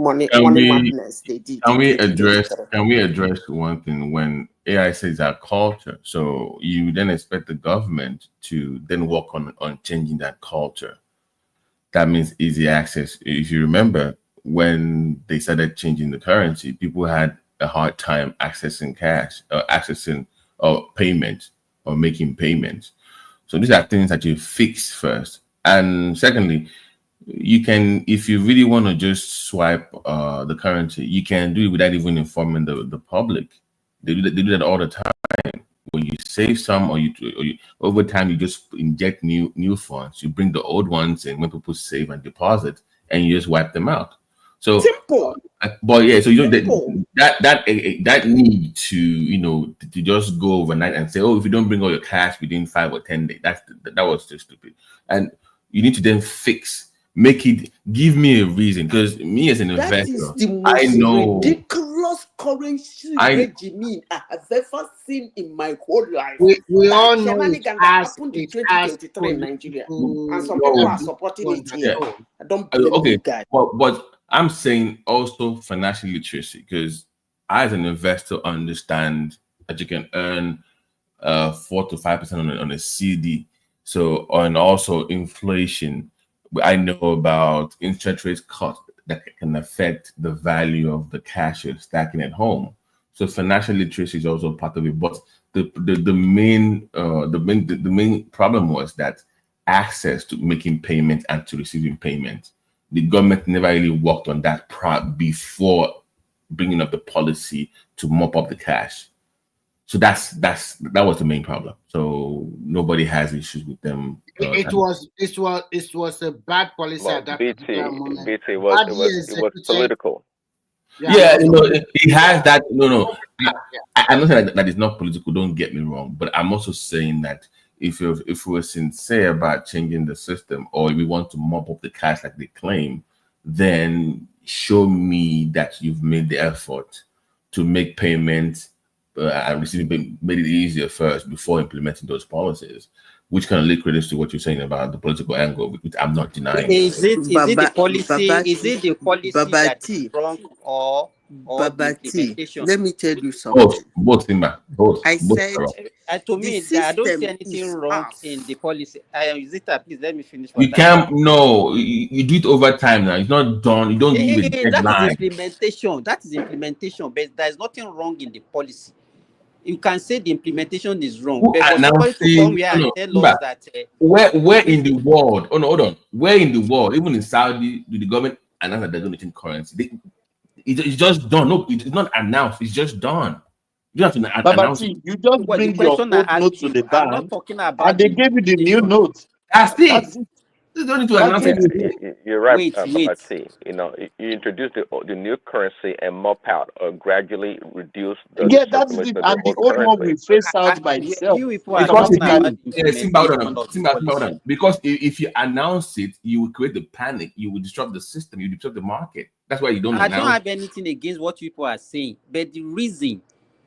Speaker 3: madness they did.
Speaker 4: Can we address one thing? When AI says our culture, so you then expect the government to then work on changing that culture. That means easy access. If you remember, when they started changing the currency, people had a hard time accessing cash, or payment, or making payments. So these are things that you fix first. And secondly, you can, if you really want to just swipe the currency, you can do it without even informing the public. They do that all the time. When you save some, or you over time you just inject new funds. You bring the old ones in when people save and deposit, and you just wipe them out. So
Speaker 3: simple.
Speaker 4: But yeah, so you know that need to to just go overnight and say, oh, if you don't bring all your cash within 5 or 10 days, that was just stupid. And you need to then make it, give me a reason, because me as an investor,
Speaker 3: That is the most
Speaker 4: I know
Speaker 3: ridiculous ridiculous currency regime I have ever seen in my whole life.
Speaker 2: We
Speaker 3: that
Speaker 2: all know
Speaker 3: shenanigan that happened in 2023 in Nigeria. And some people are supporting it here. I don't blame
Speaker 4: okay,
Speaker 3: you guys.
Speaker 4: but I'm saying also financial literacy, because I, as an investor, understand that you can earn 4 to 5% on a CD. So, and also inflation. I know about interest rate cuts that can affect the value of the cash you're stacking at home. So financial literacy is also part of it. But the main problem was that access to making payments and to receiving payments. The government never really worked on that before bringing up the policy to mop up the cash. So that was the main problem. So nobody has issues with them.
Speaker 2: It was a bad policy at that particular moment.
Speaker 19: BT was political.
Speaker 4: Yeah, he has that. No. I'm not saying that it's not political. Don't get me wrong, but I'm also saying that if we're sincere about changing the system, or if we want to mop up the cash like they claim, then show me that you've made the effort to make payments and receiving, made it easier first before implementing those policies, which kind of lay credence to what you're saying about the political angle, which I'm not denying.
Speaker 1: Is it the policy? Is it the policy that is wrong, or the implementation?
Speaker 3: Let me tell you something.
Speaker 4: Both, Simba. Both.
Speaker 3: I
Speaker 4: both
Speaker 3: said,
Speaker 1: to me, I don't see anything wrong in the policy. Zita, please let me finish.
Speaker 4: You can't. No, you do it over time now. It's not done. You don't give it deadline.
Speaker 1: That is implementation. That is implementation. But there is nothing wrong in the policy. You can say the implementation is wrong, but for somebody to come here and tell us that
Speaker 4: where in the world? Oh no, hold on. Where in the world, even in Saudi, do the government announce that they're going to change currency? It's just done. No, it's not announced. It's just done. You have to announce.
Speaker 20: You just bring your old note to the bank,
Speaker 1: not talking about
Speaker 20: and they gave you the new note.
Speaker 4: That's it. You don't need to announce it.
Speaker 19: You're right,
Speaker 1: wait.
Speaker 19: You introduce the new currency and mop out or gradually reduce the
Speaker 20: that's it. And the old one will face out by itself.
Speaker 4: Because if you announce it, you will create the panic. You will disrupt the system. You disrupt the market. That's why you don't announce.
Speaker 1: I don't have anything against what people are saying, but the reason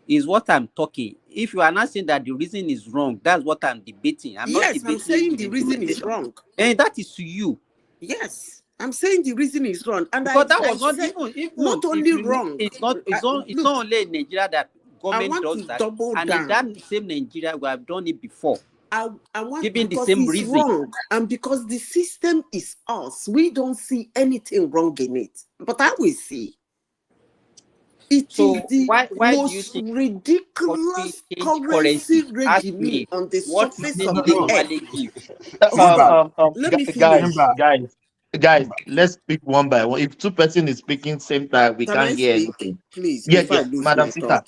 Speaker 1: is what I'm talking. If you are not saying that the reason is wrong, that's what I'm debating. I'm
Speaker 3: saying the reason is wrong.
Speaker 1: And that is to you.
Speaker 3: Yes, I'm saying the reason is wrong. And
Speaker 1: because that was not even
Speaker 3: not only wrong.
Speaker 1: It's not only in Nigeria that government does that. And in that same Nigeria, we have done it before.
Speaker 3: I want
Speaker 1: giving the same reason.
Speaker 3: Wrong. And because the system is us, we don't see anything wrong in it. But I will see. It is the most ridiculous currency regime on the surface of the earth.
Speaker 20: Let me finish. Guys, let's speak one by one. If two persons is speaking same time, we can't hear anything.
Speaker 3: Please,
Speaker 20: Madam Sita.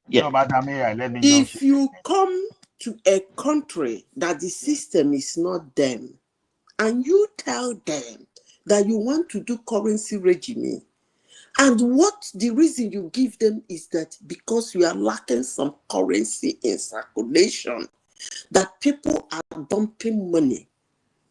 Speaker 21: No, Madam Mayor, let me
Speaker 3: if you come to a country that the system is not them, and you tell them that you want to do currency regime, and what the reason you give them is that because you are lacking some currency in circulation, that people are dumping money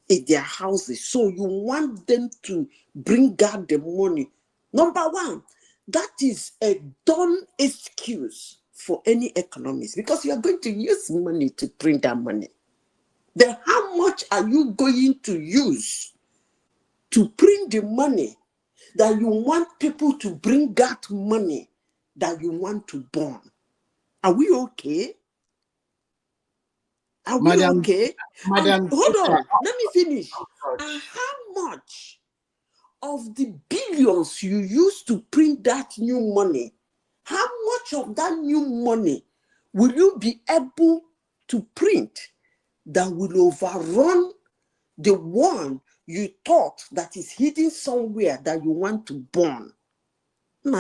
Speaker 3: in their houses. So you want them to bring out the money. Number one, that is a dumb excuse for any economist, because you are going to use money to print that money. Then how much are you going to use to print the money that you want people to bring that money that you want to burn? Are we okay? Are we okay?
Speaker 2: Madam,
Speaker 3: hold on, let me finish. And how much of the billions you use to print that new money, how much of that new money will you be able to print that will overrun the one you thought that is hidden somewhere that you want to burn? And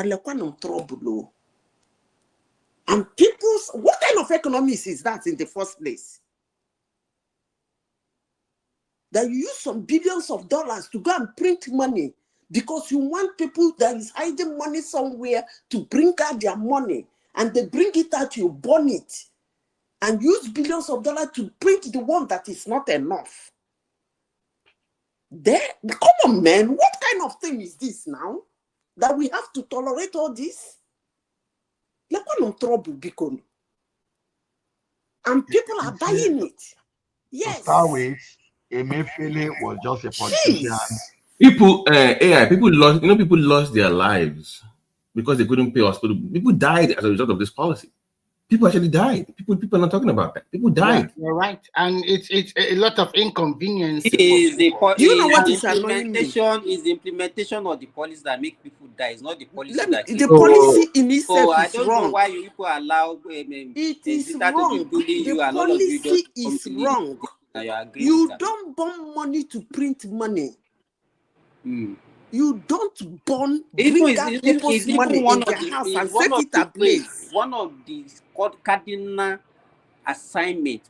Speaker 3: people's, what kind of economics is that in the first place? That you use some billions of dollars to go and print money because you want people that is hiding money somewhere to bring out their money, and they bring it out, you burn it, and use billions of dollars to print the one that is not enough. Come on, man, what kind of thing is this now? that we have to tolerate all this? Like one trouble, because and people are buying it. Yes.
Speaker 21: To start with, Emefiele was just a politician.
Speaker 4: People, AI, people lost, people lost their lives because they couldn't pay hospital. People died as a result of this policy. People actually died. People are not talking about that. People died.
Speaker 2: You're right, and it's a lot of inconvenience.
Speaker 1: Is the
Speaker 3: you know what is
Speaker 1: implementation is the implementation of the policy that make people die. It's not the policy that
Speaker 3: the policy in itself
Speaker 1: I
Speaker 3: is
Speaker 1: don't
Speaker 3: wrong.
Speaker 1: know why you people allow
Speaker 3: it is wrong. The policy is wrong. You don't burn money to print money. You don't bring out people's money in their house and set it ablaze.
Speaker 1: One of the cardinal assignment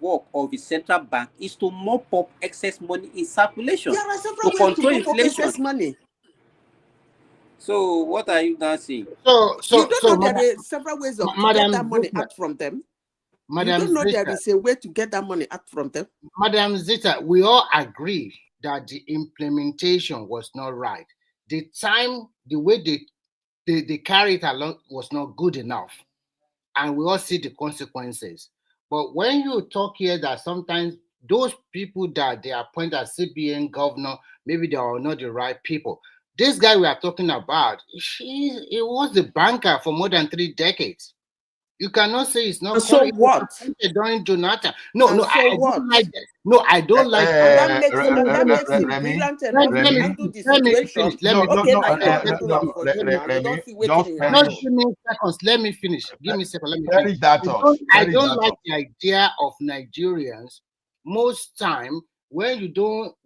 Speaker 1: work of the central bank is to mop up excess money in circulation.
Speaker 3: There are several ways to mop up excess money.
Speaker 1: So what are you now saying?
Speaker 3: You don't know there are several ways of to get that money out from them. You don't know there is a way to get that money out from them.
Speaker 2: Madam Zita, we all agree that the implementation was not right. The time, the way they carry it along was not good enough. And we all see the consequences. But when you talk here that sometimes those people that they appoint as CBN governor, maybe they are not the right people. This guy we are talking about, he was the banker for more than 3 decades. You cannot say it's not.
Speaker 3: So what?
Speaker 2: During Jonathan. No,
Speaker 3: and
Speaker 2: no,
Speaker 3: so
Speaker 2: I
Speaker 3: what?
Speaker 2: don't like that. No, I don't like
Speaker 3: that. That makes him brilliant enough to handle the situation.
Speaker 2: Just give me seconds. Let me finish. Give me a second. Let me finish. I don't like the idea of Nigerians. Most time when you don't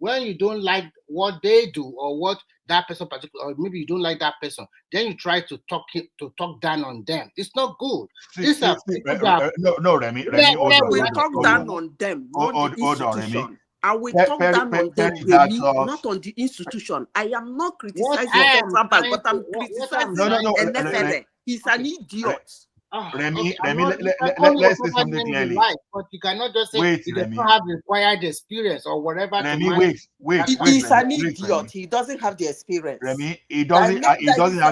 Speaker 2: like what they do or what that person particular, or maybe you don't like that person, then you try to talk down on them. It's not good.
Speaker 21: No, Remy.
Speaker 3: We talk down on them, not the institution. And we talk down on them, Remy, not on the institution. I am not criticizing Central Bank, but I'm criticizing NFL. He's an idiot.
Speaker 21: Remy,
Speaker 2: let's
Speaker 21: say something clearly.
Speaker 2: But you cannot just say he does not have required experience or whatever.
Speaker 21: Remy, wait.
Speaker 3: He's an idiot. He doesn't have the experience.
Speaker 21: Remy, he doesn't have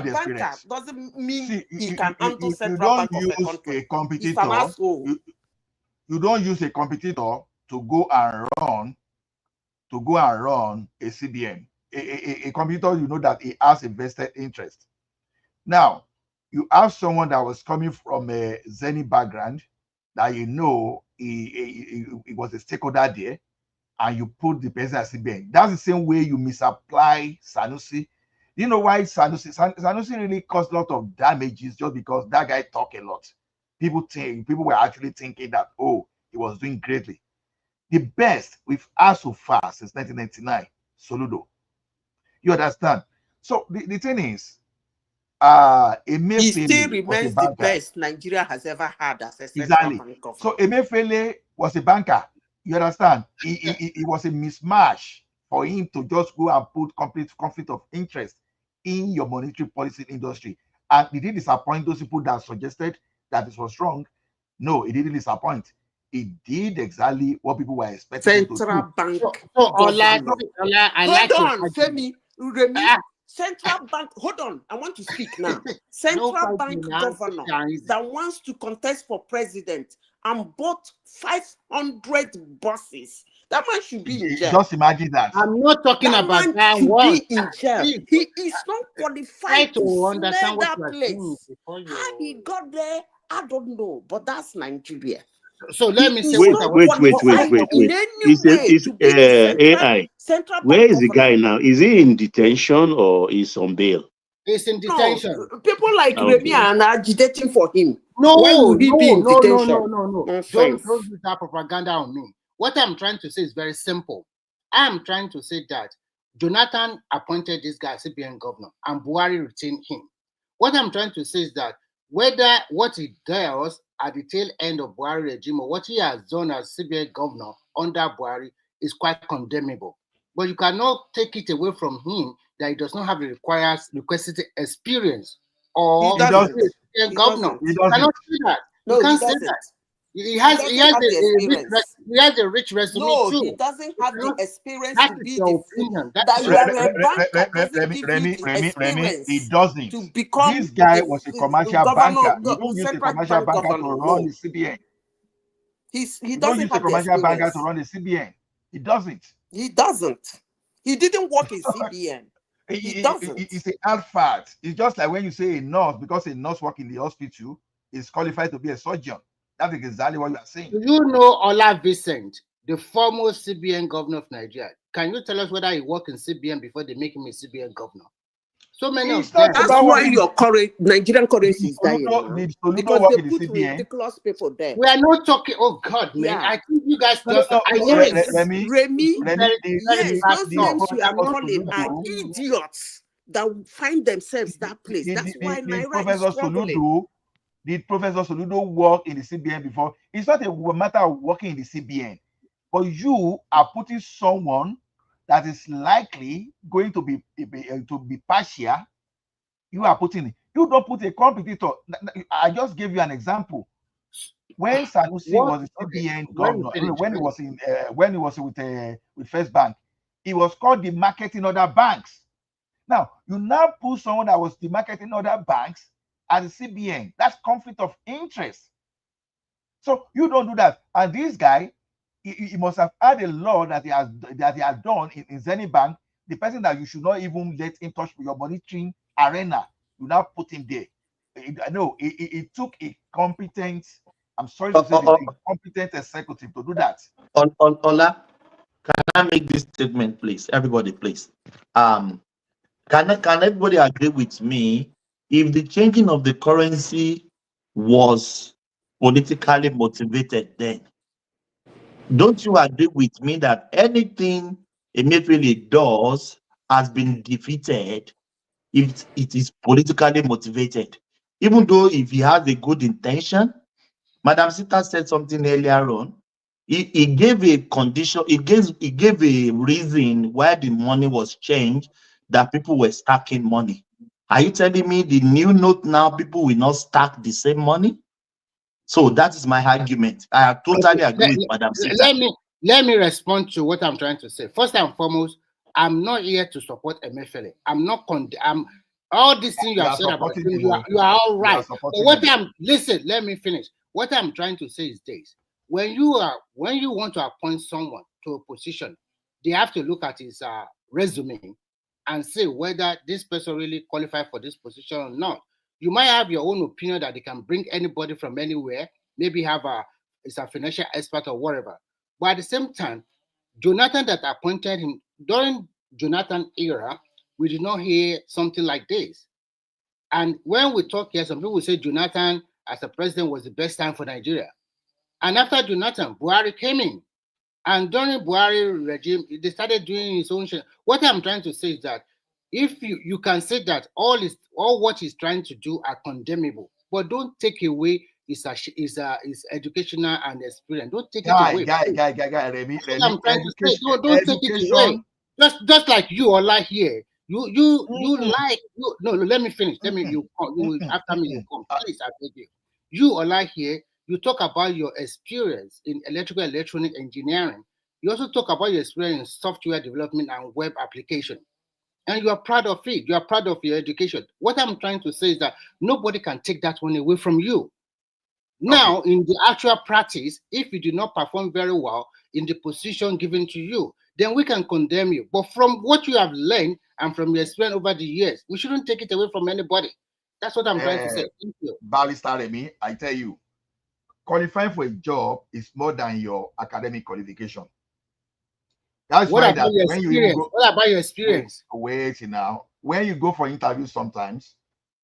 Speaker 21: the experience.
Speaker 3: Doesn't mean he can handle Central Bank of a country. He's an asshole.
Speaker 21: You don't use a competitor to go and run a CBN. A competitor, you know that he has a vested interest. Now, you have someone that was coming from a Zenith background that you know he was a stakeholder there, and you put the person as CBN. That's the same way you misapply Sanusi. You know why Sanusi really caused a lot of damages just because that guy talked a lot. People were actually thinking that, oh, he was doing greatly. The best we've had so far since 1999, Soludo. You understand? So the thing is,
Speaker 3: he still remains the best Nigeria has ever had as a
Speaker 21: central bank governor. So Emefiele was a banker. You understand? It was a mismatch for him to just go and put complete conflict of interest in your monetary policy industry. And he did disappoint those people that suggested that it was wrong. No, he didn't disappoint. He did exactly what people were expecting
Speaker 3: Central Bank.
Speaker 2: Hold
Speaker 3: on, Femi, Remy. Central Bank, hold on, I want to speak now. Central Bank governor that wants to contest for president and bought 500 buses. That man should be in jail.
Speaker 21: Just imagine that.
Speaker 2: I'm not talking about that one.
Speaker 3: Be in jail. He is not qualified to understand that place. How he got there, I don't know, but that's Nigeria.
Speaker 2: So let me say,
Speaker 18: wait. It's AI. Where is the guy now? Is he in detention or is on bail?
Speaker 2: He's in detention.
Speaker 3: No, people like Remy are agitating for him.
Speaker 2: No. Don't use that propaganda on me. What I'm trying to say is very simple. I am trying to say that Jonathan appointed this guy CBN governor and Buhari retained him. What I'm trying to say is that whether what he does at the tail end of Buhari regime or what he has done as CBN governor under Buhari is quite condemnable. But you cannot take it away from him that he does not have the requisite experience or
Speaker 21: he doesn't.
Speaker 2: governor. You cannot say that.
Speaker 3: No,
Speaker 2: you can't
Speaker 3: say
Speaker 2: that. He has a rich resume
Speaker 3: no,
Speaker 2: too.
Speaker 3: he doesn't have the experience
Speaker 2: that
Speaker 3: to
Speaker 2: is
Speaker 3: be
Speaker 2: your
Speaker 3: the
Speaker 2: opinion.
Speaker 3: that you are a banker doesn't give you the experience
Speaker 21: He doesn't.
Speaker 3: to become
Speaker 21: This guy
Speaker 3: a
Speaker 21: was a commercial
Speaker 3: governor,
Speaker 21: banker. You don't use a
Speaker 3: central
Speaker 21: commercial
Speaker 3: bank
Speaker 21: banker to
Speaker 3: governor.
Speaker 21: run
Speaker 3: No,
Speaker 21: the CBN.
Speaker 3: he
Speaker 21: You don't
Speaker 3: doesn't
Speaker 21: use a
Speaker 3: have the
Speaker 21: commercial banker
Speaker 3: experience.
Speaker 21: to run the CBN. He doesn't.
Speaker 3: He doesn't. He didn't work in CBN. He doesn't.
Speaker 21: It's a hard fact. It's just like when you say a nurse, because a nurse works in the hospital is qualified to be a surgeon. That is exactly what you are saying.
Speaker 2: Do you know Ola Vincent, the former CBN governor of Nigeria? Can you tell us whether he worked in CBN before they make him a CBN governor? So many of them.
Speaker 3: That's why your Nigerian currency is dying now. Because they put ridiculous people there.
Speaker 2: We are not talking. Oh God, man!
Speaker 3: Yeah.
Speaker 2: I think you guys just.
Speaker 3: Remy, yes, those names you are calling are
Speaker 21: Soludo,
Speaker 3: idiots that find themselves that place. That's why Naira is struggling.
Speaker 21: Did Professor Soludo work in the CBN before? It's not a matter of working in the CBN, but you are putting someone that is likely going to be partial. You are putting. You don't put a competitor. I just gave you an example. When Sanusi was a CBN governor, when he was with First Bank, he was called the marketing other banks. Now you now put someone that was the marketing other banks as the CBN. That's conflict of interest. So you don't do that. And this guy, he must have had a law that he has done in Zenith Bank. The person that you should not even let in touch with your monitoring arena, you now put him there. It took a competent. I'm sorry to say, a competent executive to do that.
Speaker 20: Ola, can I make this statement, please? Everybody, please. Can everybody agree with me? If the changing of the currency was politically motivated, then don't you agree with me that anything Emefiele does has been defeated if it is politically motivated? Even though if he has a good intention, Madam Sita said something earlier on. He gave a condition, he gave a reason why the money was changed, that people were stacking money. Are you telling me the new note now people will not stack the same money? So that is my argument. I totally agree with Madam Sita.
Speaker 2: Let me respond to what I'm trying to say. First and foremost, I'm not here to support Emefiele. I'm not all these things you have said about him, you are all right. But listen, let me finish. What I'm trying to say is this: when you want to appoint someone to a position, they have to look at his resume and say whether this person really qualified for this position or not. You might have your own opinion that they can bring anybody from anywhere, maybe is a financial expert or whatever. But at the same time, Jonathan that appointed him during Jonathan era, we did not hear something like this. And when we talk here, some people say Jonathan as a president was the best time for Nigeria. And after Jonathan, Buhari came in. And during Buhari regime, they started doing his own shit. What I'm trying to say is that if you can say that all what he's trying to do are condemnable, but don't take away his educational and experience. Don't take it away.
Speaker 21: Remy,
Speaker 2: I'm trying to say, don't take it away. Just like you, Ola here. You like no. Let me finish. Let me after me you come. Please, I beg you. You, Ola here. You talk about your experience in electrical electronic engineering. You also talk about your experience in software development and web application. And you are proud of it. You are proud of your education. What I'm trying to say is that nobody can take that one away from you. Now, in the actual practice, if you do not perform very well in the position given to you, then we can condemn you. But from what you have learned and from your experience over the years, we shouldn't take it away from anybody. That's what I'm trying to say. Thank you.
Speaker 21: Barrister Remy, I tell you, qualifying for a job is more than your academic qualification. That's
Speaker 2: what about your experience? What about your experience?
Speaker 21: Wait now. When you go for interviews, sometimes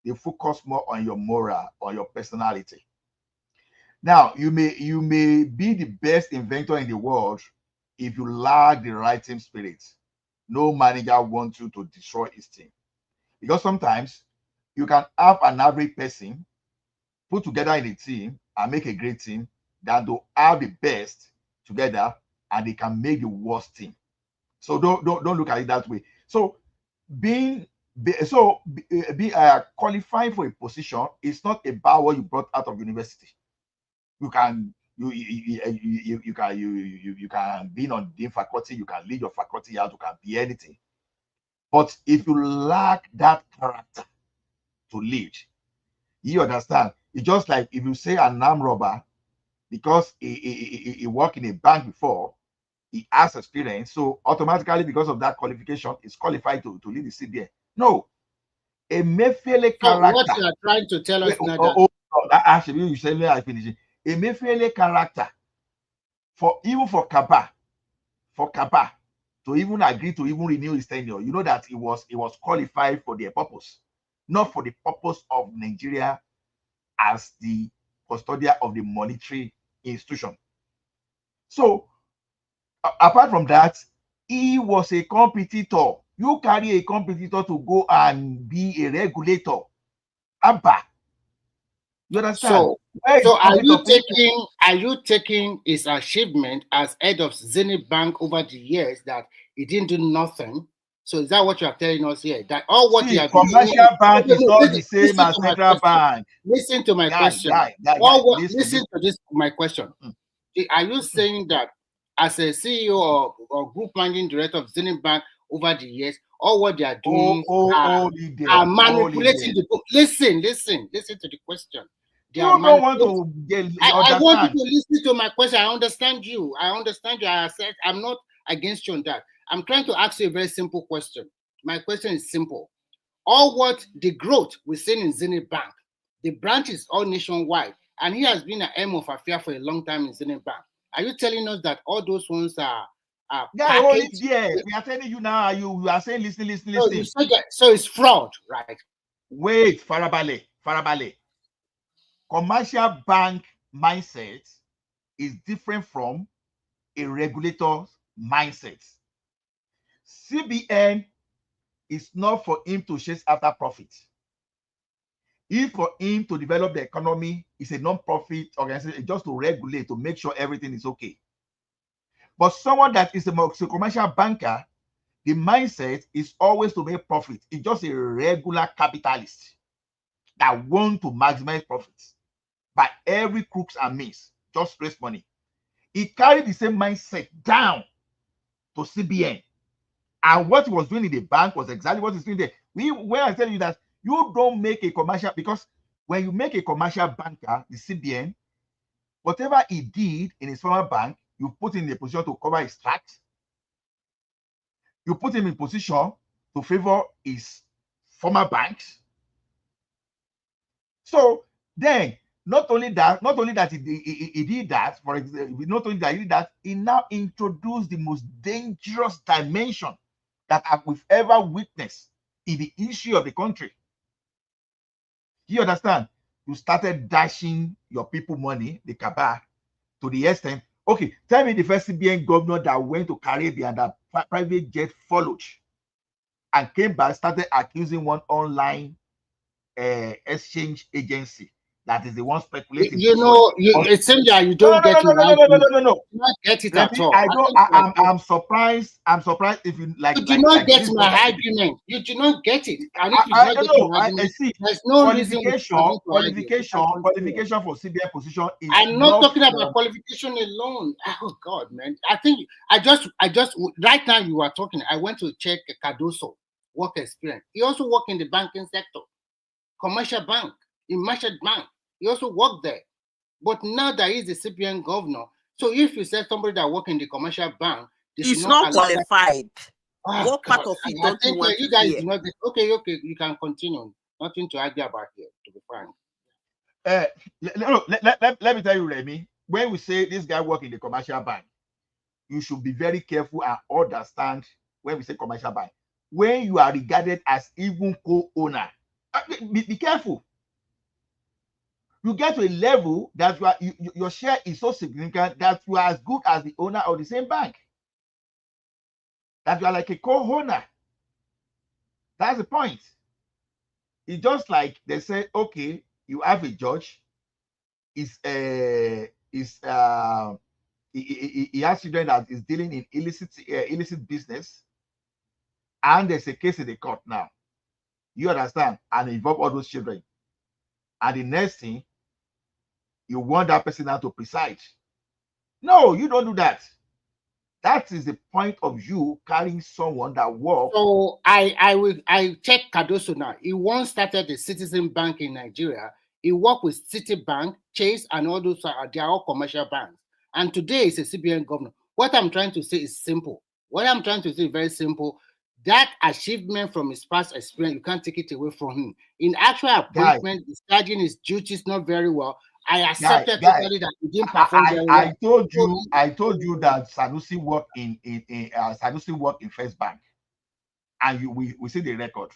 Speaker 21: they focus more on your moral or your personality. Now, you may be the best inventor in the world. If you lack the right team spirit, no manager wants you to destroy his team. Because sometimes you can have an average person put together in a team and make a great team than to have the best together and they can make the worst team. So don't look at it that way. So qualifying for a position is not about what you brought out of university. You can you can be on the faculty, you can lead your faculty out, you can be anything. But if you lack that character to lead, you understand? It's just like if you say an armed robber, because he worked in a bank before, he has experience, so automatically because of that qualification, is qualified to lead the CBN. No, a Emefiele character.
Speaker 2: So what you are trying to tell us now that
Speaker 21: actually you said me I finish it. Emefiele character for Kaba to even agree to even renew his tenure, you know that it was qualified for their purpose, not for the purpose of Nigeria as the custodian of the monetary institution. So apart from that, he was a competitor. You carry a competitor to go and be a regulator. Abba. You understand?
Speaker 2: So are you taking his achievement as head of Zenith Bank over the years that he didn't do nothing? So is that what you are telling us here? That all what you have
Speaker 21: commercial bank is not the same as central bank.
Speaker 2: Listen to my question. Listen to this my question. Are you saying that as a CEO or group managing director of Zenith Bank over the years, all what they are doing are manipulating the book? Listen to the question.
Speaker 21: You don't want to
Speaker 2: I want you to listen to my question. I understand you. I said I'm not against you on that. I'm trying to ask you a very simple question. My question is simple. All what the growth we're seeing in Zenith Bank, the branch is all nationwide, and he has been an aim of affair for a long time in Zenith Bank. Are you telling us that all those ones are packaged?
Speaker 21: Yeah, we are telling you now. You are saying listen.
Speaker 2: So it's fraud, right?
Speaker 21: Wait, Farabale. Commercial bank mindset is different from a regulator's mindset. CBN is not for him to chase after profit. If for him to develop the economy, it's a non-profit organization just to regulate, to make sure everything is okay. But someone that is a commercial banker, the mindset is always to make profit. It's just a regular capitalist that want to maximize profits by every crooks and means, just raise money. He carried the same mindset down to CBN. And what he was doing in the bank was exactly what he's doing there. When I tell you that you don't make a commercial, because when you make a commercial banker, the CBN, whatever he did in his former bank, you put him in a position to cover his tracks. You put him in position to favor his former banks. So then, not only that he did that, for example, not only that he did that, he now introduced the most dangerous dimension that we've ever witnessed in the history of the country. You understand? You started dashing your people money, the cabal, to the extent. Okay, tell me the first CBN governor that went to Caribbean that private jet followed and came back, started accusing one online exchange agency that is the one speculating.
Speaker 2: It seems that you don't get it.
Speaker 21: No.
Speaker 2: You not get it at all.
Speaker 21: I'm surprised. I'm surprised if you like.
Speaker 2: You do not get my argument. You do not get it. And if you do not get my argument, there's no reason.
Speaker 21: Qualification for CBN position is.
Speaker 2: I'm not talking about qualification alone. Oh God, man! I think I just right now you are talking. I went to check Cardoso work experience. He also worked in the banking sector, commercial bank, in Merchant Bank. He also worked there. But now that he's the CBN governor, so if you say somebody that work in the commercial bank,
Speaker 3: he's not qualified. What part of it don't you want
Speaker 2: you guys do not get, okay, you can continue. Nothing to argue about here, to be frank.
Speaker 21: Let me tell you, Remy, when we say this guy work in the commercial bank, you should be very careful and understand when we say commercial bank. When you are regarded as even co-owner, be careful. You get to a level that your share is so significant that you are as good as the owner of the same bank. That you are like a co-owner. That's the point. It's just like they say, okay, you have a judge. He has children that is dealing in illicit business, and there's a case in the court now. You understand? And involve all those children. And the next thing, you want that person now to preside No, you don't do that. That is the point of you carrying someone that works.
Speaker 2: So I check Cardoso now. He once started the Citizen Bank in Nigeria. He worked with Citibank, Chase, and all those they are all commercial banks. And today he's a CBN governor. What I'm trying to say is simple. What I'm trying to say is very simple. That achievement from his past experience, you can't take it away from him. In actual appointment, discharging his duties not very well. I accepted totally that he didn't perform very well.
Speaker 21: I told you that Sanusi worked in Sanusi worked in First Bank, and we see the record.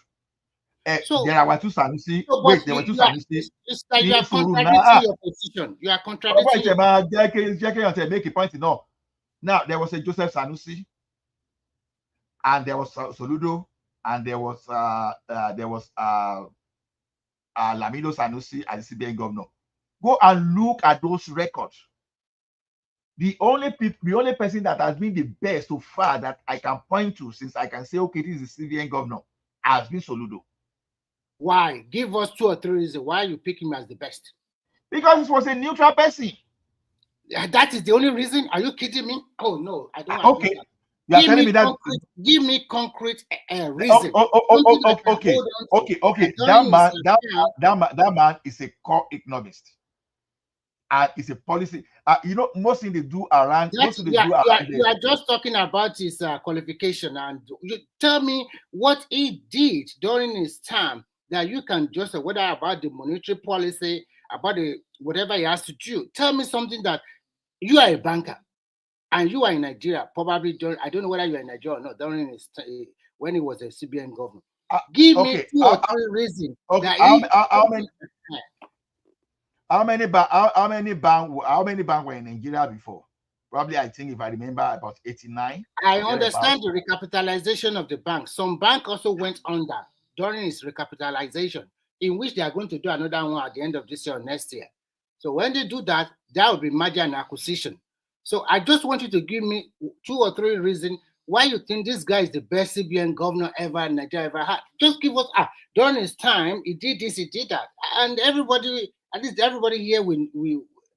Speaker 21: There were two Sanusi. Wait, there were two Sanusi.
Speaker 2: It's like you are contradicting your position. You are contradicting.
Speaker 21: Make a point. No. Now there was a Joseph Sanusi, and there was Soludo, and there was Lamido Sanusi as the CBN governor. Go and look at those records. The only person that has been the best so far that I can point to, since I can say, okay, this is the CBN governor, has been Soludo.
Speaker 2: Why? Give us 2 or 3 reasons why you pick him as the best.
Speaker 21: Because it was a neutral person.
Speaker 2: That is the only reason? Are you kidding me? Oh no, I don't.
Speaker 21: Okay, you are telling me that.
Speaker 2: Give me concrete reason.
Speaker 21: Okay. That man is a core economist. And it's a policy. Most things they do around.
Speaker 2: You are just talking about his qualification, and you tell me what he did during his time that you can just whether about the monetary policy, about whatever he has to do. Tell me something that you are a banker and you are in Nigeria. Probably I don't know whether you are in Nigeria or not during his when he was a CBN governor. Give me 2 or 3 reasons.
Speaker 21: How many banks were in Nigeria before? Probably, I think, if I remember, about 89.
Speaker 2: I understand the recapitalization of the bank. Some bank also went under during its recapitalization, in which they are going to do another one at the end of this year or next year. So when they do that, that will be merger and acquisition. So I just want you to give me 2 or 3 reasons why you think this guy is the best CBN governor ever Nigeria ever had. Just give us during his time, he did this, he did that, and everybody. At least everybody here we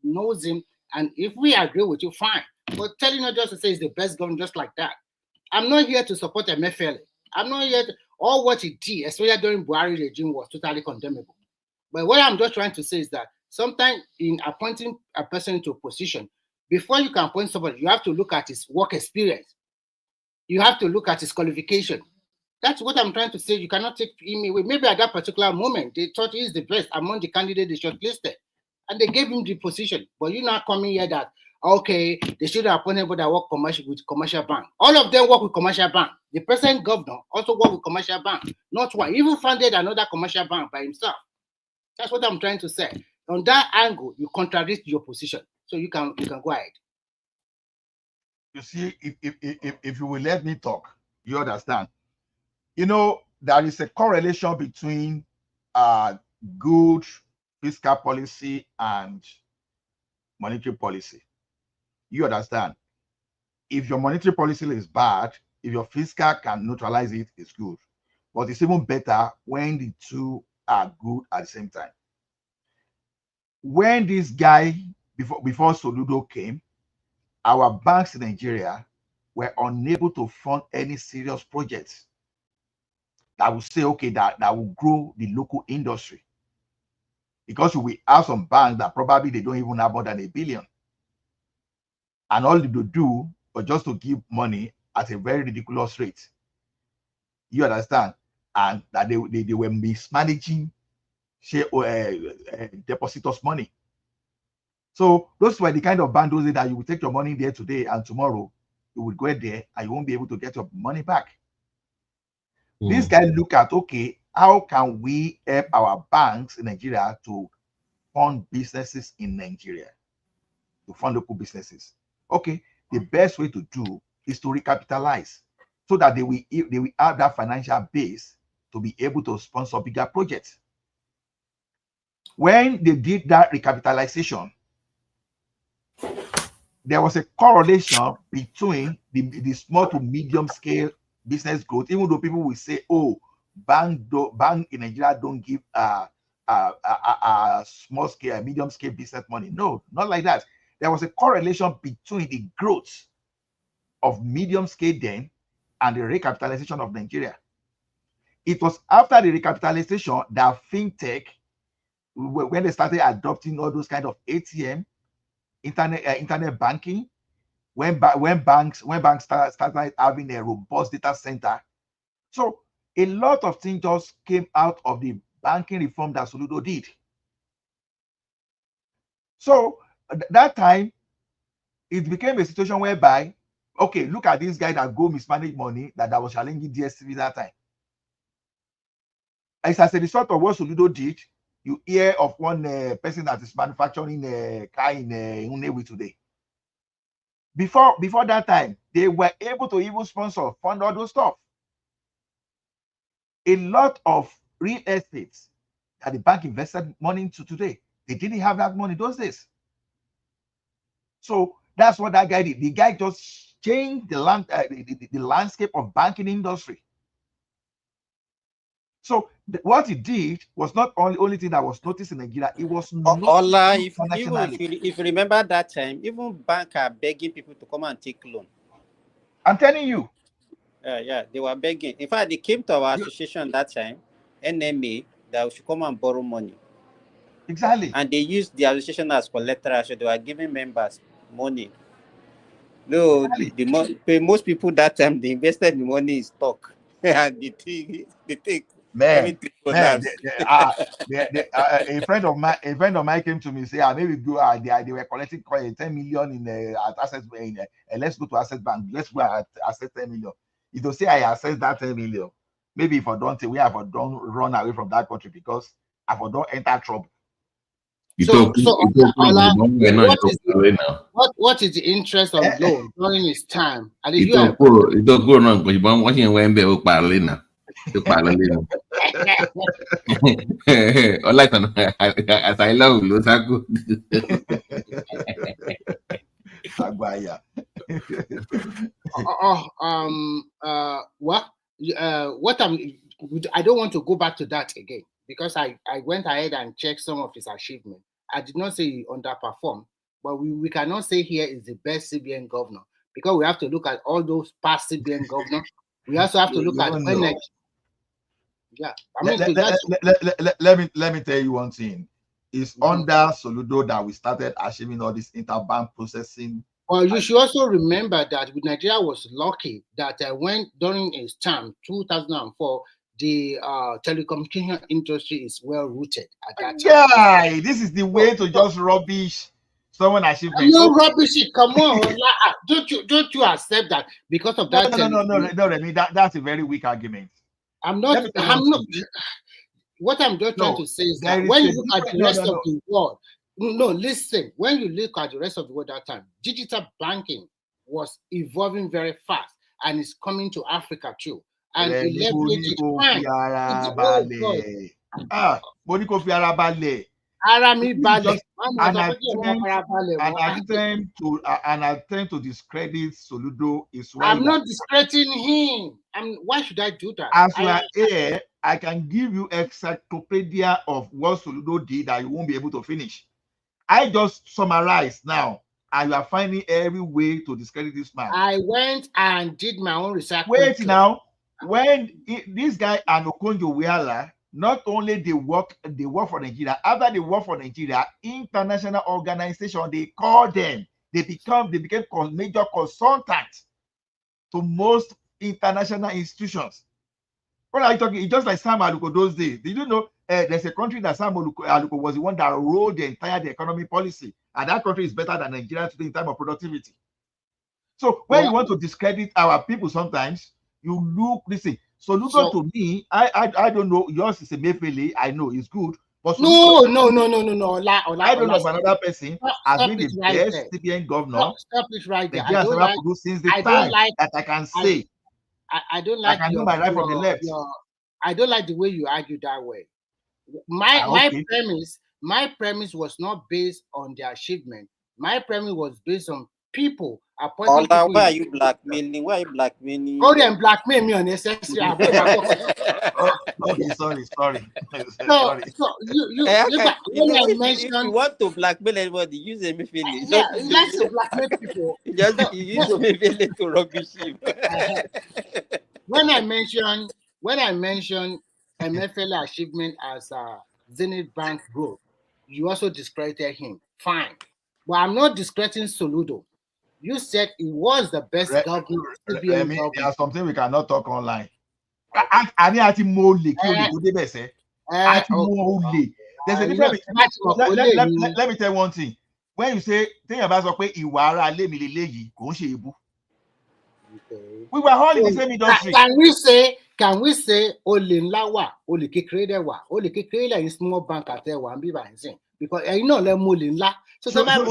Speaker 2: knows him, and if we agree with you, fine. But telling us just to say he's the best governor just like that. I'm not here to support MFL. I'm not here to, all what he did, especially during Buhari regime, was totally condemnable. But what I'm just trying to say is that sometimes in appointing a person into a position, before you can appoint somebody, you have to look at his work experience. You have to look at his qualification. That's what I'm trying to say. You cannot take him away. Maybe at that particular moment, they thought he's the best among the candidates they shortlisted. And they gave him the position. But you're not coming here that, okay, they should have appointed people that work with commercial bank. All of them work with commercial bank. The present governor also work with commercial bank. Not one. He even founded another commercial bank by himself. That's what I'm trying to say. On that angle, you contradict your position. So you can go ahead.
Speaker 21: You see, if you will let me talk, you understand. There is a correlation between good fiscal policy and monetary policy. You understand? If your monetary policy is bad, if your fiscal can neutralize it, it's good. But it's even better when the two are good at the same time. When this guy, before Soludo came, our banks in Nigeria were unable to fund any serious projects that will say, okay, that will grow the local industry. Because we have some banks that probably they don't even have more than $1 billion. And all they do was just to give money at a very ridiculous rate. You understand? And that they were mismanaging depositors' money. So those were the kind of banks that you will take your money there today and tomorrow you will go there and you won't be able to get your money back. This guy look at, okay, how can we help our banks in Nigeria to fund businesses in Nigeria, to fund local businesses? Okay, the best way to do is to recapitalize so that they will have that financial base to be able to sponsor bigger projects. When they did that recapitalization, there was a correlation between the small to medium scale business growth, even though people will say, oh, bank in Nigeria don't give a small scale, medium scale business money. No, not like that. there was a correlation between the growth of medium scale then and the recapitalization of Nigeria. It was after the recapitalization that fintech, when they started adopting all those kind of ATM, internet banking, when banks started having a robust data center. So a lot of things just came out of the banking reform that Soludo did. So that time, it became a situation whereby, okay, look at this guy that go mismanage money that was challenging DSTV that time. As a result of what Soludo did, you hear of one person that is manufacturing a car in Unewi today. Before that time, they were able to even fund all those stuff. A lot of real estate that the bank invested money into today, they didn't have that money those days. So that's what that guy did. The guy just changed the landscape of banking industry. So what he did was not only thing that was noticed in Nigeria, it was noticed internationally.
Speaker 1: If you remember that time, even banks are begging people to come and take loan.
Speaker 21: I'm telling you.
Speaker 1: Yeah, they were begging. In fact, they came to our association that time, NMA, that we should come and borrow money.
Speaker 21: Exactly.
Speaker 1: And they used the association as collateral, so they were giving members money. No, exactly. Most people that time, they invested the money in stock. And they take
Speaker 21: man, a friend of mine came to me and said, maybe go. They were collecting 10 million in at Access Bank. Let's go to Access Bank. Let's go at access 10 million. If you say I access that 10 million, maybe if I don't run away from that country because I don't enter trouble.
Speaker 2: What is the interest of loan during his time? I don't want to go back to that again because I went ahead and checked some of his achievements. I did not say he underperformed, but we cannot say here is the best CBN governor because we have to look at all those past CBN governors. We also have to look at when. Yeah, I mean,
Speaker 21: let me tell you one thing. It's under Soludo that we started achieving all this interbank processing.
Speaker 2: Well, you should also remember that Nigeria was lucky that when during his term, 2004, the telecommunication industry is well rooted at that time.
Speaker 21: Yeah, this is the way to just rubbish someone achievement.
Speaker 2: No rubbish it. Come on, don't you accept that because of that?
Speaker 21: No, Remy, that's a very weak argument.
Speaker 2: I'm not. What I'm just trying to say is that when you look at the rest of the world, listen. When you look at the rest of the world that time, digital banking was evolving very fast and it's coming to Africa too. And
Speaker 21: an attempt to discredit Soludo is why
Speaker 2: I'm not discrediting him. Why should I do that?
Speaker 21: As you are here, I can give you encyclopedia of what Soludo did that you won't be able to finish. I just summarize now, and you are finding every way to discredit this man.
Speaker 2: I went and did my own research.
Speaker 21: Wait now, when this guy and Okonjo-Iweala, not only they work for Nigeria. After they work for Nigeria, international organization, they call them. They became major consultants to most international institutions. What are you talking? It's just like Sam Aluko those days. Did you know there's a country that Sam Aluko was the one that wrote the entire economy policy, and that country is better than Nigeria today in terms of productivity. So when you want to discredit our people, sometimes you look. Listen. Soludo to me, I don't know. Yours is a Mefele. I know it's good, but
Speaker 2: no.
Speaker 21: I don't know of another person has been the best CBN governor.
Speaker 2: Stop it right there.
Speaker 21: I don't like since the time that I can say.
Speaker 2: I don't like.
Speaker 21: I can do my right from the left.
Speaker 2: I don't like the way you argue that way. My premise was not based on their achievement. My premise was based on people appointing
Speaker 1: Ola,
Speaker 2: people.
Speaker 1: why are you blackmailing? Why are you blackmailing?
Speaker 2: Go there and blackmail me unnecessary.
Speaker 21: Okay, sorry.
Speaker 2: So you when I mentioned,
Speaker 1: if you want to blackmail anybody, use Emefiele.
Speaker 2: yeah, you like to blackmail people.
Speaker 1: You just use Emefiele to rubbish him.
Speaker 2: When I mentioned Emefiele achievement as Zenith Bank growth, you also discredited him. Fine, but I'm not discrediting Soludo. You said he was the best governor.
Speaker 21: There are something we cannot talk online. There's a difference. Let me tell you one thing. When you say we were all in the same industry.
Speaker 2: Can we say Olinlawa, Oli Kekere wa, Oli Kekere in small bank at there one because I know let Molinla. So
Speaker 21: show we are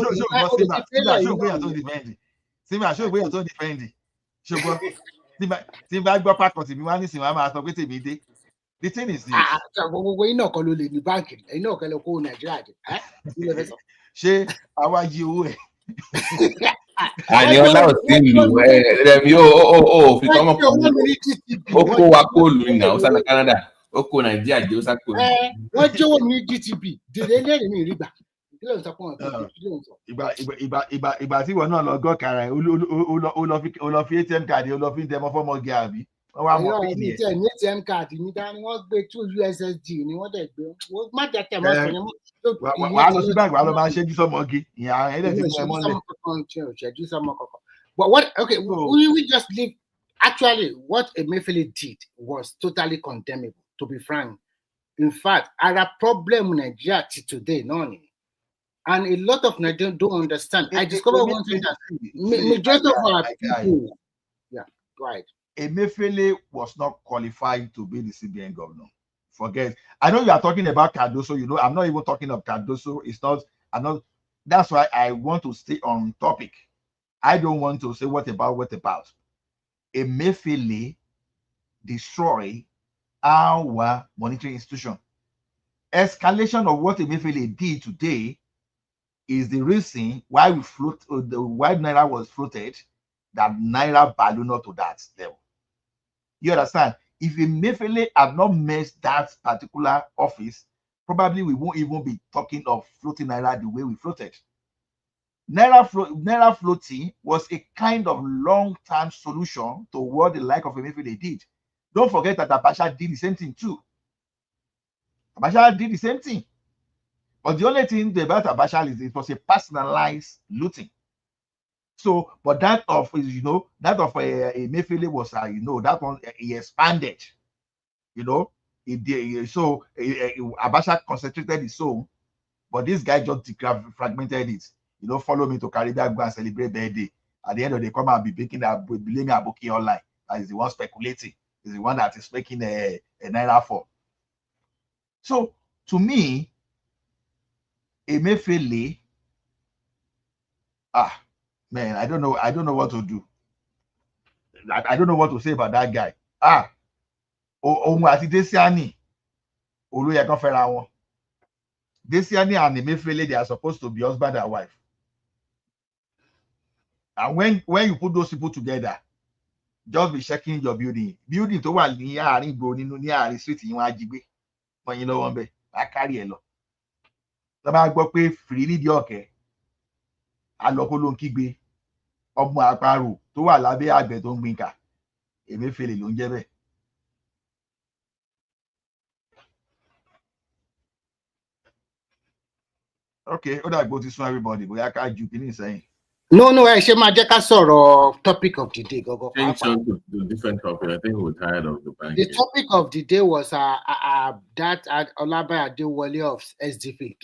Speaker 21: so defending. Show we are so defending. The thing is this.
Speaker 2: We know the bank, I know Nigeria.
Speaker 21: She our you.
Speaker 4: And you're now seeing you. If you come up Oko Wako now, Canada. Oko Nigeria, Josa.
Speaker 2: What you want GTP? Did they let me riba?
Speaker 21: Ìgbà tí wọn náà lọ gọ kàrà ó lọ fi ATM card ó lọ fi dẹmọ fọmọ gẹ àbí wọn wá mọ pé
Speaker 2: nìyẹn ní ATM card ní dání wọn gbé through USSD ni wọn dẹ gbé wọn má dẹ tẹ máa sọyìn
Speaker 21: wàá lọ sí báńkì wàá lọ máa ṣẹ́jú sọmọ gé ìyá ẹlẹ ti mú ẹ mọ́lẹ̀.
Speaker 2: But what? Okay, we just leave. Actually, what Emefiele did was totally condemnable. To be frank, in fact, I have a problem in Nigeria today, no. And a lot of Nigerians don't understand. I discovered one thing that majority of our people, right.
Speaker 21: Emefiele was not qualified to be the CBN governor. Forget. I know you are talking about Cardoso. You know, I'm not even talking of Cardoso. It's not. I'm not. That's why I want to stay on topic. I don't want to say what about. Emefiele destroy our monetary institution. Escalation of what Emefiele did today is the reason why why Naira was floated, that Naira ballooned up to that level. You understand? If Emefiele had not messed that particular office, probably we won't even be talking of floating Naira the way we floated. Naira floating was a kind of long-term solution to what the like of Emefiele did. Don't forget that Abacha did the same thing too. Abacha did the same thing. But the only thing about Abacha is it was a personalized looting. So, but that of Emefiele was, that one he expanded. So Abacha concentrated his own, but this guy just fragmented it. Follow me to Caribbean, go and celebrate birthday. At the end of the day, come and be blaming Aboki online. That is the one speculating. Is the one that is making a Naira for. So, to me, Emefiele, man, I don't know what to do. I don't know what to say about that guy. Desiani and Emefiele, they are supposed to be husband and wife. And when you put those people together, just be checking your building. Building to one near street you want to when you know one be I carry a lot. The man go pay freely the okay. I local long kigbe. Ọmọ àparò tó wà lábẹ́ àgbẹ̀ tó ń gbin ká. Emefiele ló ń jẹ́ bẹ́ẹ̀. Okay, ó dàgbò ti sún everybody bóyá ká ju kíní sẹ́yìn.
Speaker 2: No, ẹ ṣe máa jẹ́ ká sọ̀rọ̀ topic of the day.
Speaker 4: Change to different topic. I think we're tired of the bank.
Speaker 2: The topic of the day was that Olabayo Adewole of SDP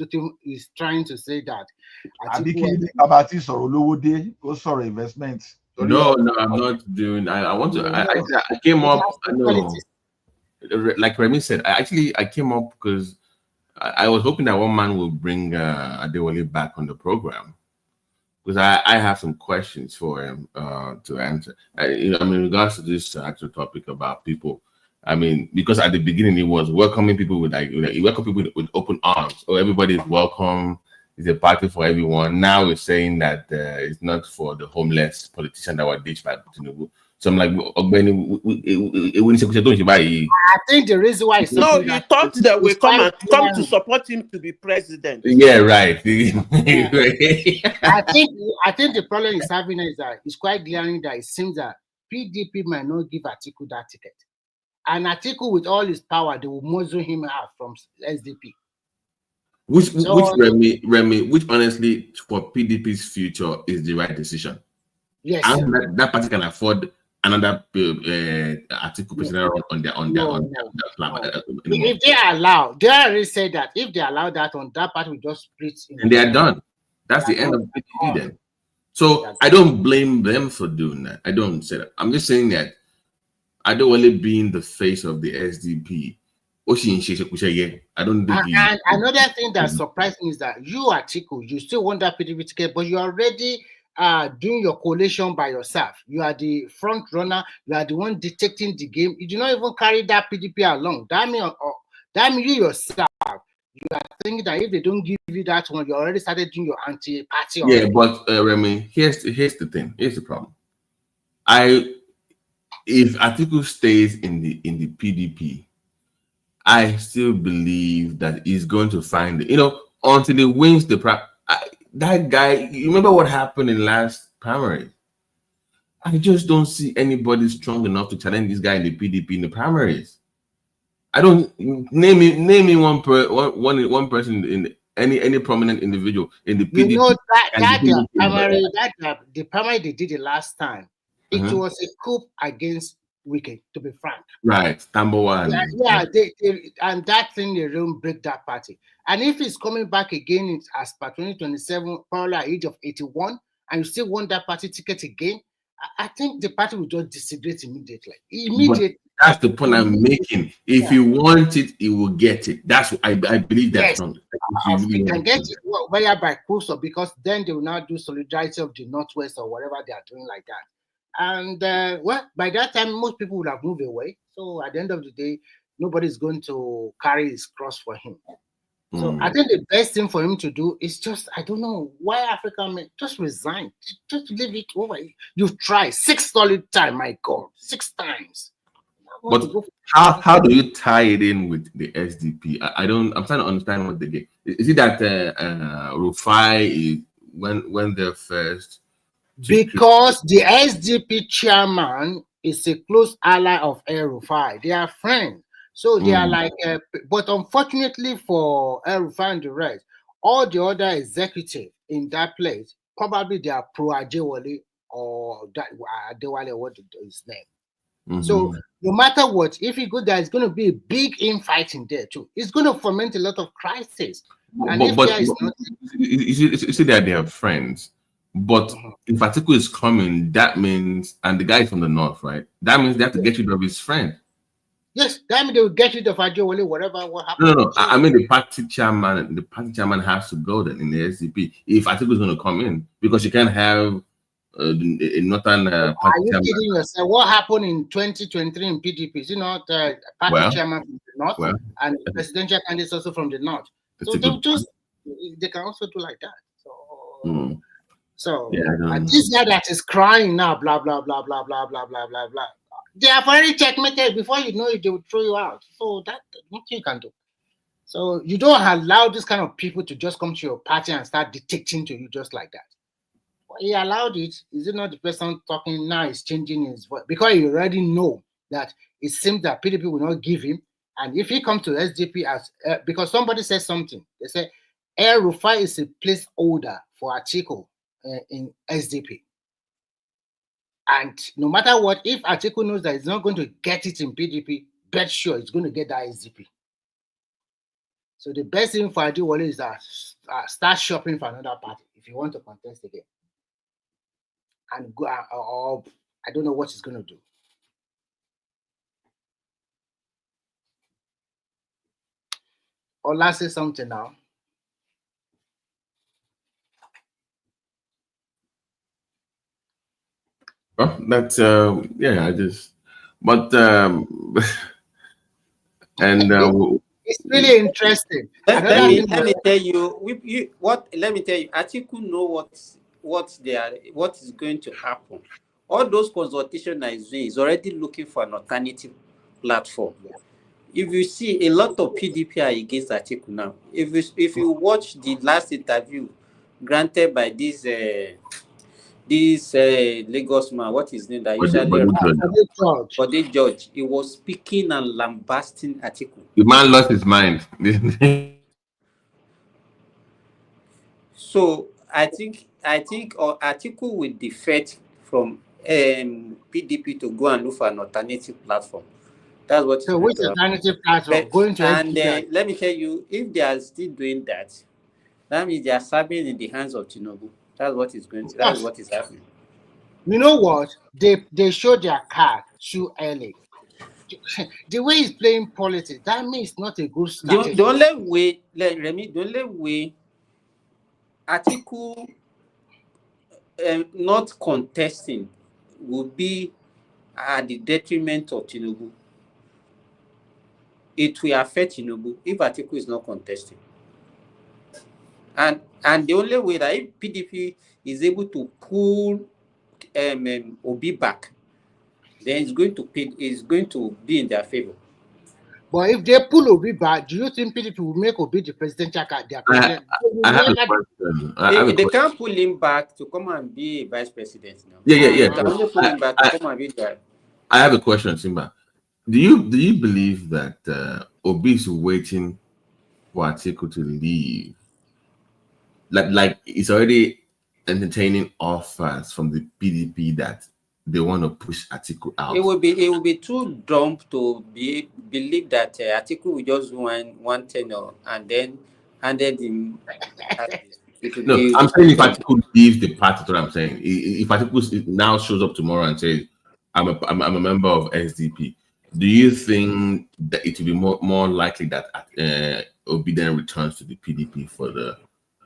Speaker 2: is trying to say that.
Speaker 21: Investment.
Speaker 4: No, I'm not doing. I want to. I came up. Like Remy said, I came up because I was hoping that one man will bring Adewole back on the program. Because I have some questions for him to answer. In regards to this actual topic about people, because at the beginning he was welcoming people with welcome people with open arms. Oh, everybody is welcome. it's a party for everyone. Now it's saying that it's not for the homeless politician that were ditched by Tinubu. So I'm like,
Speaker 2: I think the reason why he's
Speaker 3: no, you thought they will come to support him to be president.
Speaker 4: Yeah, right.
Speaker 2: I think the problem is having is that it's quite glaring that it seems that PDP might not give Atiku that ticket. And Atiku, with all his power, they will muzzle him out from SDP.
Speaker 4: Which Remy, which honestly for PDP's future is the right decision.
Speaker 2: Yes,
Speaker 4: that party can afford another Atiku president on their platform.
Speaker 2: If they are allowed, they already said that if they allow that on that part, we just split.
Speaker 4: And they are done. That's the end of PDP then. So I don't blame them for doing that. I don't say that. I'm just saying that Adewole being the face of the SDP. I don't think
Speaker 2: and another thing that surprised me is that you, Atiku, you still want that PDP ticket, but you're already doing your coalition by yourself. You are the front runner. You are the one dictating the game. You do not even carry that PDP along. That means you yourself, you are thinking that if they don't give you that one, you already started doing your anti-party.
Speaker 4: Yeah, but Remy, here's the thing. Here's the problem. If Atiku stays in the PDP, I still believe that he's going to find until he wins the that guy. You remember what happened in last primary? I just don't see anybody strong enough to challenge this guy in the PDP in the primaries. I don't name me one person in any prominent individual in the PDP.
Speaker 2: You know the primary they did the last time. It was a coup against Wike, to be frank.
Speaker 4: Right, Tamboa.
Speaker 2: Yeah, and that thing they don't break that party. And if it's coming back again as per 2027, probably at the age of 81, and you still want that party ticket again, I think the party will just disintegrate immediately.
Speaker 4: But that's the point I'm making. If you want it, you will get it. That's I believe that's strong.
Speaker 2: You can get it whether by course or because then they will now do solidarity of the Northwest or whatever they are doing like that. And by that time, most people would have moved away. So at the end of the day, nobody's going to carry his cross for him. So I think the best thing for him to do is just, I don't know why Africa men just resign. Just leave it over. You've tried 6 solid times, my God, 6 times.
Speaker 4: But how do you tie it in with the SDP? I'm trying to understand what they get. Is it that Rufai when they're first?
Speaker 2: Because the SDP chairman is a close ally of Rufai. They are friends. So they are like, but unfortunately for Rufai and the rest, all the other executives in that place, probably they are pro Adewole or Adewale, what is his name. So no matter what, if you go there, it's going to be a big infighting there too. It's going to foment a lot of crisis.
Speaker 4: You see that they are friends. But if Atiku is coming, that means, and the guy is from the north, right? That means they have to get rid of his friend.
Speaker 2: Yes, that means they will get rid of Adewole, what happens.
Speaker 4: No. I mean the party chairman has to go then in the SDP if Atiku is going to come in, because you can't have a northern party chairman.
Speaker 2: Are you kidding yourself? What happened in 2023 in PDP? Is it not the party chairman from the north and the presidential candidates also from the north? So they can also do like that. So and this guy that is crying now, blah blah blah blah blah blah blah blah blah. They have already checkmated. Before you know it, they will throw you out. So that what you can do. So you don't allow this kind of people to just come to your party and start dictating to you just like that. Well, he allowed it. Is it not the person talking now? Is changing his voice because you already know that it seems that PDP will not give him. And if he comes to SDP as because somebody said something, they say Rufai is a placeholder for Atiku in SDP. And no matter what, if Atiku knows that he's not going to get it in PDP, bet sure he's going to get that SDP. So the best thing for Adewole is that start shopping for another party if you want to contest again. And go, or I don't know what he's going to do. Ola say something now.
Speaker 4: Oh, that's I just, but and
Speaker 2: It's really interesting.
Speaker 1: Let me tell you. Let me tell you. Atiku know what is going to happen. All those consultations that he's doing is already looking for an alternative platform. Yeah. If you see, a lot of PDP are against Atiku now. If you watch the last interview granted by this Lagos man, what is his name that usually Body Judge, he was speaking and lambasting Atiku.
Speaker 4: The man lost his mind.
Speaker 1: So I think Atiku will defect from PDP to go and look for an alternative platform. That's what.
Speaker 2: So which alternative platform? Going to
Speaker 1: and let me tell you, if they are still doing that, that means they are serving in the hands of Tinubu. That's what is going to. That's what is happening.
Speaker 2: You know what? They showed their card too early. The way he's playing politics, that means not a good strategy.
Speaker 1: The only way, Remy, the only way Atiku not contesting will be at the detriment of Tinubu. It will affect Tinubu if Atiku is not contesting. And the only way that if PDP is able to pull Obi back, then it's going to be in their favor.
Speaker 2: But if they pull Obi back, do you think PDP will make Obi the presidential candidate?
Speaker 4: I have a question.
Speaker 1: They can't pull him back to come and be a vice president now.
Speaker 4: Yeah.
Speaker 1: They can only pull him back to come and be there.
Speaker 4: I have a question, Simba. Do you believe that Obi is waiting for Atiku to leave? Like it's already entertaining offers from the PDP that they want to push Atiku out.
Speaker 1: It will be too dumb to believe that Atiku will just one tenure and then handed him.
Speaker 4: No, I'm saying if Atiku leaves the party, that's what I'm saying. If Atiku now shows up tomorrow and says, I'm a member of SDP, do you think that it will be more likely that Obi then returns to the PDP for the?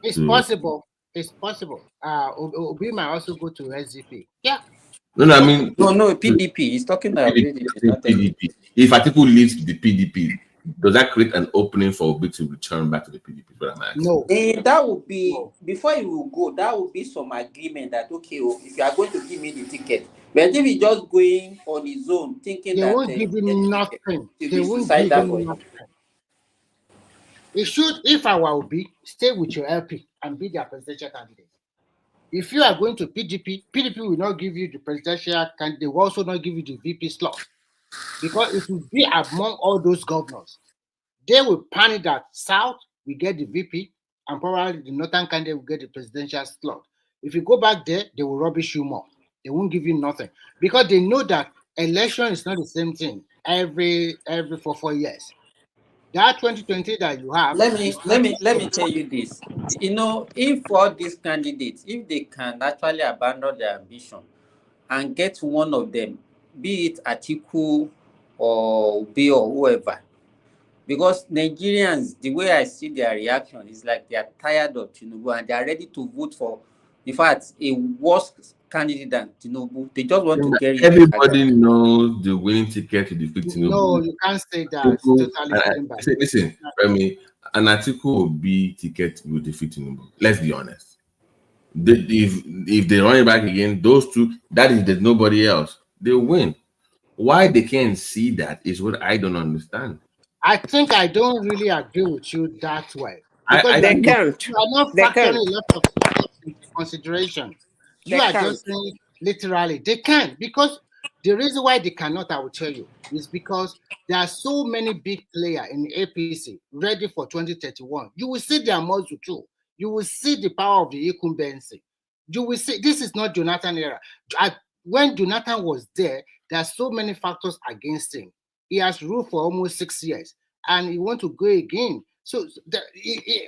Speaker 2: It's possible. It's possible. Obi might also go to SDP. Yeah.
Speaker 4: No, I mean
Speaker 1: no PDP. He's talking about
Speaker 4: PDP. If Atiku leaves the PDP, does that create an opening for Obi to return back to the PDP?
Speaker 2: No.
Speaker 1: That would be before he will go. That would be some agreement that if you are going to give me the ticket, but if he's just going on his own, thinking
Speaker 2: they won't give him nothing. They won't give him nothing. It should, if I will be, stay with your LP and be their presidential candidate. If you are going to PDP, PDP will not give you the presidential candidate. They will also not give you the VP slot. Because it will be among all those governors. They will panic that South will get the VP and probably the Northern candidate will get the presidential slot. If you go back there, they will rubbish you more. They won't give you nothing. Because they know that election is not the same thing every 4 years. That 2020 that you have.
Speaker 1: Let me tell you this. If all these candidates, if they can actually abandon their ambition and get one of them, be it Atiku or Obi or whoever, because Nigerians, the way I see their reaction is like they are tired of Tinubu and they are ready to vote for, in fact, a worse candidate than Tinubu. They just want to get rid of
Speaker 4: everybody knows the winning ticket to defeat Tinubu.
Speaker 2: No, you can't say that.
Speaker 4: Listen, Remy, an Atiku will be ticket will defeat Tinubu. Let's be honest. If they run it back again, those two, that is, there's nobody else. They'll win. Why they can't see that is what I don't understand.
Speaker 2: I think I don't really agree with you that way.
Speaker 3: They can't.
Speaker 2: You are not factoring a lot of stuff into consideration. You are just saying literally they can, because the reason why they cannot, I will tell you, is because there are so many big players in the APC ready for 2031. You will see their muscle too. You will see the power of the incumbency. You will see this is not Jonathan era. When Jonathan was there are so many factors against him. He has ruled for almost 6 years and he wants to go again. So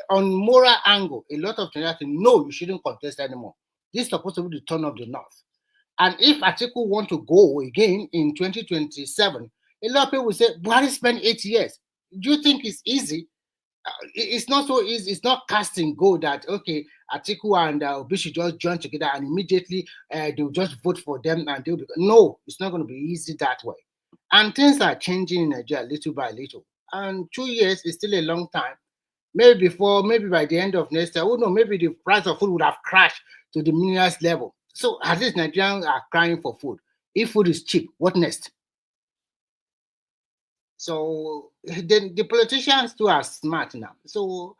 Speaker 2: on moral angle, a lot of Nigerians say, no, you shouldn't contest anymore. This is supposed to be the turn of the North. And if Atiku want to go again in 2027, a lot of people will say, Buhari spent 8 years. Do you think it's easy? It's not so easy. It's not casting goal that, okay, Atiku and Obi should just join together and immediately they'll just vote for them and they'll be. No, it's not going to be easy that way. And things are changing in Nigeria little by little. and 2 years is still a long time. Maybe by the end of next year, who knows, maybe the price of food would have crashed to the meaningless level. So at least Nigerians are crying for food. If food is cheap, what next? So then the politicians too are smart now. So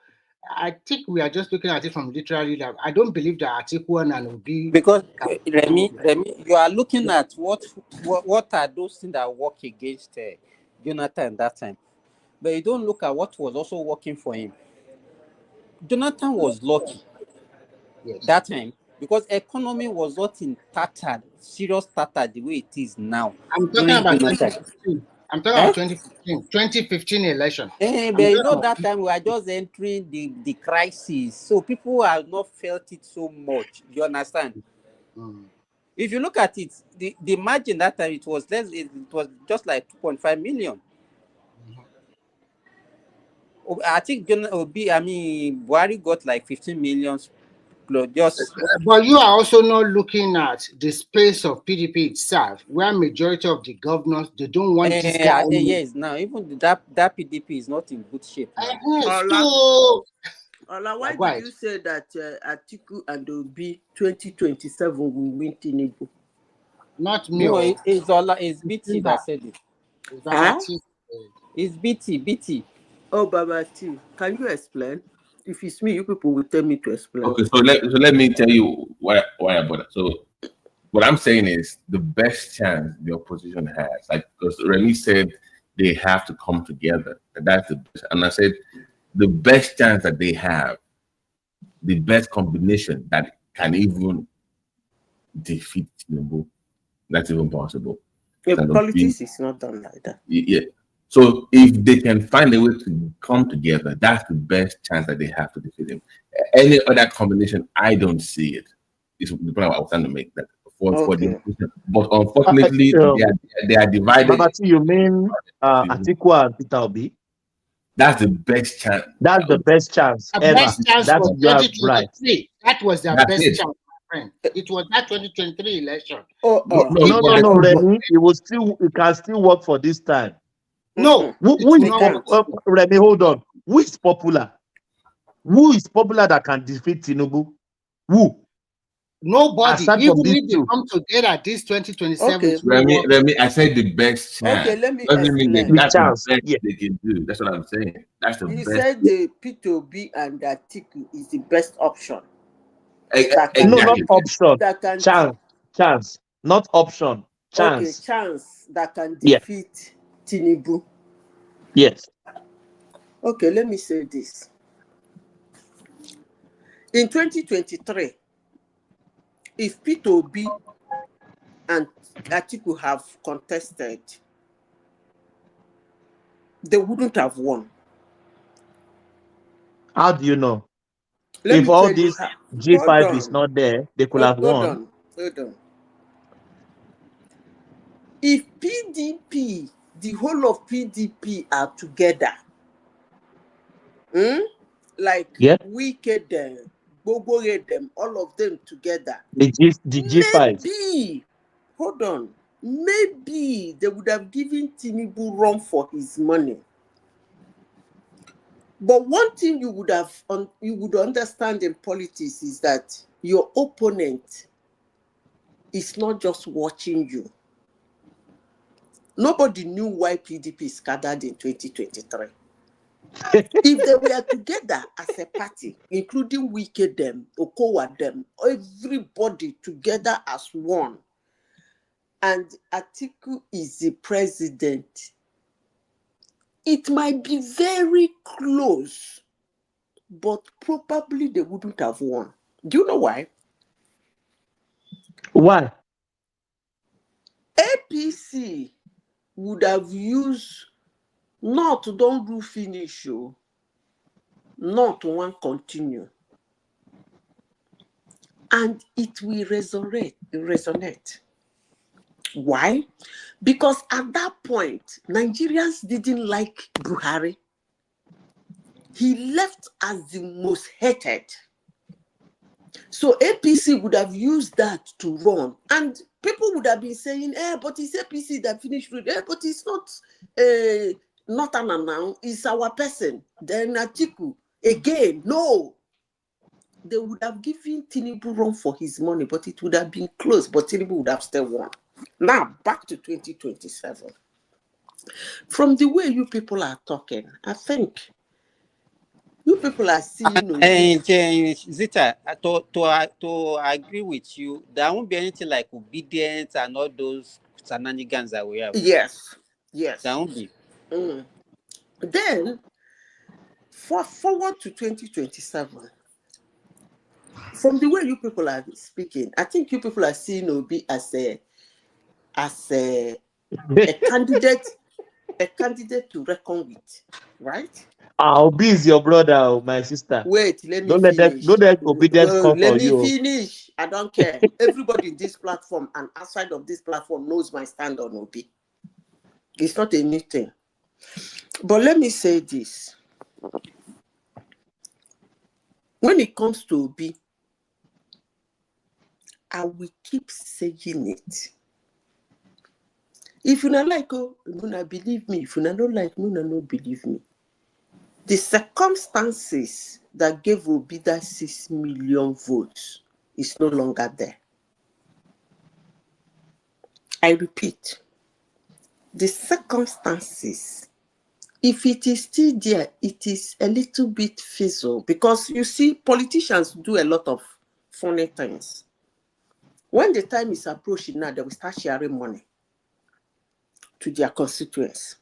Speaker 2: I think we are just looking at it from literally level. I don't believe that Atiku and Obi,
Speaker 1: because Remy, you are looking at what are those things that work against Jonathan that time, but you don't look at what was also working for him. Jonathan was lucky that time because economy was not in serious tatter the way it is now.
Speaker 2: I'm talking about 2015. I'm talking about 2015 election.
Speaker 1: But you know that time we are just entering the crisis, so people have not felt it so much. You understand? If you look at it, the margin that time it was less. It was just like 2.5 million. I think Buhari got like 15 million. Just.
Speaker 2: But you are also not looking at the space of PDP itself, where majority of the governors they don't want this guy.
Speaker 1: Yes, now even that PDP is not in good shape now.
Speaker 3: Ola, why did you say that Atiku and Obi 2027 will win Tinubu?
Speaker 2: Not me.
Speaker 1: No, it's BT that said it. It's BT.
Speaker 3: Oh, Baba T, can you explain? If it's me, you people will tell me to explain.
Speaker 4: Okay, so let me tell you why about it. So what I'm saying is the best chance the opposition has, like because Remy said they have to come together, and that's the best. And I said the best chance that they have, the best combination that can even defeat Tinubu, that's even possible.
Speaker 3: Politics is not done like that.
Speaker 4: Yeah. So if they can find a way to come together, that's the best chance that they have to defeat him. Any other combination, I don't see it. It's the point I was trying to make that for the but unfortunately they are divided.
Speaker 20: Babati, you mean Atiku and Peter Obi?
Speaker 4: That's the best chance.
Speaker 20: That's the best chance ever.
Speaker 2: Best chance
Speaker 20: That's
Speaker 2: for 2023. That was their best chance, my friend. It was that 2023 election.
Speaker 20: No, Remy. It can still work for this time.
Speaker 2: No,
Speaker 20: Remy, hold on. Who is popular? Who is popular that can defeat Tinubu? Who?
Speaker 2: Nobody. Even if they come together this 2027.
Speaker 4: Remy, I said the best chance.
Speaker 3: Okay, let me explain.
Speaker 4: That's the best they can do. That's what I'm saying. That's the best.
Speaker 3: He said the P2B and Atiku is the best option.
Speaker 20: No, not option. Chance. Not option. Chance.
Speaker 3: Okay, chance that can defeat Tinubu.
Speaker 20: Yes.
Speaker 3: Okay, let me say this. In 2023, if P2B and Atiku have contested, they wouldn't have won.
Speaker 20: How do you know? If all this G5 is not there, they could have won.
Speaker 3: Hold on. If PDP, the whole of PDP are together, like Wicked them, Bogo them, all of them together.
Speaker 20: The G5.
Speaker 3: Maybe, hold on, maybe they would have given Tinubu run for his money. But one thing you would understand in politics is that your opponent is not just watching you. Nobody knew why PDP scattered in 2023. If they were together as a party, including Wicked them, Okowa them, everybody together as one, and Atiku is the president, it might be very close, but probably they wouldn't have won. Do you know why?
Speaker 20: Why?
Speaker 3: APC would have used not don't do finish, not one continue. And it will resonate. Why? Because at that point, Nigerians didn't like Buhari. He left as the most hated. So APC would have used that to run. And people would have been saying, but it's APC that finished with it. But it's not not an amount, is our person. Then Atiku, again, no. They would have given Tinubu run for his money, but it would have been close, but Tinubu would have still won. Now, back to 2027. From the way you people are talking, I think you people are seeing...
Speaker 1: Zita, to agree with you, there won't be anything like obedience and all those shenanigans that we have.
Speaker 3: Yes, yes.
Speaker 1: There won't be.
Speaker 3: Then, forward to 2027, from the way you people are speaking, I think you people are seeing Obi as a candidate to reckon with, right?
Speaker 20: Obi is your brother, my sister.
Speaker 3: Wait, let me
Speaker 20: don't
Speaker 3: finish.
Speaker 20: Don't let obedience come
Speaker 3: Let
Speaker 20: for
Speaker 3: me
Speaker 20: you.
Speaker 3: finish. I don't care. Everybody in this platform and outside of this platform knows my stand on Obi. It's not a new thing. But let me say this. When it comes to Obi, I will keep saying it. If you not like, you not believe me. If you not like, you not believe me. The circumstances that gave Obi that 6 million votes is no longer there. I repeat, the circumstances, if it is still there, it is a little bit fizzle, because you see, politicians do a lot of funny things. When the time is approaching now, they will start sharing money to their constituents.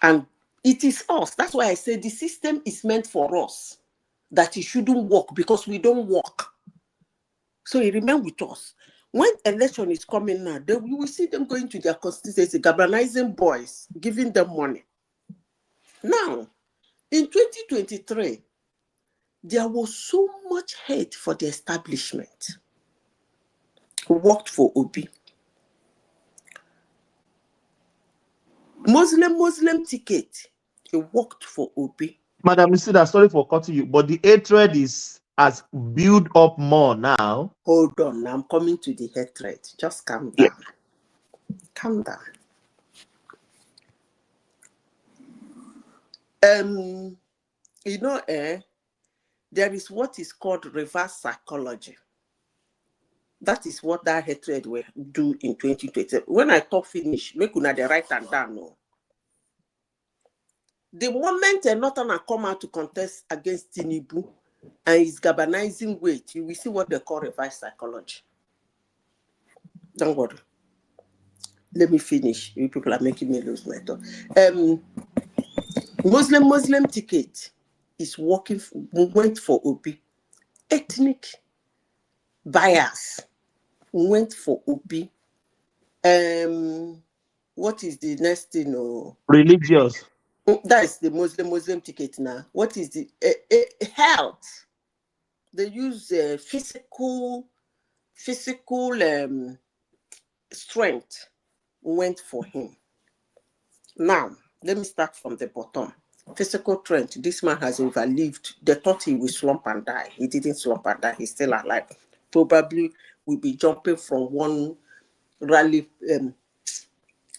Speaker 3: And it is us. That's why I say the system is meant for us, that it shouldn't work because we don't work. So it remains with us. When election is coming now, we will see them going to their constituency, galvanizing boys, giving them money. Now, in 2023, there was so much hate for the establishment who worked for Obi. Muslim ticket, he worked for Obi.
Speaker 20: Madam Misida, sorry for cutting you, but the hatred has built up more now.
Speaker 3: Hold on, I'm coming to the hatred. Just calm down. Yeah. Calm down. You know, there is what is called reverse psychology. That is what that hatred will do in 2020. When I talk finish, make una the right and down. No. The moment a northerner come out to contest against Tinubu and is galvanizing weight, you will see what they call reverse psychology. Don't worry. Let me finish. You people are making me lose my thought. Muslim ticket is working, went for Obi. Ethnic bias went for Obi. What is the next thing?
Speaker 20: Religious.
Speaker 3: That is the Muslim ticket now. What is the health? They use physical strength went for him. Now, let me start from the bottom. Physical strength. This man has overlived. They thought he would slump and die. He didn't slump and die. He's still alive. Probably will be jumping from one rally to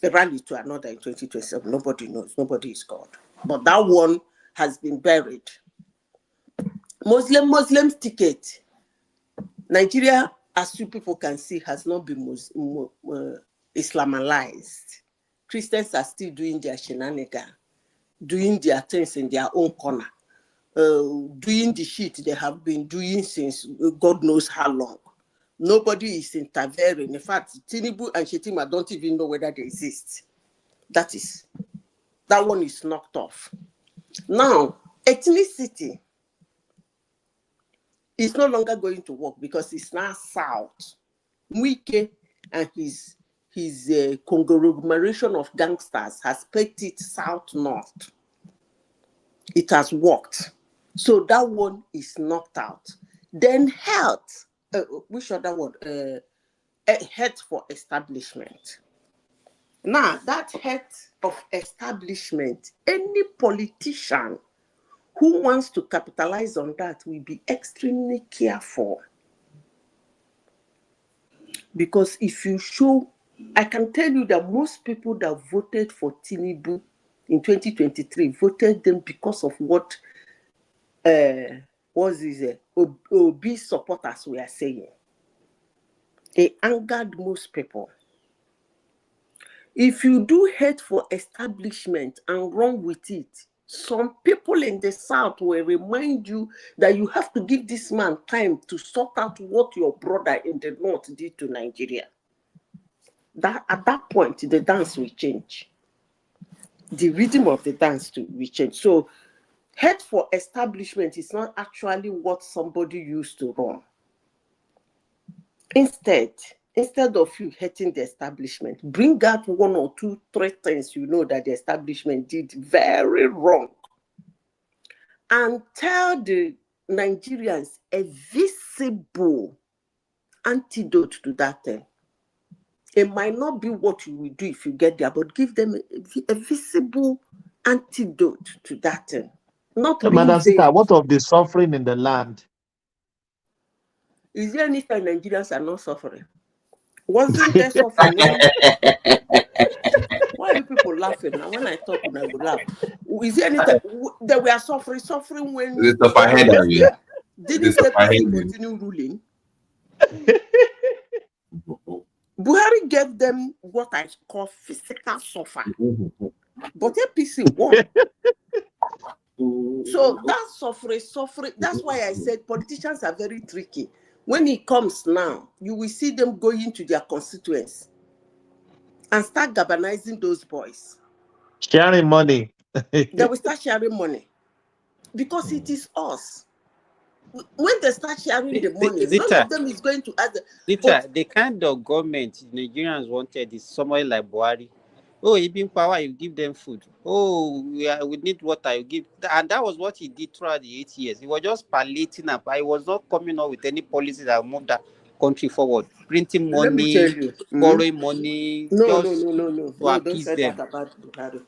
Speaker 3: another in 2027. Nobody knows. Nobody is God. But that one has been buried. Muslim ticket. Nigeria, as you people can see, has not been Islamized. Christians are still doing their shenanigans, doing their things in their own corner, doing the shit they have been doing since God knows how long. Nobody is interfering. In fact, Tinubu and Shetima don't even know whether they exist. That one is knocked off. Now, ethnicity is no longer going to work because it's now South. Wike and his conglomeration of gangsters has picked it South-North. It has worked. So that one is knocked out. Then health. Which other one? Health for establishment. Now, that health of establishment, any politician who wants to capitalize on that will be extremely careful. Because if you show I can tell you that most people that voted for Tinubu in 2023 voted them because of what Obi supporters were saying. It angered most people. If you do hate for establishment and run with it, some people in the South will remind you that you have to give this man time to sort out what your brother in the North did to Nigeria. That at that point, the dance will change. The rhythm of the dance will change. So, hate for establishment is not actually what somebody used to run. Instead of you hating the establishment, bring out 1 or 2, 3 things you know that the establishment did very wrong. And tell the Nigerians a visible antidote to that thing. It might not be what you will do if you get there, but give them a visible antidote to that thing. Not
Speaker 20: Madam Sita, what of the suffering in the land?
Speaker 3: Is there any time Nigerians are not suffering? Wasn't there suffering? Why are you people laughing now? When I talk, when I go laugh. Is there any time that we are suffering when didn't APC continue ruling? Buhari gave them what I call physical suffer. But APC won. So that suffering, that's why I said politicians are very tricky. When it comes now, you will see them going to their constituents and start galvanizing those boys.
Speaker 20: Sharing money.
Speaker 3: They will start sharing money. Because it is us. When they start sharing the money, none of them is going to add.
Speaker 1: The kind of government Nigerians wanted is somebody like Buhari. Oh, he been power, you give them food. Oh, we need water, you give. And that was what he did throughout the 8 years. He was just palliating up. He was not coming up with any policy that moved that country forward. Printing money,
Speaker 3: let me tell you,
Speaker 1: borrowing money.
Speaker 3: No, don't say
Speaker 1: them.
Speaker 3: that about Buhari.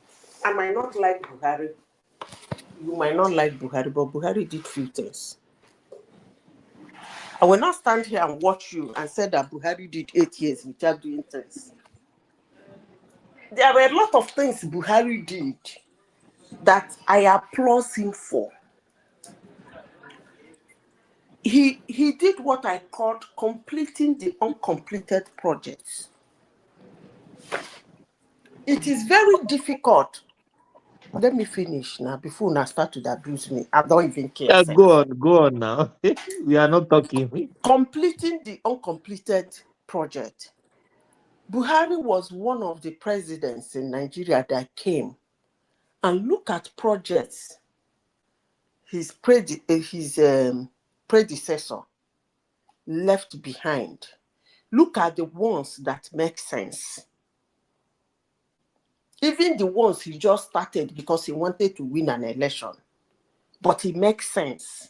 Speaker 3: I might not like Buhari. You might not like Buhari, but Buhari did few things. I will not stand here and watch you and say that Buhari did 8 years without doing things. There were a lot of things Buhari did that I applaud him for. He did what I called completing the uncompleted projects. It is very difficult. Let me finish now before I start to abuse me. I don't even care.
Speaker 20: Yeah, go on now. We are not talking.
Speaker 3: Completing the uncompleted project. Buhari was one of the presidents in Nigeria that came and look at projects his predecessor left behind. Look at the ones that make sense. Even the ones he just started because he wanted to win an election. But it makes sense.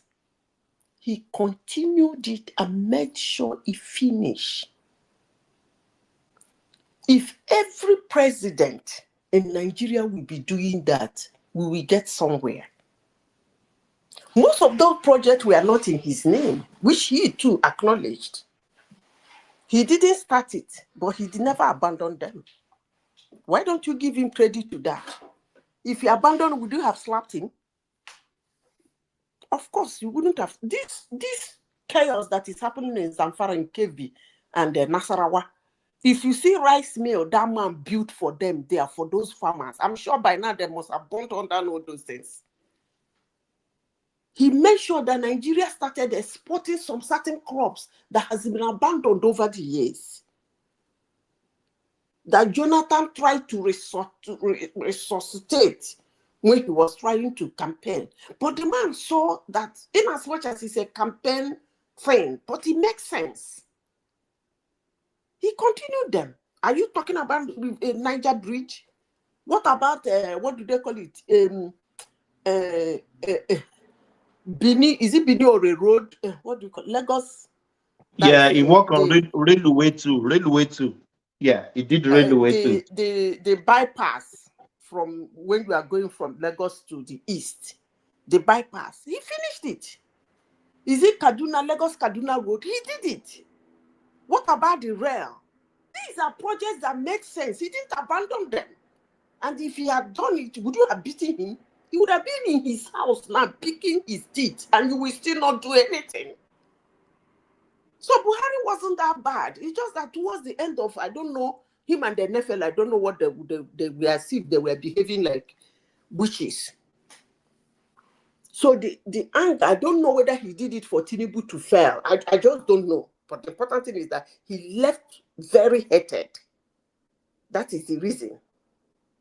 Speaker 3: He continued it and made sure he finished. If every president in Nigeria will be doing that, we will get somewhere. Most of those projects were not in his name, which he too acknowledged. He didn't start it, but he never abandoned them. Why don't you give him credit to that? If he abandoned, would you have slapped him? Of course, you wouldn't have. This chaos that is happening in Zamfara and Kebbi and Nasarawa, if you see rice mill that man built for them there, for those farmers, I'm sure by now they must have burnt under all those things. He made sure that Nigeria started exporting some certain crops that has been abandoned over the years. That Jonathan tried to resuscitate when he was trying to campaign. But the man saw that in as much as it's a campaign thing, but it makes sense. He continued them. Are you talking about a Niger bridge? What about, what do they call it? Bini, is it Bini or a road? What do you call it? Lagos?
Speaker 20: Yeah, he worked on railway too. Yeah, he did railway too.
Speaker 3: The bypass from when you are going from Lagos to the east, the bypass, he finished it. Is it Lagos Kaduna Road? He did it. What about the rail? these are projects that make sense. He didn't abandon them. And if he had done it, would you have beaten him? He would have been in his house now, picking his teeth, and you will still not do anything. So Buhari wasn't that bad. It's just that towards the end of, I don't know, him and the Nefel, I don't know what they were, as if they were behaving like witches. So the anger, I don't know whether he did it for Tinubu to fail. I just don't know. But the important thing is that he left very hated. That is the reason.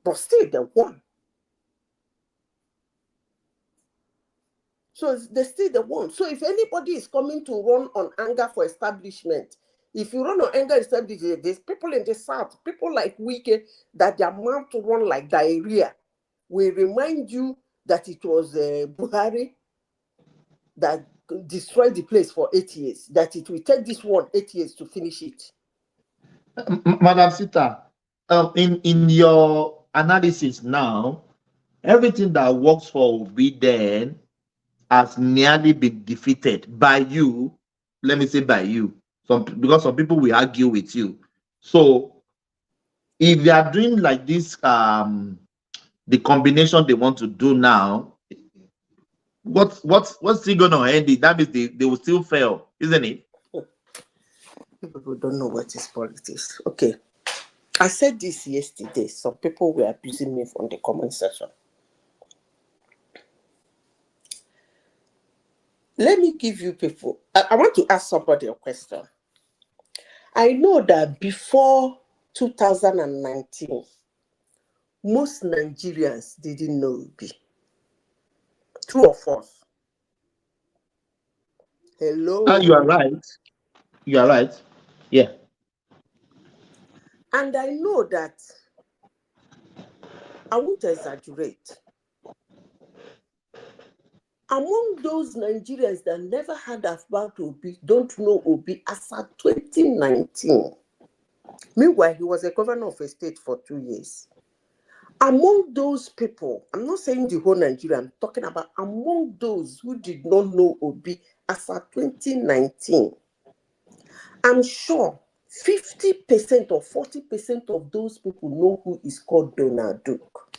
Speaker 3: But still, they won. So they still the one. So if anybody is coming to run on anger for establishment, if you run on anger establishment, there's people in the South, people like Wike, that their mouth to run like diarrhea, will remind you that it was Buhari that destroyed the place for 8 years, that it will take this one 8 years to finish it.
Speaker 20: Madam Sita, in your analysis now, everything that works for Obi then has nearly been defeated by you. Let me say by you, because some people will argue with you. So if they are doing like this, the combination they want to do now, what's still gonna end it? That means they will still fail, isn't it?
Speaker 3: People don't know what is politics. Okay. I said this yesterday. Some people were abusing me from the comment section. Let me give you people. I want to ask somebody a question. I know that before 2019, most Nigerians didn't know Obi. True or false? Hello.
Speaker 20: You are right. You are right. Yeah.
Speaker 3: And I know that, I won't exaggerate, among those Nigerians that never heard about Obi, don't know Obi as at 2019. Meanwhile, he was a governor of a state for 2 years. Among those people, I'm not saying the whole Nigeria, I'm talking about among those who did not know Obi as at 2019, I'm sure 50% or 40% of those people know who is called Donald Duke.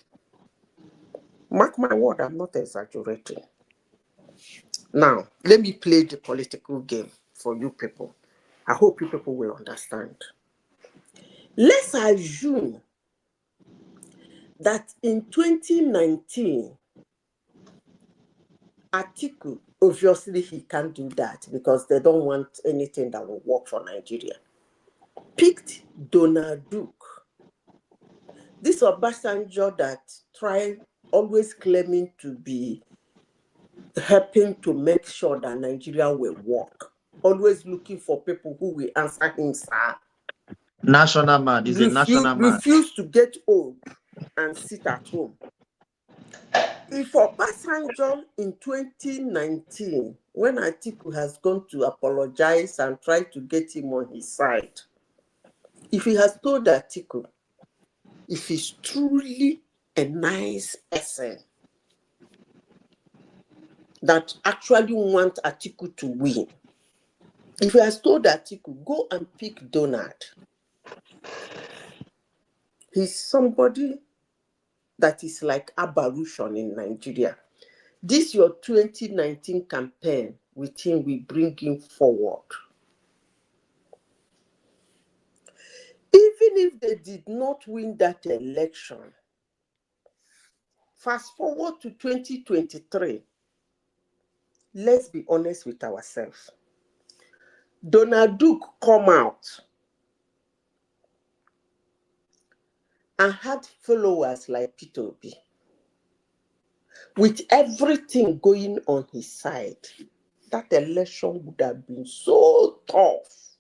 Speaker 3: Mark my word, I'm not exaggerating. Now, let me play the political game for you people. I hope you people will understand. Let's assume that in 2019, Atiku, obviously he can't do that because they don't want anything that will work for Nigeria, picked Donald Duke. This Obasanjo that tried, always claiming to be helping to make sure that Nigeria will work, always looking for people who will answer him, sir.
Speaker 20: National man. He's a national man.
Speaker 3: Refuse to get old and sit at home. If Obasanjo in 2019, when Atiku has gone to apologize and try to get him on his side, if he has told Atiku, if he's truly a nice person that actually wants Atiku to win, if he has told Atiku, go and pick Donald, he's somebody that is like Abarushon in Nigeria. This your 2019 campaign with him will bring him forward. Even if they did not win that election, fast forward to 2023, let's be honest with ourselves. Donald Duke come out and had followers like Peter Obi. With everything going on his side, that election would have been so tough.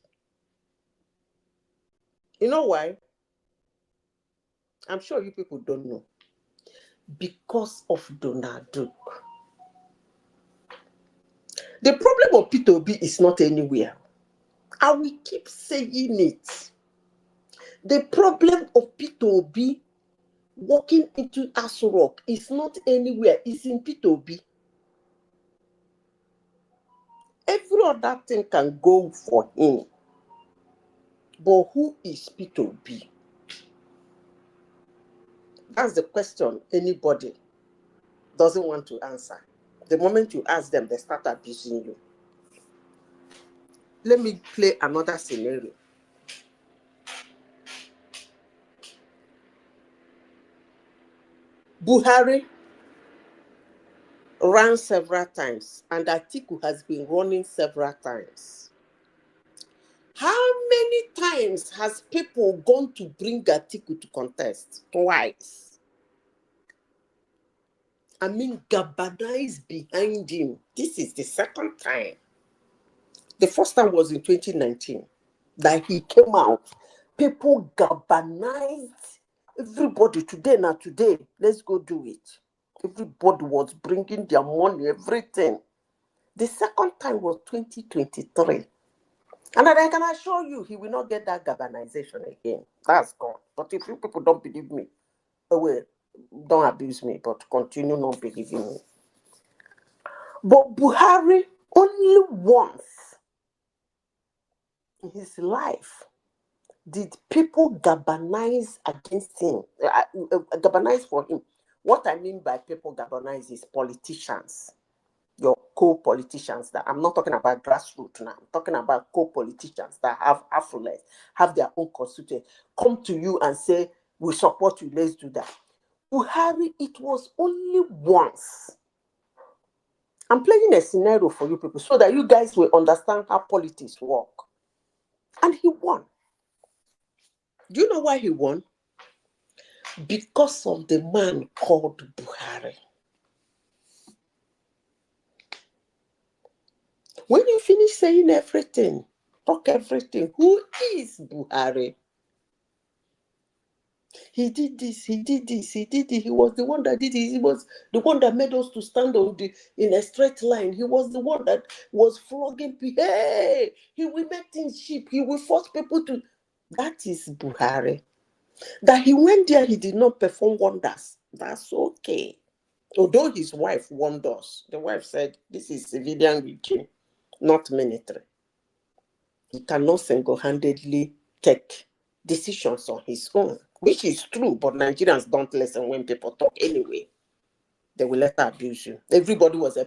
Speaker 3: You know why? I'm sure you people don't know. Because of Donald Duke. The problem of Peter Obi is not anywhere. I will keep saying it. The problem of Peter Obi walking into Aso Rock is not anywhere. It's in Peter Obi. Every other thing can go for him. But who is P2B? That's the question anybody doesn't want to answer. The moment you ask them, they start abusing you. Let me play another scenario. Buhari ran several times, and Atiku has been running several times. How many times has people gone to bring Atiku to contest? Twice. I mean, Gabana is behind him. This is the second time. The first time was in 2019 that he came out. People galvanized everybody. Today, not today. Let's go do it. Everybody was bringing their money, everything. The second time was 2023. And I can assure you, he will not get that galvanization again. That's gone. But if you people don't believe me, well, don't abuse me, but continue not believing me. But Buhari only once in his life did people galvanize against him, galvanize for him. What I mean by people galvanize is politicians, your co-politicians. That I'm not talking about grassroots now. I'm talking about co-politicians that have affluence, have their own constituents, come to you and say, we support you, let's do that. Buhari, it was only once. I'm playing a scenario for you people so that you guys will understand how politics work. And he won. Do you know why he won? Because of the man called Buhari. When you finish saying everything, talk everything, who is Buhari? He did this, he did this, he did it. He was the one that did it. He was the one that made us to stand in a straight line. He was the one that was flogging people. Hey, he will make things cheap. He will force people to. That is Buhari. That he went there, he did not perform wonders. That's okay. Although his wife warned us. The wife said, this is civilian regime, not military. He cannot single-handedly take decisions on his own, which is true, but Nigerians don't listen when people talk anyway. They will later abuse you. Everybody was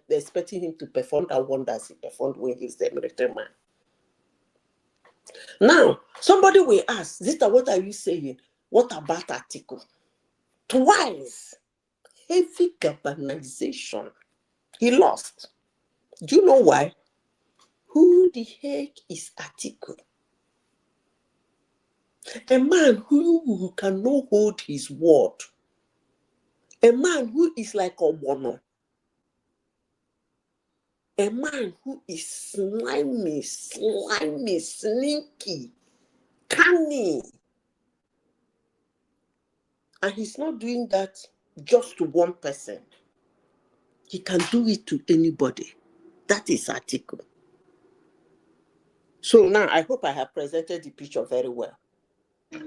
Speaker 3: expecting him to perform the wonders he performed when he's the military man. Now, somebody will ask, Zita, what are you saying? What about Atiku? Twice. Heavy galvanization. He lost. Do you know why? Who the heck is Atiku? A man who cannot hold his word. A man who is like a Obono. A man who is slimy, sneaky, cunning. And he's not doing that just to one person. He can do it to anybody. That is Atiku. So now I hope I have presented the picture very well.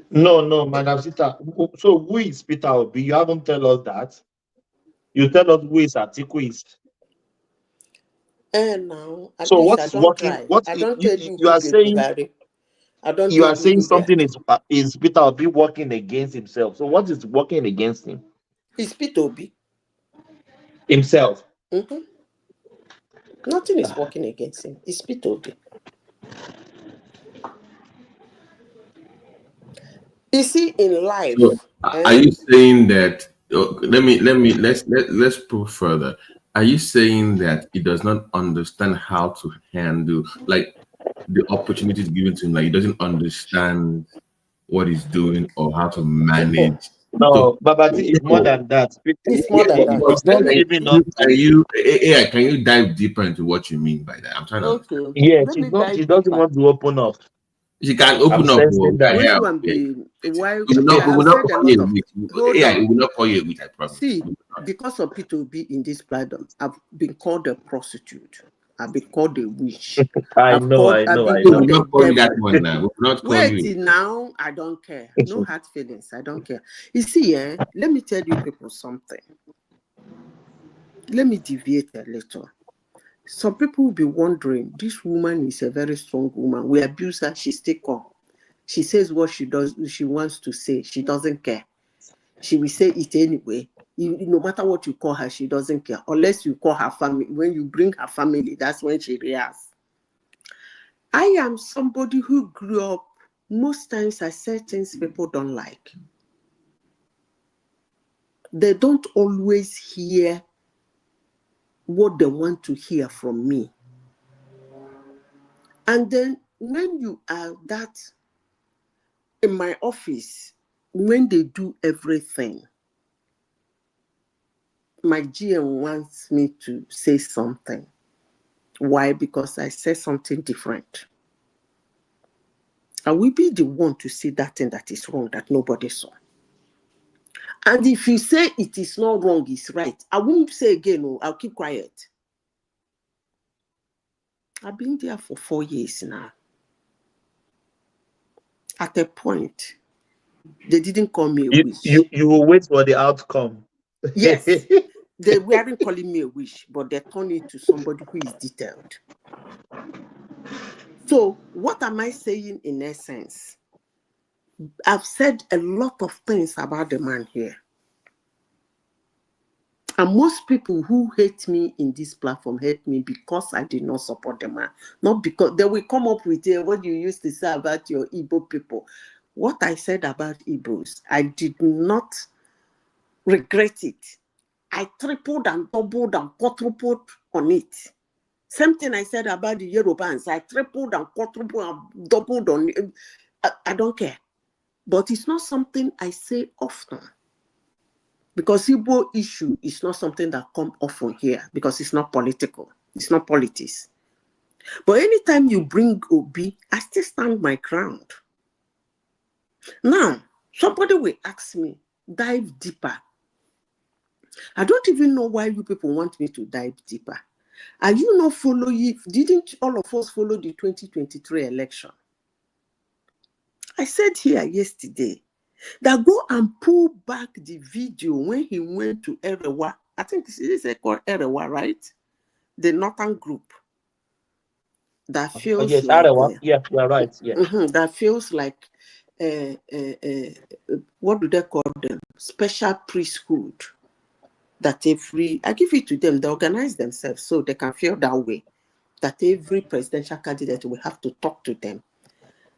Speaker 20: No, Madam Sita. So who is Peter Obi? You haven't tell us that. You tell us who is Atiku is.
Speaker 3: And now, at
Speaker 20: So
Speaker 3: least
Speaker 20: what
Speaker 3: I
Speaker 20: is
Speaker 3: don't
Speaker 20: working?
Speaker 3: try.
Speaker 20: What
Speaker 3: I don't tell you
Speaker 20: you
Speaker 3: who
Speaker 20: are
Speaker 3: be
Speaker 20: saying?
Speaker 3: Buhari. I don't
Speaker 20: You
Speaker 3: tell
Speaker 20: are
Speaker 3: you
Speaker 20: saying
Speaker 3: who
Speaker 20: something is Peter Obi working against himself. So what is working against him?
Speaker 3: It's Peter Obi.
Speaker 20: Himself.
Speaker 3: Mm-hmm. Nothing is working against him. It's Peter Obi. You see, in life.
Speaker 4: So, are you saying that? Let's prove further. Are you saying that he does not understand how to handle like the opportunities given to him? Like he doesn't understand what he's doing or how to manage.
Speaker 20: No, Babati is more than that.
Speaker 3: It's more than that.
Speaker 4: Can you dive deeper into what you mean by that? I'm trying to.
Speaker 3: Okay.
Speaker 20: Yes, she doesn't want to open up.
Speaker 4: She can open up.
Speaker 3: Which one be? Why?
Speaker 4: We will not call you a witch. Yeah, we will not call you a witch, I promise.
Speaker 3: See, because of P2B in this platform, I've been called a prostitute. I've been called a witch.
Speaker 20: I know.
Speaker 3: We
Speaker 4: will not call you that one now. We will not call
Speaker 3: Wait
Speaker 4: you.
Speaker 3: Now, I don't care. No hard feelings. I don't care. You see, let me tell you people something. Let me deviate a little. Some people will be wondering, this woman is a very strong woman. We abuse her, she still calm. She says what she wants to say. She doesn't care. She will say it anyway. No matter what you call her, she doesn't care. Unless you call her family. When you bring her family, that's when she reacts. I am somebody who grew up, most times I say things people don't like. They don't always hear what they want to hear from me. And then when you are that in my office, when they do everything, my GM wants me to say something. Why? Because I say something different. I will be the one to see that thing that is wrong that nobody saw. And if you say it is not wrong, it's right, I won't say again, no, I'll keep quiet. I've been there for 4 years now. At a point, they didn't call me a wish.
Speaker 20: You will wait for the outcome.
Speaker 3: Yes, they weren't calling me a wish, but they turned it to somebody who is detailed. So what am I saying in essence? I've said a lot of things about the man here. And most people who hate me in this platform hate me because I did not support the man. Not because they will come up with what you used to say about your Igbo people. What I said about Igbos, I did not regret it. I tripled and doubled and quadrupled on it. Same thing I said about the Yorubans. I tripled and quadrupled and doubled on it. I don't care. But it's not something I say often. Because Igbo issue is not something that comes often here because it's not political. It's not politics. But anytime you bring Obi, I still stand my ground. Now, somebody will ask me, dive deeper. I don't even know why you people want me to dive deeper. Are you not following? Didn't all of us follow the 2023 election? I said here yesterday that go and pull back the video when he went to Erewa. I think this is called Erewa, right? The northern group. That feels
Speaker 20: yes,
Speaker 3: like
Speaker 20: Arewa. Yeah, you are right. Yeah.
Speaker 3: That feels like what do they call them? Special priesthood. That I give it to them, they organize themselves so they can feel that way. That every presidential candidate will have to talk to them.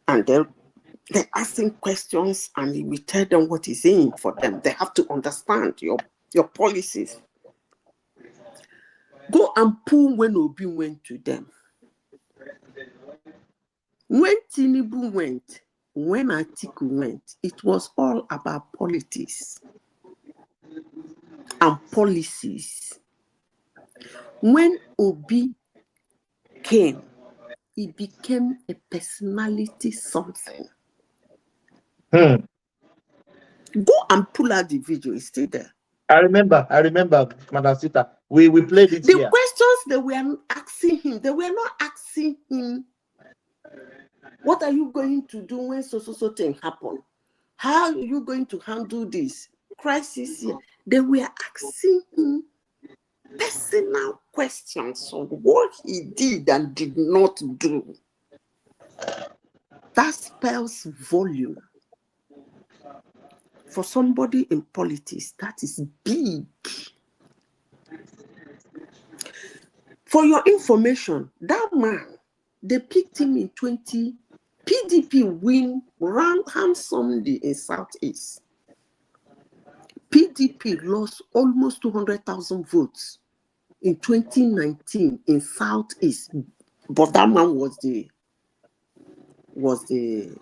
Speaker 3: And they're asking questions and we tell them what is in for them. They have to understand your policies. Go and pull when Obi went to them. When Tinubu went, when Atiku went, it was all about politics and policies. When Obi came, he became a personality something. Go and pull out the video, it's still there.
Speaker 20: I remember, Madam Sita. We played it
Speaker 3: here.
Speaker 20: The
Speaker 3: questions they were asking him, they were not asking him, what are you going to do when so thing happen? How are you going to handle this crisis here? They were asking him personal questions on what he did and did not do. That spells volume. For somebody in politics, that is big. For your information, that man, they picked him in 20. PDP win handsomely in Southeast. PDP lost almost 200,000 votes in 2019 in Southeast, but that man was the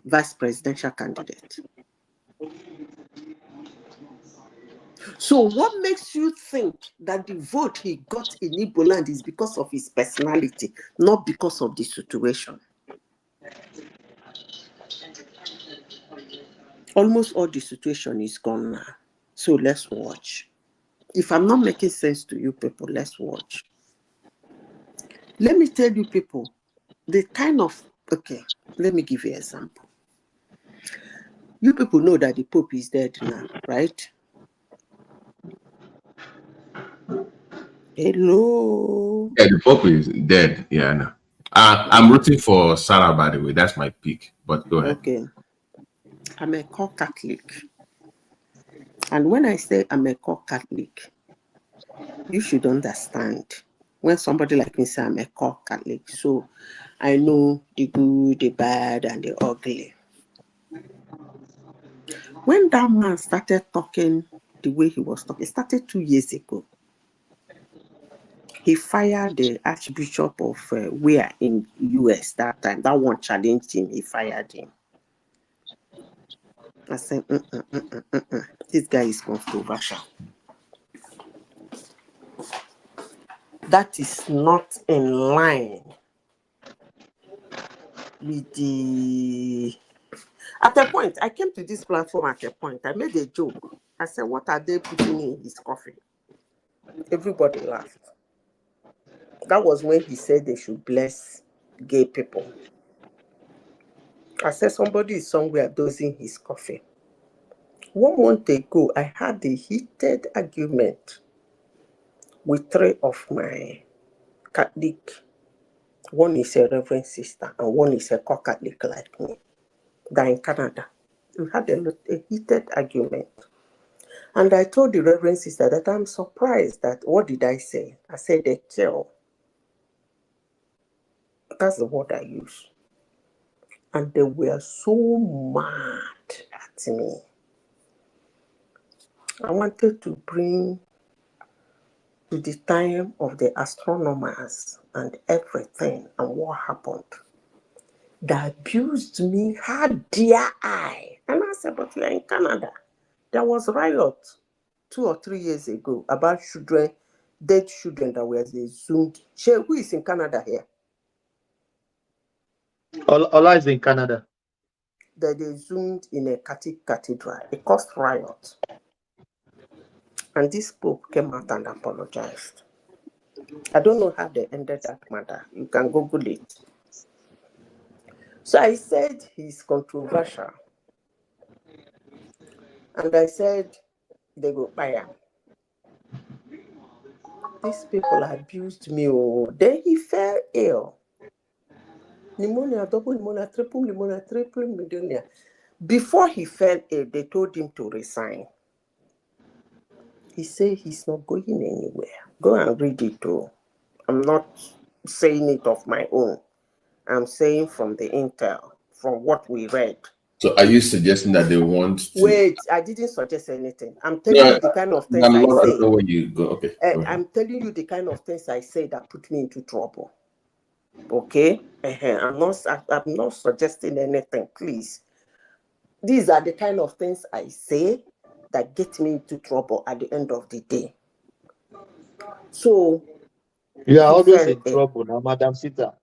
Speaker 3: vice presidential candidate. So what makes you think that the vote he got in Igbo land is because of his personality, not because of the situation? Almost all the situation is gone now. So let's watch. If I'm not making sense to you people, let's watch. Let me tell you people, the kind of, okay, let me give you an example. You people know that the Pope is dead now, right? Hello.
Speaker 4: Yeah, the Pope is dead. Yeah, I know. I'm rooting for Sarah, by the way. That's my pick. But go ahead.
Speaker 3: Okay. I'm a core Catholic. And when I say I'm a core Catholic, you should understand. When somebody like me say I'm a core Catholic, so I know the good, the bad, and the ugly. When that man started talking the way he was talking, it started 2 years ago. He fired the Archbishop of where in US that time. That one challenged him. He fired him. I said, this guy is controversial. That is not in line with the... At a point, I came to this platform at a point. I made a joke. I said, what are they putting in his coffee? Everybody laughed. That was when he said they should bless gay people. I said, somebody is somewhere dosing his coffee. 1 month ago, I had a heated argument with 3 of my Catholic. One is a Reverend sister and one is a co-Catholic like me. They're in Canada. We had a heated argument. And I told the Reverend sister that I'm surprised that, what did I say? I said they kill. That's the word I use. And they were so mad at me. I wanted to bring to the time of the astronomers and everything and what happened. They abused me, had their eye. And I said, but you're in Canada. There was a riot 2 or 3 years ago about children, dead children that were zoomed. Who is in Canada here?
Speaker 20: Ola is in Canada.
Speaker 3: That they zoomed in a cathedral. It caused riot. And this Pope came out and apologized. I don't know how they ended that matter. You can Google it. So I said he's controversial. And I said they go buy him. These people abused me. Oh. Then he fell ill. Pneumonia, double pneumonia, triple pneumonia. Before he fell ill, they told him to resign. He said he's not going anywhere. Go and read it too. I'm not saying it of my own. I'm saying from the intel, from what we read.
Speaker 4: So are you suggesting that they want to...
Speaker 3: Wait, I didn't suggest anything. I'm telling you the kind of things I say.
Speaker 4: I don't know where you go. Okay. Go
Speaker 3: I'm telling you the kind of things I say that put me into trouble. Okay? I'm not suggesting anything, please. These are the kind of things I say that get me into trouble at the end of the day. So
Speaker 20: you are always in trouble now, Madam Sita.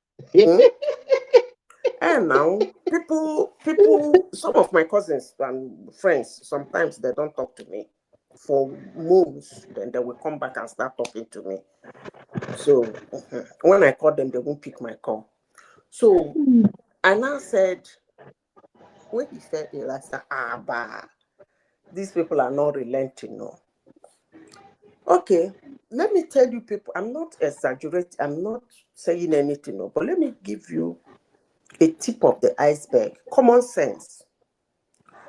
Speaker 3: And now people, some of my cousins and friends, sometimes they don't talk to me for months. Then they will come back and start talking to me. So when I call them, they won't pick my call. So I now said, when he said it, I said, these people are not relenting, no. Okay, let me tell you people, I'm not exaggerating, I'm not saying anything, no, but let me give you a tip of the iceberg. Common sense.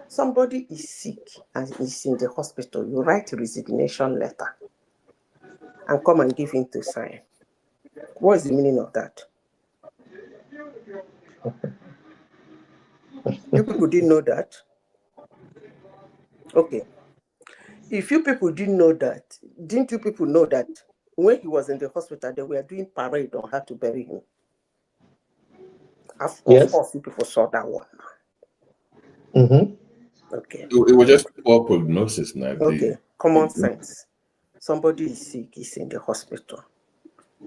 Speaker 3: Somebody is sick and is in the hospital. You write a resignation letter and come and give him to sign. What is the meaning of that? You people didn't know that? Okay. If you people didn't know that, didn't you people know that when he was in the hospital, they were doing parade on how to bury him? Of course, you people saw that one. Okay.
Speaker 4: It was just poor prognosis now.
Speaker 3: Okay. Common sense. Somebody is sick, is in the hospital.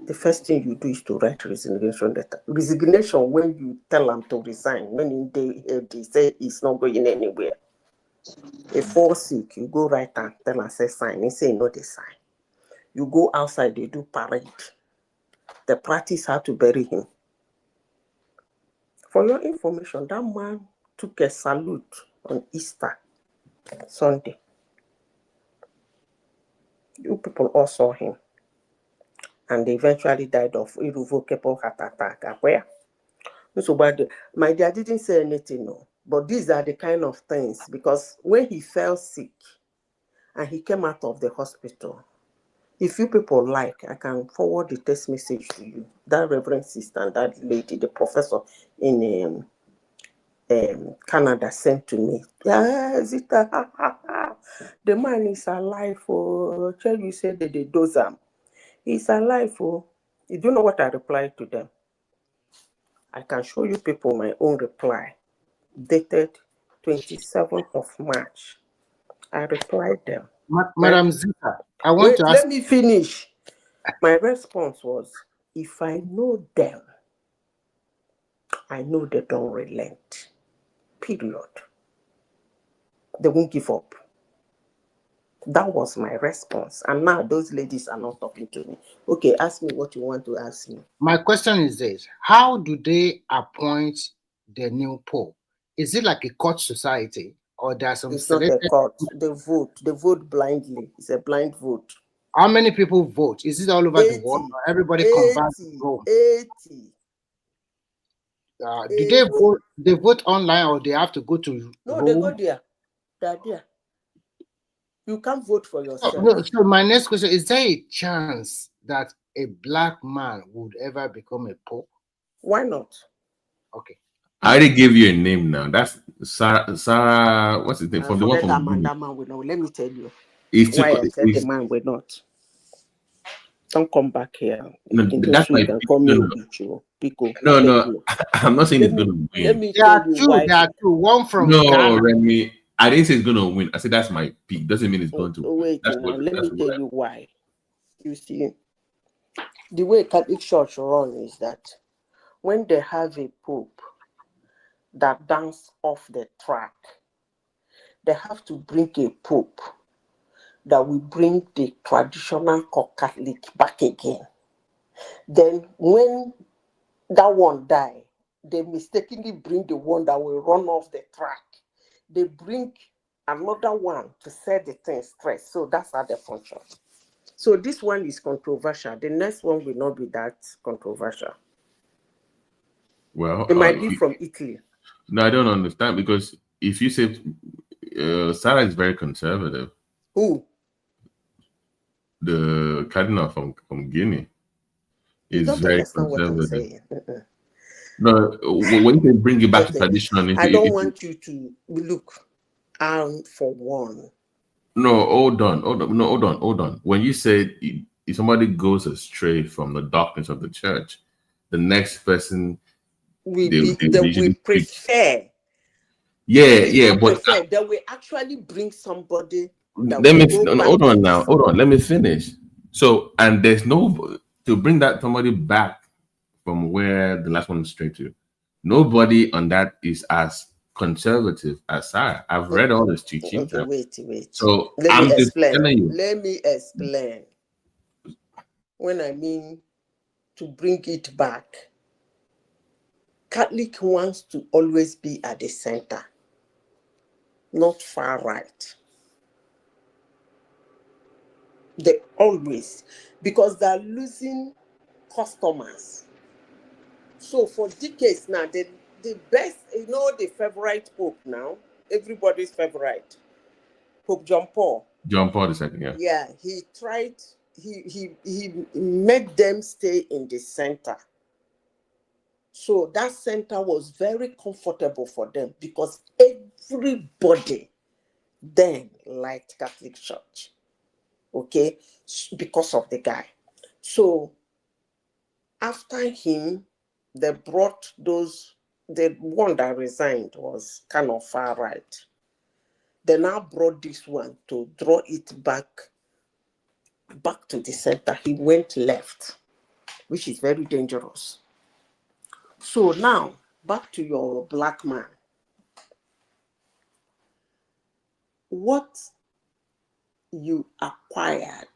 Speaker 3: The first thing you do is to write resignation letter. Resignation when you tell them to resign, when they say it's not going anywhere. If fall sick, you go write and tell them say sign. They say no, they sign. You go outside, they do parade. They practice how to bury him. For your information, that man took a salute on Easter Sunday. You people all saw him. And they eventually died of irrevocable heart attack. Where? So, but my dear, I didn't say anything, no. But these are the kind of things, because when he fell sick and he came out of the hospital, if you people like, I can forward the text message to you. That Reverend Sister and that lady, the professor in Canada, sent to me. Yeah, Zita, the man is alive. Oh, tell you said that they doze him. He's alive. Oh, you don't know what I replied to them. I can show you people my own reply, dated 27th of March. I replied them.
Speaker 2: Madam Zita, I want to ask.
Speaker 3: Let me finish. My response was, if I know them, I know they don't relent. Period. They won't give up. That was my response. And now those ladies are not talking to me. Okay, ask me what you want to ask me.
Speaker 2: My question is this. How do they appoint the new pope? Is it like a court society, or there are some
Speaker 3: It's not a court. They vote. They vote blindly. It's a blind vote.
Speaker 2: How many people vote? Is it all over the world? Or everybody converts to Rome?
Speaker 3: 80.
Speaker 2: Do they vote? They vote online, or they have to go to
Speaker 3: No,
Speaker 2: Rome?
Speaker 3: they go there. They're there. You can't vote for yourself.
Speaker 2: So my next question, is there a chance that a black man would ever become a pope?
Speaker 3: Why not?
Speaker 2: Okay.
Speaker 4: I already gave you a name now. That's Sarah. What's his name? From the one from
Speaker 3: that man will not. Let me tell you
Speaker 4: why
Speaker 3: I said the man will not. Don't come back here.
Speaker 4: No, that's my
Speaker 3: call me
Speaker 4: no. I'm not saying it's going to win.
Speaker 3: Let me tell you why.
Speaker 2: There are two. One from
Speaker 4: Ghana. Remy, I didn't say it's going to win. I said that's my pick. Doesn't mean it's going to win.
Speaker 3: Wait, let me tell you why. You see, the way Catholic Church run is that when they have a pope that dance off the track, they have to bring a pope that will bring the traditional Catholic back again. Then when that one die, they mistakenly bring the one that will run off the track. They bring another one to set the thing straight. So that's how they function. So this one is controversial. The next one will not be that controversial.
Speaker 4: Well,
Speaker 3: it might be from Italy.
Speaker 4: No, I don't understand, because if you say Sarah is very conservative.
Speaker 3: Who?
Speaker 4: The cardinal from Guinea is very conservative. No, when they bring you back to tradition,
Speaker 3: I don't want you to look. For one.
Speaker 4: No, hold on. When you say if somebody goes astray from the darkness of the church, the next person
Speaker 3: they will prefer.
Speaker 4: But
Speaker 3: they will actually bring somebody.
Speaker 4: Hold on. Let me finish. So, and there's no to bring that somebody back from where the last one was straight to. Nobody on that is as conservative as Sarah. I've read all his teachings.
Speaker 3: Okay, wait.
Speaker 4: So
Speaker 3: let me explain. Let me explain. When I mean to bring it back, Catholic wants to always be at the center, not far right. They always, because they're losing customers. So for decades now, the best, the favorite pope now, everybody's favorite, Pope John Paul.
Speaker 4: John Paul II, yeah.
Speaker 3: Yeah, he tried, he made them stay in the center. So that center was very comfortable for them because everybody then liked Catholic Church. Okay, because of the guy. So after him, they brought the one that resigned was kind of far right. They now brought this one to draw it back to the center. He went left, which is very dangerous. So now, back to your black man. What you acquired,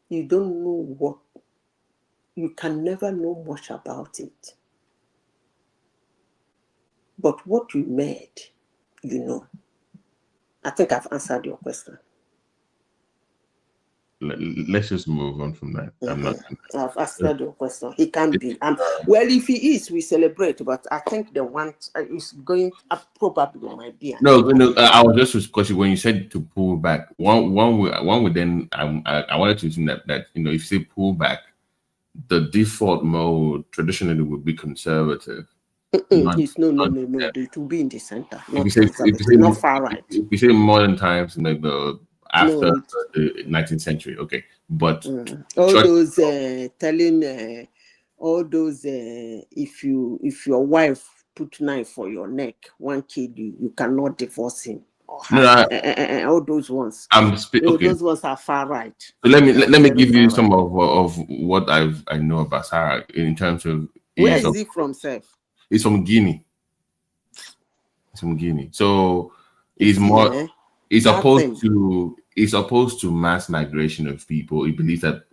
Speaker 3: you don't know what, you can never know much about it. But what you made, you know. I think I've answered your question.
Speaker 4: let's just move on from that. I'm not.
Speaker 3: I've asked your question. He can be. Well, if he is, we celebrate. But I think the one is going probably might be.
Speaker 4: No. I was just question when you said to pull back. One would then. I wanted to assume that if you say pull back, the default mode traditionally would be conservative.
Speaker 3: No. It will be in the center. Not
Speaker 4: If you say
Speaker 3: not far right.
Speaker 4: If you say modern times, like after the 19th century, okay, but
Speaker 3: all those telling all those if your wife put knife for your neck, one kid you cannot divorce him. All those ones. Those ones are far right.
Speaker 4: So let me give you some of what I know about Sarah in terms of.
Speaker 3: Where is he from, Seth?
Speaker 4: He's from Guinea. So he's more. He's opposed to mass migration of people. He believes that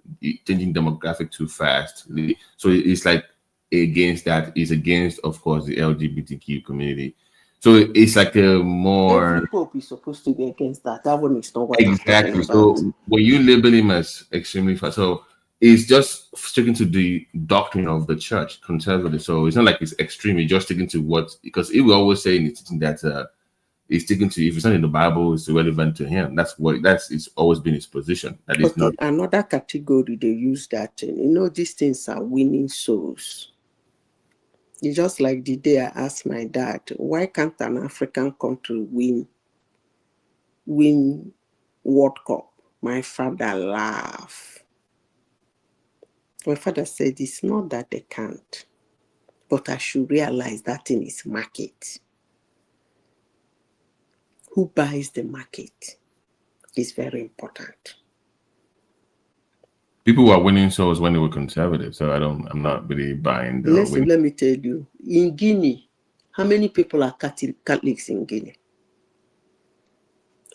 Speaker 4: changing demographic too fast. So it's like against that. He's against, of course, the LGBTQ community. So it's like a more.
Speaker 3: Every pope is supposed to be against that. That one is not what
Speaker 4: exactly. So when you label him as extremely fast, so it's just sticking to the doctrine of the church, conservative. So it's not like it's extreme. It's just sticking to what, because he will always say in his teaching that he's sticking to, if it's not in the Bible, it's irrelevant to him. It's always been his position. That is not
Speaker 3: another category they use that. These things are winning souls. It's just like the day I asked my dad, why can't an African country win World Cup? My father laughed. My father said, it's not that they can't, but I should realize that in its market. Who buys the market is very important.
Speaker 4: People were winning souls when they were conservative, so I'm not really buying the
Speaker 3: Listen, let me tell you, in Guinea, how many people are Catholics in Guinea?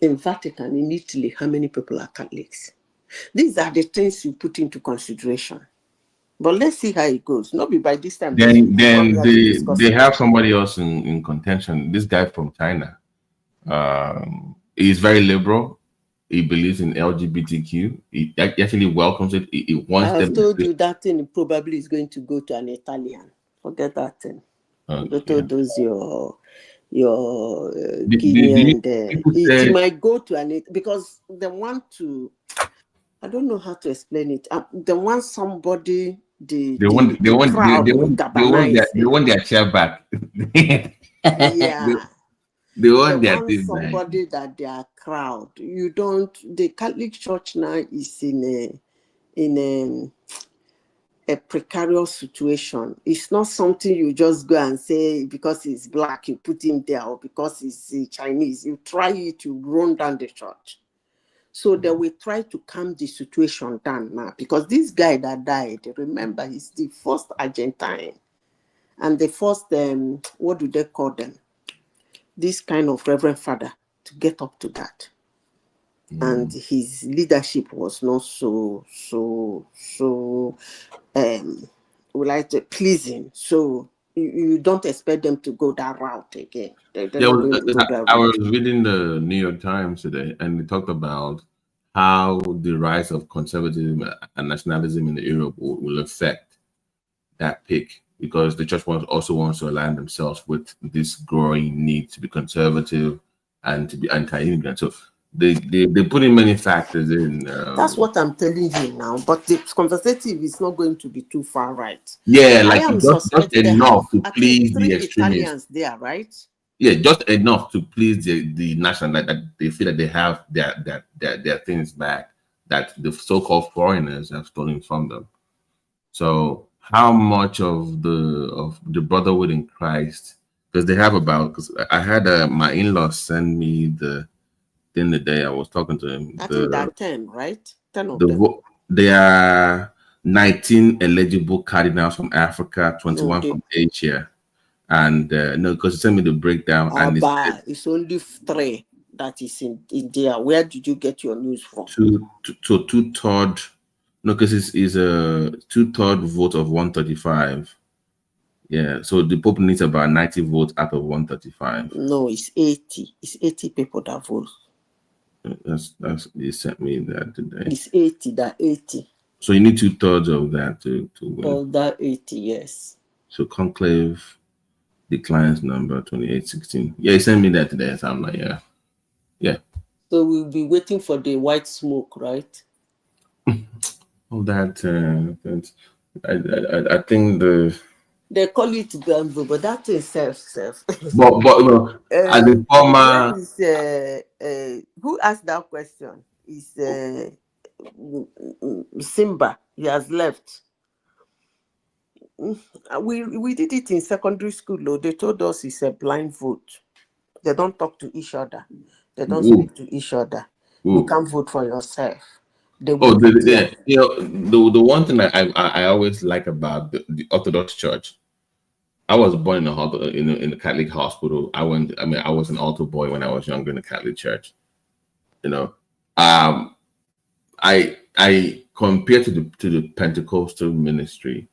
Speaker 3: In Vatican, in Italy, how many people are Catholics? These are the things you put into consideration. But let's see how it goes. Not be by this time.
Speaker 4: Then they have somebody else in contention. This guy from China. He's very liberal. He believes in LGBTQ. He actually welcomes it. He wants them.
Speaker 3: I've told you that thing probably is going to go to an Italian. Forget that thing. Those your Guinean. It might go to an, because they want to. I don't know how to explain it. They want somebody. They want
Speaker 4: their chair back.
Speaker 3: Yeah.
Speaker 4: They want
Speaker 3: somebody that their crowd. You don't. The Catholic Church now is in a precarious situation. It's not something you just go and say because he's black you put him there, or because he's Chinese you try to run down the church. So they will try to calm the situation down now, because this guy that died, remember, he's the first Argentine and the first what do they call them? This kind of Reverend Father to get up to that. And his leadership was not so pleasing. So you don't expect them to go that route again.
Speaker 4: I was reading the New York Times today, and they talked about how the rise of conservatism and nationalism in Europe will affect that pick, because the church also wants to align themselves with this growing need to be conservative and to be anti-immigrant. So they put in many factors in.
Speaker 3: That's what I'm telling you now. But the conservative is not going to be too far right.
Speaker 4: Yeah, like just enough to please the extremists.
Speaker 3: Italians there, right?
Speaker 4: Yeah, just enough to please the national, that they feel that they have their things back that the so-called foreigners have stolen from them. So how much of the brotherhood in Christ, because they have because I had my in-laws send me the day I was talking to him.
Speaker 3: I think that 10, right? 10 of them.
Speaker 4: There are 19 eligible cardinals from Africa, 21 from Asia. And no, because you sent me the breakdown, and
Speaker 3: it's only 3 that is in India. Where did you get your news from?
Speaker 4: Two-third. No, because it's a 2/3 vote of 135. Yeah, so the Pope needs about 90 votes out of 135.
Speaker 3: No, it's 80. It's 80 people that vote.
Speaker 4: You sent me that today.
Speaker 3: It's 80, that 80.
Speaker 4: So you need 2/3 of that to win.
Speaker 3: Of that 80, yes.
Speaker 4: So conclave declines number 2816. Yeah, he sent me that today. So I'm like, yeah.
Speaker 3: So we'll be waiting for the white smoke, right?
Speaker 4: All that. I think
Speaker 3: they call it bamboo, but that is self.
Speaker 4: But as a former,
Speaker 3: who asked that question? Is Simba? He has left. We did it in secondary school. Though. They told us it's a blind vote. They don't talk to each other. They don't speak to each other. You can't vote for yourself.
Speaker 4: the one thing I always like about the Orthodox Church. I was born in the Catholic hospital. I was an altar boy when I was younger in the Catholic Church. I compared to the Pentecostal ministry.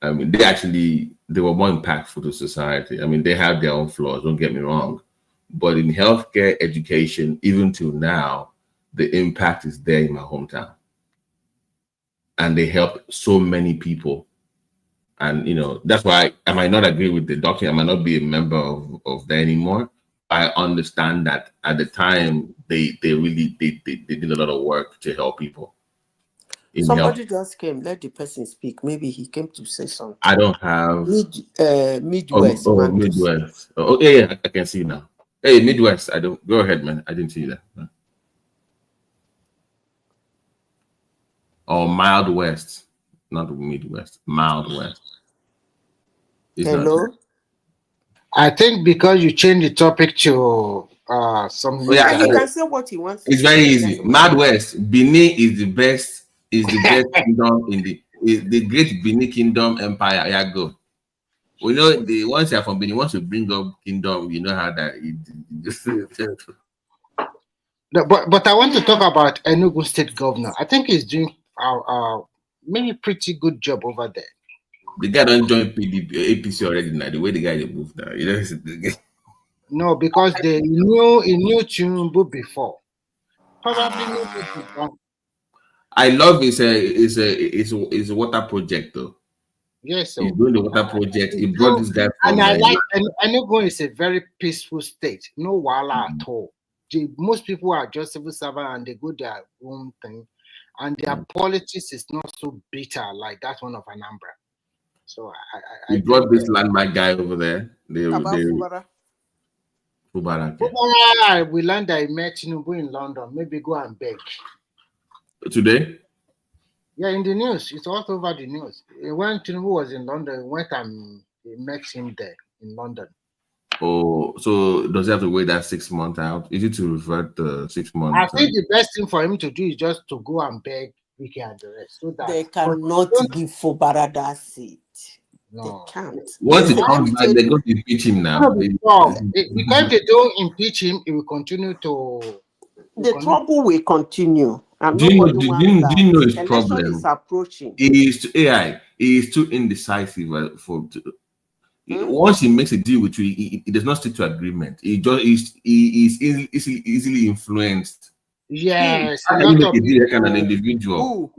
Speaker 4: I mean, they were more impactful to society. I mean, they have their own flaws. Don't get me wrong, but in healthcare, education, even till now, the impact is there in my hometown, and they help so many people. And that's why I might not agree with the doctrine. I might not be a member of that anymore. I understand that at the time they really did a lot of work to help people.
Speaker 3: Somebody just came. Let the person speak. Maybe he came to say something.
Speaker 4: I don't have
Speaker 3: Midwest.
Speaker 4: Midwest. Oh yeah, I can see you now. Hey, Midwest. I don't. Go ahead, man. I didn't see that. Or Mild West, not Midwest. Mild West.
Speaker 3: Hello.
Speaker 2: I think because you changed the topic to some.
Speaker 3: He can say what he wants.
Speaker 4: It's very easy. Mild West. Benin is the best. Is the best kingdom in the great Benin Kingdom Empire. Yeah, go. We know once you're from Benin, once you bring up kingdom, you know how that
Speaker 2: But I want to talk about Enugu State Governor. I think he's doing maybe pretty good job over there.
Speaker 4: The guy don't join APC already now. The way the guy they move now,
Speaker 2: No, because he knew Tinubu before. Probably not.
Speaker 4: I love it's a water project though.
Speaker 2: Yes,
Speaker 4: he's doing the water project. He brought this guy from.
Speaker 2: And I like Enugu is a very peaceful state. No wala at all. Most people are just civil servant and they go their own thing, and their politics is not so bitter like that one of Anambra. So
Speaker 4: I brought this landmark guy over there.
Speaker 2: Fubara, we learned that he met Tinubu in London. Maybe go and beg.
Speaker 4: Today?
Speaker 2: Yeah, in the news. It's all over the news. When Tinubu was in London, he went and he met him there in London.
Speaker 4: Oh, so does he have to wait that 6 months out? Is it to revert the 6 months?
Speaker 2: I think the best thing for him to do is just to go and beg Wiki and the rest. So that
Speaker 3: they cannot give Fubara that seat. No. They can't.
Speaker 4: Once it comes back, they're going to impeach him now.
Speaker 2: Because if they don't impeach him, it will continue to.
Speaker 3: The trouble will continue.
Speaker 4: Do you know his problem?
Speaker 3: Is approaching.
Speaker 4: He is too indecisive once he makes a deal with you, he does not stick to agreement. He is easily influenced.
Speaker 2: Yes.
Speaker 4: How can you make a deal like an individual?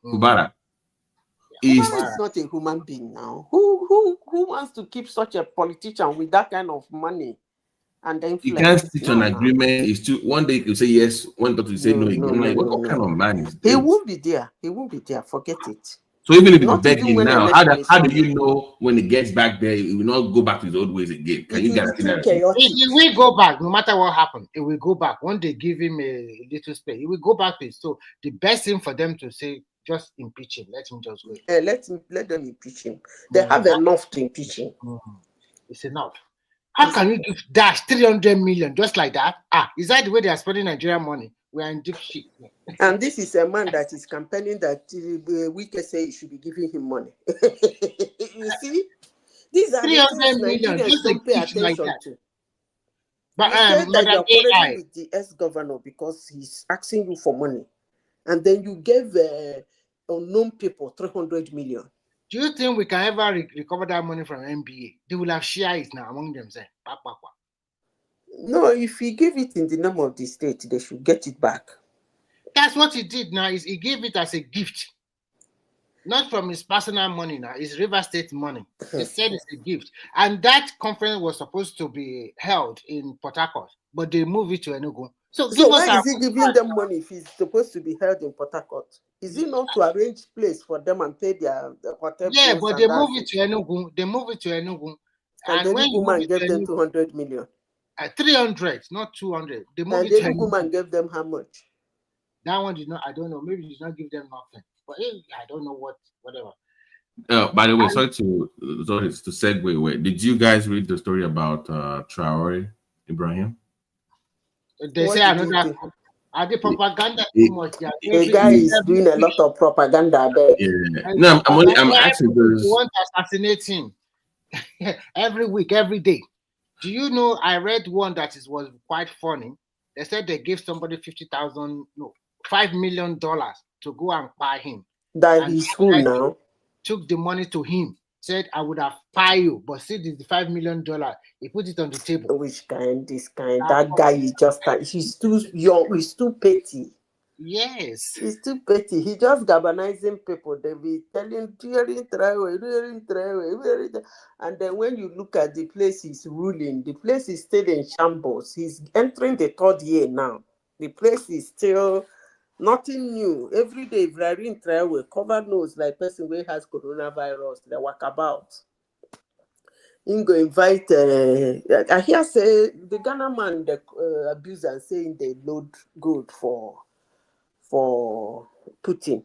Speaker 4: Kubara.
Speaker 3: He's not a human being now. Who wants to keep such a politician with that kind of money? And then
Speaker 4: you can't stick to an agreement. It's too. One day you say yes, one day you say no. What kind of man is this?
Speaker 3: He won't be there. He won't be there. Forget it.
Speaker 4: So even if it's begging now, how do you know when he gets back there, he will not go back to his old ways again? Can you guarantee that?
Speaker 2: He will go back, no matter what happens. It will go back. When they give him a little space, he will go back to it. So the best thing for them to say, just impeach him. Let him just go.
Speaker 3: Let them impeach him. They have enough to impeach him.
Speaker 2: It's enough. How can you give Dash 300 million just like that? Is that the way they are spending Nigerian money? We are in deep shit.
Speaker 3: And this is a man that is campaigning that we can say he should be giving him money. You see? These are 300 million. Just don't pay attention like to. But that you're quarreling with the ex-governor because he's asking you for money. And then you gave unknown people 300 million.
Speaker 2: Do you think we can ever recover that money from NBA? They will have shared it now among themselves.
Speaker 3: No, if he gave it in the name of the state, they should get it back.
Speaker 2: That's what he did now, is he gave it as a gift. Not from his personal money now, it's River State money. He said it's a gift. And that conference was supposed to be held in Port Harcourt, but they moved it to Enugu. So
Speaker 3: why is he giving them money if it's supposed to be held in Port Harcourt? Is it not to arrange place for them and pay their hotel?
Speaker 2: Yeah, but they moved it to Enugu. They moved it to Enugu.
Speaker 3: And when Enugu man gave them 200 million.
Speaker 2: 300, not 200. They moved
Speaker 3: and
Speaker 2: it
Speaker 3: the Enugu man gave them how much?
Speaker 2: That one did not, I don't know. Maybe did not give them nothing. But I don't know whatever.
Speaker 4: By the way, sorry to segue away. Did you guys read the story about Traore Ibrahim?
Speaker 2: They say another. Are the propaganda too much?
Speaker 3: The guy is doing a lot of propaganda there.
Speaker 4: Yeah. No, I'm asking because
Speaker 2: you want to assassinate him every week, every day. Do you know? I read one that was quite funny. They said they gave somebody $5 million to go and buy him.
Speaker 3: That is who now?
Speaker 2: Took the money to him. Said, I would have paid you, but see the $5 million. He put it on the table.
Speaker 3: Which kind? This kind? That guy is just, he's too young, he's too petty.
Speaker 2: Yes.
Speaker 3: He's too petty. He just galvanizing people. They be telling, and then when you look at the place he's ruling, the place is still in shambles. He's entering the 3rd year now. The place is still nothing new. Every day, Ibrahim Traore cover nose like person who has coronavirus. They walk about. He go invite. I hear say the Ghana man, the abuser, saying they load good for Putin.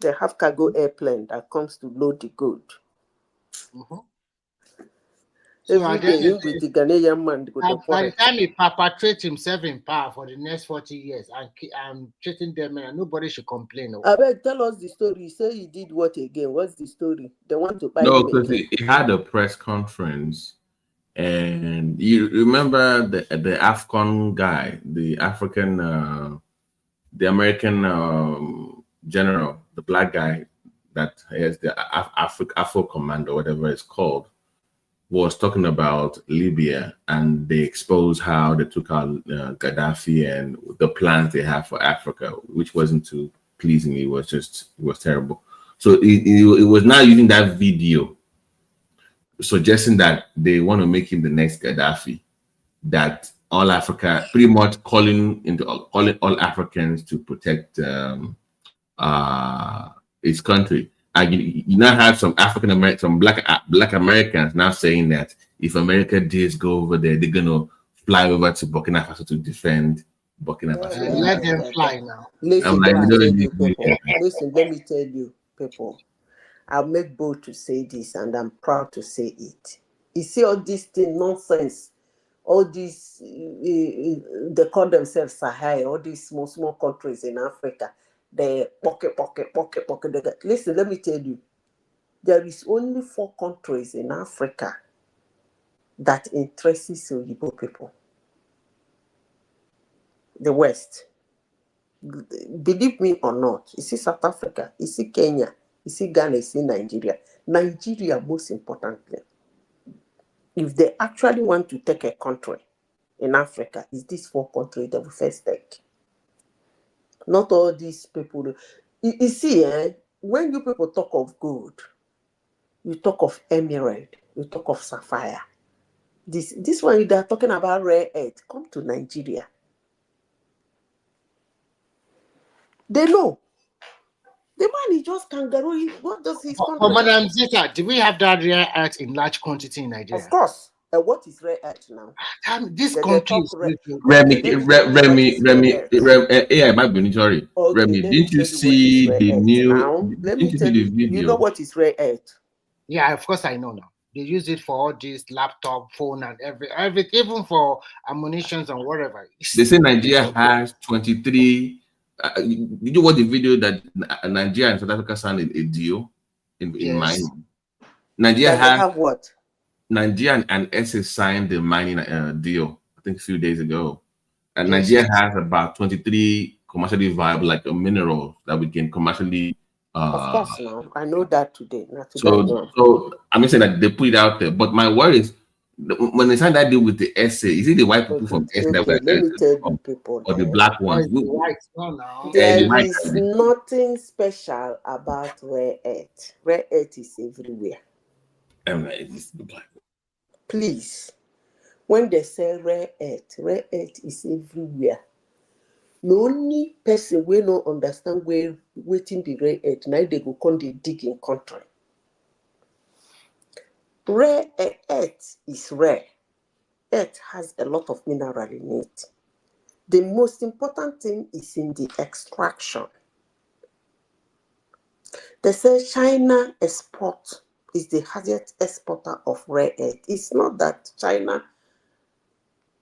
Speaker 3: They have cargo airplane that comes to load the good. Every day with the Ghanaian man.
Speaker 2: By the time he perpetrates himself in power for the next 40 years and treating them, and nobody should complain.
Speaker 3: I beg, tell us the story. You say he did what again? What's the story? They want to buy
Speaker 4: no, because he had a press conference, and you remember the AFCON guy, the African, the American general, the black guy that is the Afro Commando, whatever it's called, was talking about Libya, and they exposed how they took out Gaddafi and the plans they have for Africa, which wasn't too pleasing. It was terrible. So it was now using that video, suggesting that they want to make him the next Gaddafi, that all Africa, pretty much calling all Africans to protect his country. You now have some African American, some black Americans now saying that if America does go over there, they're gonna fly over to Burkina Faso to defend Burkina Faso.
Speaker 2: Let them fly now.
Speaker 3: Listen, let me tell you, people. I'll make bold to say this, and I'm proud to say it. You see all this thing nonsense, all these they call themselves Sahel, all these small countries in Africa. They pocket. Listen, let me tell you, there is only 4 countries in Africa that interests Igbo people. The West. Believe me or not, you see South Africa, you see Kenya, you see Ghana, you see Nigeria. Nigeria, most importantly, if they actually want to take a country in Africa, it's these 4 countries that will first take. Not all these people. You see, when you people talk of gold, you talk of emerald, you talk of sapphire. This one they're talking about rare earth. Come to Nigeria. They know. The man is just kangaroo. What does his country?
Speaker 2: Madam Zita, do we have that rare earth in large quantity in Nigeria?
Speaker 3: Of course. What is rare earth now?
Speaker 2: This country is
Speaker 4: Remy, AI might be sorry. Remy, didn't you see the new?
Speaker 3: Let me tell you. You know what is rare earth?
Speaker 2: Yeah, of course I know now. They use it for all these laptop, phone, and every even for ammunitions and whatever.
Speaker 4: They say Nigeria has 23. Did you watch the video that Nigeria and South Africa signed a deal in mining? Nigeria
Speaker 3: have what?
Speaker 4: Nigeria and SS signed the mining deal, I think a few days ago. And Nigeria has about 23 commercially viable, like a mineral that we can commercially.
Speaker 3: Of course, no. I know that today.
Speaker 4: So I'm saying that they put it out there. But my worry is, when they signed that deal with the SA, is it the white people from SA that were
Speaker 3: Okay, let me tell you people.
Speaker 4: or the black ones?
Speaker 3: There is nothing special about rare earth. Rare earth is everywhere.
Speaker 4: It's the black.
Speaker 3: Please, when they say rare earth is everywhere. The only person we no understand where waiting the rare earth, now they go come they dig in country. Rare earth is rare. Earth has a lot of mineral in it. The most important thing is in the extraction. They say China export is the highest exporter of rare earth. It's not that China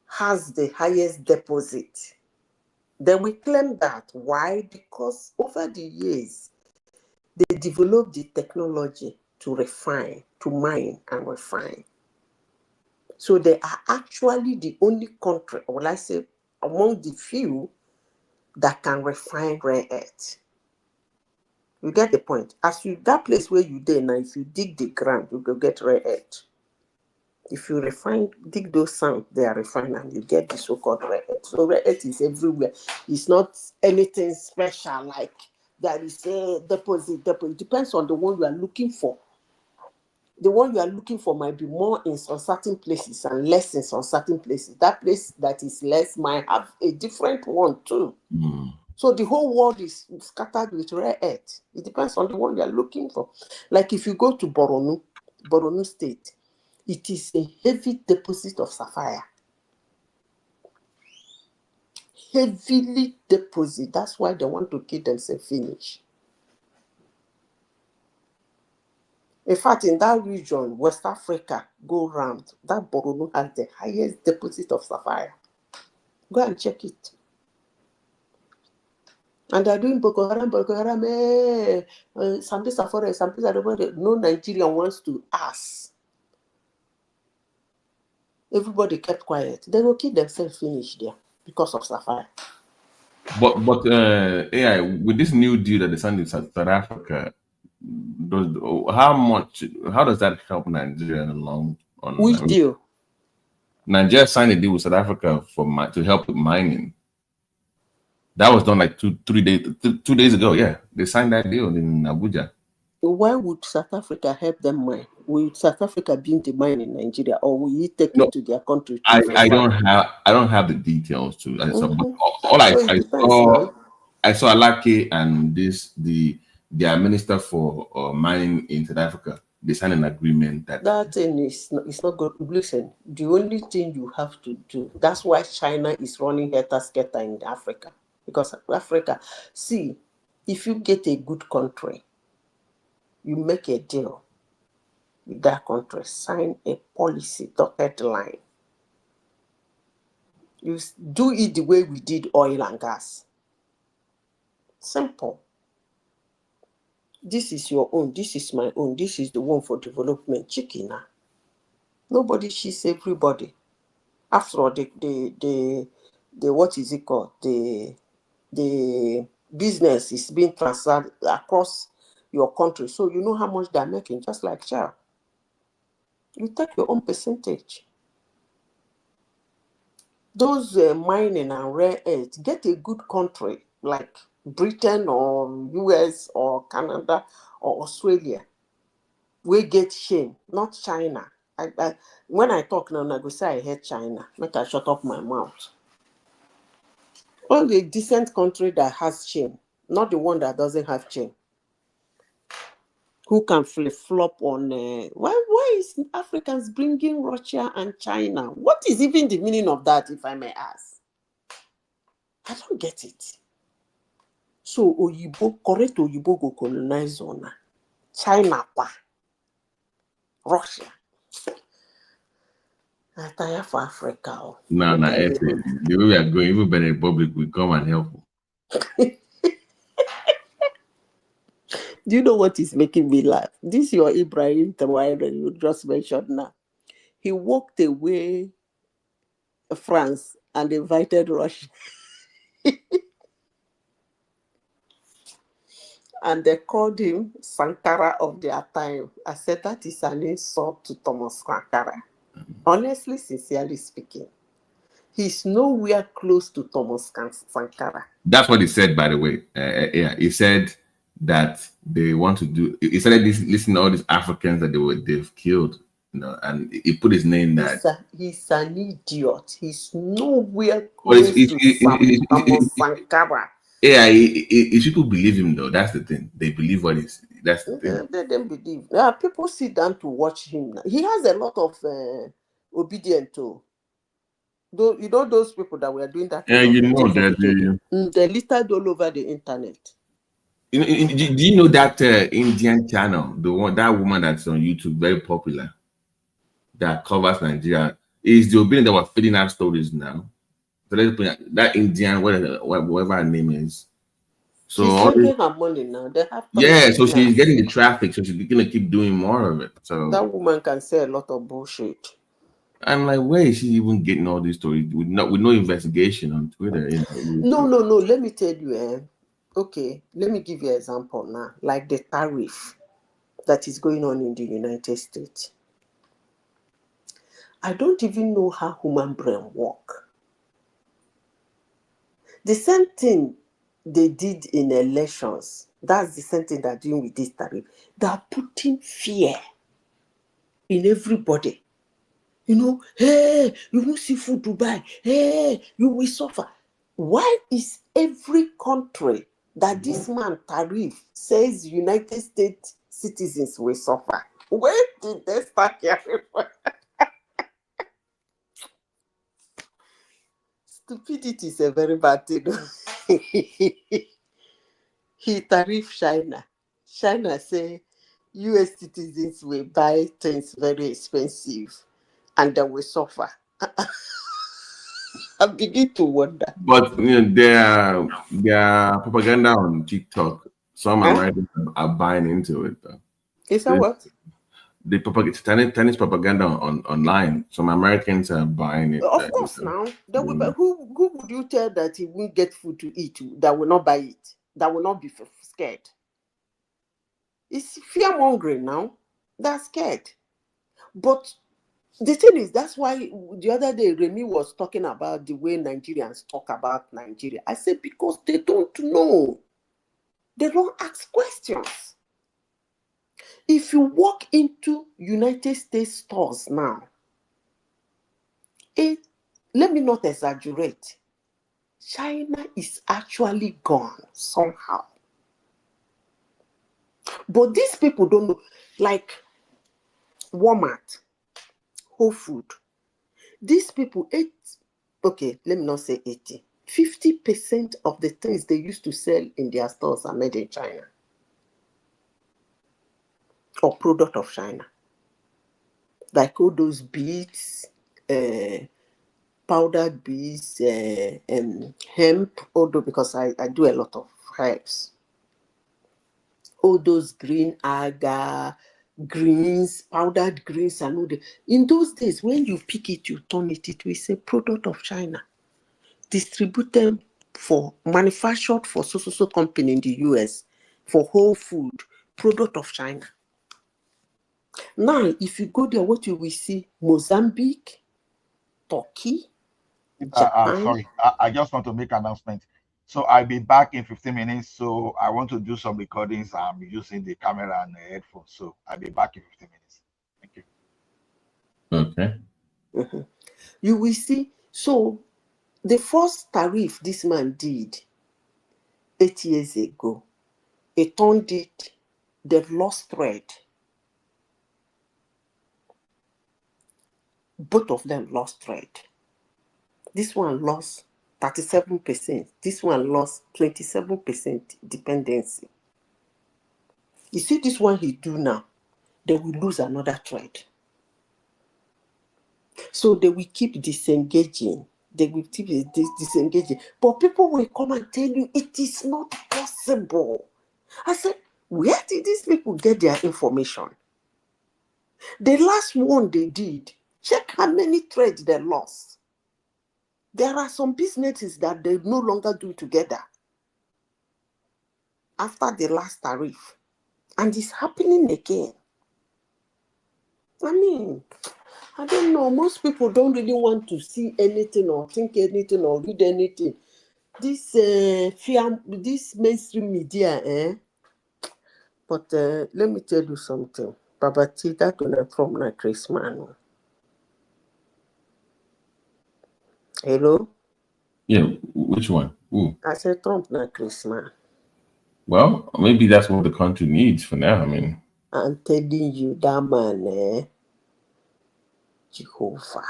Speaker 3: has the highest deposit. Then we claim that. Why? Because over the years, they developed the technology to refine, to mine and refine. So they are actually the only country, or will I say, among the few that can refine rare earth. You get the point? As you that place where you there now, if you dig the ground, you go get rare earth. If you refine, dig those sands, they are refined and you get the so-called rare earth. So rare earth is everywhere. It's not anything special like there is a deposit. It depends on the one you are looking for. The one you are looking for might be more in some certain places and less in some certain places. That place that is less might have a different one too. So the whole world is scattered with rare earth. It depends on the one you are looking for. Like if you go to Borno State, it is a heavy deposit of sapphire. Heavily deposit. That's why they want to kill themselves finish. In fact, in that region, West Africa, go round, that Borno has the highest deposit of sapphire. Go and check it. And they're doing Boko Haram, some places are forest, some places are no Nigerian wants to ask. Everybody kept quiet. They will keep themselves finished there because of sapphire.
Speaker 4: But AI, with this new deal that they signed with South Africa, how does that help Nigeria in the long run?
Speaker 3: Which deal?
Speaker 4: Nigeria signed a deal with South Africa to help with mining. That was done like 2 days ago. Yeah, they signed that deal in Abuja.
Speaker 3: Why would South Africa help them mine? Will South Africa build the mine in Nigeria, or will you take it to their country?
Speaker 4: I don't have the details to. All I saw Alake and their minister for mining in South Africa. They signed an agreement
Speaker 3: that thing is not good. Listen, the only thing you have to do. That's why China is running helter-skelter in Africa, because Africa. See, if you get a good country, you make a deal with that country, sign a policy, dotted line. You do it the way we did oil and gas. Simple. This is your own, this is my own, this is the one for development. Chicken. Nobody cheats everybody. After all, the what is it called? The business is being transferred across your country. So you know how much they're making, just like child. You take your own percentage. Those mining and rare earth, get a good country like Britain or US or Canada or Australia. We get shame, not China. When I talk now, I go say I hate China. Make I shut up my mouth. Only a decent country that has shame, not the one that doesn't have shame. Who can flip-flop on... why is Africans bringing Russia and China? What is even the meaning of that, if I may ask? I don't get it. So, correct Oyibo go colonize Zona. China, Russia. I tire for Africa.
Speaker 4: No, the way we are going, even Benin Republic will come and help.
Speaker 3: Do you know what is making me laugh? This your Ibrahim Traoré you just mentioned now. He walked away France and invited Russia. And they called him Sankara of their time. I said that is an insult to Thomas Sankara. Honestly, sincerely speaking, he's nowhere close to Thomas Sankara.
Speaker 4: That's what he said, by the way. Yeah, he said that they want to do. He started listening to all these Africans that they've killed, and he put his name there.
Speaker 3: He's an idiot. He's nowhere
Speaker 4: Well,
Speaker 3: close to Thomas Sankara.
Speaker 4: Yeah, people believe him though. That's the thing. They believe what he's. That's the thing.
Speaker 3: They don't believe. People sit down to watch him. He has a lot of obedient too. Though you know those people that were doing that.
Speaker 4: Yeah, you know that.
Speaker 3: They littered all over the internet.
Speaker 4: Do you know that Indian channel, that woman that's on YouTube, very popular, that covers Nigeria, is the obedient that was feeding out stories now. So let's put that Indian, whatever her name is. So
Speaker 3: she's making her money now. They have
Speaker 4: so she's getting the traffic, so she's gonna keep doing more of it. So
Speaker 3: that woman can say a lot of bullshit.
Speaker 4: I'm like, where is she even getting all these stories with no investigation on Twitter?
Speaker 3: No. Let me tell you. Okay, let me give you an example now. Like the tariff that is going on in the United States. I don't even know how human brain work. The same thing they did in elections. That's the same thing they're doing with this tariff. They're putting fear in everybody. Hey, you won't see food to buy. Hey, you will suffer. Why is every country that this man tariff says United States citizens will suffer? Where did they start hearing? Stupidity is a very bad thing. He tariff China. China say US citizens will buy things very expensive and they will suffer. I begin to wonder.
Speaker 4: But their propaganda on TikTok, some Americans are buying into it though.
Speaker 3: Is that what?
Speaker 4: The Chinese propaganda online, some Americans are buying it.
Speaker 3: Of course, now. Who would you tell that he won't get food to eat that will not buy it, that will not be scared? It's fear-mongering now. They're scared. But the thing is, that's why the other day Remy was talking about the way Nigerians talk about Nigeria. I said, because they don't know. They don't ask questions. If you walk into United States stores now, let me not exaggerate. China is actually gone somehow. But these people don't know, like Walmart, Whole Food. These people let me not say 80. 50% of the things they used to sell in their stores are made in China. Or product of China. Like all those beads, powdered beads, hemp, although because I do a lot of herbs. All those green agar, greens, powdered greens, and all the. In those days, when you pick it, you turn it, it will say product of China. Distributed manufactured for so company in the US, for Whole Food, product of China. Now, if you go there, what you will see, Mozambique, Turkey, Japan.
Speaker 21: Sorry, I just want to make an announcement. So I'll be back in 15 minutes. So I want to do some recordings. I'm using the camera and the headphones. So I'll be back in 15 minutes. Thank
Speaker 4: you.
Speaker 3: Okay. You will see. So the first tariff this man did 8 years ago, he turned it, they've lost thread. Both of them lost thread. This one lost 37%. This one lost 27% dependency. You see this one he do now, they will lose another thread. So they will keep disengaging. They will keep disengaging. But people will come and tell you it is not possible. I said, where did these people get their information? The last one they did, check how many threads they lost. There are some businesses that they no longer do together after the last tariff. And it's happening again. I mean, I don't know. Most people don't really want to see anything or think anything or read anything. This this mainstream media, But let me tell you something. Baba T, that Donald Trump na Chris man. Hello?
Speaker 4: Yeah, which one? Ooh.
Speaker 3: I said Trump na Chris man.
Speaker 4: Well, maybe that's what the country needs for now. I mean,
Speaker 3: I'm telling you, that man, Jehovah.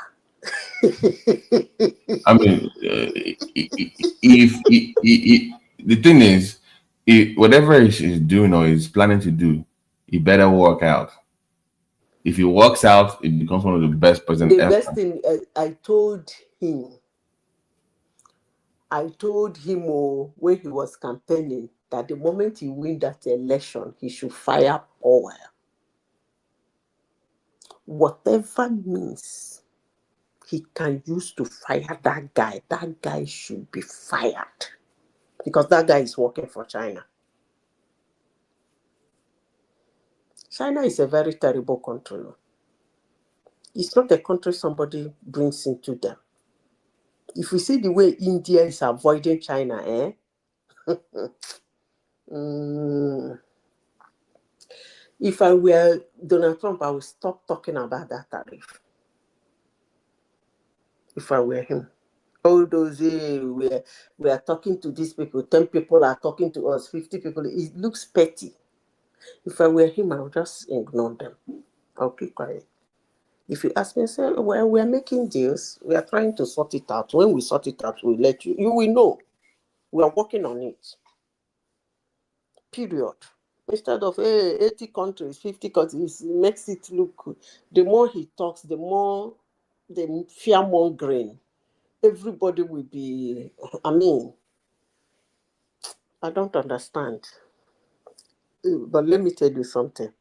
Speaker 4: I mean, if the thing is, whatever he's doing or he's planning to do, he better work out. If he works out, it becomes one of the best presidents ever.
Speaker 3: The best thing I told him when he was campaigning that the moment he win that election, he should fire Powell. Whatever means he can use to fire that guy should be fired. Because that guy is working for China. China is a very terrible country. It's not a country somebody brings into them. If we see the way India is avoiding China, if I were Donald Trump, I would stop talking about that tariff. If I were him. All those we are talking to these people, 10 people are talking to us, 50 people. It looks petty. If I were him, I would just ignore them. I'll keep quiet. If you ask me, say, well, we're making deals. We are trying to sort it out. When we sort it out, we'll let you. You will know. We are working on it. Period. Instead of 80 countries, 50 countries, it makes it look good. The more he talks, the more the fear-mongering. Everybody will be, I mean, I don't understand. But let me tell you something.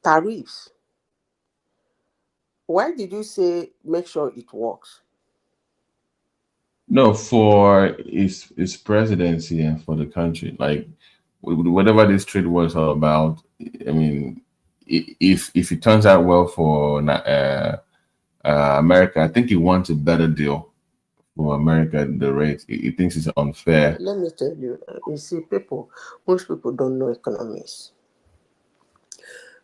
Speaker 3: Tariffs. Why did you say make sure it works?
Speaker 4: No, for his presidency and for the country, like whatever this trade war is all about. I mean, if it turns out well for America, I think he wants a better deal for America. The rate he thinks it's unfair.
Speaker 3: Let me tell you, you see, most people don't know economics.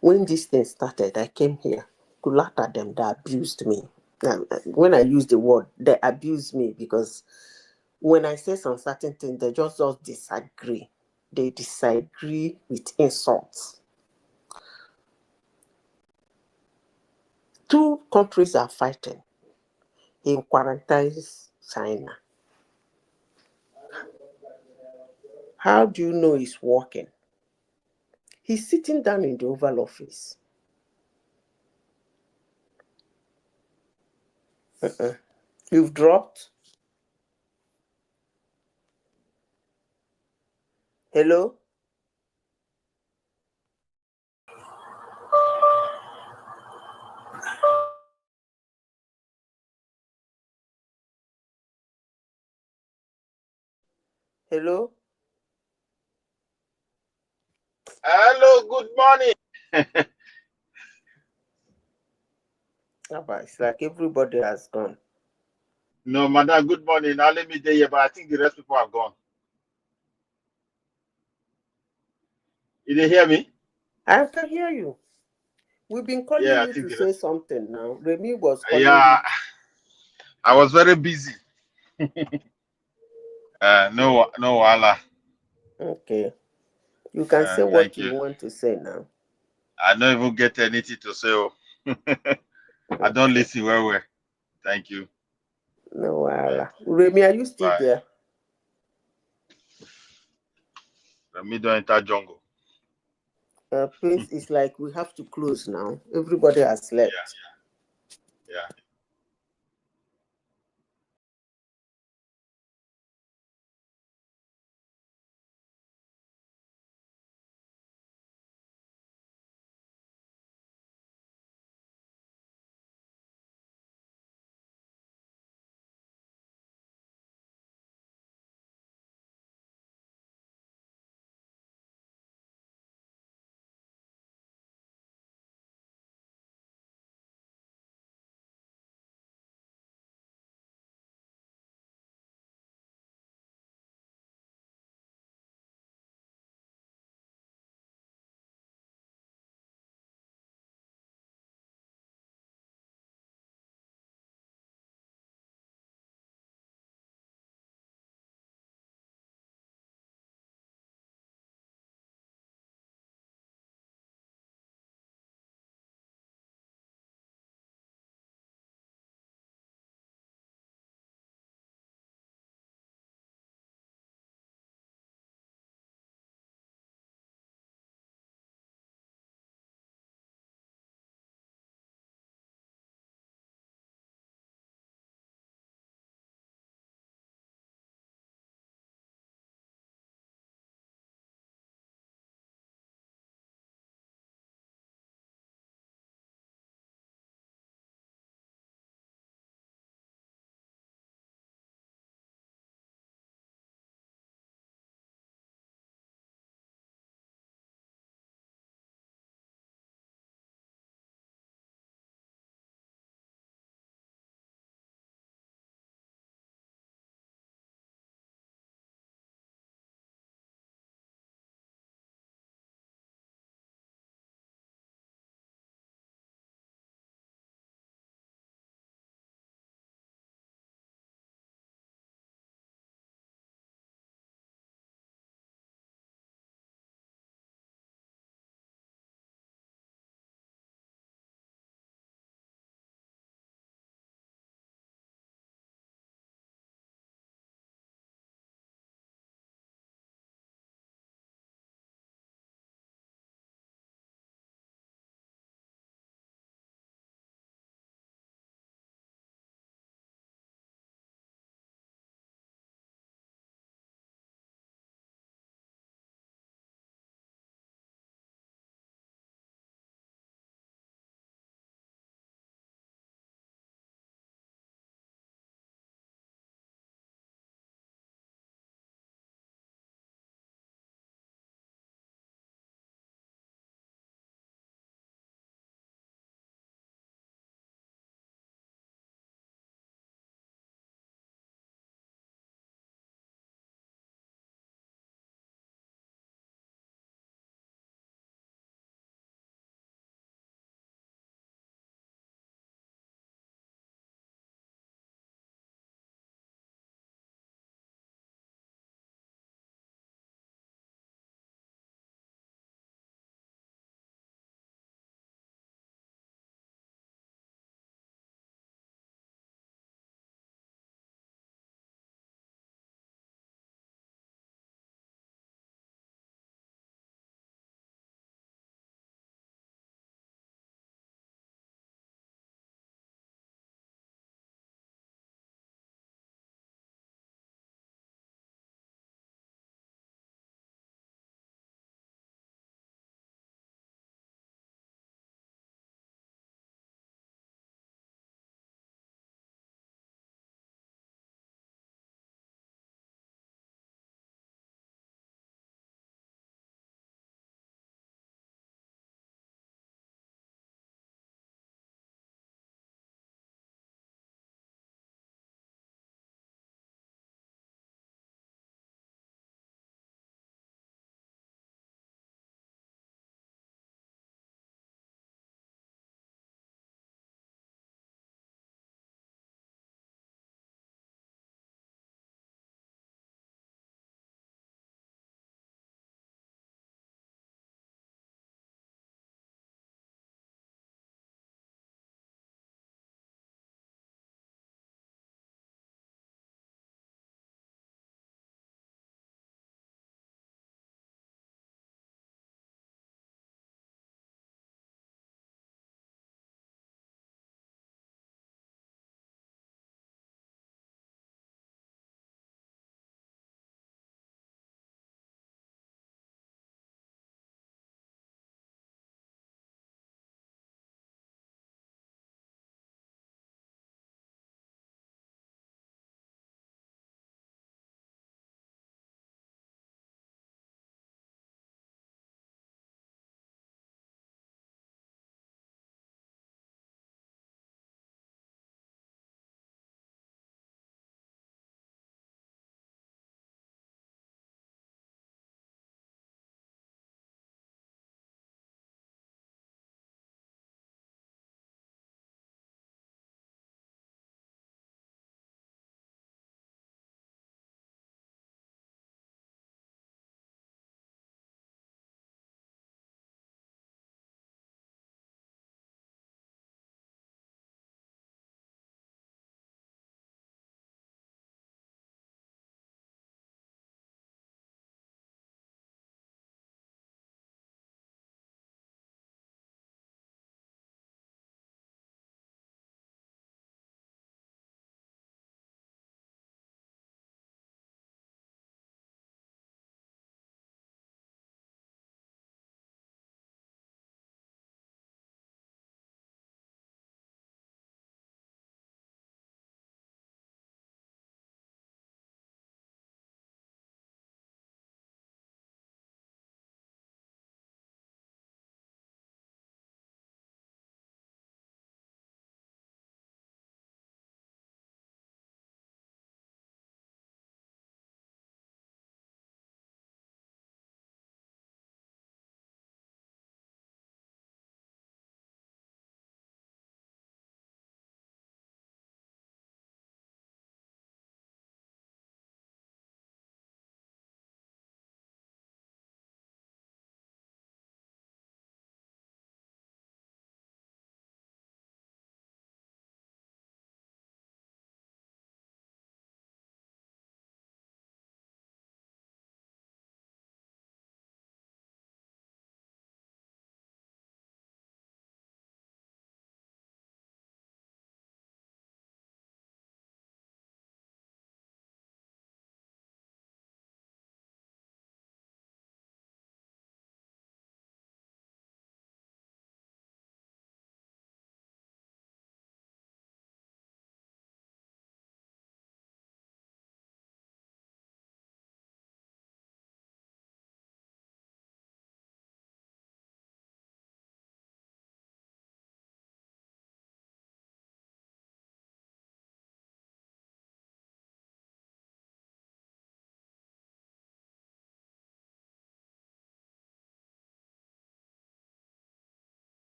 Speaker 3: When this thing started, I came here to laugh at them. They abused me. When I use the word, they abuse me because when I say some certain things, they just disagree. They disagree with insults. 2 countries are fighting. He quarantines China. How do you know it's working? He's sitting down in the Oval Office. You've dropped. Hello? Hello?
Speaker 21: Hello, good morning.
Speaker 3: It's like everybody has gone.
Speaker 21: No, madam, good morning. Now let me tell you, but I think the rest people have gone. You didn't hear me?
Speaker 3: I can hear you. We've been calling you to say something now. Remy was calling you.
Speaker 21: I was very busy. No, Allah.
Speaker 3: Okay. You can say what you want to say now.
Speaker 21: I don't even get anything to say. I don't listen well. Thank you.
Speaker 3: No, Allah. Remy, are you still there?
Speaker 21: Remy don't enter jungle.
Speaker 3: Prince, it's like we have to close now. Everybody has left.
Speaker 21: Yeah.